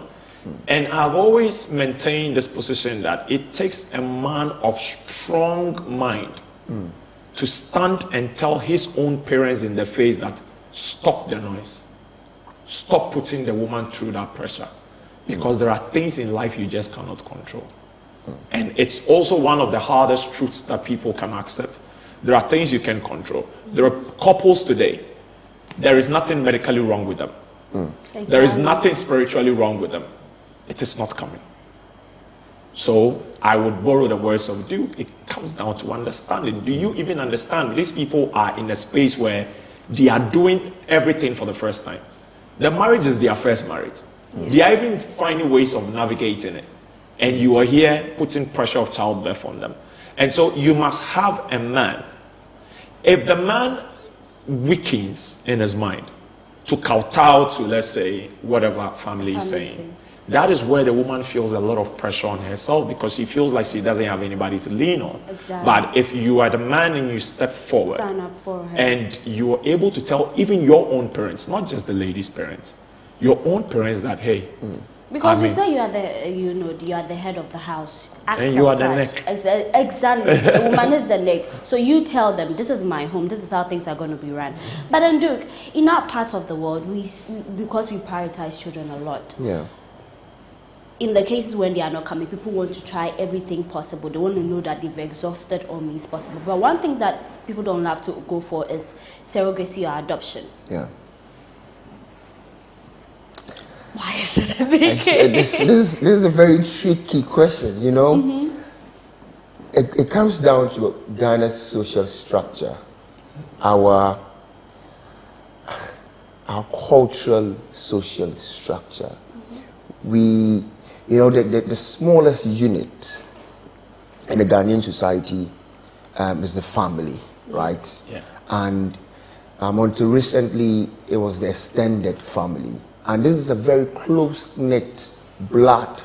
And I've always maintained this position that it takes a man of strong mind to stand and tell his own parents in the face that stop the noise. Stop putting the woman through that pressure. Because there are things in life you just cannot control. And it's also one of the hardest truths that people can accept. There are things you can control. There are couples today, there is nothing medically wrong with them. Exactly. There is nothing spiritually wrong with them. It is not coming. So I would borrow the words of Duke. It comes down to understanding. Do you even understand? These people are in a space where they are doing everything for the first time. The marriage is their first marriage. They are even finding ways of navigating it. And you are here putting pressure of childbirth on them. And so you must have a man. If the man weakens in his mind to kowtow to, let's say, whatever family is saying, that is where the woman feels a lot of pressure on herself because she feels like she doesn't have anybody to lean on. Exactly. But if you are the man and you step forward, stand up for her, and you are able to tell even your own parents, not just the lady's parents, your own parents that, hey, because we say you are the, you are the head of the house. And you are the neck. Exactly. The woman is the neck. So you tell them, this is my home, this is how things are going to be run. But then, Duke, in our part of the world, because we prioritize children a lot. Yeah. In the cases when they are not coming, people want to try everything possible. They want to know that they've exhausted all means possible. But one thing that people don't love to go for is surrogacy or adoption. Yeah. Why is it a big this is a very tricky question, you know. It comes down to Ghana's social structure, our cultural social structure. We, the smallest unit in the Ghanaian society is the family, right? Yeah. And until recently, it was the extended family. And this is a very close-knit blood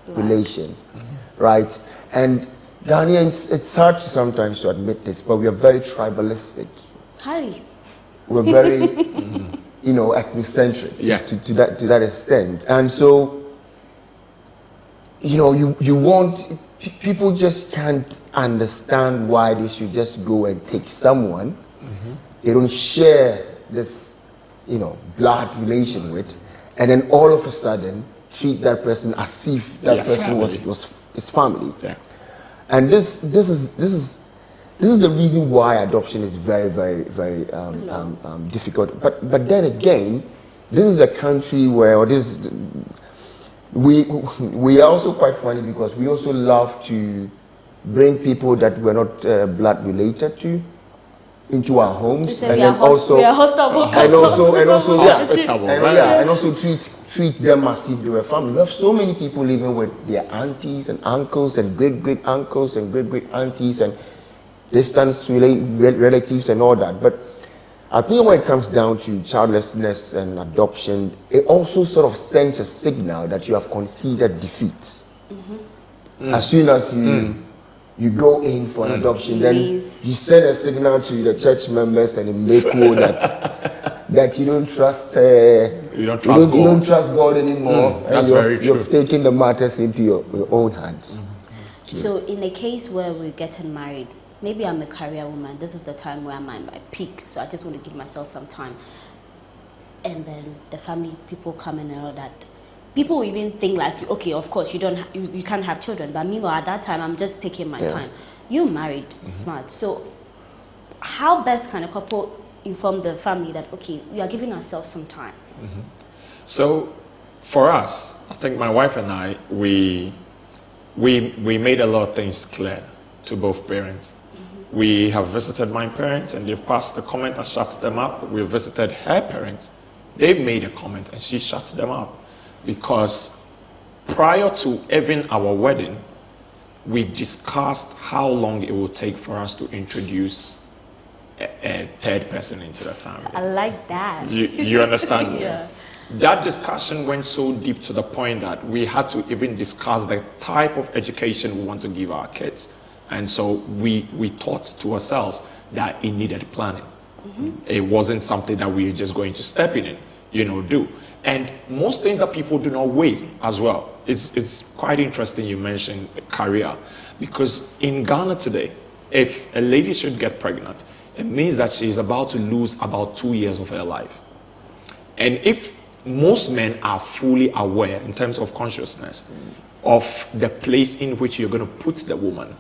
relation, right? And Ghanaians, it's hard sometimes to admit this, but we are very tribalistic. Highly. We're very, ethnocentric to that extent. And so, you want, people just can't understand why they should just go and take someone they don't share this blood relation with, and then all of a sudden treat that person as if that person was his family. Yeah. And this is the reason why adoption is very, very, very difficult. But then again, this is a country where we are also quite funny because we also love to bring people that we're not blood related to into our homes, and then also treat them as if they were family. We have so many people living with their aunties and uncles and great uncles and great aunties and distant relatives and all that. But I think when it comes down to childlessness and adoption, it also sort of sends a signal that you have conceded defeat. As soon as you go in for an adoption, then you send a signal to the church members and in Meko that you don't trust you don't trust God anymore, and you've taken the matters into your own hands. So in a case where we're getting married, maybe I'm a career woman, this is the time where I'm at my peak, so I just want to give myself some time, and then the family people come in and all that. People even think like, okay, of course you can't have children, but meanwhile at that time I'm just taking my time. You're married, smart. So how best can a couple inform the family that, okay, we are giving ourselves some time? So for us, I think my wife and I, we made a lot of things clear to both parents. We have visited my parents and they've passed the comment and shut them up. We visited her parents. They've made a comment and she shut them up. Because prior to even our wedding, we discussed how long it will take for us to introduce a third person into the family. I like that. You understand? Yeah. That discussion went so deep to the point that we had to even discuss the type of education we want to give our kids. And so we thought to ourselves that it needed planning. It wasn't something that we were just going to step in and do. And most things that people do not weigh as well. It's quite interesting you mentioned career, because in Ghana today, if a lady should get pregnant, it means that she is about to lose about 2 years of her life. And if most men are fully aware in terms of consciousness of the place in which you're going to put the woman,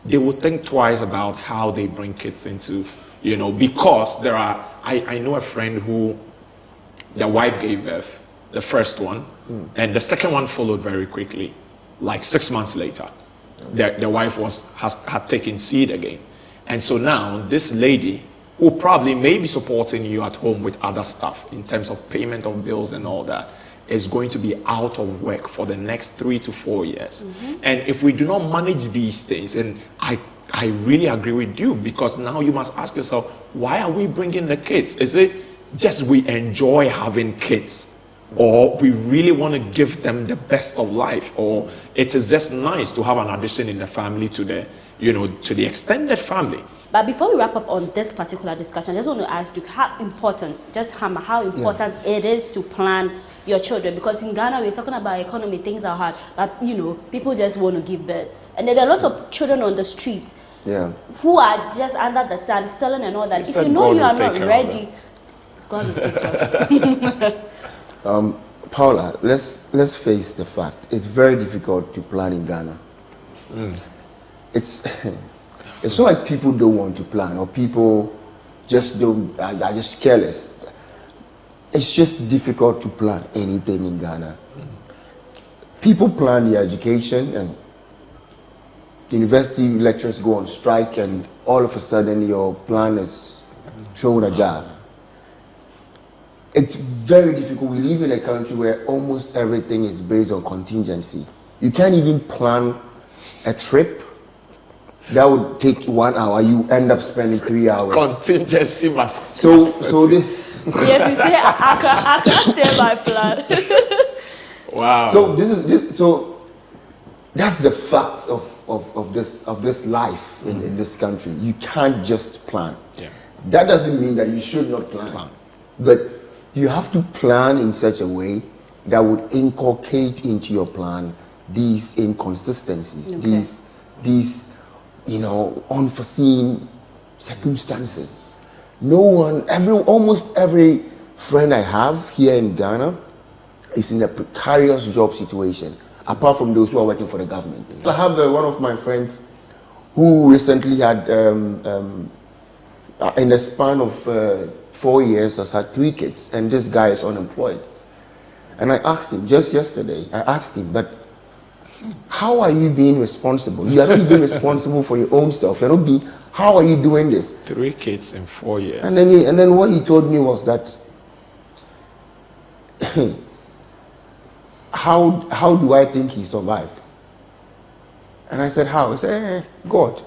they will think twice about how they bring kids into, because there are, I know a friend who the wife gave birth, the first one, and the second one followed very quickly, like 6 months later. The wife had taken seed again. And so now this lady, who probably may be supporting you at home with other stuff in terms of payment of bills and all that, is going to be out of work for the next 3 to 4 years. And if we do not manage these things, and I really agree with you, because now you must ask yourself, why are we bringing the kids? Is it just we enjoy having kids? or we really want to give them the best of life, or it is just nice to have an addition in the family to the, to the extended family. But before we wrap up on this particular discussion, I just want to ask you how important it is to plan your children, because in Ghana we're talking about economy, things are hard, but people just want to give birth, and there are a lot of children on the streets who are just under the sun selling and all that. If you know you are not ready, God will take care. Paula, let's face the fact. It's very difficult to plan in Ghana. It's not like people don't want to plan, or people just are just careless. It's just difficult to plan anything in Ghana. People plan their education, and university lecturers go on strike, and all of a sudden your plan is thrown ajar. It's very difficult. We live in a country where almost everything is based on contingency. You can't even plan a trip that would take 1 hour. You end up spending 3 hours. Contingency must. Yes, you say I can't stay by plan. Wow. So that's the fact of this life in this country. You can't just plan. Yeah. That doesn't mean that you should not plan. But you have to plan in such a way that would inculcate into your plan these inconsistencies, these unforeseen circumstances. Almost every friend I have here in Ghana is in a precarious job situation, apart from those who are working for the government. I have one of my friends who recently had, in the span of 4 years, has had 3 kids, and this guy is unemployed. And I asked him, just yesterday, but how are you being responsible? You are not even responsible for your own self. How are you doing this? 3 kids in 4 years. And then what he told me was that, how do I think he survived? And I said, how? He said, God.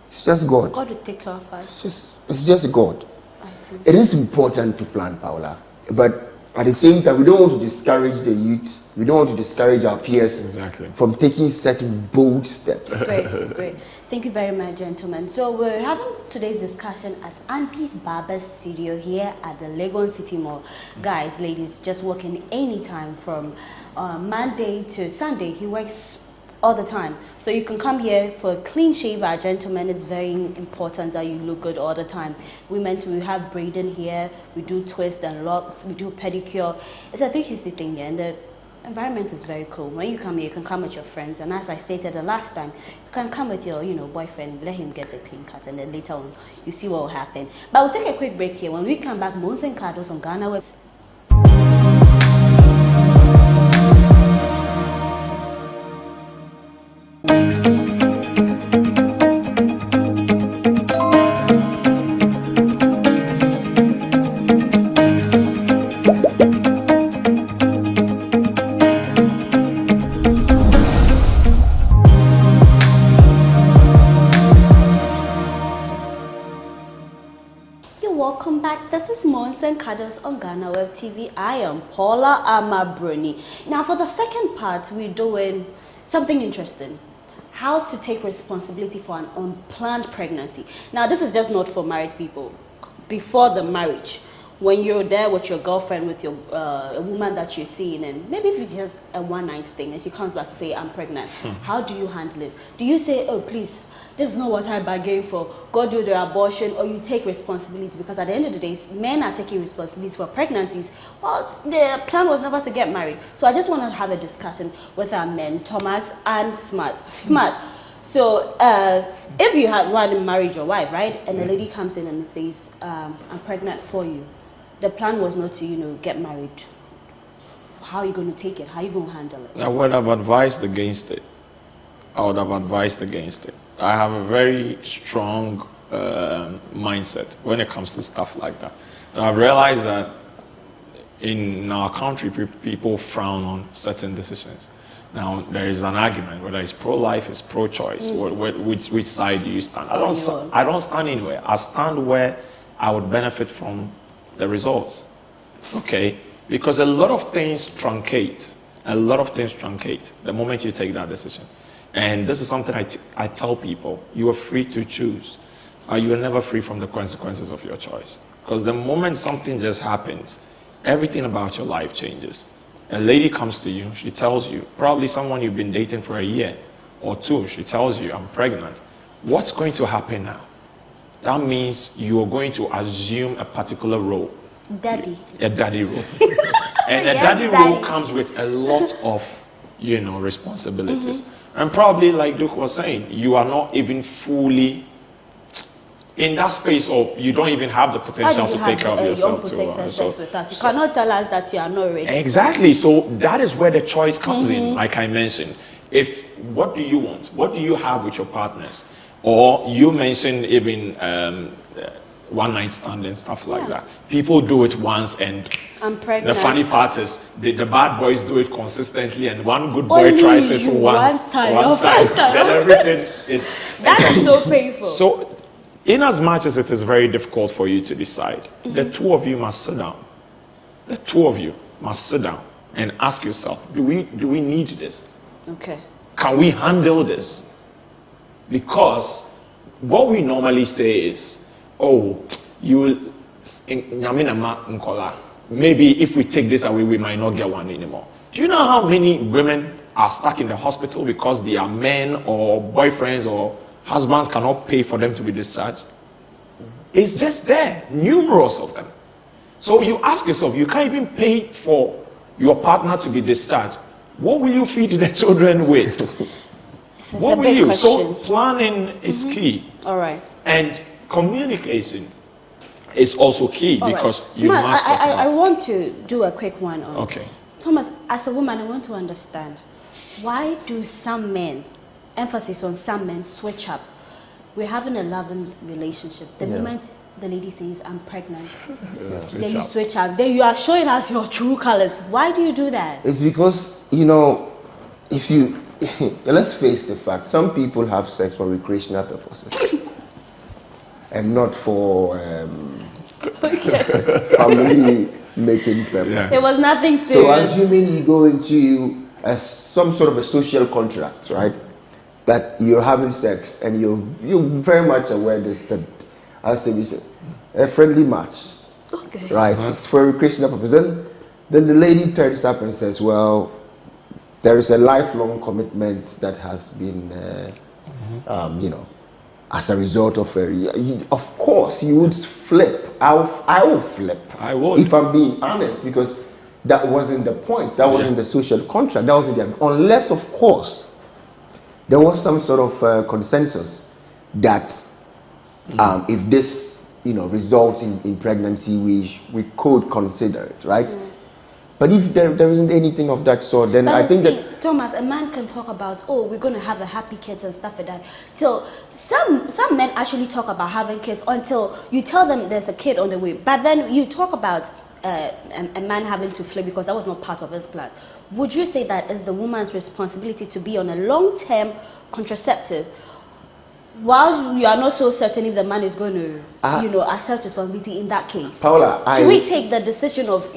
It's just God. God will take care of us. It's just God. I see. It is important to plan, Paula, but at the same time, we don't want to discourage the youth. We don't want to discourage our peers from taking certain bold steps. Great. Thank you very much, gentlemen. So we're having today's discussion at Anpi's Barber Studio here at the Legon City Mall. Guys, ladies, just working anytime from Monday to Sunday. He works all the time. So you can come here for a clean shave. Our gentlemen, it's very important that you look good all the time. Women too, we have braiding here, we do twist and locks, we do pedicure. It's a 360 thing here, and the environment is very cool. When you come here, you can come with your friends, and as I stated the last time, you can come with your boyfriend, let him get a clean cut, and then later on you see what will happen. But we'll take a quick break here. When we come back, Mons and Cardos on GhanaWeb. Welcome back. This is Mons and Cardos on GhanaWeb TV. I am Paula Amabroni. Now for the second part, we're doing something interesting. How to take responsibility for an unplanned pregnancy. Now this is just not for married people. Before the marriage, when you're there with your girlfriend, with your a woman that you're seeing, and maybe if it's just a one-night thing and she comes back to say, I'm pregnant, how do you handle it? Do you say, oh please, this is not what I bargained for, go do the abortion, or you take responsibility? Because at the end of the day, men are taking responsibility for pregnancies, but the plan was never to get married. So I just want to have a discussion with our men, Thomas and Smart. So if you had one married your wife, right, and the lady comes in and says, I'm pregnant for you, the plan was not to, get married. How are you going to take it? How are you going to handle it? I would have advised against it. I have a very strong mindset when it comes to stuff like that. And I've realized that in our country, people frown on certain decisions. Now, there is an argument, whether it's pro-life, it's pro-choice, which side do you stand? I don't stand anywhere. I stand where I would benefit from the results. Okay? Because a lot of things truncate. A lot of things truncate the moment you take that decision. And this is something I tell people. You are free to choose. You are never free from the consequences of your choice. Because the moment something just happens, everything about your life changes. A lady comes to you, she tells you, probably someone you've been dating for a year or two, she tells you, I'm pregnant. What's going to happen now? That means you are going to assume a particular role. Daddy. A daddy role. And a daddy role comes with a lot of, responsibilities. And probably, like Duke was saying, you are not even fully in that space, or you don't even have the potential to take care of yourself. You cannot tell us that you are not ready. Exactly. So that is where the choice comes in, like I mentioned. What do you want? What do you have with your partners? Or you mentioned even one night stand and stuff like that. People do it once, and I'm pregnant. The funny part is the bad boys do it consistently, and one good boy tries it once, one time. Then everything is... That's so painful. So, in as much as it is very difficult for you to decide, the two of you must sit down. The two of you must sit down and ask yourself, do we need this? Okay. Can we handle this? Because what we normally say is, maybe if we take this away, we might not get one anymore. Do you know how many women are stuck in the hospital because their men or boyfriends or husbands cannot pay for them to be discharged? It's just there, numerous of them. So you ask yourself, you can't even pay for your partner to be discharged. What will you feed the children with? What will you? So planning is key. All right. And communication is also key because you must talk about I want to do a quick one on. Okay. Thomas, as a woman, I want to understand, why do some men, emphasis on some men, switch up? We're having a loving relationship. The moment the lady says, I'm pregnant, then you switch up. Then you are showing us your true colors. Why do you do that? It's because, if you, let's face the fact, some people have sex for recreational purposes and not for family making purposes. It was nothing serious. So assuming you go into some sort of a social contract, right? That you're having sex and you're very much aware that a friendly match, right? It's for recreational purposes. Then the lady turns up and says, well, there is a lifelong commitment that has been, as a result of of course you would flip. I will flip. I would. If I'm being honest, because that wasn't the point. That wasn't the social contract. That wasn't unless, of course, there was some sort of consensus that if this, results in pregnancy, we could consider it, right? But if there isn't anything of that sort, then I think that Thomas, a man can talk about, we're going to have a happy kids and stuff like that. So some men actually talk about having kids until you tell them there's a kid on the way. But then you talk about a man having to flip because that was not part of his plan. Would you say that is the woman's responsibility to be on a long-term contraceptive, while you are not so certain if the man is going to, accept responsibility in that case? Paula, should we take the decision of,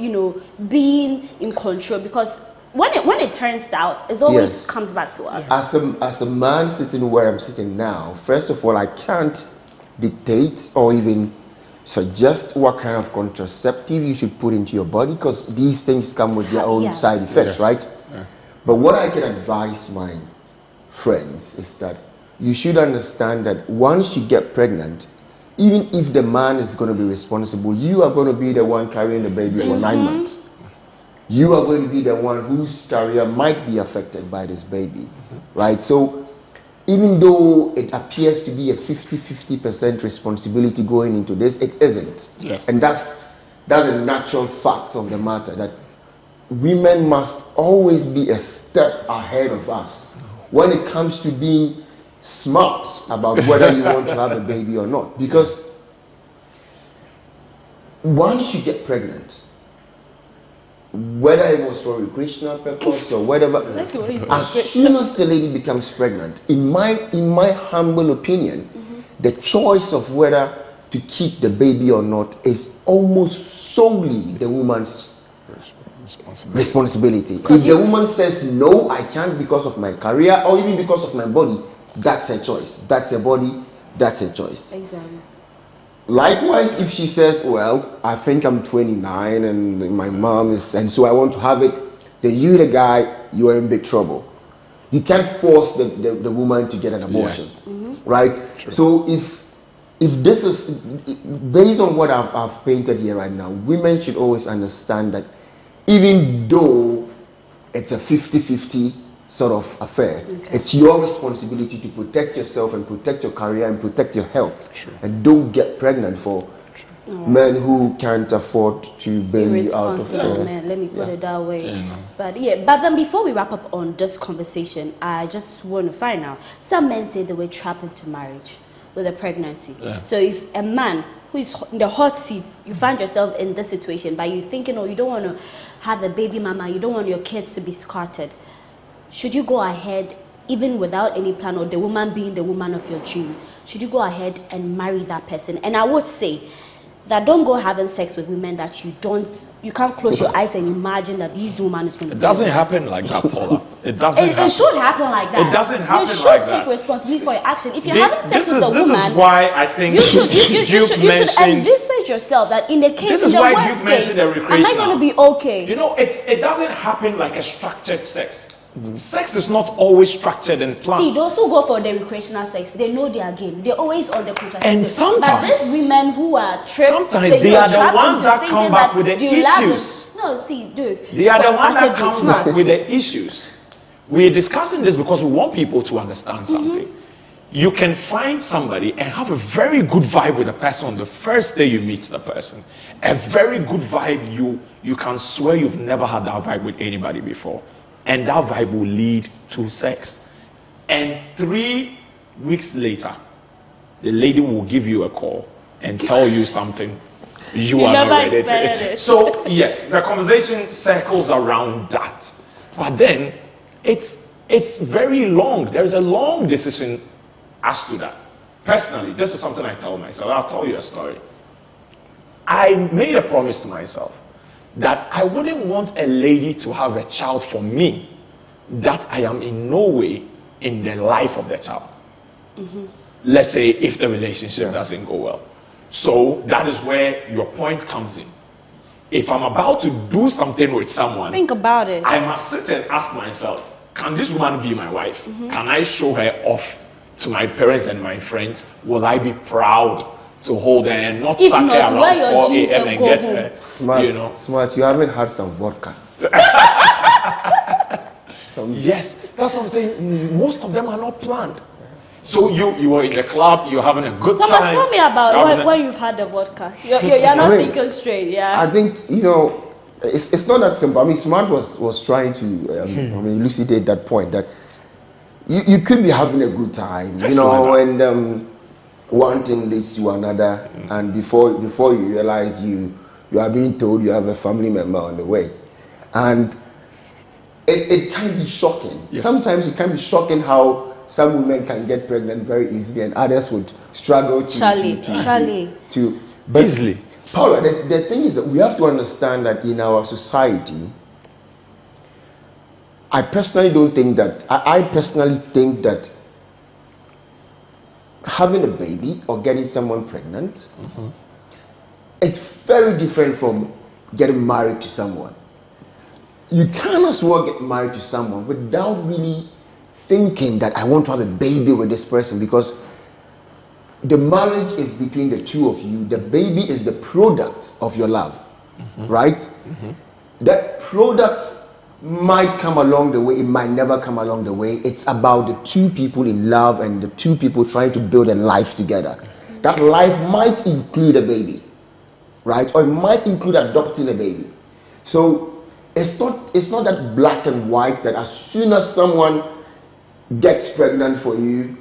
being in control? Because when it turns out, it always comes back to us. As a man sitting where I'm sitting now, first of all, I can't dictate or even suggest what kind of contraceptive you should put into your body, because these things come with their own side effects, right? But what I can advise my friends is that you should understand that once you get pregnant, even if the man is going to be responsible, you are going to be the one carrying the baby for 9 months. You are going to be the one whose career might be affected by this baby, right? So even though it appears to be a 50% responsibility going into this, it isn't. And that's a natural fact of the matter, that women must always be a step ahead of us when it comes to being smart about whether you want to have a baby or not. Because once you get pregnant, whether it was for recreational purpose or whatever, as soon as the lady becomes pregnant, in my humble opinion, the choice of whether to keep the baby or not is almost solely the woman's responsibility. If the woman says no, I can't because of my career or even because of my body, that's her choice. That's her body, that's her choice. Exactly. Likewise, if she says, well, I think I'm 29 and my mom is, and so I want to have it, then you, the guy, you are in big trouble. You can't force the woman to get an abortion, right? True. So if this is, based on what I've painted here right now, women should always understand that even though it's a 50-50 sort of affair, it's your responsibility to protect yourself and protect your career and protect your health. True. And don't get pregnant for men who can't afford to bail you out of men, let me put it that way. But then before we wrap up on this conversation, I just want to find out, some men say they were trapped into marriage with a pregnancy. So if a man who is in the hot seat, you find yourself in this situation, but you're thinking, oh, you don't want to have a baby mama, you don't want your kids to be scattered, should you go ahead, even without any plan, or the woman being the woman of your dream, should you go ahead and marry that person? And I would say that don't go having sex with women that you can't close your eyes and imagine that this woman is going to be. It doesn't happen like that, Paula. It doesn't happen. It should happen like that. It doesn't happen like that. You should take responsibility for your action. If you're having sex with a woman, this is why I think you should envisage yourself that in the case, this is why you've mentioned the recreational. am I going to be okay? You know, it doesn't happen like a structured sex. Sex is not always structured and planned. See, those who go for the recreational sex, they know their game. They're always on the contraceptive. And sometimes, but these women who are tripped, sometimes they are the ones that come back with the issues. No, see, dude. They are the ones that come back with the issues. We're discussing this because we want people to understand something. You can find somebody and have a very good vibe with the person on the first day you meet the person. A very good vibe, you can swear you've never had that vibe with anybody before. And that vibe will lead to sex. And 3 weeks later, the lady will give you a call and tell you something you are not ready to. So yes, the conversation circles around that. But then it's very long. There's a long decision as to that. Personally, this is something I tell myself. I'll tell you a story. I made a promise to myself that I wouldn't want a lady to have a child for me that I am in no way in the life of the child. Let's say if the relationship doesn't go well. So that is where your point comes in. If I'm about to do something with someone, think about it. I must sit and ask myself, can this woman be my wife? Can I show her off to my parents and my friends? Will I be proud to hold her and not suck her around 4 a.m. and get her? Smart, you know? Smart. You haven't had some vodka. Yes, that's what I'm saying. Most of them are not planned. So you are in the club, you're having a good time. Thomas, tell me about when you've had the vodka. You're not thinking straight, yeah? I think, it's not that simple. I mean, Smart was trying to elucidate that point, that you could be having a good time, and one thing leads to another, and before you realize you are being told you have a family member on the way. And it can be shocking. Yes. Sometimes it can be shocking how some women can get pregnant very easily and others would struggle to but easily. Paula, the thing is that we have to understand that in our society, I personally think that having a baby or getting someone pregnant is very different from getting married to someone. You can't as well get married to someone without really thinking that I want to have a baby with this person, because the marriage is between the two of you. The baby is the product of your love, right? That product might come along the way, it might never come along the way. It's about the two people in love and the two people trying to build a life together. That life might include a baby, right? Or it might include adopting a baby. So it's not that black and white that as soon as someone gets pregnant for you,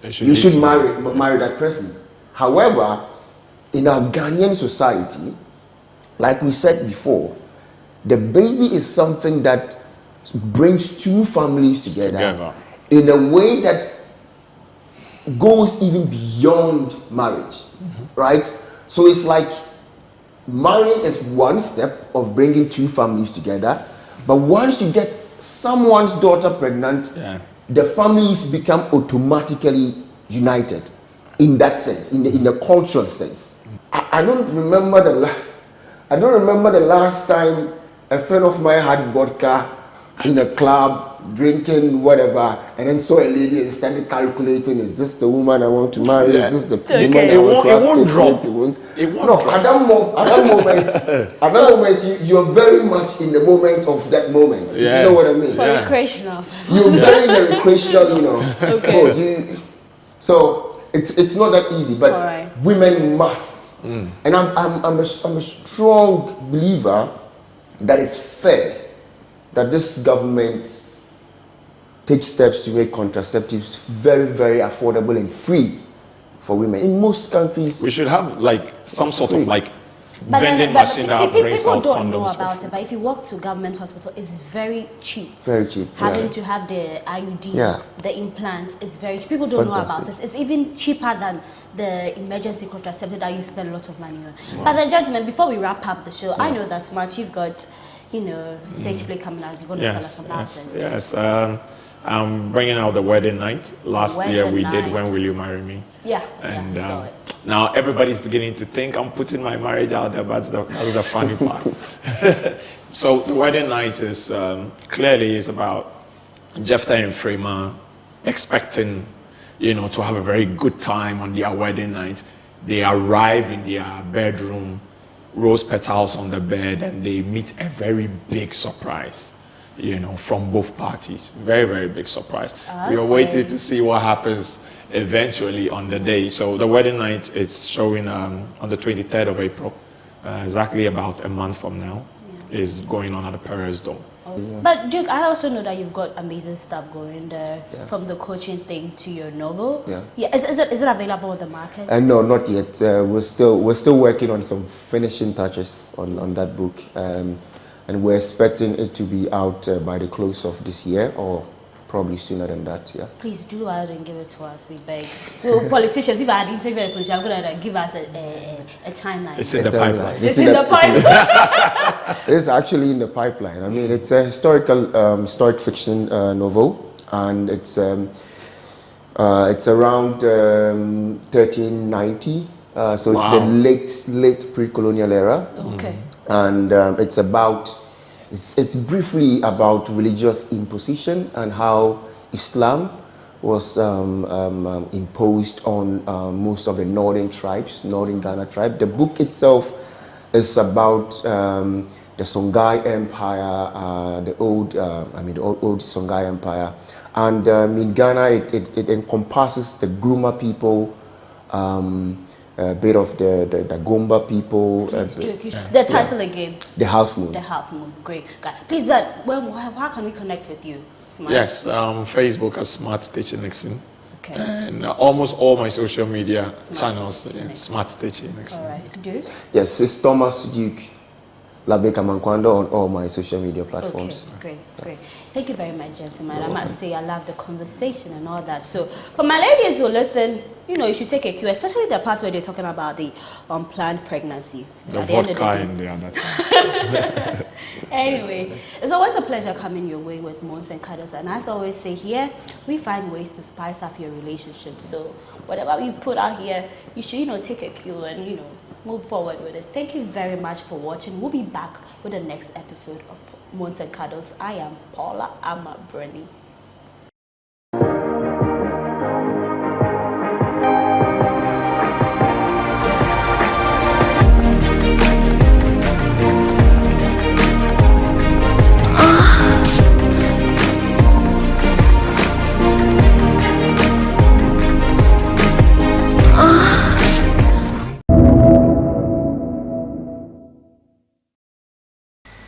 you should marry that person. However, in our Ghanaian society, like we said before, the baby is something that brings two families together in a way that goes even beyond marriage, right? So it's like marrying is one step of bringing two families together, but once you get someone's daughter pregnant, the families become automatically united in that sense, in the cultural sense. I don't remember the last time a friend of mine had vodka in a club, drinking whatever, and then saw a lady and started calculating, is this the woman I want to marry? Is this the woman I want to have? It won't drop. At that moment, you're very much in the moment of that moment. If you know what I mean? For recreational. You're very in the recreational, so it's not that easy, but women must. And I'm a strong believer that it's fair that this government take steps to make contraceptives very, very affordable and free for women. In most countries, we should have like some sort of like vending machine that brings out people don't know condoms. about it, but if you walk to government hospital, it's very cheap. Very cheap. Having to have the IUD, the implants, it's very cheap. People don't know about it. It's even cheaper than the emergency contraceptive that you spend a lot of money on. But then, gentlemen, before we wrap up the show, I know that Smart, you've got, stage play coming out. You're going to tell us about it. Yes. I'm bringing out the wedding night. Last year we did When Will You Marry Me? And now everybody's beginning to think I'm putting my marriage out there, but that's the funny part. So the wedding night is clearly is about Jephthah and Freema expecting, to have a very good time on their wedding night. They arrive in their bedroom, rose petals on the bed, and they meet a very big surprise. From both parties. Very, very big surprise. We are waiting to see what happens eventually on the day. So the wedding night is showing on the 23rd of April, exactly about a month from now, is going on at the Perez Dome. But Duke, I also know that you've got amazing stuff going there, from the coaching thing to your novel. Is it available on the market? No, not yet. We're still working on some finishing touches on that book. And we're expecting it to be out by the close of this year, or probably sooner than that. Please do ahead and give it to us, we beg. So politicians, if I had interviewed a politician, I'm going to give us a timeline. It's in the pipeline. It's in the pipeline. It's actually in the pipeline. I mean, it's a historical historic fiction novel, and it's around 1390. So it's the late pre-colonial era. Okay. And it's briefly about religious imposition and how Islam was imposed on most of the northern Ghana tribe. The book itself is about the Songhai Empire, the old Songhai Empire, and in Ghana it encompasses the Gruma people. A bit of the Gomba people. The title again? The Half Moon. The Half Moon. Great. Please, but how can we connect with you? Smart? Yes, Facebook as Smart Stitching Nixon. Okay. And almost all my social media channels, Smart Stitching Nixon. All right. Duke? Yes, it's Thomas Duke Labeka Mankwando on all my social media platforms. Okay, great. Thank you very much, gentlemen. I must say I love the conversation and all that. So, for my ladies who listen, you should take a cue, especially the part where they're talking about the unplanned pregnancy. The vodka in the other time. Anyway, it's always a pleasure coming your way with Mons and Cuddles. And as I always say here, we find ways to spice up your relationship. So, whatever we put out here, you should, take a cue and, move forward with it. Thank you very much for watching. We'll be back with the next episode of Mons and Cuddles. I am Paula Amabreni.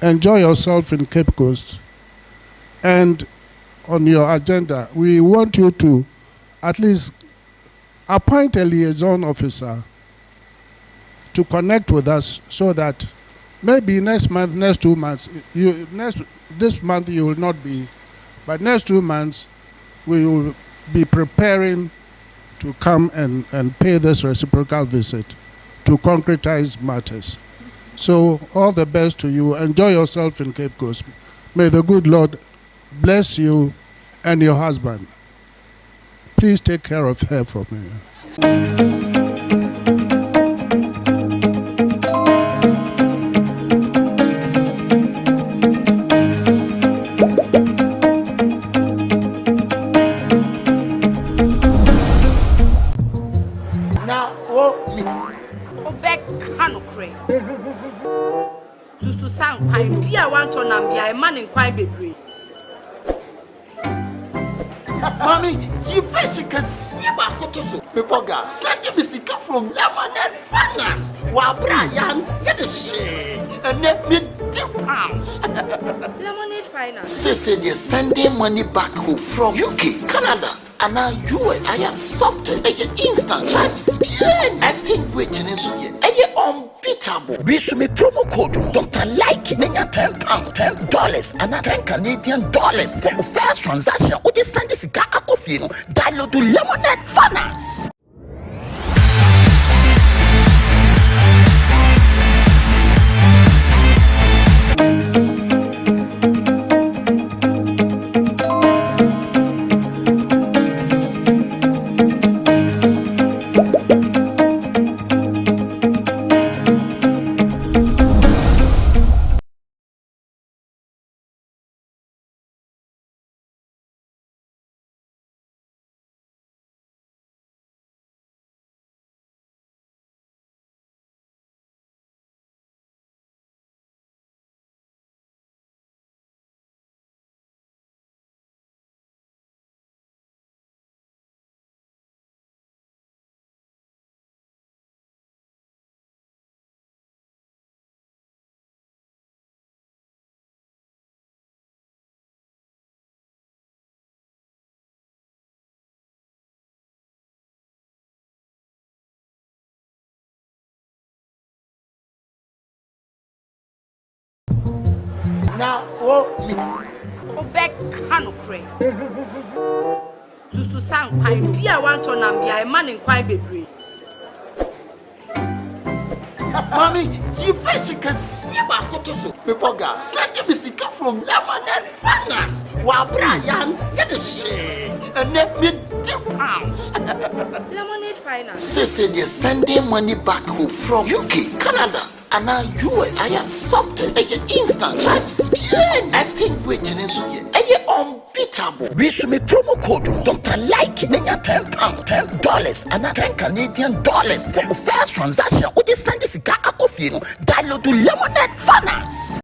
Enjoy yourself in Cape Coast, and on your agenda, we want you to at least appoint a liaison officer to connect with us, so that maybe next month, next 2 months, this month you will not be, but next 2 months we will be preparing to come and pay this reciprocal visit to concretize matters. So all the best to you. Enjoy yourself in Cape Coast. May the good Lord bless you and your husband. Please take care of her for me. Now, oh, me. Obek Hanokre. Susu sang pine. Pia want to nambia a man in quite bebre. Mommy, you first can see about Kotoso. People got sending me sick from Lemonade Finance. While Brian did the shit and let me £2. Lemonade Finance. Say they're sending money back home from UK, Canada, and now US. I accepted a instant charges. Extinguishing in Suya. Unbeatable. We should me promo code Dr. Like Nanya £10, $10, and $10 Canadian dollars for the first transaction. With this Sunday cigar coffee, download to Lemonade Finance. Now, oh, me. Obek Hanokre. Susu sang pine. Pia want to nambia a man in quite bebre. Mommy, you first can see about Kotoso. People got sending me sick from Lemonade Finance. While Brian did the shit and let me £2. Lemonade Finance. Say they're sending money back home from UK, Canada, and now US. I accepted a instant charges. Extinguishing in Suya. Unbeatable. We should me promo code Dr. Like Nanya £10, $10, and $10 Canadian dollars for the first transaction. With this Sunday cigar coffee, download to Lemonade Finance.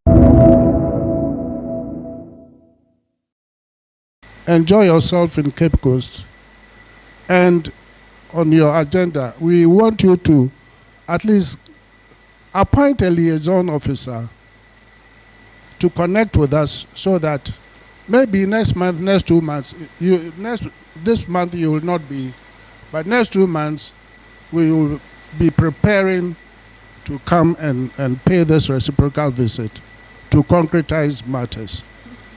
Enjoy yourself in Cape Coast. And on your agenda, we want you to at least appoint a liaison officer to connect with us so that maybe next month, next 2 months, this month you will not be, but next 2 months we will be preparing to come and pay this reciprocal visit to concretize matters.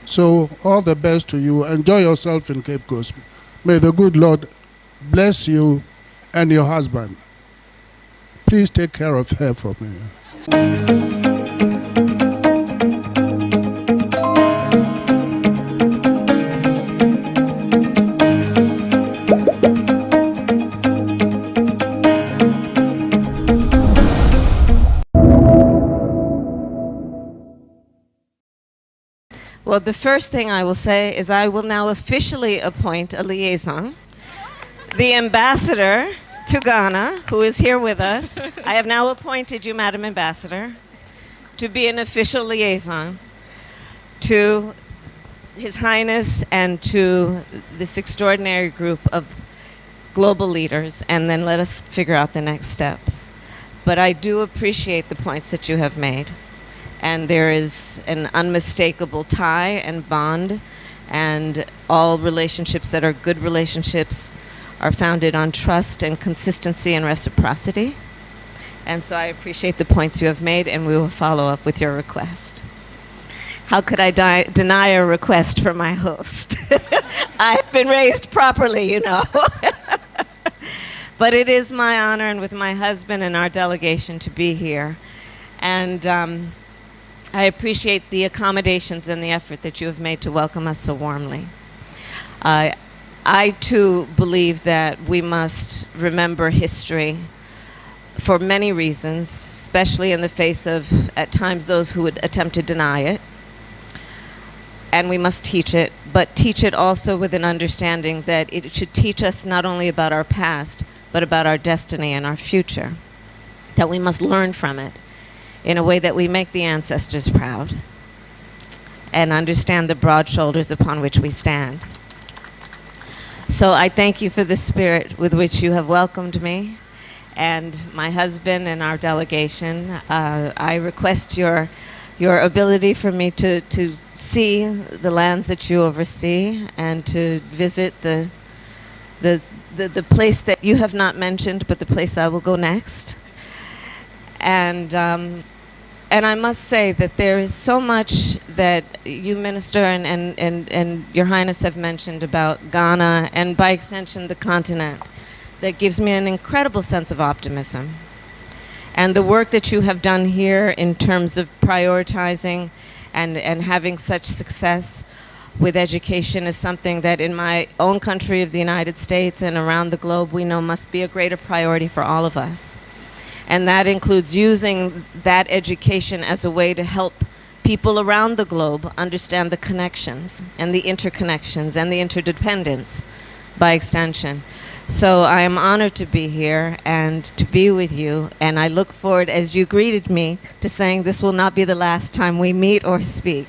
So all the best to you. Enjoy yourself in Cape Coast. May the good Lord bless you and your husband. Please take care of her for me. Well, the first thing I will say is I will now officially appoint a liaison. The ambassador to Ghana, who is here with us, I have now appointed you, Madam Ambassador, to be an official liaison to His Highness and to this extraordinary group of global leaders, and then let us figure out the next steps. But I do appreciate the points that you have made. And there is an unmistakable tie and bond, and all relationships that are good relationships are founded on trust and consistency and reciprocity. And so I appreciate the points you have made, and we will follow up with your request. How could I deny a request from my host? I've been raised properly, you know. But it is my honor, and with my husband and our delegation, to be here. And I appreciate the accommodations and the effort that you have made to welcome us so warmly. I too believe that we must remember history for many reasons, especially in the face of, at times, those who would attempt to deny it. And we must teach it, but teach it also with an understanding that it should teach us not only about our past, but about our destiny and our future. That we must learn from it in a way that we make the ancestors proud and understand the broad shoulders upon which we stand. So I thank you for the spirit with which you have welcomed me and my husband and our delegation. I request your ability for me to see the lands that you oversee and to visit the place that you have not mentioned, but the place I will go next. And I must say that there is so much that you, Minister, and Your Highness have mentioned about Ghana and by extension the continent that gives me an incredible sense of optimism. And the work that you have done here in terms of prioritizing and having such success with education is something that in my own country of the United States and around the globe we know must be a greater priority for all of us. And that includes using that education as a way to help people around the globe understand the connections and the interconnections and the interdependence by extension. So I am honored to be here and to be with you, and I look forward, as you greeted me, to saying this will not be the last time we meet or speak.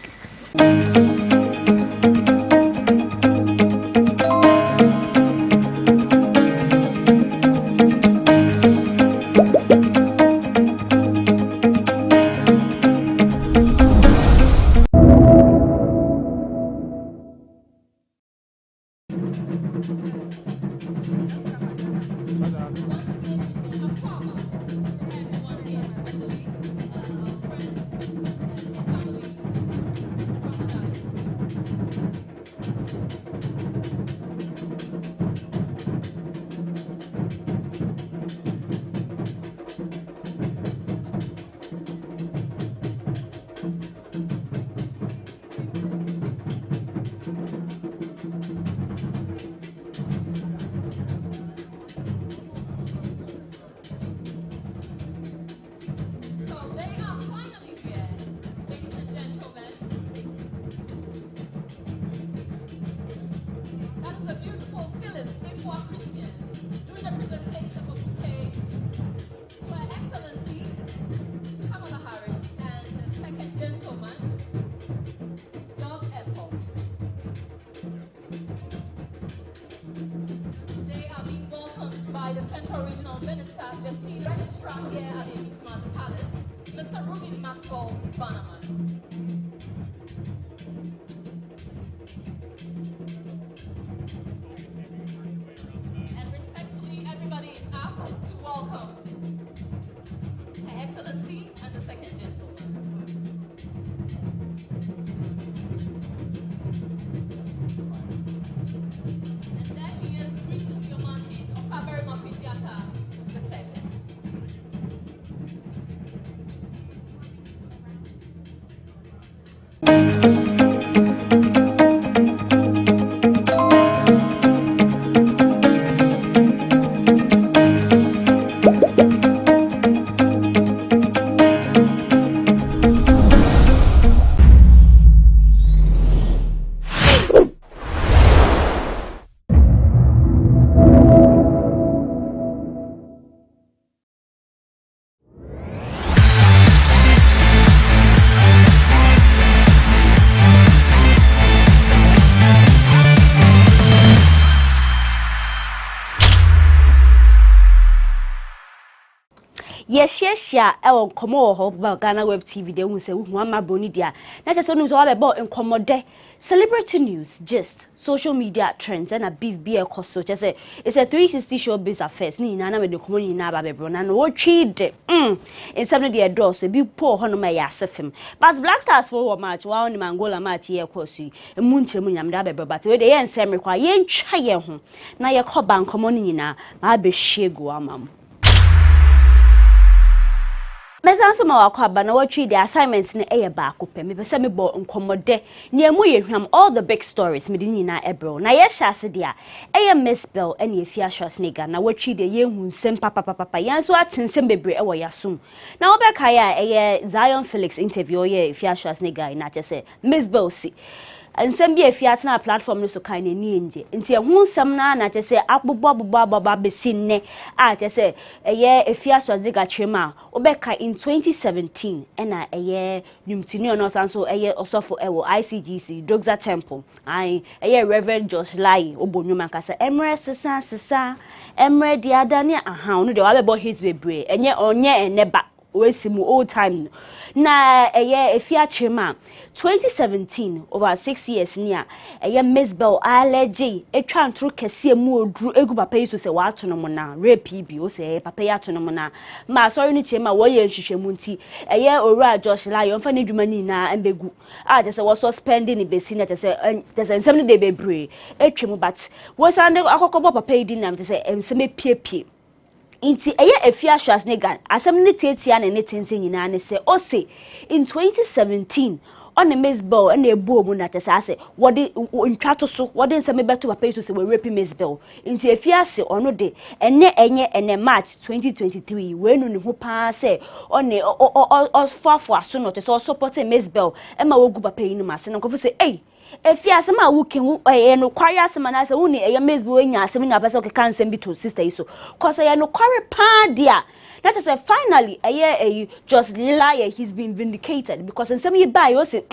Yes, ewo komo ho ba GhanaWeb TV de hu se hu ama boni dia na je se nu so wa be bo nkomode celebrity news gist social media trends and a big beer cost je se it's a 360 show based affairs ni na me de komo ni na ba be bro na no wo twi de in some de draw so bi po ho no ma ya sefem but Black Stars for match wa on Angola match ye kosu emu nchemu nyam da be bro but we de ye nsem rekwa ye ntwa ye ho na ye ko ban komo ni na ma be shegu amam Mesan so ma wakọ aba na watwi the assignments ne eye ba akopɛ me pese me bo nkomode ne emu ye hwam all the big stories me din nyina ebro na ye hya ase de a eye Miss Bell ene efia Schwarzenegger na watwi de ye hu nsem papa yan so atensem bebre e wo yasum na obeka ya eye Zion Felix interview ye efia Schwarzenegger na chese Miss Bell si nsem bi efia na platform no so kan ni enje nti ehu nsem na chese akbobobobaba besinne a chese eye efia Schwarzenegger chema obeka in 2017 ena eye Ministerial no sanso eye osofo ewo ICGC Dogza Temple ai eye Reverend Josh Lai obonwuma kasa emre sisa emre dia dane aha onu de wabebo hit bebre enye onye eneba wesimu old time na eye efia chema 2017 over 6 years nia eye Miss Bell allergy etwa ntro kese mu odru egu papa yiso se wato no na rape bi o se papa yato no na ma sorry ni chema wo ye nhwehwemu nti eye owura Josh Lai onfa ne dwuma ni na embegu a je se wo suspending ni besi na je se nsem ne de bebre etwemu but wo sande akokobo papa yi dinam je se nsem epiepie inti eye efia Schwarzenegger asem ne tietia na ne tenten nyina ne se o se in 2017 on the Miss Bell and a boom na tese what the ntwato so what the nsem beto papa yi so se we rape Miss Bell inti efia se ono de ene March 2023 we no ne ho pa se on for aso no tese support Miss Bell e ma wogu papa yi no ma se no ko se efia asema wuken no kware asema na se woni eye Miss Bell nya asema na pese o ke kan sem bi to sister yi so cause eye no kware pa dia. That is finally just lie he's been vindicated because in some you buy you say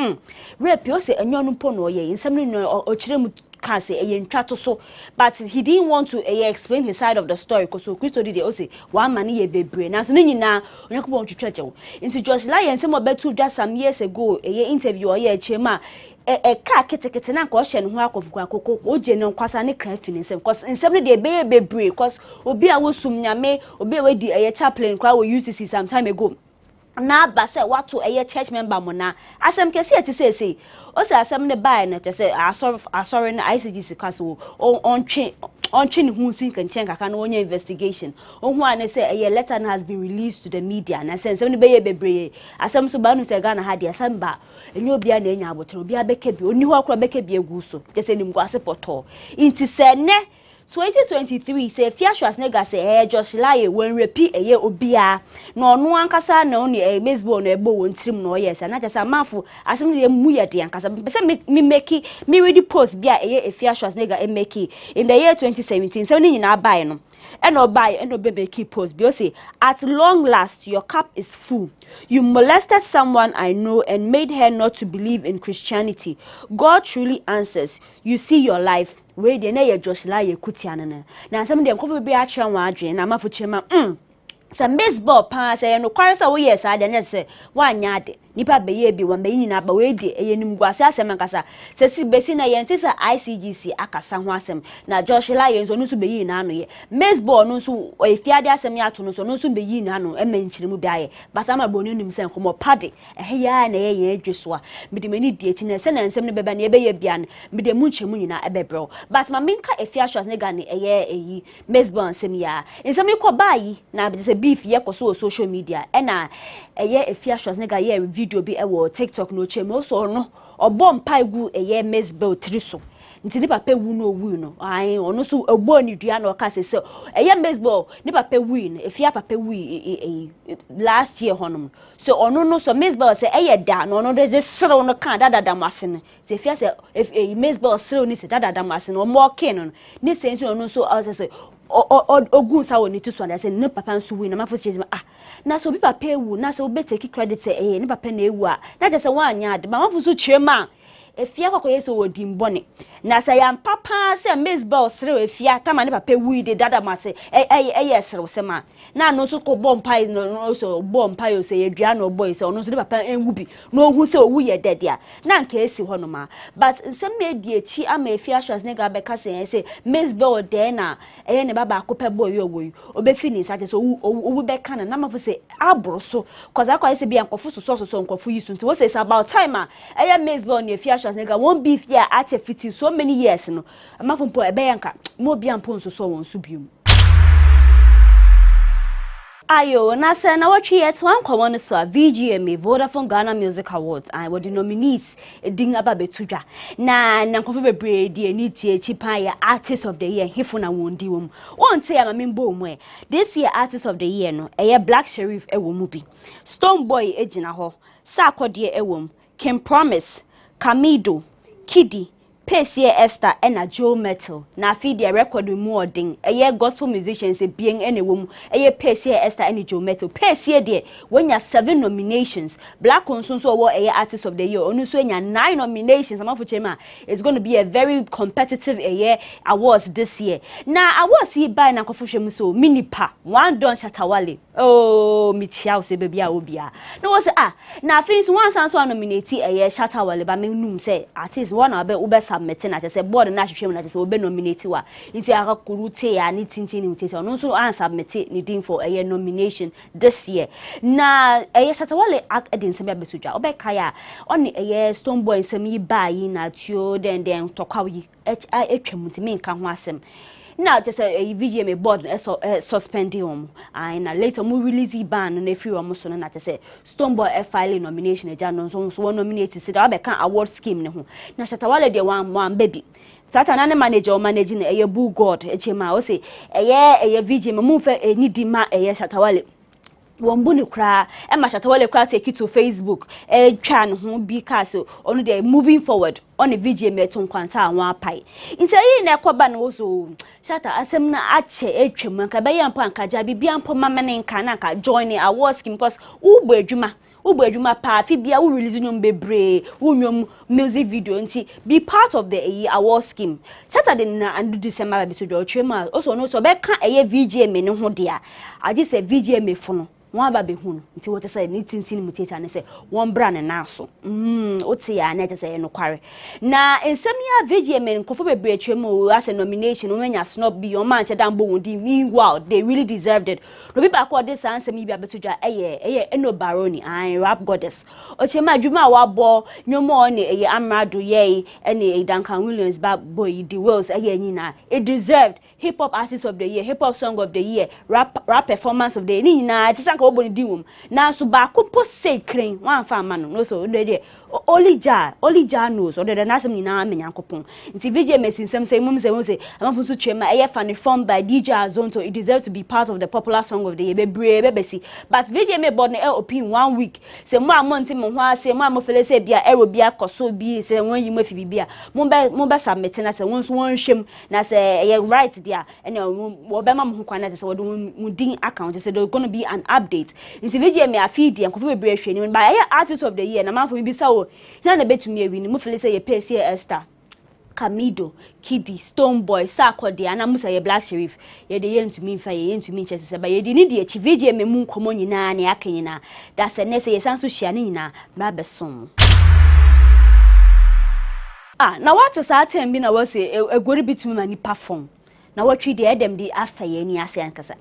rape you say enyo no po no ye in some no ochirem can say ntwato so but he didn't want to explain his side of the story because so Christo did say one man ye bebre na so nyina onyakobo ntwetweche nti just lie and some obetu just some years ago interview or chema ka ketekete na ko hye ne ho akofukwa akoko oje ne nkwasa ne kra fini nsem cause nsem ne de be bre cause obi a wosum nyame obi a wedi chaplain kwa wo UCC some time ago na ba se wato church member mo na asem kese eti say o se asem ne bai na tese asori na ICGC kaso on ne hu sin kan chen kaka na onya investigation ohu ane say letter has been released to the media na say nsem ne be bebre asem so ba no se Ghana ha de asem ba enye obi a na enya abotro obi abeka bi oni ho akora beka bi egu so kese nim kwase poto inti se ne 2023 say Fia Schwarzenegger say Josh Lai when repeat obia no no ankasa na oni Miss Bell no ebo won trim no yes na just amafo asem de mu ye de ankasa pese me make me ready post bia Fia Schwarzenegger make in the year 2017 so ni nyina buy no and be make post bi say at long last your cup is full. You molested someone I know and made her not to believe in Christianity. God truly answers. You see your life. We de na ye Josh Lai kutiana na some dem ko be a kire wan adwen na mafo chema some Miss Bell pa say no kware say wo yes ade na say wanya ade nipa be ye bi wan be nyina ba we de eyenim guase asem nkasa se si besi na ye ntisa ICGC akasa ho asem na Josh Lai nso no so be yi na ano ye Miss Bell no so efiade asem ya to no so no so be yi na ano emanchiremu bi aye but ama bonu nim se nkomo pade ya na ye adweso a mede mani die ti na se na nsem ne beba na ye be ye bia na mede mu nchemu nyina ebebro but ma minka Fia Schwarzenegger ne eyi Miss Bell nsem ya nsem ikọ bayi na be se beef ye koso social media na Fia Schwarzenegger ye video bi ewo TikTok no chemo so no obom paigu Miss Bell triso nti ni papa wu no ai ono so ogbo ni dua na oka se Miss Bell ni papa wu no Fia papa wu last year honom so ono no so Miss Bell say da no ono de serew no kan dada mase no se Fia say Miss Bell serew ni se dada mase no mo ken no ni se nti ono so say ogun sa woni to so na say ne papa nso wi na mafo cheze na so bi papa ewu na so be take credit say ne papa na ewu a na je say wan anya ade ma mafo so chema Fia kwakọ yeso wodi mbone na say yam papa say Miss Bell sere Fia tama ne papa wi de dada ma say sere se ma na no so ko bompai no so bompai o say edua no boy say no so ne papa enwu bi no hu say owu ye dede a na nka esi ho no ma but nsem me di echi ama Fia Schwarzenegger be ka say Miss Bell de na ne baba akopɛ boy yo woyi obefi ni sa so owu be kana na ma fo say abro so cause akwa say bi ankofo so ankofo yi so nti wo say about time a Miss Bell ne Fia Schwarzenegger won beef here ache fiti so many years no amafo mpo ebe yanka mo bia mpo nso so won so biom Ayo, na se na watchi yet one common so VGMA Vodafone Ghana Music Awards and what the nominees ding aba betuja. Na nkofu bebre di eni tie chipa ya Artist of the Year hifu na wondi wom. Won say am mimbo mwe. This year Artist of the Year no eye Black Sheriff ewo mu bi. Stone Boy ejina ho. Sarkodie ewom. Kim Promise, Kamido, Kiddy, Pesie Esther and Joe Metal. Na feed their record with more ding. A year gospel musicians a being any woman. A year Pesie Esther and Joe Metal. Pesie dear. When you're 7 nominations, Black Consensus Award a year Artist of the Year. Only when you're 9 nominations. I'm for Chema. It's going to be a very competitive a year awards this year. Now awards here by na Kofushe so mini pa. One don Shatawale. Oh, Michiao se baby obia. No was now things once and so nominate a year Shatawale, but me num say artist one or be ube submitting at say board na hwehwem na say obe nominate wa nti aka kurute ya ni tintin ni mutete no so an submit ni din for a year nomination this year na a year Shatawale act edin se be betudwa obe kaya on a year Stone Boy nsem yi ba yi na tio den tokwa yi etwam nti me nka ho asem. Now just a VGMA board suspending and later more release ban and a few almost on that say Stone Boy filing nomination a journal so one nominated sit up a award scheme no. Now Shatawale de one baby. Satan manager or managing a boo god a chema or say a year a VGMA move a needy ma a year Shatawale. Wombuni kra Emma Shatawale kra take it to Facebook chan ho bi castle on the moving forward on a VGMA ton kwanta one pai insa yi na kwaba no so Shata asem na ache etwem nka be yampo anka ja bibia mpo mamane nka na ka join award scheme because ugbo adwuma pa fi bia wo release nyom bebre wo nyom music video nti be part of the award scheme Shata de na and December be to twema also no so be ka VGMA ne ho dia agi say VGMA fo no one baby hun nti what say ni tintin muteta ne say one brand na so ote ya na say no kware na ensem ya VGMA nkofo bebre atwem as a nomination no nya snob bi o man che dambo wondi meanwhile they really deserved it no people call this ansem bi abetudwa eye eno baroni and rap goddess ochema adwuma wa bo nyomo ne eye amrado ye ene Duncan Williams ba boy the Wells eye nyina it deserved hip hop artist of the year, hip hop song of the year, rap performance of the year. Ni na tisanka oboni diwum. Na so ba kumpo say crane one farmer no so de only jar knows or the nasem ni na menyankopon. Nti VGMA sinsem say mum say amampo so chema eye fan formed by DJ Azonto. It deserves to be part of the popular song of the year. Bebesi. But VGMA board na open 1 week. Say mo amonti mo ho ase mo amofele say bia ero bia koso bi say won yi mafi bibia. Mo be submit na say won so won hwem na say right there and wobema mo kwana say wo din account say there's going to be an update. Nti VGMA afidi enkofu bebre hwani by artist of the year na man for bi sa na na betumi awini mo feel say ye Pesie Esther Kamido, Kiddy, Stone Boy, Sarkodie, and Amusa ye Black Sheriff. Ye de yentumi fa ye yentumi chese ba ye di ni de VGMA mu nkomo nyina na yakanyina. That's a nese ye sanso hia ni nyina bra besom. Na what sa time bi na wo say egori bitumi mani perform. Na watwi de edem di afa ye ni ase ankasa.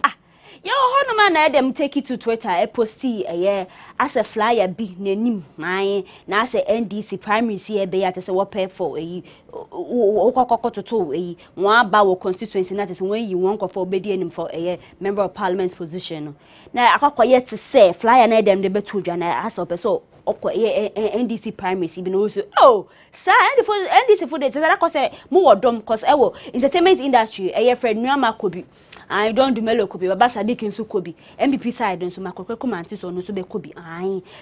Yo hono man na dem take it to Twitter posti as a flyer bi nanim man na as NDC primary see be ya say what pay for okokototo one ba wo constituency na say when you won for obedi anim for member of parliament position na akwakoye to say flyer na dem de betu dwa na as opeso NDC primary see be no so sir NDC for the that cause mo wodom cause entertainment industry friend Nuama Kobi I don't do melo Kobi baba Sadiq nso Kobi MPP side nso makokwe komanti so no so be Kobi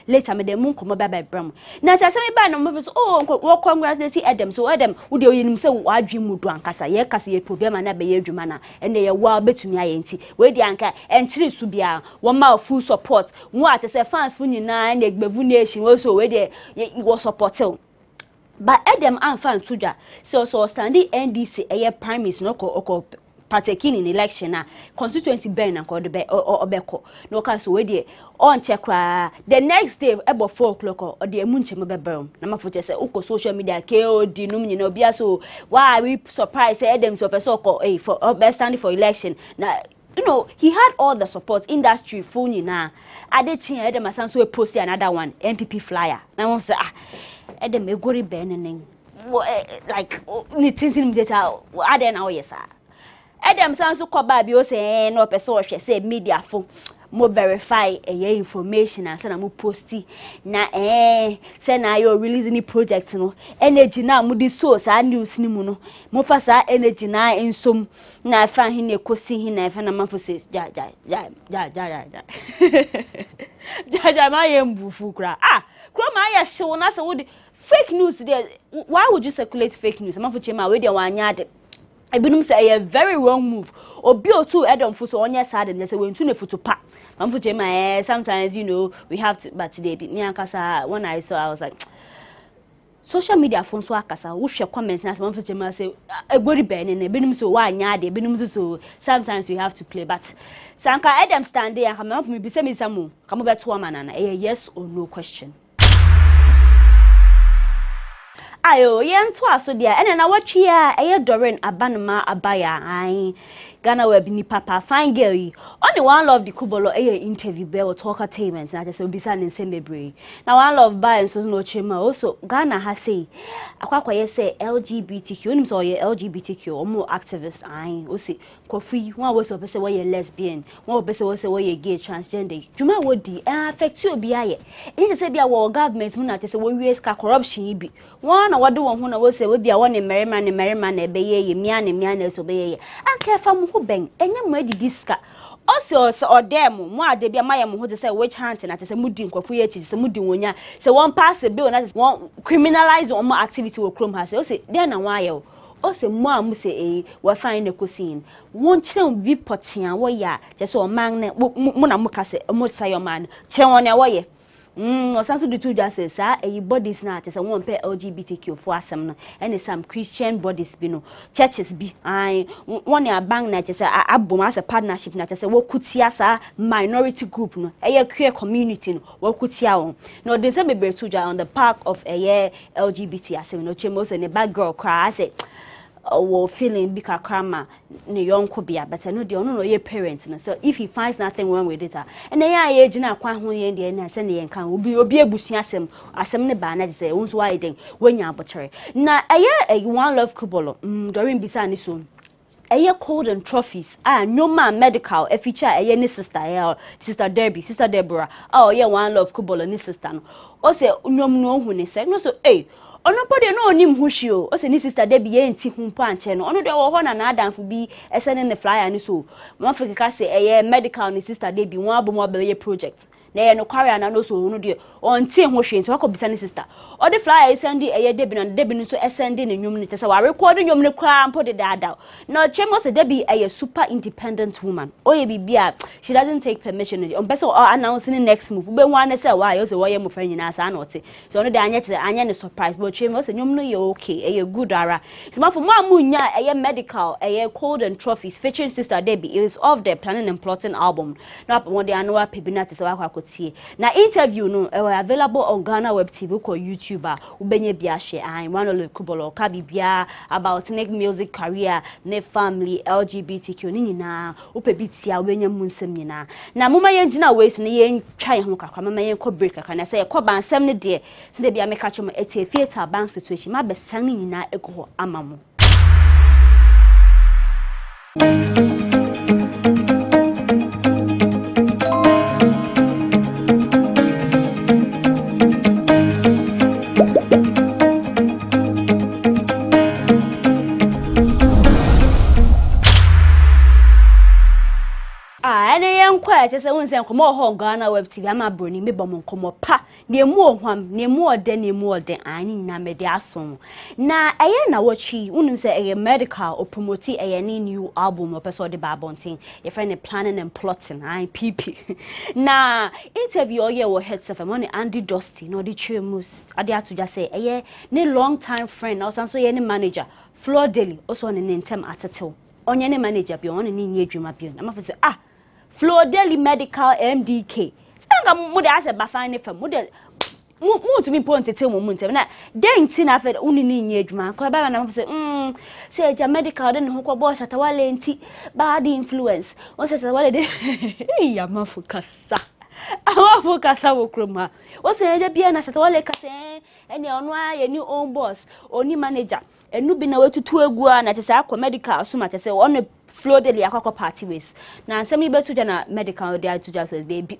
later me dem mun komo baba bram na cha se me ba no mo so wo congratulate Adam so Adam wo de oyenim se wo adwi mu do ankasa ye kasa ye problem na be ye adwuma na ene ye wa betumi ayenti we di anka enchiri su bia wo ma full support wo ate se fans fu nyina na egbevu nation wo so we de wo support but Adam and fan tuja so standing NDC primaries no ko partaking in election na constituency burn and called the obeko no can so we on check the next day about 4 o'clock or the munche mo bebrum na mafote say uko social media KOD no nyina obia so why we surprised Adam so person ko for standing for election na you know he had all the support industry full nyina adechi Adam asan so post another one MPP flyer na won say Adam egori benene like ni tintin mjeta ade na oyesa Adam sanso koba bi o say no person hwe say media fo mo verify information and na mo posti na say na you release any project no energy na mo di source a news ni mu no mo fa sa energy na ensom na fa hin na kosi hin na fa na ma fo say ja ma yembufu kra ma ya show na say wo fake news there. Why would you circulate fake news? Ma fo chema we dey wan nya Ibinum say a very wrong move. Obi otu edom fu so onye sad and say we ntu na futu pa. Sometimes we have to, but today when I saw I was like social media phone so akasa wo hwe comments na mamfo say egbori ben na ebinum so wa anya de ebinum so sometimes we have to play but sanka edem stand there and mamfo me bi say me samu kamo beto amana na yes or no question. Ayo yento aso dia ene na watwe a Doreen Abanma Abaya GhanaWeb ni papa fine girl yi only Wanlov the kubolo interview be or talk attainment na just obisa ne nsem na Wanlov buy so no chema also Ghana has say akwakwa say LGBTQ unim so ye LGBTQ or more activists o say kofi one was say we lesbian one was say we gay transgender juma wodi affect you bi aye e say bia wo government mu na say we waste corruption bi one na wode won ho na we say we bia won merima na ebe ye mia na so be ye anka fam ben enye mo adi diska also odem mo ade bia maye mo ho say witch hunting na say mudi nkofo ye chi say mudi wonya say one pass a bill na one criminalize on more activity wo krom ha say dey na wa ye o say mo am say we find nekosin won kire bi potia wo ya je say o man na mo na mo ka say mo say o man kire won na wo ye osanso the two justice bodies na say one pair LGBTQ for asem no and some Christian bodies bi no churches bi one ya bang na say abom as a partnership na say wo kutia sa minority group no queer community no wo kutia won no they say be two on the park of LGBT asem no chemo say ne bad girl cry say or feeling big krama ne yonko bia but no de ono no ye parent no so if he finds nothing wrong with it and then ye gina kwa ho ye de na se ne ye kan obi ebusu asem ne ba na say won so why den wanya abotere na Wanlov kubolo Doreen bisa ni so cold and trophies nyoma medical a feature ni sister Deborah Wanlov kubolo ni sister no o say nyom no hu ne say no so Onopode no onim hushio o se ni sister Debbie ye nti humpo anche no ono de wo ho na na adanfo bi esene ne flyer ni so Africa say medical ni sister Debbie won abom obeye project na ye no kware na no so no de onti ho hwe nti wakobisa ni sister o de flyer send Debbie na Debbie no so send ni nwum ni tese wa record nwum ni kwa mpo de dada no chemo se Debbie super independent woman o ye bibia she doesn't take permission on person announcing next move be wan say why o se wo ye mo friend na sa na ote so no de anya ne surprise but chemo se nwum no ye okay good ara so ma for mo amunya medical cold and trophies featuring sister Debbie is off the planning and plotting album na one de anwa pebina tese wa na interview no available on GhanaWeb TV ko YouTube ubenye bia she Wanlov kubolo ka bibia about neck music career ne family LGBTQ ni nyina upebitia ubenye munsem nyina na muma yengina ways ne yen twa ho kakra mama yen ko break kakra na say e ko bansem ne de se de bia meka choma etie theater bank situation ma besan nyina ego amamo say won say komo ho GhanaWeb TV ama broni me bom komo pa ne mu ohwam ne mu ode ani na me de aso na na wachi unim say medical or promote ni new album or person de babontin your friend planning and plotting PP na interview wo headset for money Andy Dusty no the chemus ade ato just say ne long time friend na so ye ne manager Floor Daily also on ne ntem atetel onye ne manager bi on ne nye adwuma bi na ma say Floor Daily Medical MDK. Sanga mude ase ba fine fam mude mu to me point tete mo muntem na den ti na fe uni ni nye adwuma ko ba na say ja medical den ho ko bo shata wale nti bad influence on say wale de ya mafukasa awafukasa wo kroma o say de bia na shata wale kase ene ono aye ni own boss oni manager enu bi na wetutu egu a na tese akọ medical so ma tese ono flow daily akoko party ways na nsem yi betu na medical dey to just baby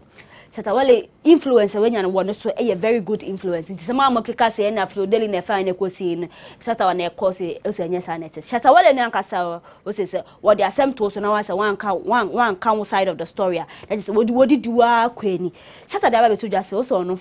Shatawale influence when you want so a very good influence. Nti sama amokeka say na flow daily na fa na kosi no Shatawa na course e say nya sanete. Shatawale na nkasa o say what the asem to so na one count side of the story. That is what do kwani. Shatada ba to just so no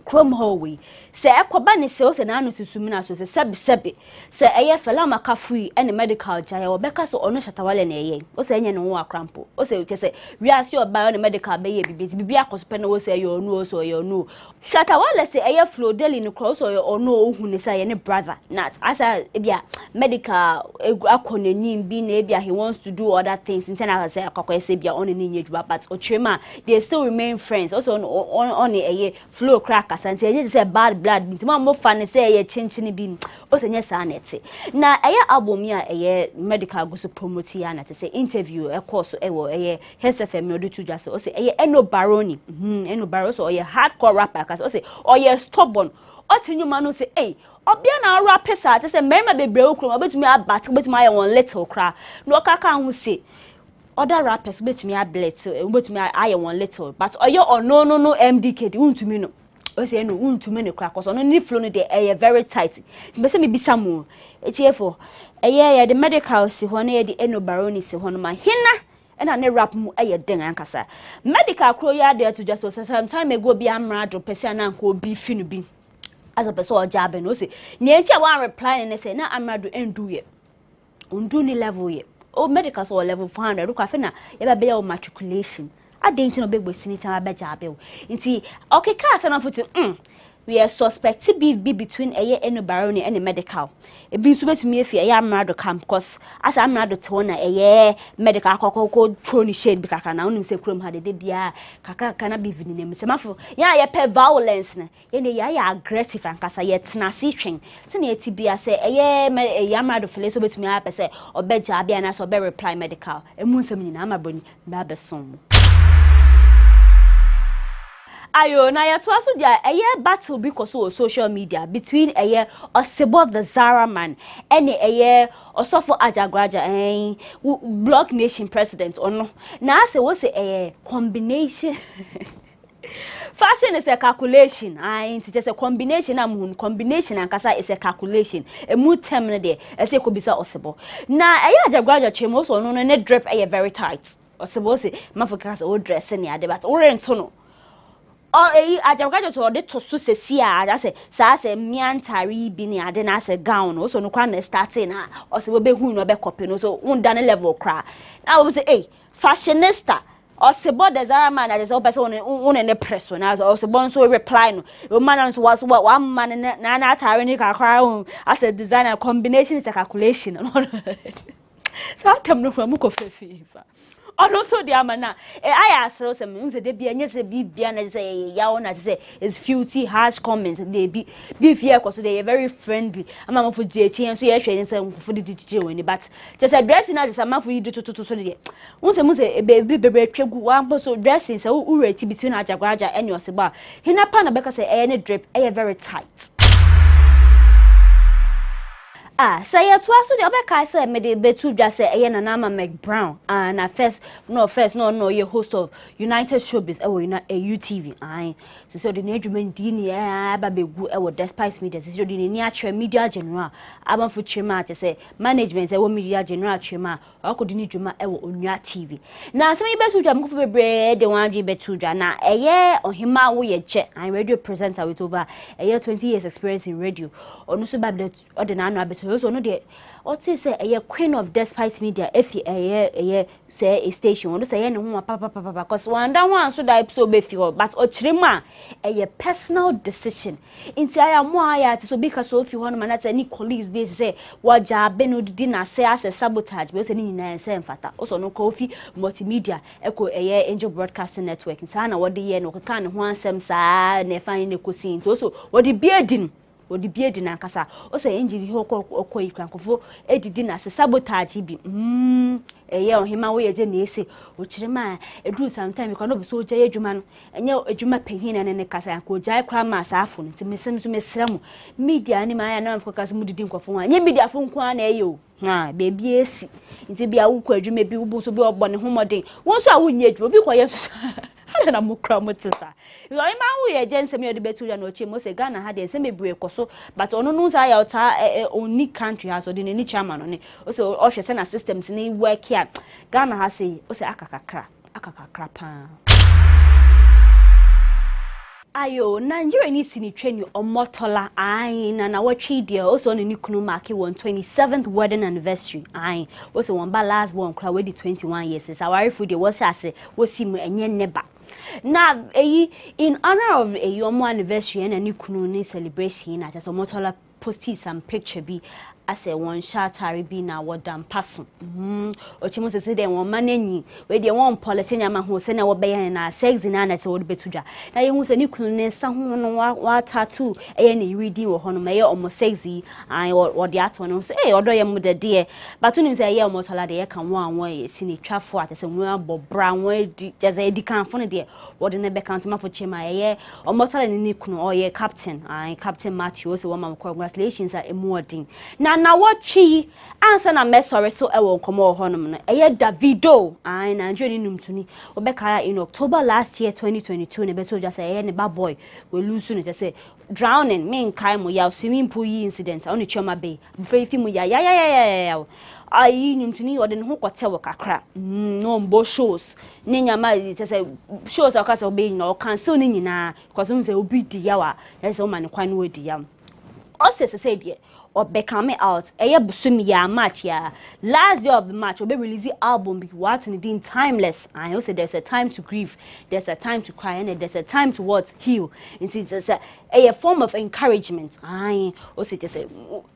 Chrome hallway. Say ekoba ne se na anu susumi na so say sebi. Say eye fela maka free and medical jaya obeka so ono Shatawale na eye. O say nya no wa crampo. O say say we are sure by on medical be bibi akosope na o say you no so you no. Shatawale say eye flow daily no cross or ono ohu ne say ne brother. Not asa ebia medical akonanim bi na ebia he wants to do other things. Internal say akokwa say bia on ni nyejuba but ochema they still remain friends. Also on eye flow crack asante eye say bad blood ntima mo fa ne say eye chinchini bi o say nya sanete na eye album ya eye medical go so promote ya na te say interview e course e wo eye HSFM no do to just o say eye eno baroni eno baro so eye hardcore rapper cause o say eye stubborn o tinyuma no say eh obia na rap sa te say merma bebre okro obetumi abat obetumi aye one little cra no kaka hu say other rappers obetumi ablet obetumi aye one little but oye no MDK di untumi no o say no untumi ne cra cause no ni flow no dey very tight me say me bisa mo etiefo the medical si ho na the eno baroni si ho no ma hina and ne rap mu den ankasa medical kro ya there to just some time ago bi amrado person na nko bi finu bi as a person or job no say nti a one reply and say na amrado endu ye undu ni level ye o medical so level 400 ko afa na ye ba be your matriculation adentin no be gbesini tan ba job nti okay ka say na futi we are suspect be between eno baroni and medical e bi so betumi efi amrado camp cause as amrado te wona medical akoko troni shade bi kaka na onim se krom ha de bia kaka na bi vini nem se mafo ya pe violence na ye ya aggressive ankasa ye tena si twen se na eti bia se amrado fele so betumi a pese obeja bia na so be reply medical emu nsem ni na amaboni ba besom ayo na ya to aso dia battle because of social media between Osebo the Zara man and Osofo Ajagraja Block Nation president or no na say was a combination fashion is a calculation it's just a combination combination and kasa is a calculation a mood term na there say ko bisa Osebo na Ajagraja chemo so no ne drip very tight Osebo say mafoka say o dress ni ade but o rento no Ajagraja so de to so sesi a say sa say miantari bi ni ade na say gown no so no kwa na starting na o say we be hu no be copy no so un dan level cra na we say fashionista Osebo the Zara man that is all person on the press na Osebo so reply no o man so was one man na atare ni kakra as a designer combination is a calculation so atem no from ko fefifa also the amana I ask so some say dey bia nyese bibia na say yawo na say is filthy harsh comments dey be fear cause they are very friendly amama for jechi so ye hwe say for the DJ woni but just dressing na just amama for you to so dey won say baby bebe twegu wan so dressing say u rate between Ajagraja and Osebo hina pa na beka say any drip very tight say to aso the obeka say me dey betu dwa say Nanama McBrown na first no ye host of United Showbiz UTV so the adwuma di ni ba begu Despite Media so the ni atre media general aba fu chema say management say media general chema akodi ni dwuma Onua TV na say me betu dwa mko bebre de wan dwe betu dwa na ohima wo ye che radio presenter with over 20 years experience in radio onu so ba de ordinary abetu so no dey what say queen of Despite Media if say a station one say ne ho papa cause one so that so be feel but ochirima personal decision inti aya so because so fi one man any colleagues be say waja be no di na say as sabotage be say ni nyina say mfata also no kofi multimedia Angel Broadcasting Network say na wode ye no keka ne ho ansem saa na fa ne kosi so wode biadin odi bie di na kasa o se engine ho okọ ikwankofo edidi na se sabotage bi eye ohima wo ye je na ese o kire ma edu sometime ko no be so je adwuma no enye adwuma pahina ne kasa ko jai kra ma asafo no timesem so mesra mu media ni ma ya na focus mu didi nkofo wa nye media fo nko na eye o ha baby esi nti bia wo kwa adwuma bi wo so bi obọ ne homodin won so a wo nye adwuma bi ko ye so ada na mukra mutisa yo ima wo ye jensem ye de betu ya no che mo se Ghana ha de ensem ebre koso but ono no sa ya ota oni country ha so de ni chairman no ne o se o hwese na systems ni work here Ghana ha se o se akakakra pa ayo Nigeria ni sini train you omotola ai na watchi dia also on ni kunu mark 27th wedding anniversary ai also one ba last born kra we 21 years is our food dey was ase we see mu enye neba na in honor of a yomo anniversary and ni kunu ni celebration na just omotola posted some picture bi as a one shatari bi na wadam paso ochimo se dem won mananyi we de won politician ma ho se na wo be na sex na na se wo betudwa na ye hu se ni kunu ne sa ho no wa tattoo e na reading wo ho no me ye omo sexy an wo de ato no se odo ye mu de de but unu se ye omo tola de ye kan wo anwo ye sini twafo at se nwa bobra won di jeze edi kan fo ne de wo de ne be kan ma fo chema ye omo tola ni kunu o ye captain an captain Matthew se wo ma congratulations a emodin na watchi answer na mesore so e won komo honom no eye Davido an Nigeria ni numtuni obeka in October last year 2022 ne beto just say ne ba boy we lose no just say drowning me kai mo ya swimming pool incident on the Choma Bay before fi mo ya ayi numtuni ode ne ho kote wo kakra no mbo shows ne nyama just say shows akasa obe no cancel ni nyina because we say obi di yawa yes o man kwan no di yam also say there or be coming out busumi ya match ya last day of the match or be release album be what in timeless and also there's a time to grieve, there's a time to cry, and there's a time to what heal. It's a form of encouragement. I also just say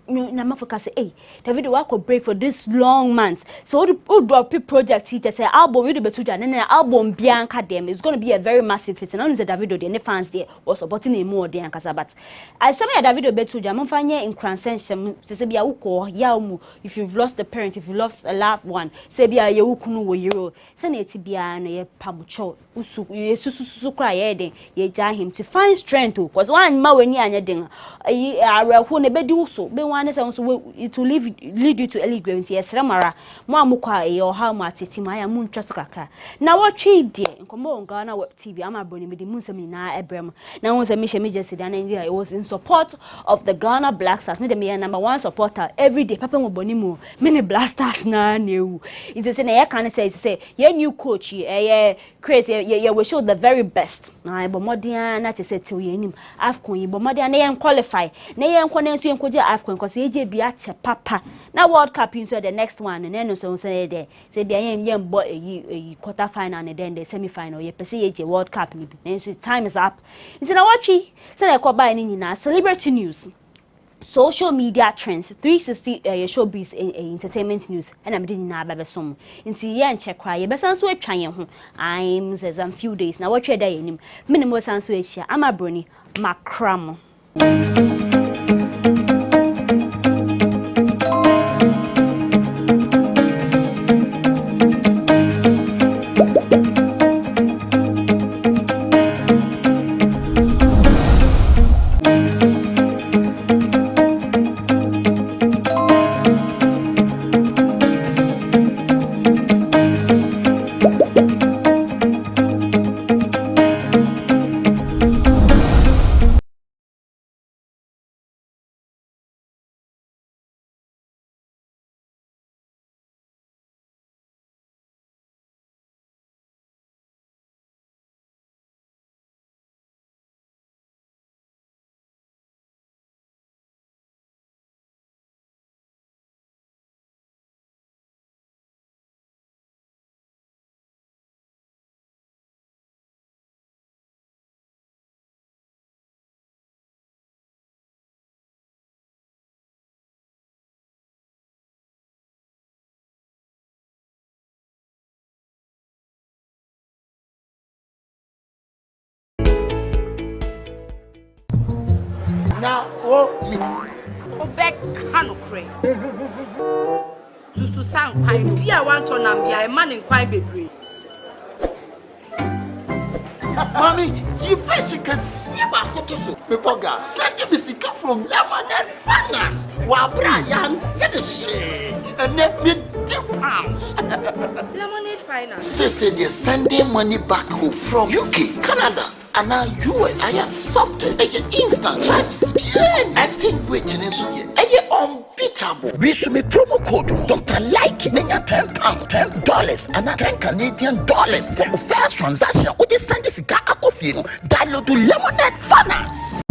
na focus say hey David work could break for this long months so who drop project he just say album we do betu and then album bianca them is going to be a very massive hit and only the David the fans there was supporting him more there and but I some David betu jam fanye in transcendence say be uko ya mu if you've lost a parent, if you lost a loved one say be a kunu wo yiro say na tibia na ye pamucho usu yesusu kra ye den ye ja him to find strength because one ma weni anya den areho na bedi uso be wan say so it will lead you to early grave yes ramara mo amukwa ye oha mo ateti ma ya mu ntwa so kakra na watwe die nkomo GhanaWeb TV ama broni me di mu nsem na ebrem na won say me she me just dan it was in support of the Ghana Black Stars me the me number one supporter every day papa mo boni mu me ne Black Stars na newu it say na ye kan say ye new coach ye crazy ye we show the very best na bomodian na te say till ye nim afcon ye bomodian na ye qualify na ye nkọ na nso ye nkọje afcon cause ye je bia che papa na world cup so the next one and then so say there say bia ye mbo e quarter final and then the semi final ye pese ye je world cup ni bi so time is up nti na watchi say na ko buy ni nyina celebrity news, social media trends, 360 showbiz entertainment news and I'm doing na baba som nti ye nche kra ye besan so atwan ye ho I'm some few days na what trade day nim minimo san so ehia amabroni makram. Now, oh, me. Obek Hanokre. Susu sang pine. Be a want to Nambia, a man in quite bebre. Mommy, you first can see about Kotoso. Pepoga, send me sick from Lemonade Finance. While Brian did the shade and let me £2. Lemonade Finance. Say they're sending money back home from UK, Canada, and now US. I accepted a instant charges. Extinguishing in Suya. Unbeatable. We should be promo code Dr. Like in £10, $10, and $10 Canadian for the first transaction. With this send this guy download to Lemonade Finance.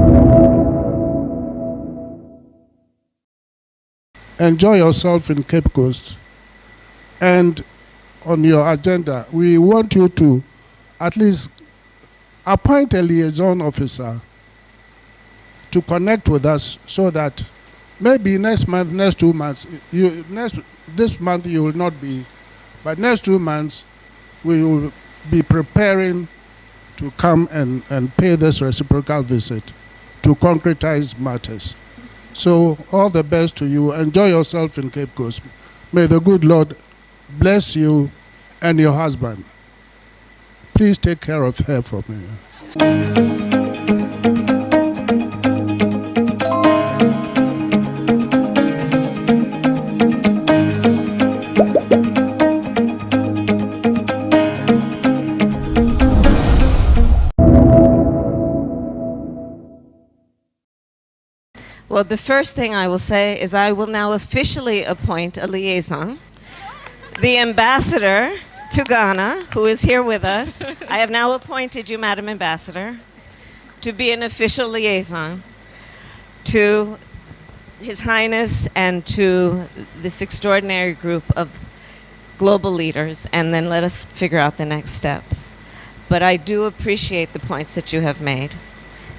Enjoy yourself in Cape Coast, and on your agenda, we want you to at least appoint a liaison officer to connect with us so that maybe next month, next 2 months, this month you will not be, but next 2 months we will be preparing to come and pay this reciprocal visit to concretize matters. So all the best to you. Enjoy yourself in Cape Coast. May the good Lord bless you and your husband. Please take care of her for me. Well, the first thing I will say is I will now officially appoint a liaison, the ambassador to Ghana, who is here with us. I have now appointed you, Madam Ambassador, to be an official liaison to His Highness and to this extraordinary group of global leaders, and then let us figure out the next steps. But I do appreciate the points that you have made.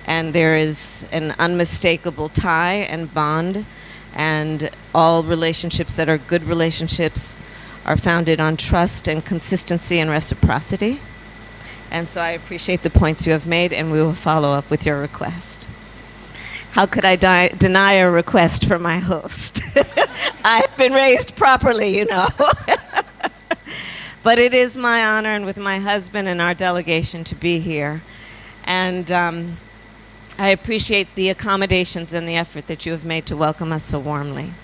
And there is an unmistakable tie and bond, and all relationships that are good relationships are founded on trust and consistency and reciprocity. And so I appreciate the points you have made, and we will follow up with your request. How could I deny a request from my host? I've been raised properly, you know. But it is my honor, and with my husband and our delegation, to be here. And I appreciate the accommodations and the effort that you have made to welcome us so warmly.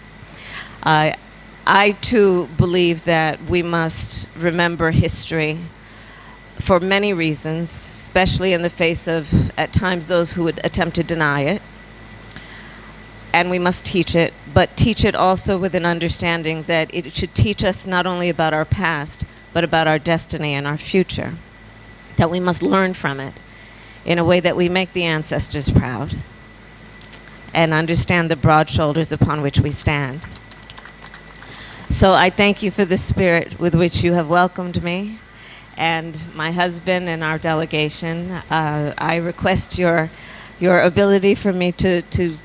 I too believe that we must remember history for many reasons, especially in the face of, at times, those who would attempt to deny it. And we must teach it, but teach it also with an understanding that it should teach us not only about our past, but about our destiny and our future. That we must learn from it in a way that we make the ancestors proud and understand the broad shoulders upon which we stand. So I thank you for the spirit with which you have welcomed me and my husband and our delegation. I request your ability for me to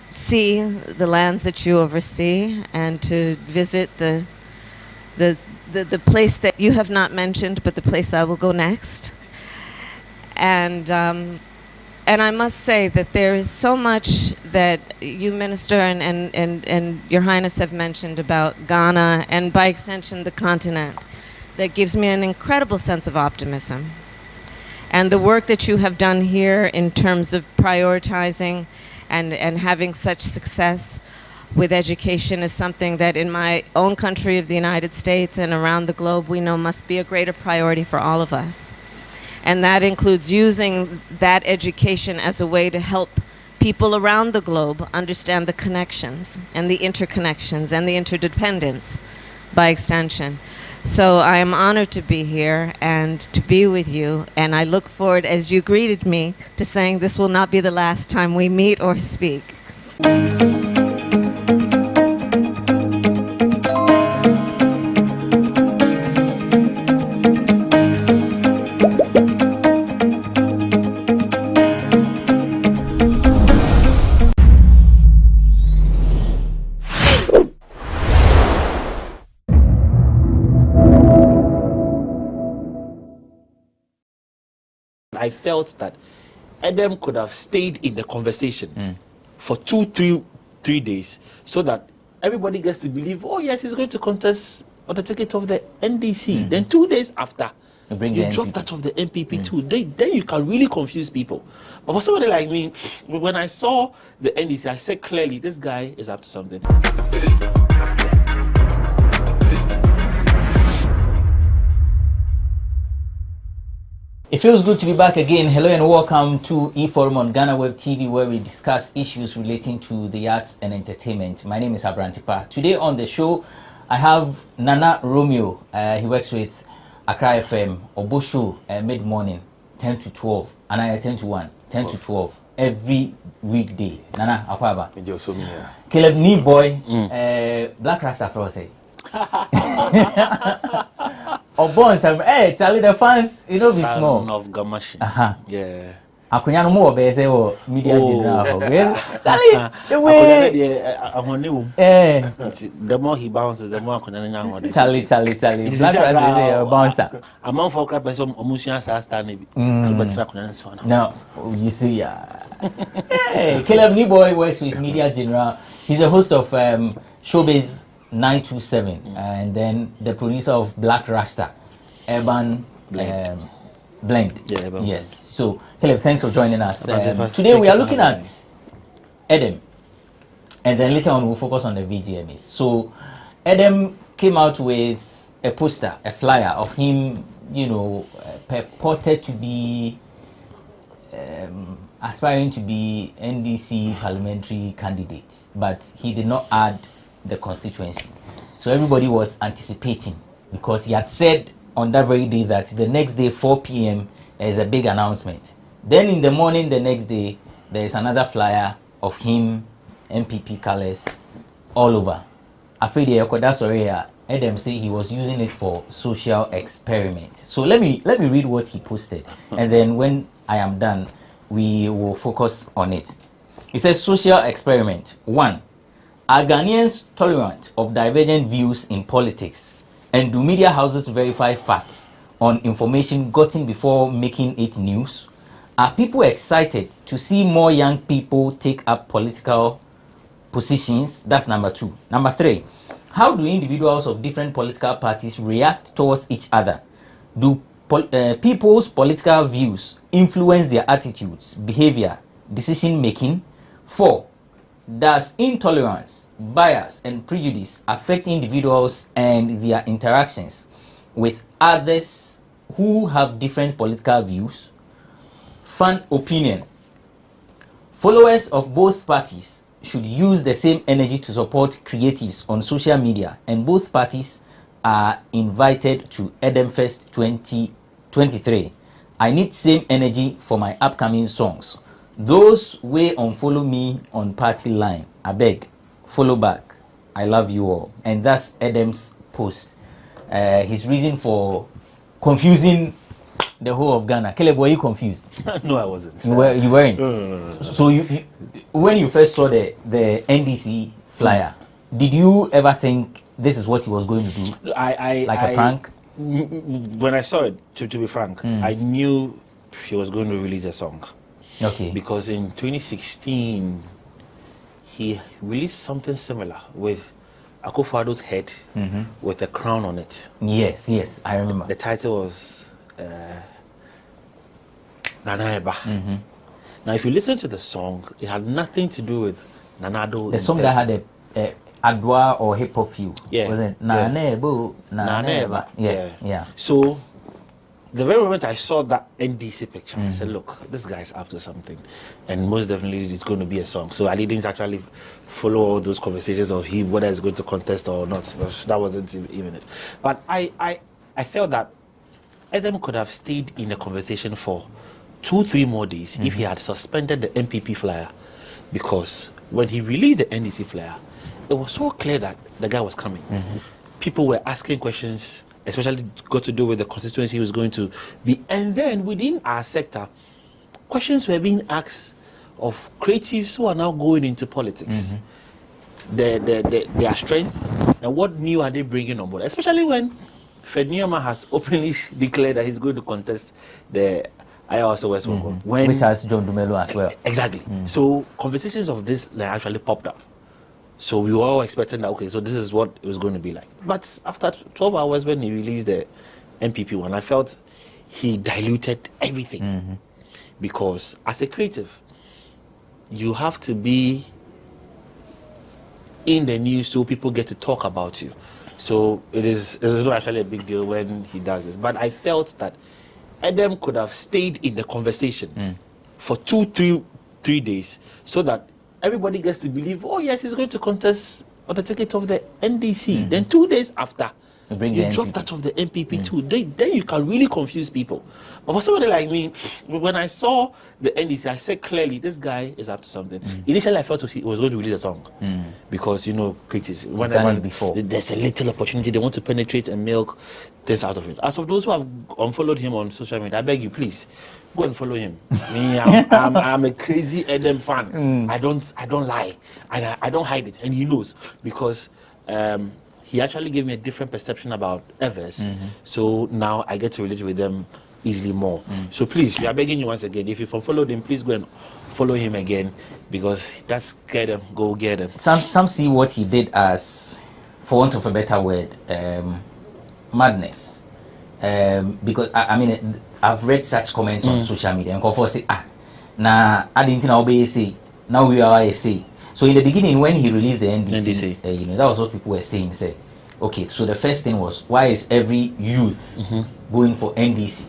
see the lands that you oversee and to visit the place that you have not mentioned, but the place I will go next. And I must say that there is so much that you, Minister, and Your Highness have mentioned about Ghana, and by extension the continent, that gives me an incredible sense of optimism. And the work that you have done here in terms of prioritizing and having such success with education is something that in my own country of the United States and around the globe we know must be a greater priority for all of us. And that includes using that education as a way to help people around the globe understand the connections and the interconnections and the interdependence by extension. So I am honored to be here and to be with you, and I look forward, as you greeted me, to saying this will not be the last time we meet or speak. I felt that Adam could have stayed in the conversation for 3 days, so that everybody gets to believe, oh yes, he's going to contest on the ticket of the NDC. Then 2 days after, you drop that of the MPP too. Then you can really confuse people. But for somebody like me, when I saw the NDC, I said clearly, this guy is up to something. It feels good to be back again. Hello and welcome to eForum on GhanaWeb TV, where we discuss issues relating to the arts and entertainment. My name is Abrantipa. Today on the show, I have Nana Romeo. He works with Accra FM, Obosho, mid-morning, 10 to 12, and I 10 to 1, 10 to 12, every weekday. Nana, Akwaba. Caleb Boy, Black Rasta Frosty. Obon some tell the fans, you know, be small. Son of Gamashi. Yeah. Akunya no more be say o media general. Tell the way the more he bounces, the more Akunya nya. Charlie. Black Rasta bouncer. Among for crap person omusia sa star na bi. But Akunya so na. Now, you see hey, Caleb Boy works with Media General. He's a host of Showbiz 927, and then the producer of Black Rasta, Urban Blend. Yeah, Urban yes. So, Caleb, thanks for joining us. Today we are looking at Edem, and then later on we'll focus on the VGMs. So, Edem came out with a poster, a flyer of him, you know, purported to be aspiring to be NDC parliamentary candidate, but he did not add the constituency. So everybody was anticipating, because he had said on that very day that the next day 4 p.m. there is a big announcement. Then in the morning the next day there is another flyer of him, MPP colors all over. Afraid Edem say he was using it for social experiment. So let me read what he posted, and then when I am done we will focus on it. It says social experiment. 1. Are Ghanaians tolerant of divergent views in politics? And do media houses verify facts on information gotten before making it news? Are people excited to see more young people take up political positions? That's number 2. Number 3, how do individuals of different political parties react towards each other? Do people's political views influence their attitudes, behavior, decision making? 4, does intolerance, bias, and prejudice affect individuals and their interactions with others who have different political views? Fan opinion. Followers of both parties should use the same energy to support creatives on social media, and both parties are invited to Edem Fest 2023. I need same energy for my upcoming songs. Those way unfollow me on party line, I beg, follow back. I love you all. And that's Edem's post. His reason for confusing the whole of Ghana. Caleb, were you confused? No, I wasn't. You weren't? No. So you, when you first saw the NDC flyer, did you ever think this is what he was going to do? Like a prank? When I saw it, to be frank, I knew he was going to release a song. Okay. Because in 2016, he released something similar with Akufo-Addo's head with a crown on it. Yes, I remember. The title was Nana Eba. Now, if you listen to the song, it had nothing to do with Nana-Addo. The song that had a Adwa or hip hop feel. Yeah. Was it Nana Eba? Nana Eba. Yeah. So, the very moment I saw that NDC picture, I said, look, this guy's up to something. And most definitely it's going to be a song. So I didn't actually follow all those conversations of him, whether he's going to contest or not. That wasn't even it. But I felt that Edem could have stayed in the conversation for 2-3 more days if he had suspended the MPP flyer. Because when he released the NDC flyer, it was so clear that the guy was coming. People were asking questions, especially got to do with the constituency he was going to be. And then within our sector, questions were being asked of creatives who are now going into politics. Their strength and what new are they bringing on board, especially when Fred Nyoma has openly declared that he's going to contest the I also was which has John Dumelo as well. Exactly. So conversations of this actually popped up. So we were all expecting that, okay, so this is what it was going to be like. But after 12 hours when he released the MPP one, I felt he diluted everything. Because as a creative, you have to be in the news so people get to talk about you. So it is not actually a big deal when he does this. But I felt that Adam could have stayed in the conversation for 2-3 days so that everybody gets to believe, oh yes, he's going to contest on the ticket of the NDC. Then 2 days after, you drop that of the MPP too. Then you can really confuse people. But for somebody like me, when I saw the NDC, I said clearly, this guy is up to something. Initially, I felt he was going to release a song. Because, you know, critics, whenever there's a little opportunity, they want to penetrate and milk this out of it. As of those who have unfollowed him on social media, I beg you, please, go and follow him. Me, I'm a crazy Adam fan. I don't lie. And I don't hide it. And he knows. Because he actually gave me a different perception about Evers. So now I get to relate with them easily more. So please, we are begging you once again, if you followed him, please go and follow him again, because that's get him, go get him. Some see what he did as, for want of a better word, madness. Because I mean, I've read such comments on social media and people say, nah, I didn't know say, now we are say. So in the beginning, when he released the NDC, you know, that was what people were saying. Say, okay, so the first thing was, why is every youth going for NDC?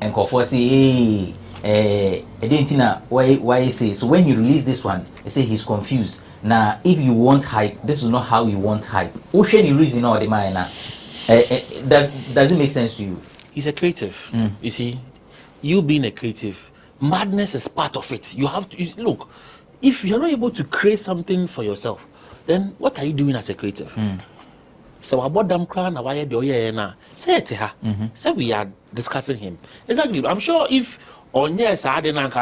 And Kofor say, hey, I didn't know why say. So when he released this one, he say he's confused. Now, if you want hype, this is not how you want hype. Ocean you reason all the man. Does it make sense to you? He's a creative. You see, you being a creative, madness is part of it. You have to look. If you're not able to create something for yourself, then what are you doing as a creative? So about them crown, say it to her. Say we are discussing him. Exactly. I'm sure if on yes, I didn't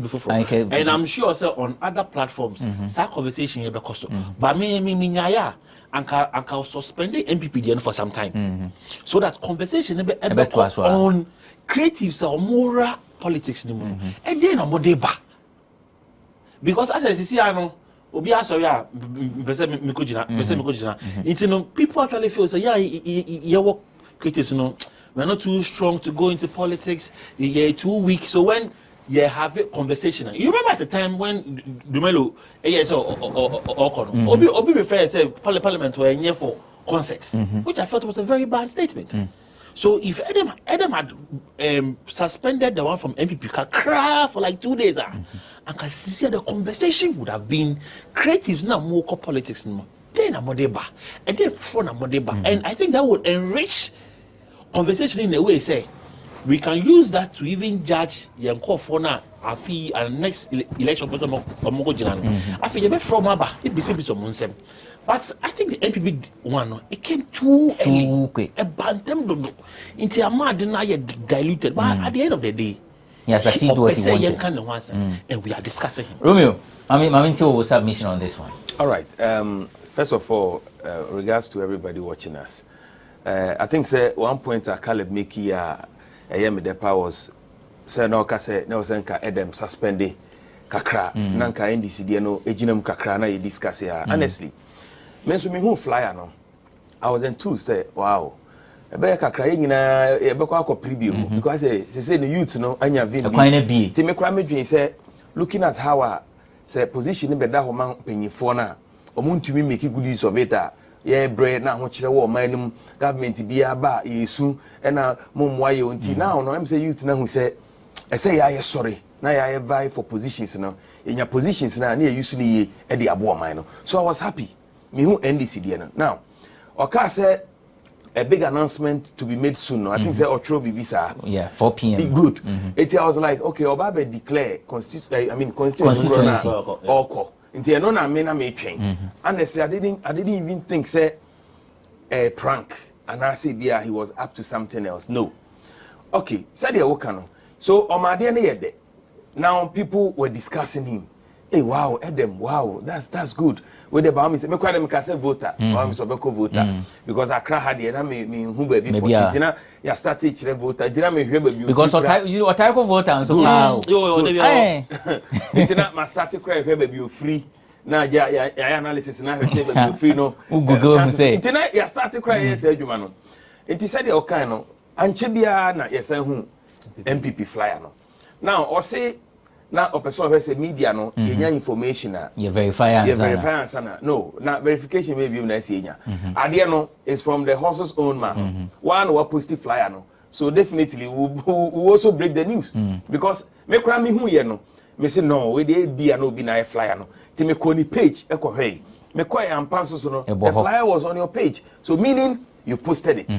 before, and I'm sure so on other platforms, that conversation but me I'll suspend the MPPDN for some time, so that conversation on creatives or moral politics anymore. And then I'm deba. Because as I see, I know, people actually feel so. Yeah, you work critics, you know, we're not too strong to go into politics. You're too weak. So when you have a conversation, you remember at the time when Dumelo, Obi referred say Parliament were in here for concerts, which I felt was a very bad statement. So if Adam had suspended the one from MPP Kakra for like 2 days, and can see the conversation would have been creatives now more politics no more. Then a modeba, and then front a modeba, and I think that would enrich conversation in a way. Say we can use that to even judge Yanko Fona Afi and next election. Afi you be from Aba, it be simple some nonsense. But I think the MPP one, it came too quick. A bantam dodo. Into a mad diluted. But at the end of the day, yes, I see what he wanted. And we are discussing him. Romeo, I mean, to submission on this one. All right. First of all, regards to everybody watching us. I think say one point Caleb Miki Depa was say no kase no senka Edem suspended kakra nanka NDC no ejinam kakra na ye discuss here. Honestly. Menso me who flyer no. I was enthused say wow. Ebe kakra nyina ebe kwa preview because say the youth no anya vin. Ti me kra medwin say looking at how say position be da ho man panyifo na omuntumi make good use of it. Yeah, bread na ho kire wo manum government bia ba yesu e na momwa ye onti now no am say youth na hu say e say ya sorry na ya vie for positions no enya positions na na use ni ye e de abo man no. So I was happy me who NDC there no. Now oka say a big announcement to be made soon no. I think say Otro Bibisa, yeah, 4 p.m. good. I was like okay Obabe declare constituency oko nti no na me na me twen. Honestly I didn't even think say a prank and I said yeah he was up to something else. No. Okay, said the woka no. So omade na yede. Now people were discussing him. Hey, wow, Adam, wow, that's good. With the Bami say, me cry them can voter. Bami so beko voter because Accra had the me who baby for Tina. Ya start teach the voter. Tina me hear baby because what type of voter so how? Tina must start to cry hear baby free. Now ya analysis na say baby free no. Google say. Tina ya start to cry yes adwuma no. Enti say the okan no anche bia na yesa hu MPP flyer no. Now or say now, a person who says media no, information you verify answer. No, not verification maybe you not see nya. Idea no is from the horse's own mouth. One or positive flyer no. So definitely we also break the news because me cry me who no. Me say no, we dey be no be na flyer no. Ti me ko ni page e ko hey. Me ko am panso so no. The flyer was on your page. So meaning you posted it.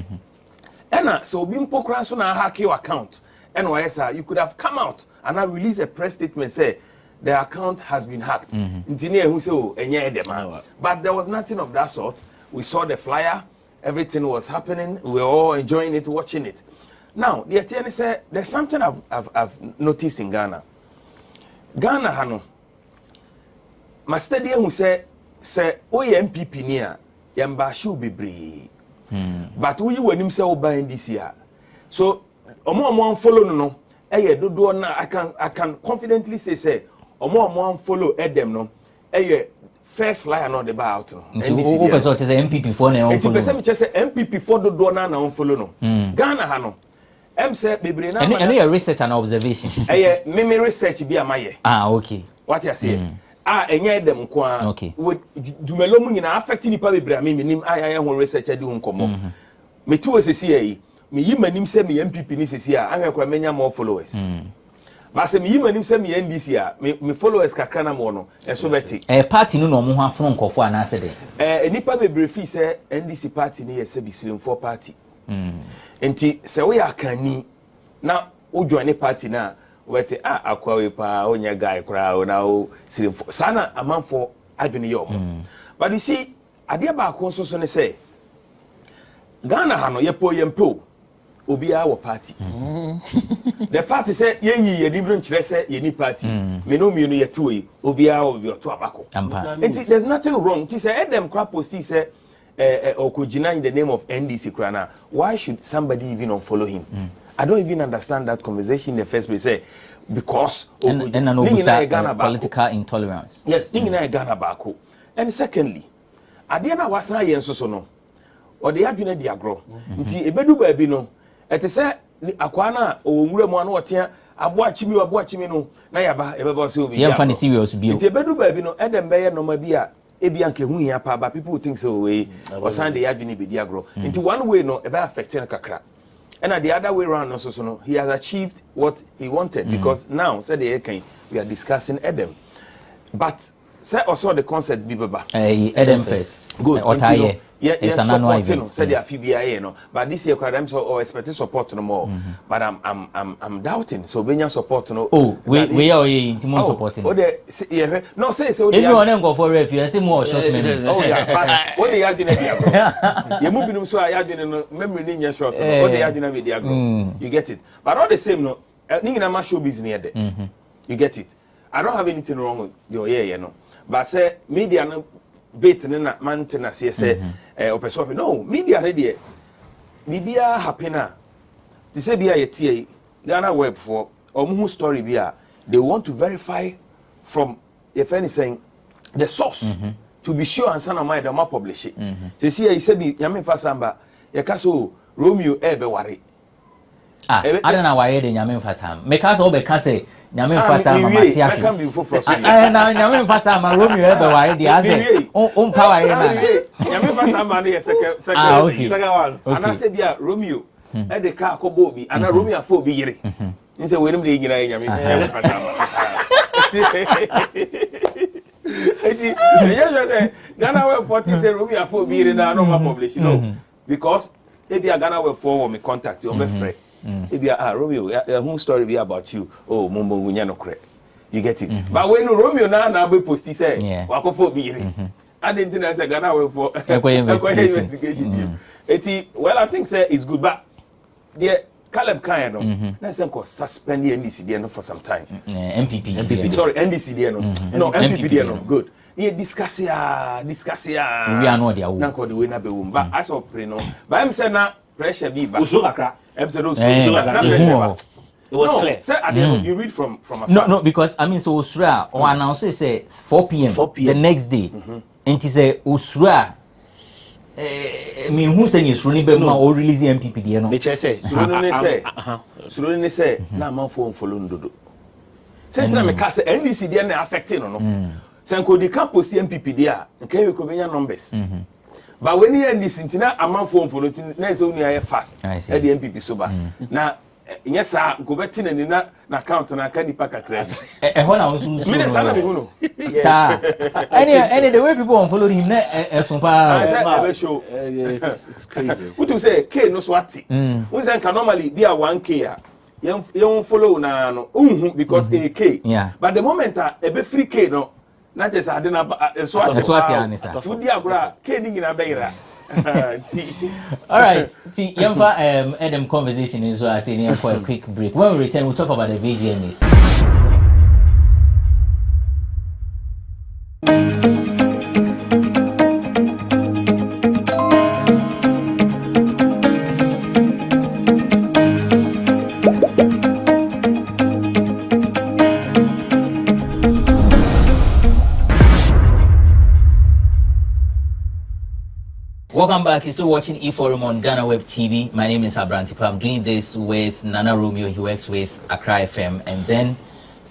And so be mpokra so na hack your account. And you could have come out and now release a press statement say the account has been hacked. But there was nothing of that sort. We saw the flyer, everything was happening, we were all enjoying it, watching it. Now, the attorney said there's something I've noticed in Ghana. Ghana hano, my study who say MPP near Yambashu be brave. But we were him say over this year. So omo follow no dodo na I can confidently say omo follow them no first flyer no the bar out no NDC person say MPP for na on follow person say MPP for dodo na on follow no Ghana ha no say bebre na any your research and observation me research bi amaye okay what you say enye dem kwa with dumelo mu nyina affect ni pa bebre me nim aye ho research adi ho nkomo me tu osesi yi me yi manim say me MPP ni sesi a ahwe kwa menya more followers but say me yi manim say me NDC a me followers kakra na mo no eso beti party no no mo ho afro nkofo ana ase de nipa bebre fi say NDC party ni yese bi sirim for party enti say we akani na o join party na wete akwa we pa onya guy kra o na o sirim for sana amanfo adwene yo but you see ade ba ko so ne say Ghana ha no yepo yempo obi a wo party the fact say yenyi ye nimro nkyere say ye ni party me no mienu ye to yi obi a wo bi oto abako there's nothing wrong ti say them crap post say okojina in the name of NDC krana why should somebody even unfollow him I don't even understand that conversation in the first place say because political intolerance yes ningina e Ghana bako and secondly ade na wasa ye nso so no o de adwene di agro nti ebedu ba bi no ete se akwa na owura mu ana otea aboachimi no na yaba ebeba so obi ya fa ni serious bi o nti ebedu ba bi no edem be ye no ma bi a ebi anke hu ya pa ba people think so we o san de adwene be di agro nti one way no ebe affecting kakra and the other way around also so no he has achieved what he wanted because now said the can we are discussing Edem but say also the concept be baba Edem first good it's an annual event said the FBA no but this year I'm so expecting support no more but I'm doubting so benya support no we are intimo supporting no say everyone go for ref you say more short minutes but what they are doing you move them so I doing no memory ni nya short no what they are doing with the agro you get it but all the same no ningi na show business there you get it I don't have anything wrong with your no but say media no bait na maintenance say opeso no media ready bibia happen na ti say bia yetie GhanaWeb for omu story bia they want to verify from if anything the source to be sure and sana my dem publish it say see say bi nyame fa samba ye ka so Romeo ebe ware I don't know why they nyame fa sam me ka so be ka say nyame fa sam ma ti afi na nyame fa sam ma Romeo ebe ware di ase on power here na nyame fa sam ma na second one ana say bia Romeo e de ka akobo bi ana Romeo afọ obi yire nse we nim de nyina nyame fa sam eti yes GhanaWeb 40 say Romeo afọ obi yire na no ma publish no because maybe GhanaWeb for me contact you my friend if you are Romeo whole story be about you mumbo ngunya no kre you get it but when Romeo na be post say wakofo bi yire identity say GhanaWeb for investigation eti well I think say it's good but there Caleb Kayano, let's go suspend the NDC for some time. MPP. Sorry, NDC no, MPP good. Yeah, discuss ya. We are not there. Nanko the winner be but as of preno. But I'm saying now pressure be back. Episode it was clear. Sir, you read from afar. No, because I mean, so Usra or announce say 4 p.m. the next day, and he say Usra. I mean, who saying is running back or release the MPP? You know, Nature say, Suruni say, na man phone follow Ndodo. Say, tell me, cast NDC DNA affecting or no. Sanko the campus MPP there, okay, we could be numbers. But when you end this, a man phone follow, next only fast at the MPP sober. Now, yes, sir, go back in and na account and I can't pack a crash. And when I was minutes, any the way people unfollow him, it's crazy. What you say, K no swati. We can normally be a 1K. You don't follow now, because a K. Yeah. But the moment a be free K, no, not just I didn't swati. Food diagram, K in a beira. All right. See, Yamfa, Adam conversation is so I say here for a quick break. When we return, we'll talk about the VGMs. Welcome back. You're still watching E-Forum on GhanaWeb TV. My name is Abrantipa. I'm doing this with Nana Romeo. He works with Accra FM. And then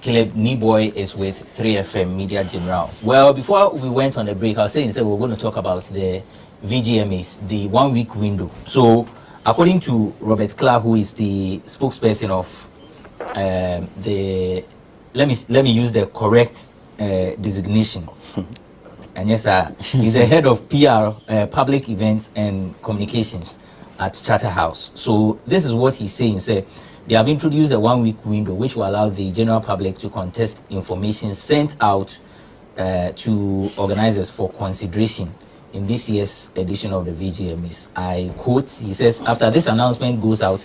Caleb Niboy is with 3FM Media General. Well, before we went on the break, I was saying we're going to talk about the VGMAs, the 1 week window. So, according to Robert Clark, who is the spokesperson of the... Let me use the correct designation. And yes, he's the head of PR, public events and communications at Charterhouse. So this is what he's saying. They have introduced a 1 week window which will allow the general public to contest information sent out to organizers for consideration in this year's edition of the VGMS. I quote, he says, after this announcement goes out,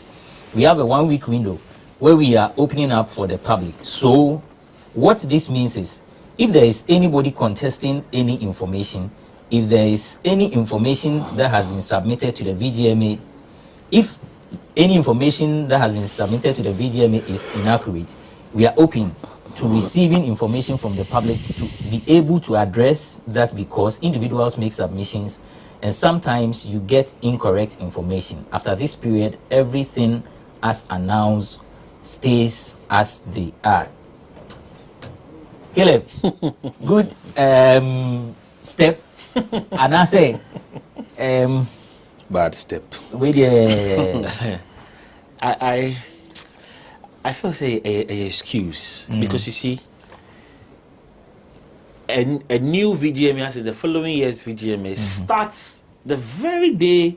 we have a 1 week window where we are opening up for the public. So what this means is, if there is anybody contesting any information, if there is any information that has been submitted to the VGMA, if any information that has been submitted to the VGMA is inaccurate, we are open to receiving information from the public to be able to address that, because individuals make submissions and sometimes you get incorrect information. After this period, everything as announced stays as they are. Caleb, good step, and I say bad step. With I feel say a excuse because you see, a new VGMA, as in the following year's VGMA, starts the very day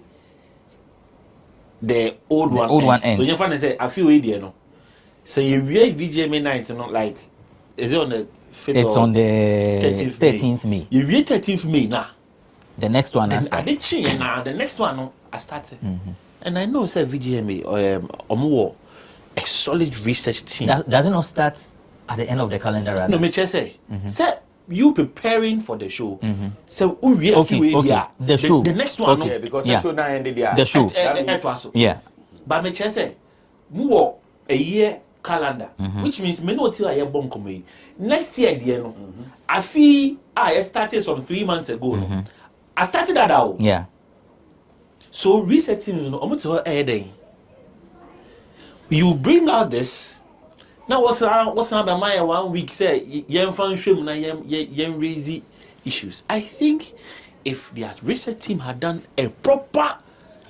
the old one ends. So you find say I feel idea no. So you read VGMA night, you know, like is it on the 5th it's on the 13th May. You read 13th May now. The next one I did change now. The next one I started, and I know say VGMA a solid research team. Does it not start at the end of the calendar? Rather? No, me just say, say you preparing for the show. So we the show. The next one, okay, because the show now ended there. The show. Yes. But me just say, more a year calendar, which means me no till I have bomb come next year. I feel I started some 3 months ago. I started that out. Yeah. So resetting, you bring out this. Now what's about my 1 week? Say yen fan shame na yen raise issues. I think if the research team had done a proper,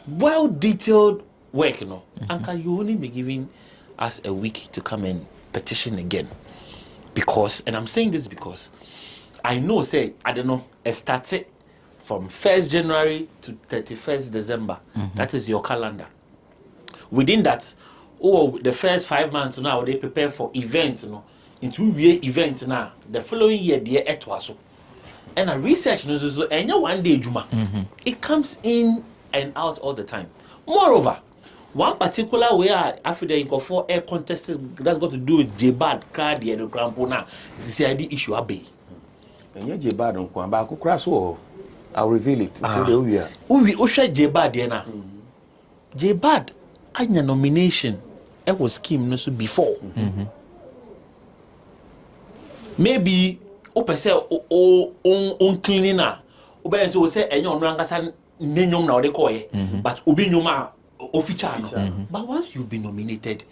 well detailed work, you know, Anka, you only be giving us a week to come and petition again. Because, and I'm saying this because I know, say, I don't know, it started from 1st January to 31st December. That is your calendar. Within that, the first 5 months now, they prepare for events, you know, into year events now. The following year, they are etwaso. And a research, and 1 day, Juma, it comes in and out all the time. Moreover, one particular way after the for air contest that's got to do with J-Bad, Cardi, and the Grampona, the CID issue abe. And yeah, J-Bad on Kwamba, crash or I'll reveal it. We usher J-Bad, Diana. J-Bad, I had a nomination. It was scheme no so before. Maybe open say on cleaner. Open so say enyo nrangasan nenyom na odekoye. But obi nyoma official no. But once you've been nominated,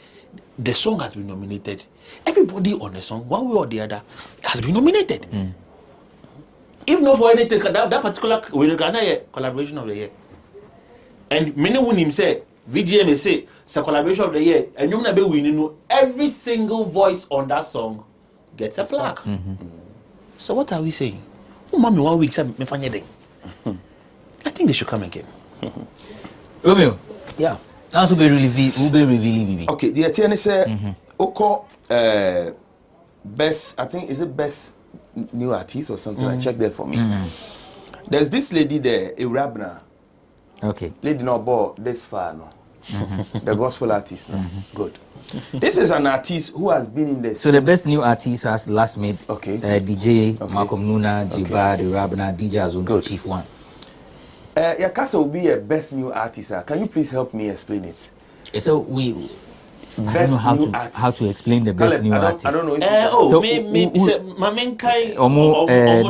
the song has been nominated. Everybody on the song, one way or the other, has been nominated. If not for anything, that particular collaboration of the year. And many women say, VGM say, it's a collaboration of the year, and you're not be winning. Every single voice on that song gets a plaque. So what are we saying? Oh, mommy, 1 week, I think they should come again. Romeo. Yeah. That's will be revealing. Okay, the attorney said, Oko, best, I think, is it best new artist or something? I check there for me. There's this lady there, Irabna. Okay. Lady no ball this far, no. The gospel artist, no. Good. This is an artist who has been in the. So the best new artist has last made. Okay. DJ Malcolm Nuna, J-Bad, Irabna, DJ Azungo, Chief One. Yakasa will be a best new artist. Can you please help me explain it? So I don't know how to explain the best new artist. I don't know.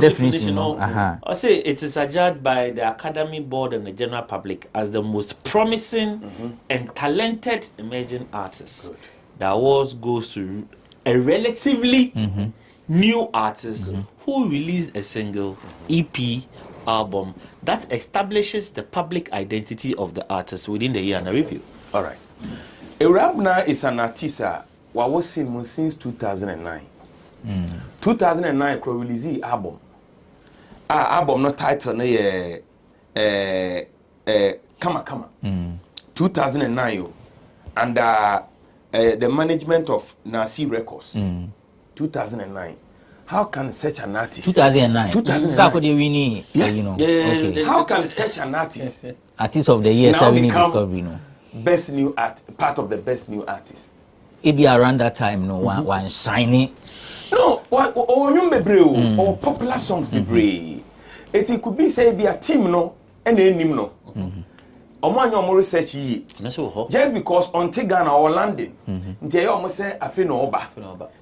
Definition. I say it is adjudged by the Academy Board and the general public as the most promising and talented emerging artist. The award goes to a relatively new artist who released a single, EP, album that establishes the public identity of the artist within the year under review. All right. Irabna is an artist who was seen since 2009. 2009, he released the album. Album no title no Kama. 2009 and the management of Nasi Records. 2009. How can such an artist? 2009. 2009. Yes. You know. Okay. How can such an artist? Artist of the year, now become best new art, part of the best new artist. It be around that time, no one shiny. No, or popular songs be brave. It could be say be a team no and then him no. More research ye. Just because on Ghana or London, they almost say I feel no oba.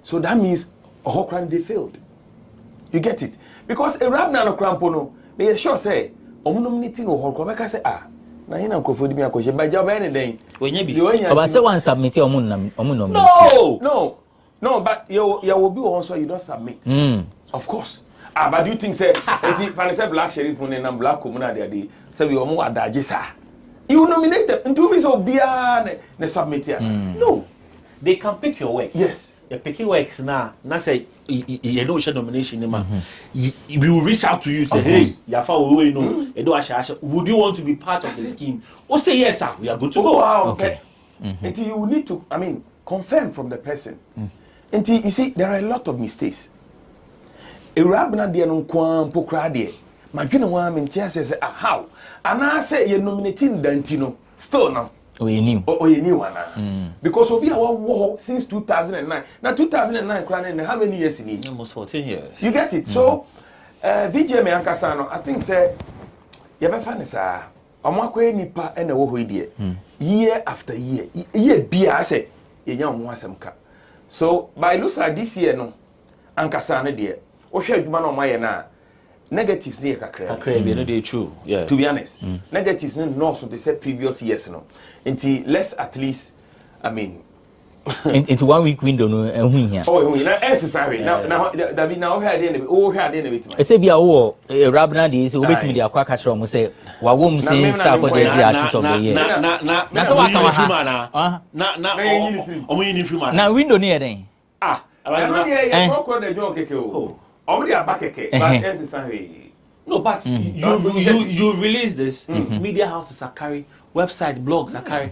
So that means they failed. You get it? Because a rap na no crampono, they sure say, nominating or Hokobeka say na hina nkofodi mi akoshe ba job anything. But say one submit No, but you will be also you don't submit. Of course. But do you think say if I say black sheriff and black communal there say we omo adaje sa. You nominate them into this obia ne submit here. No. They can pick your work. Yes. The picking works now. Now say you know share nomination name. We will reach out to you say hey, Yafa we know. Would you want to be part of the scheme? Or say yes sir, we are good to go. Wow, okay. Until you need to confirm from the person. Until you see there are a lot of mistakes. Irabna de no kwan pokra de. Madwene wa mentia say how? And I say you nominating Dantino still now. You knew one because we are war since 2009. Now 2009 crying how many years in it? Almost 14 years. You get it? So VJ me ankasano, I think say you be fan say omakwa nipa e na wo hoidie year after year bia say ye nya omo asem ka. So by looks like this year no ankasano de wo hwe adwuma na omaye na negatives near kakra be true. Yeah. To be honest, negatives no so they said previous years no. Until let's at least into 1 week window no here. Oh, we necessary. Now that be now here dey bit. I say be a Rabna dey say obetimi dey akwa catch am say wa wom say say for the artist of the year. Na so what na omo yin free man. Na window near den. The job keke o. Omo dey abakeke but necessary. No, but you release this, media houses are carry, website, blogs are carry.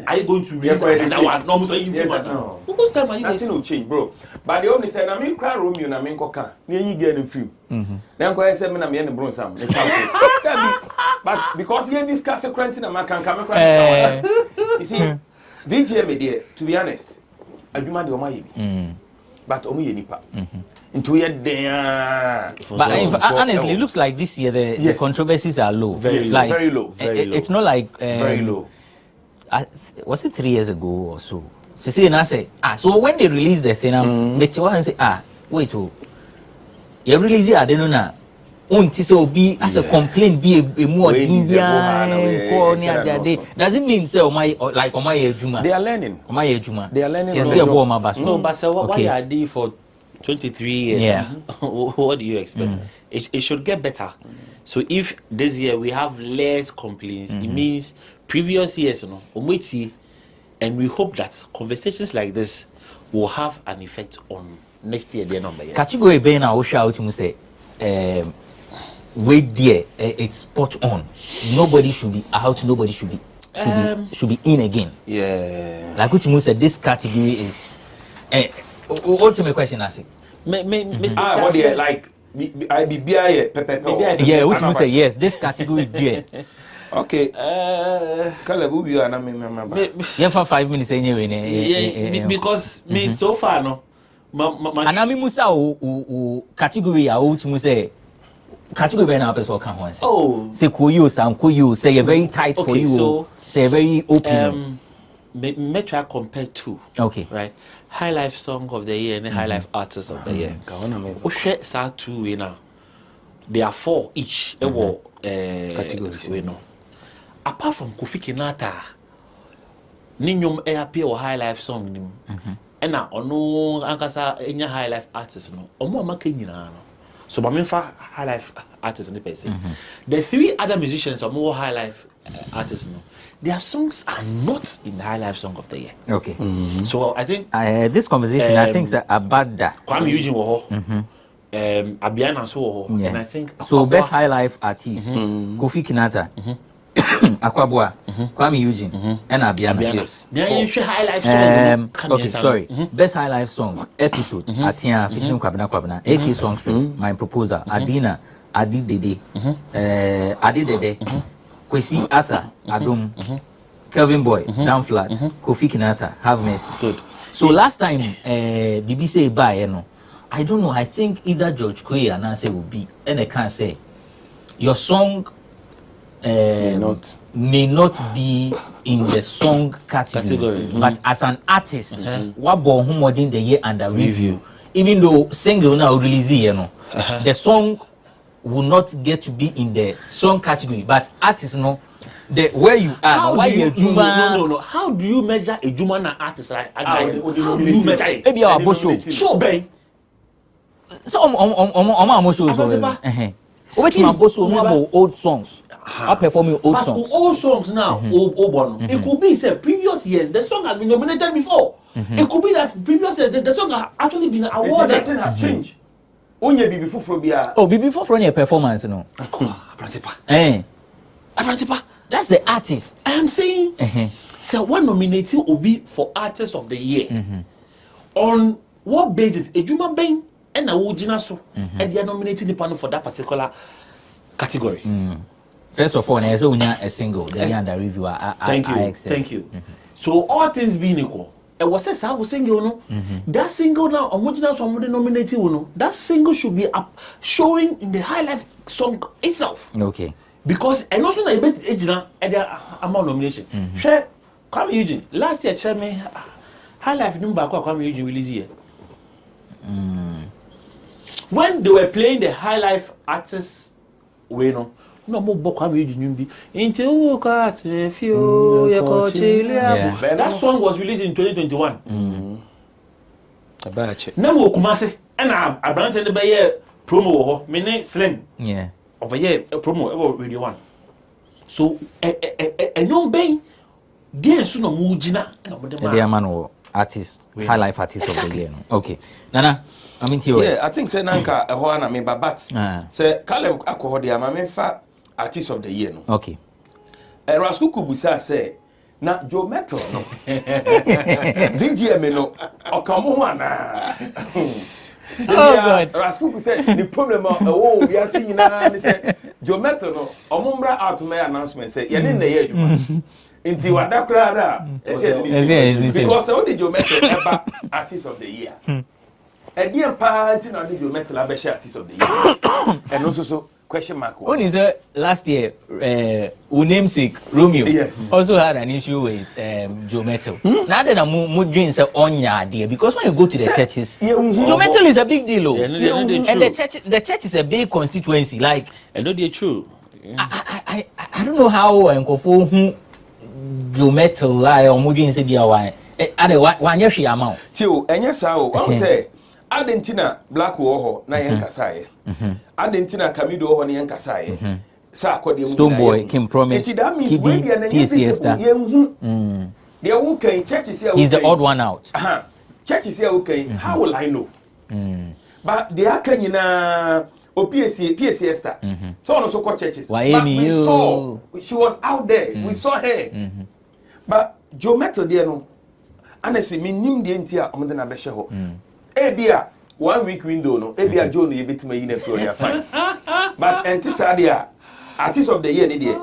Are you going to release that one? No, no. Whose time are you nothing will change, bro. But the only said, I mean, cry Romeo, I mean, coca, near you get in free. Then go ahead, 7 I'm in the bronze. But because you discuss a quarantine, I can come. You see, VGM media, to be honest, I do my but only nipa. Into yet there. But honestly, it looks like this year the controversies are low. Very low. It's not like very low. Was it 3 years ago or so? So when they release the thing, they say, wait, you release it, I don't know. Be as a complaint, be a more doesn't mean say my juma. They are learning. They are learning. No, but so what I did for 23 years. Yeah. What do you expect? It should get better. So if this year we have less complaints, it means previous years, and we hope that conversations like this will have an effect on next year. The number. Category being our shout to say, wait there, it's spot on. Nobody should be out. Nobody should be in again. Yeah. Like what you said, this category is. Ultimate question, I say. What do you like? I be beer, yeah, which means say yes. This category beer. Okay. Caleb, you are not member. Yeah, for 5 minutes anyway. Yeah, because me so far no. Anami Musa category I want to say category when our person can once. Oh. Say kuyu say very tight for you. So say very open. Me try compare two. Okay. Right. High Life Song of the Year and High Life Artist of the Year. Oshe sa two we now. There are 4 each. Categories. We know. Apart from Kofi Kinata, Ninyum appear or High Life Song nim. And now ono ankasa enya High Life Artist no. Omo amaka nyina no. So Bamenfa High Life Artist in the person. The 3 other musicians are more High Life artists no. Their songs are not in the High Life Song of the Year. Okay. So I think this conversation I think is about that. Kwame Eugene wo Abiana so wo and I think so best High Life artist Kofi Kinata Akwabua Kwame Eugene and Abiana. Then you High Life song. Okay, sorry. Best High Life song episode Atia Fishing Kwabena AK Songstress My Proposal Adina Adi Dede Kwesi Arthur Adom Kelvin Boy Down Flat Kofi Kinata Have Mercy. Good. So last time BBC by I don't know, I think either George Kwe and Nancy will be and I can't say your song may not be in the song category. But as an artist what born who in the year under review even though single now release the song will not get to be in the song category, but artists the where you are. No. How do you measure a Juma na artist like? How do you measure it? Maybe our boss show. Show bang. So shows. What my boss show about old songs. I'm performing old songs. But old songs now, old. It could be say previous years the song has been nominated before. It could be that previous years the song has actually been awarded. That thing has changed. Onye Bibi Fufrobia. Oh, Bibi Fufro performance, no. That's the artist. I am saying, so one nominating will be for Artist of the Year. On what basis? A Juma Bang and a Wujina so, and they are nominating the panel for that particular category. First of all, there's only a single. They are the reviewer. Thank you. So all things being equal. It was a single, no. That single now, original somebody nominated, no. That single should be up showing in the High Life Song itself. Okay. Because and also a bit original at the amount nomination. Share Kwame Eugene. Last year, share me High Life number Kwame Eugene release here. When they were playing the High Life artists, we know. No more Kwame Eugene. That song was released in 2021. Now we Kumasi and I branch and the promo. Mene Slim. Yeah. Over here promo Radio 1. So a young bang. Dear Suno Mujina and artist, High Life Artist of the Year. Okay. Nana. I mean, I think say Nanka a Hoana me but say Caleb Akohodia Mamefa Artist of the Year. No. Okay. Rasku Kubusa say na Joe Metal no. VGM no. Okamuana. Oh God. Rasku say the problem we are seeing now say Joe Metal no omumbra out to my announcement say ye na ye adwuma nti wada kra da because all the Joe Metal ever artist of the year Edian party na the Joe Metal abesha artist of the year and also so question mark one is last year namesake Romeo also had an issue with Joe Metal. Now that I'm dreams are on your dear because when you go to the churches Joe Metal is a big deal and the church is a big constituency like I know they're true. I don't know how and go Joe Metal lie or moving say be one year she amount till and yes I say Adentina Black War na yankasaye Adentina Kamido ho na yankasaye sa akode mu Stoneboy Kim Promise PCS they who can churches here he's the odd one out churches here okay how will I know but they are kanyina PCS star so on so called churches but we saw she was out there we saw her but Joe Metal there no honestly me nim de ntia omde na be ho Ebia 1 week window no Ebia Joe no yebetima yi na fi oya fine but entisadia artist of the year ni there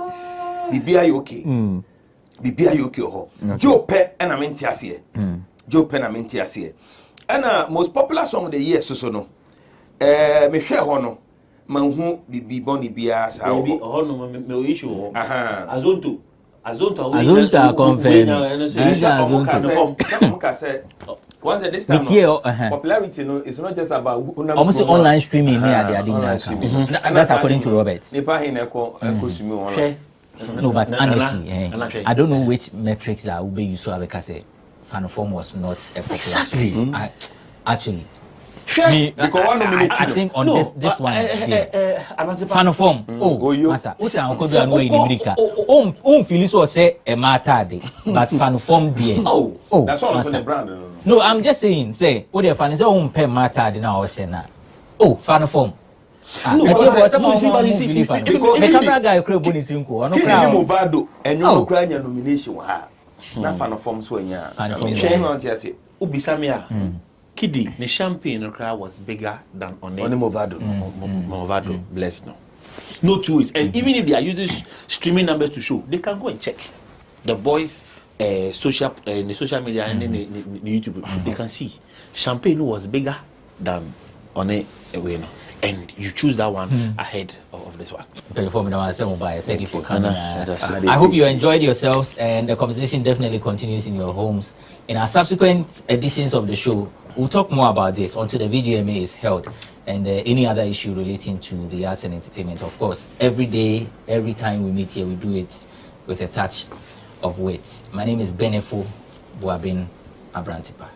bibia you okay bibia you okay ho Joe pe na menti ase Joe pe na menti ase and most popular song of the year so no me hwe ho no manhu bibi boni bia sa ho no me issue ho Azonto confirm once this time popularity no it's not just about almost online streaming that's according to Robert no but honestly I don't know which metrics that will be used so because fan form was not a popular actually because one minute I think on this one fan form master what's an okodo no in America feel so say a matter but fan form there that's all from the brand no I'm just saying say what the fan say pay matter na o say na fan form no because the camera guy crave bonus nko ono kra Movado enyo kra nya nomination ha na fan form so nya shey no tia say ubisamia Kiddy, the champagne crowd was bigger than on Movado. Movado, bless no. No two ways. And even if they are using streaming numbers to show, they can go and check. The boys, the social media and the YouTube, they can see. Champagne was bigger than on a way no. And you choose that one ahead of this one. Thank you for coming. I hope you enjoyed yourselves and the conversation definitely continues in your homes. In our subsequent editions of the show, we'll talk more about this until the VGMA is held and any other issue relating to the arts and entertainment. Of course, every day, every time we meet here, we do it with a touch of wit. My name is Benefo Buabin Abrantipa.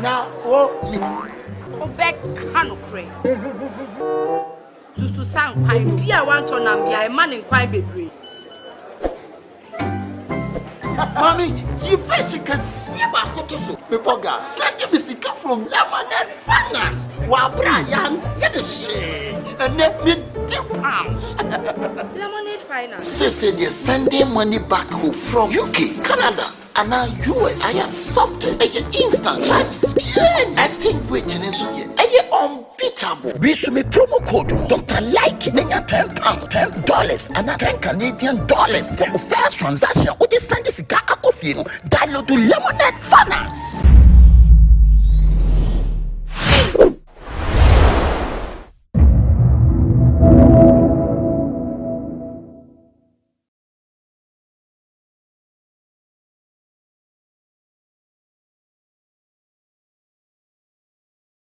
Now, oh, back cano crane. To sound quite be a want to Nambia, a man in quite baby. Mommy, you first can see about Kotoso. People got sending me sick from Lemonade Finance while Brian did the shit and let me £10. Lemonade Finance. Say they're sending money back home from UK, Canada. And now US, I accepted a instant charges. Extinguishing so unbeatable. unbeatable. We should make promo code Dr. Like Menya £10, $10, and $10 Canadian for the first transaction. With this Sunday cigar, download to Lemonade Finance.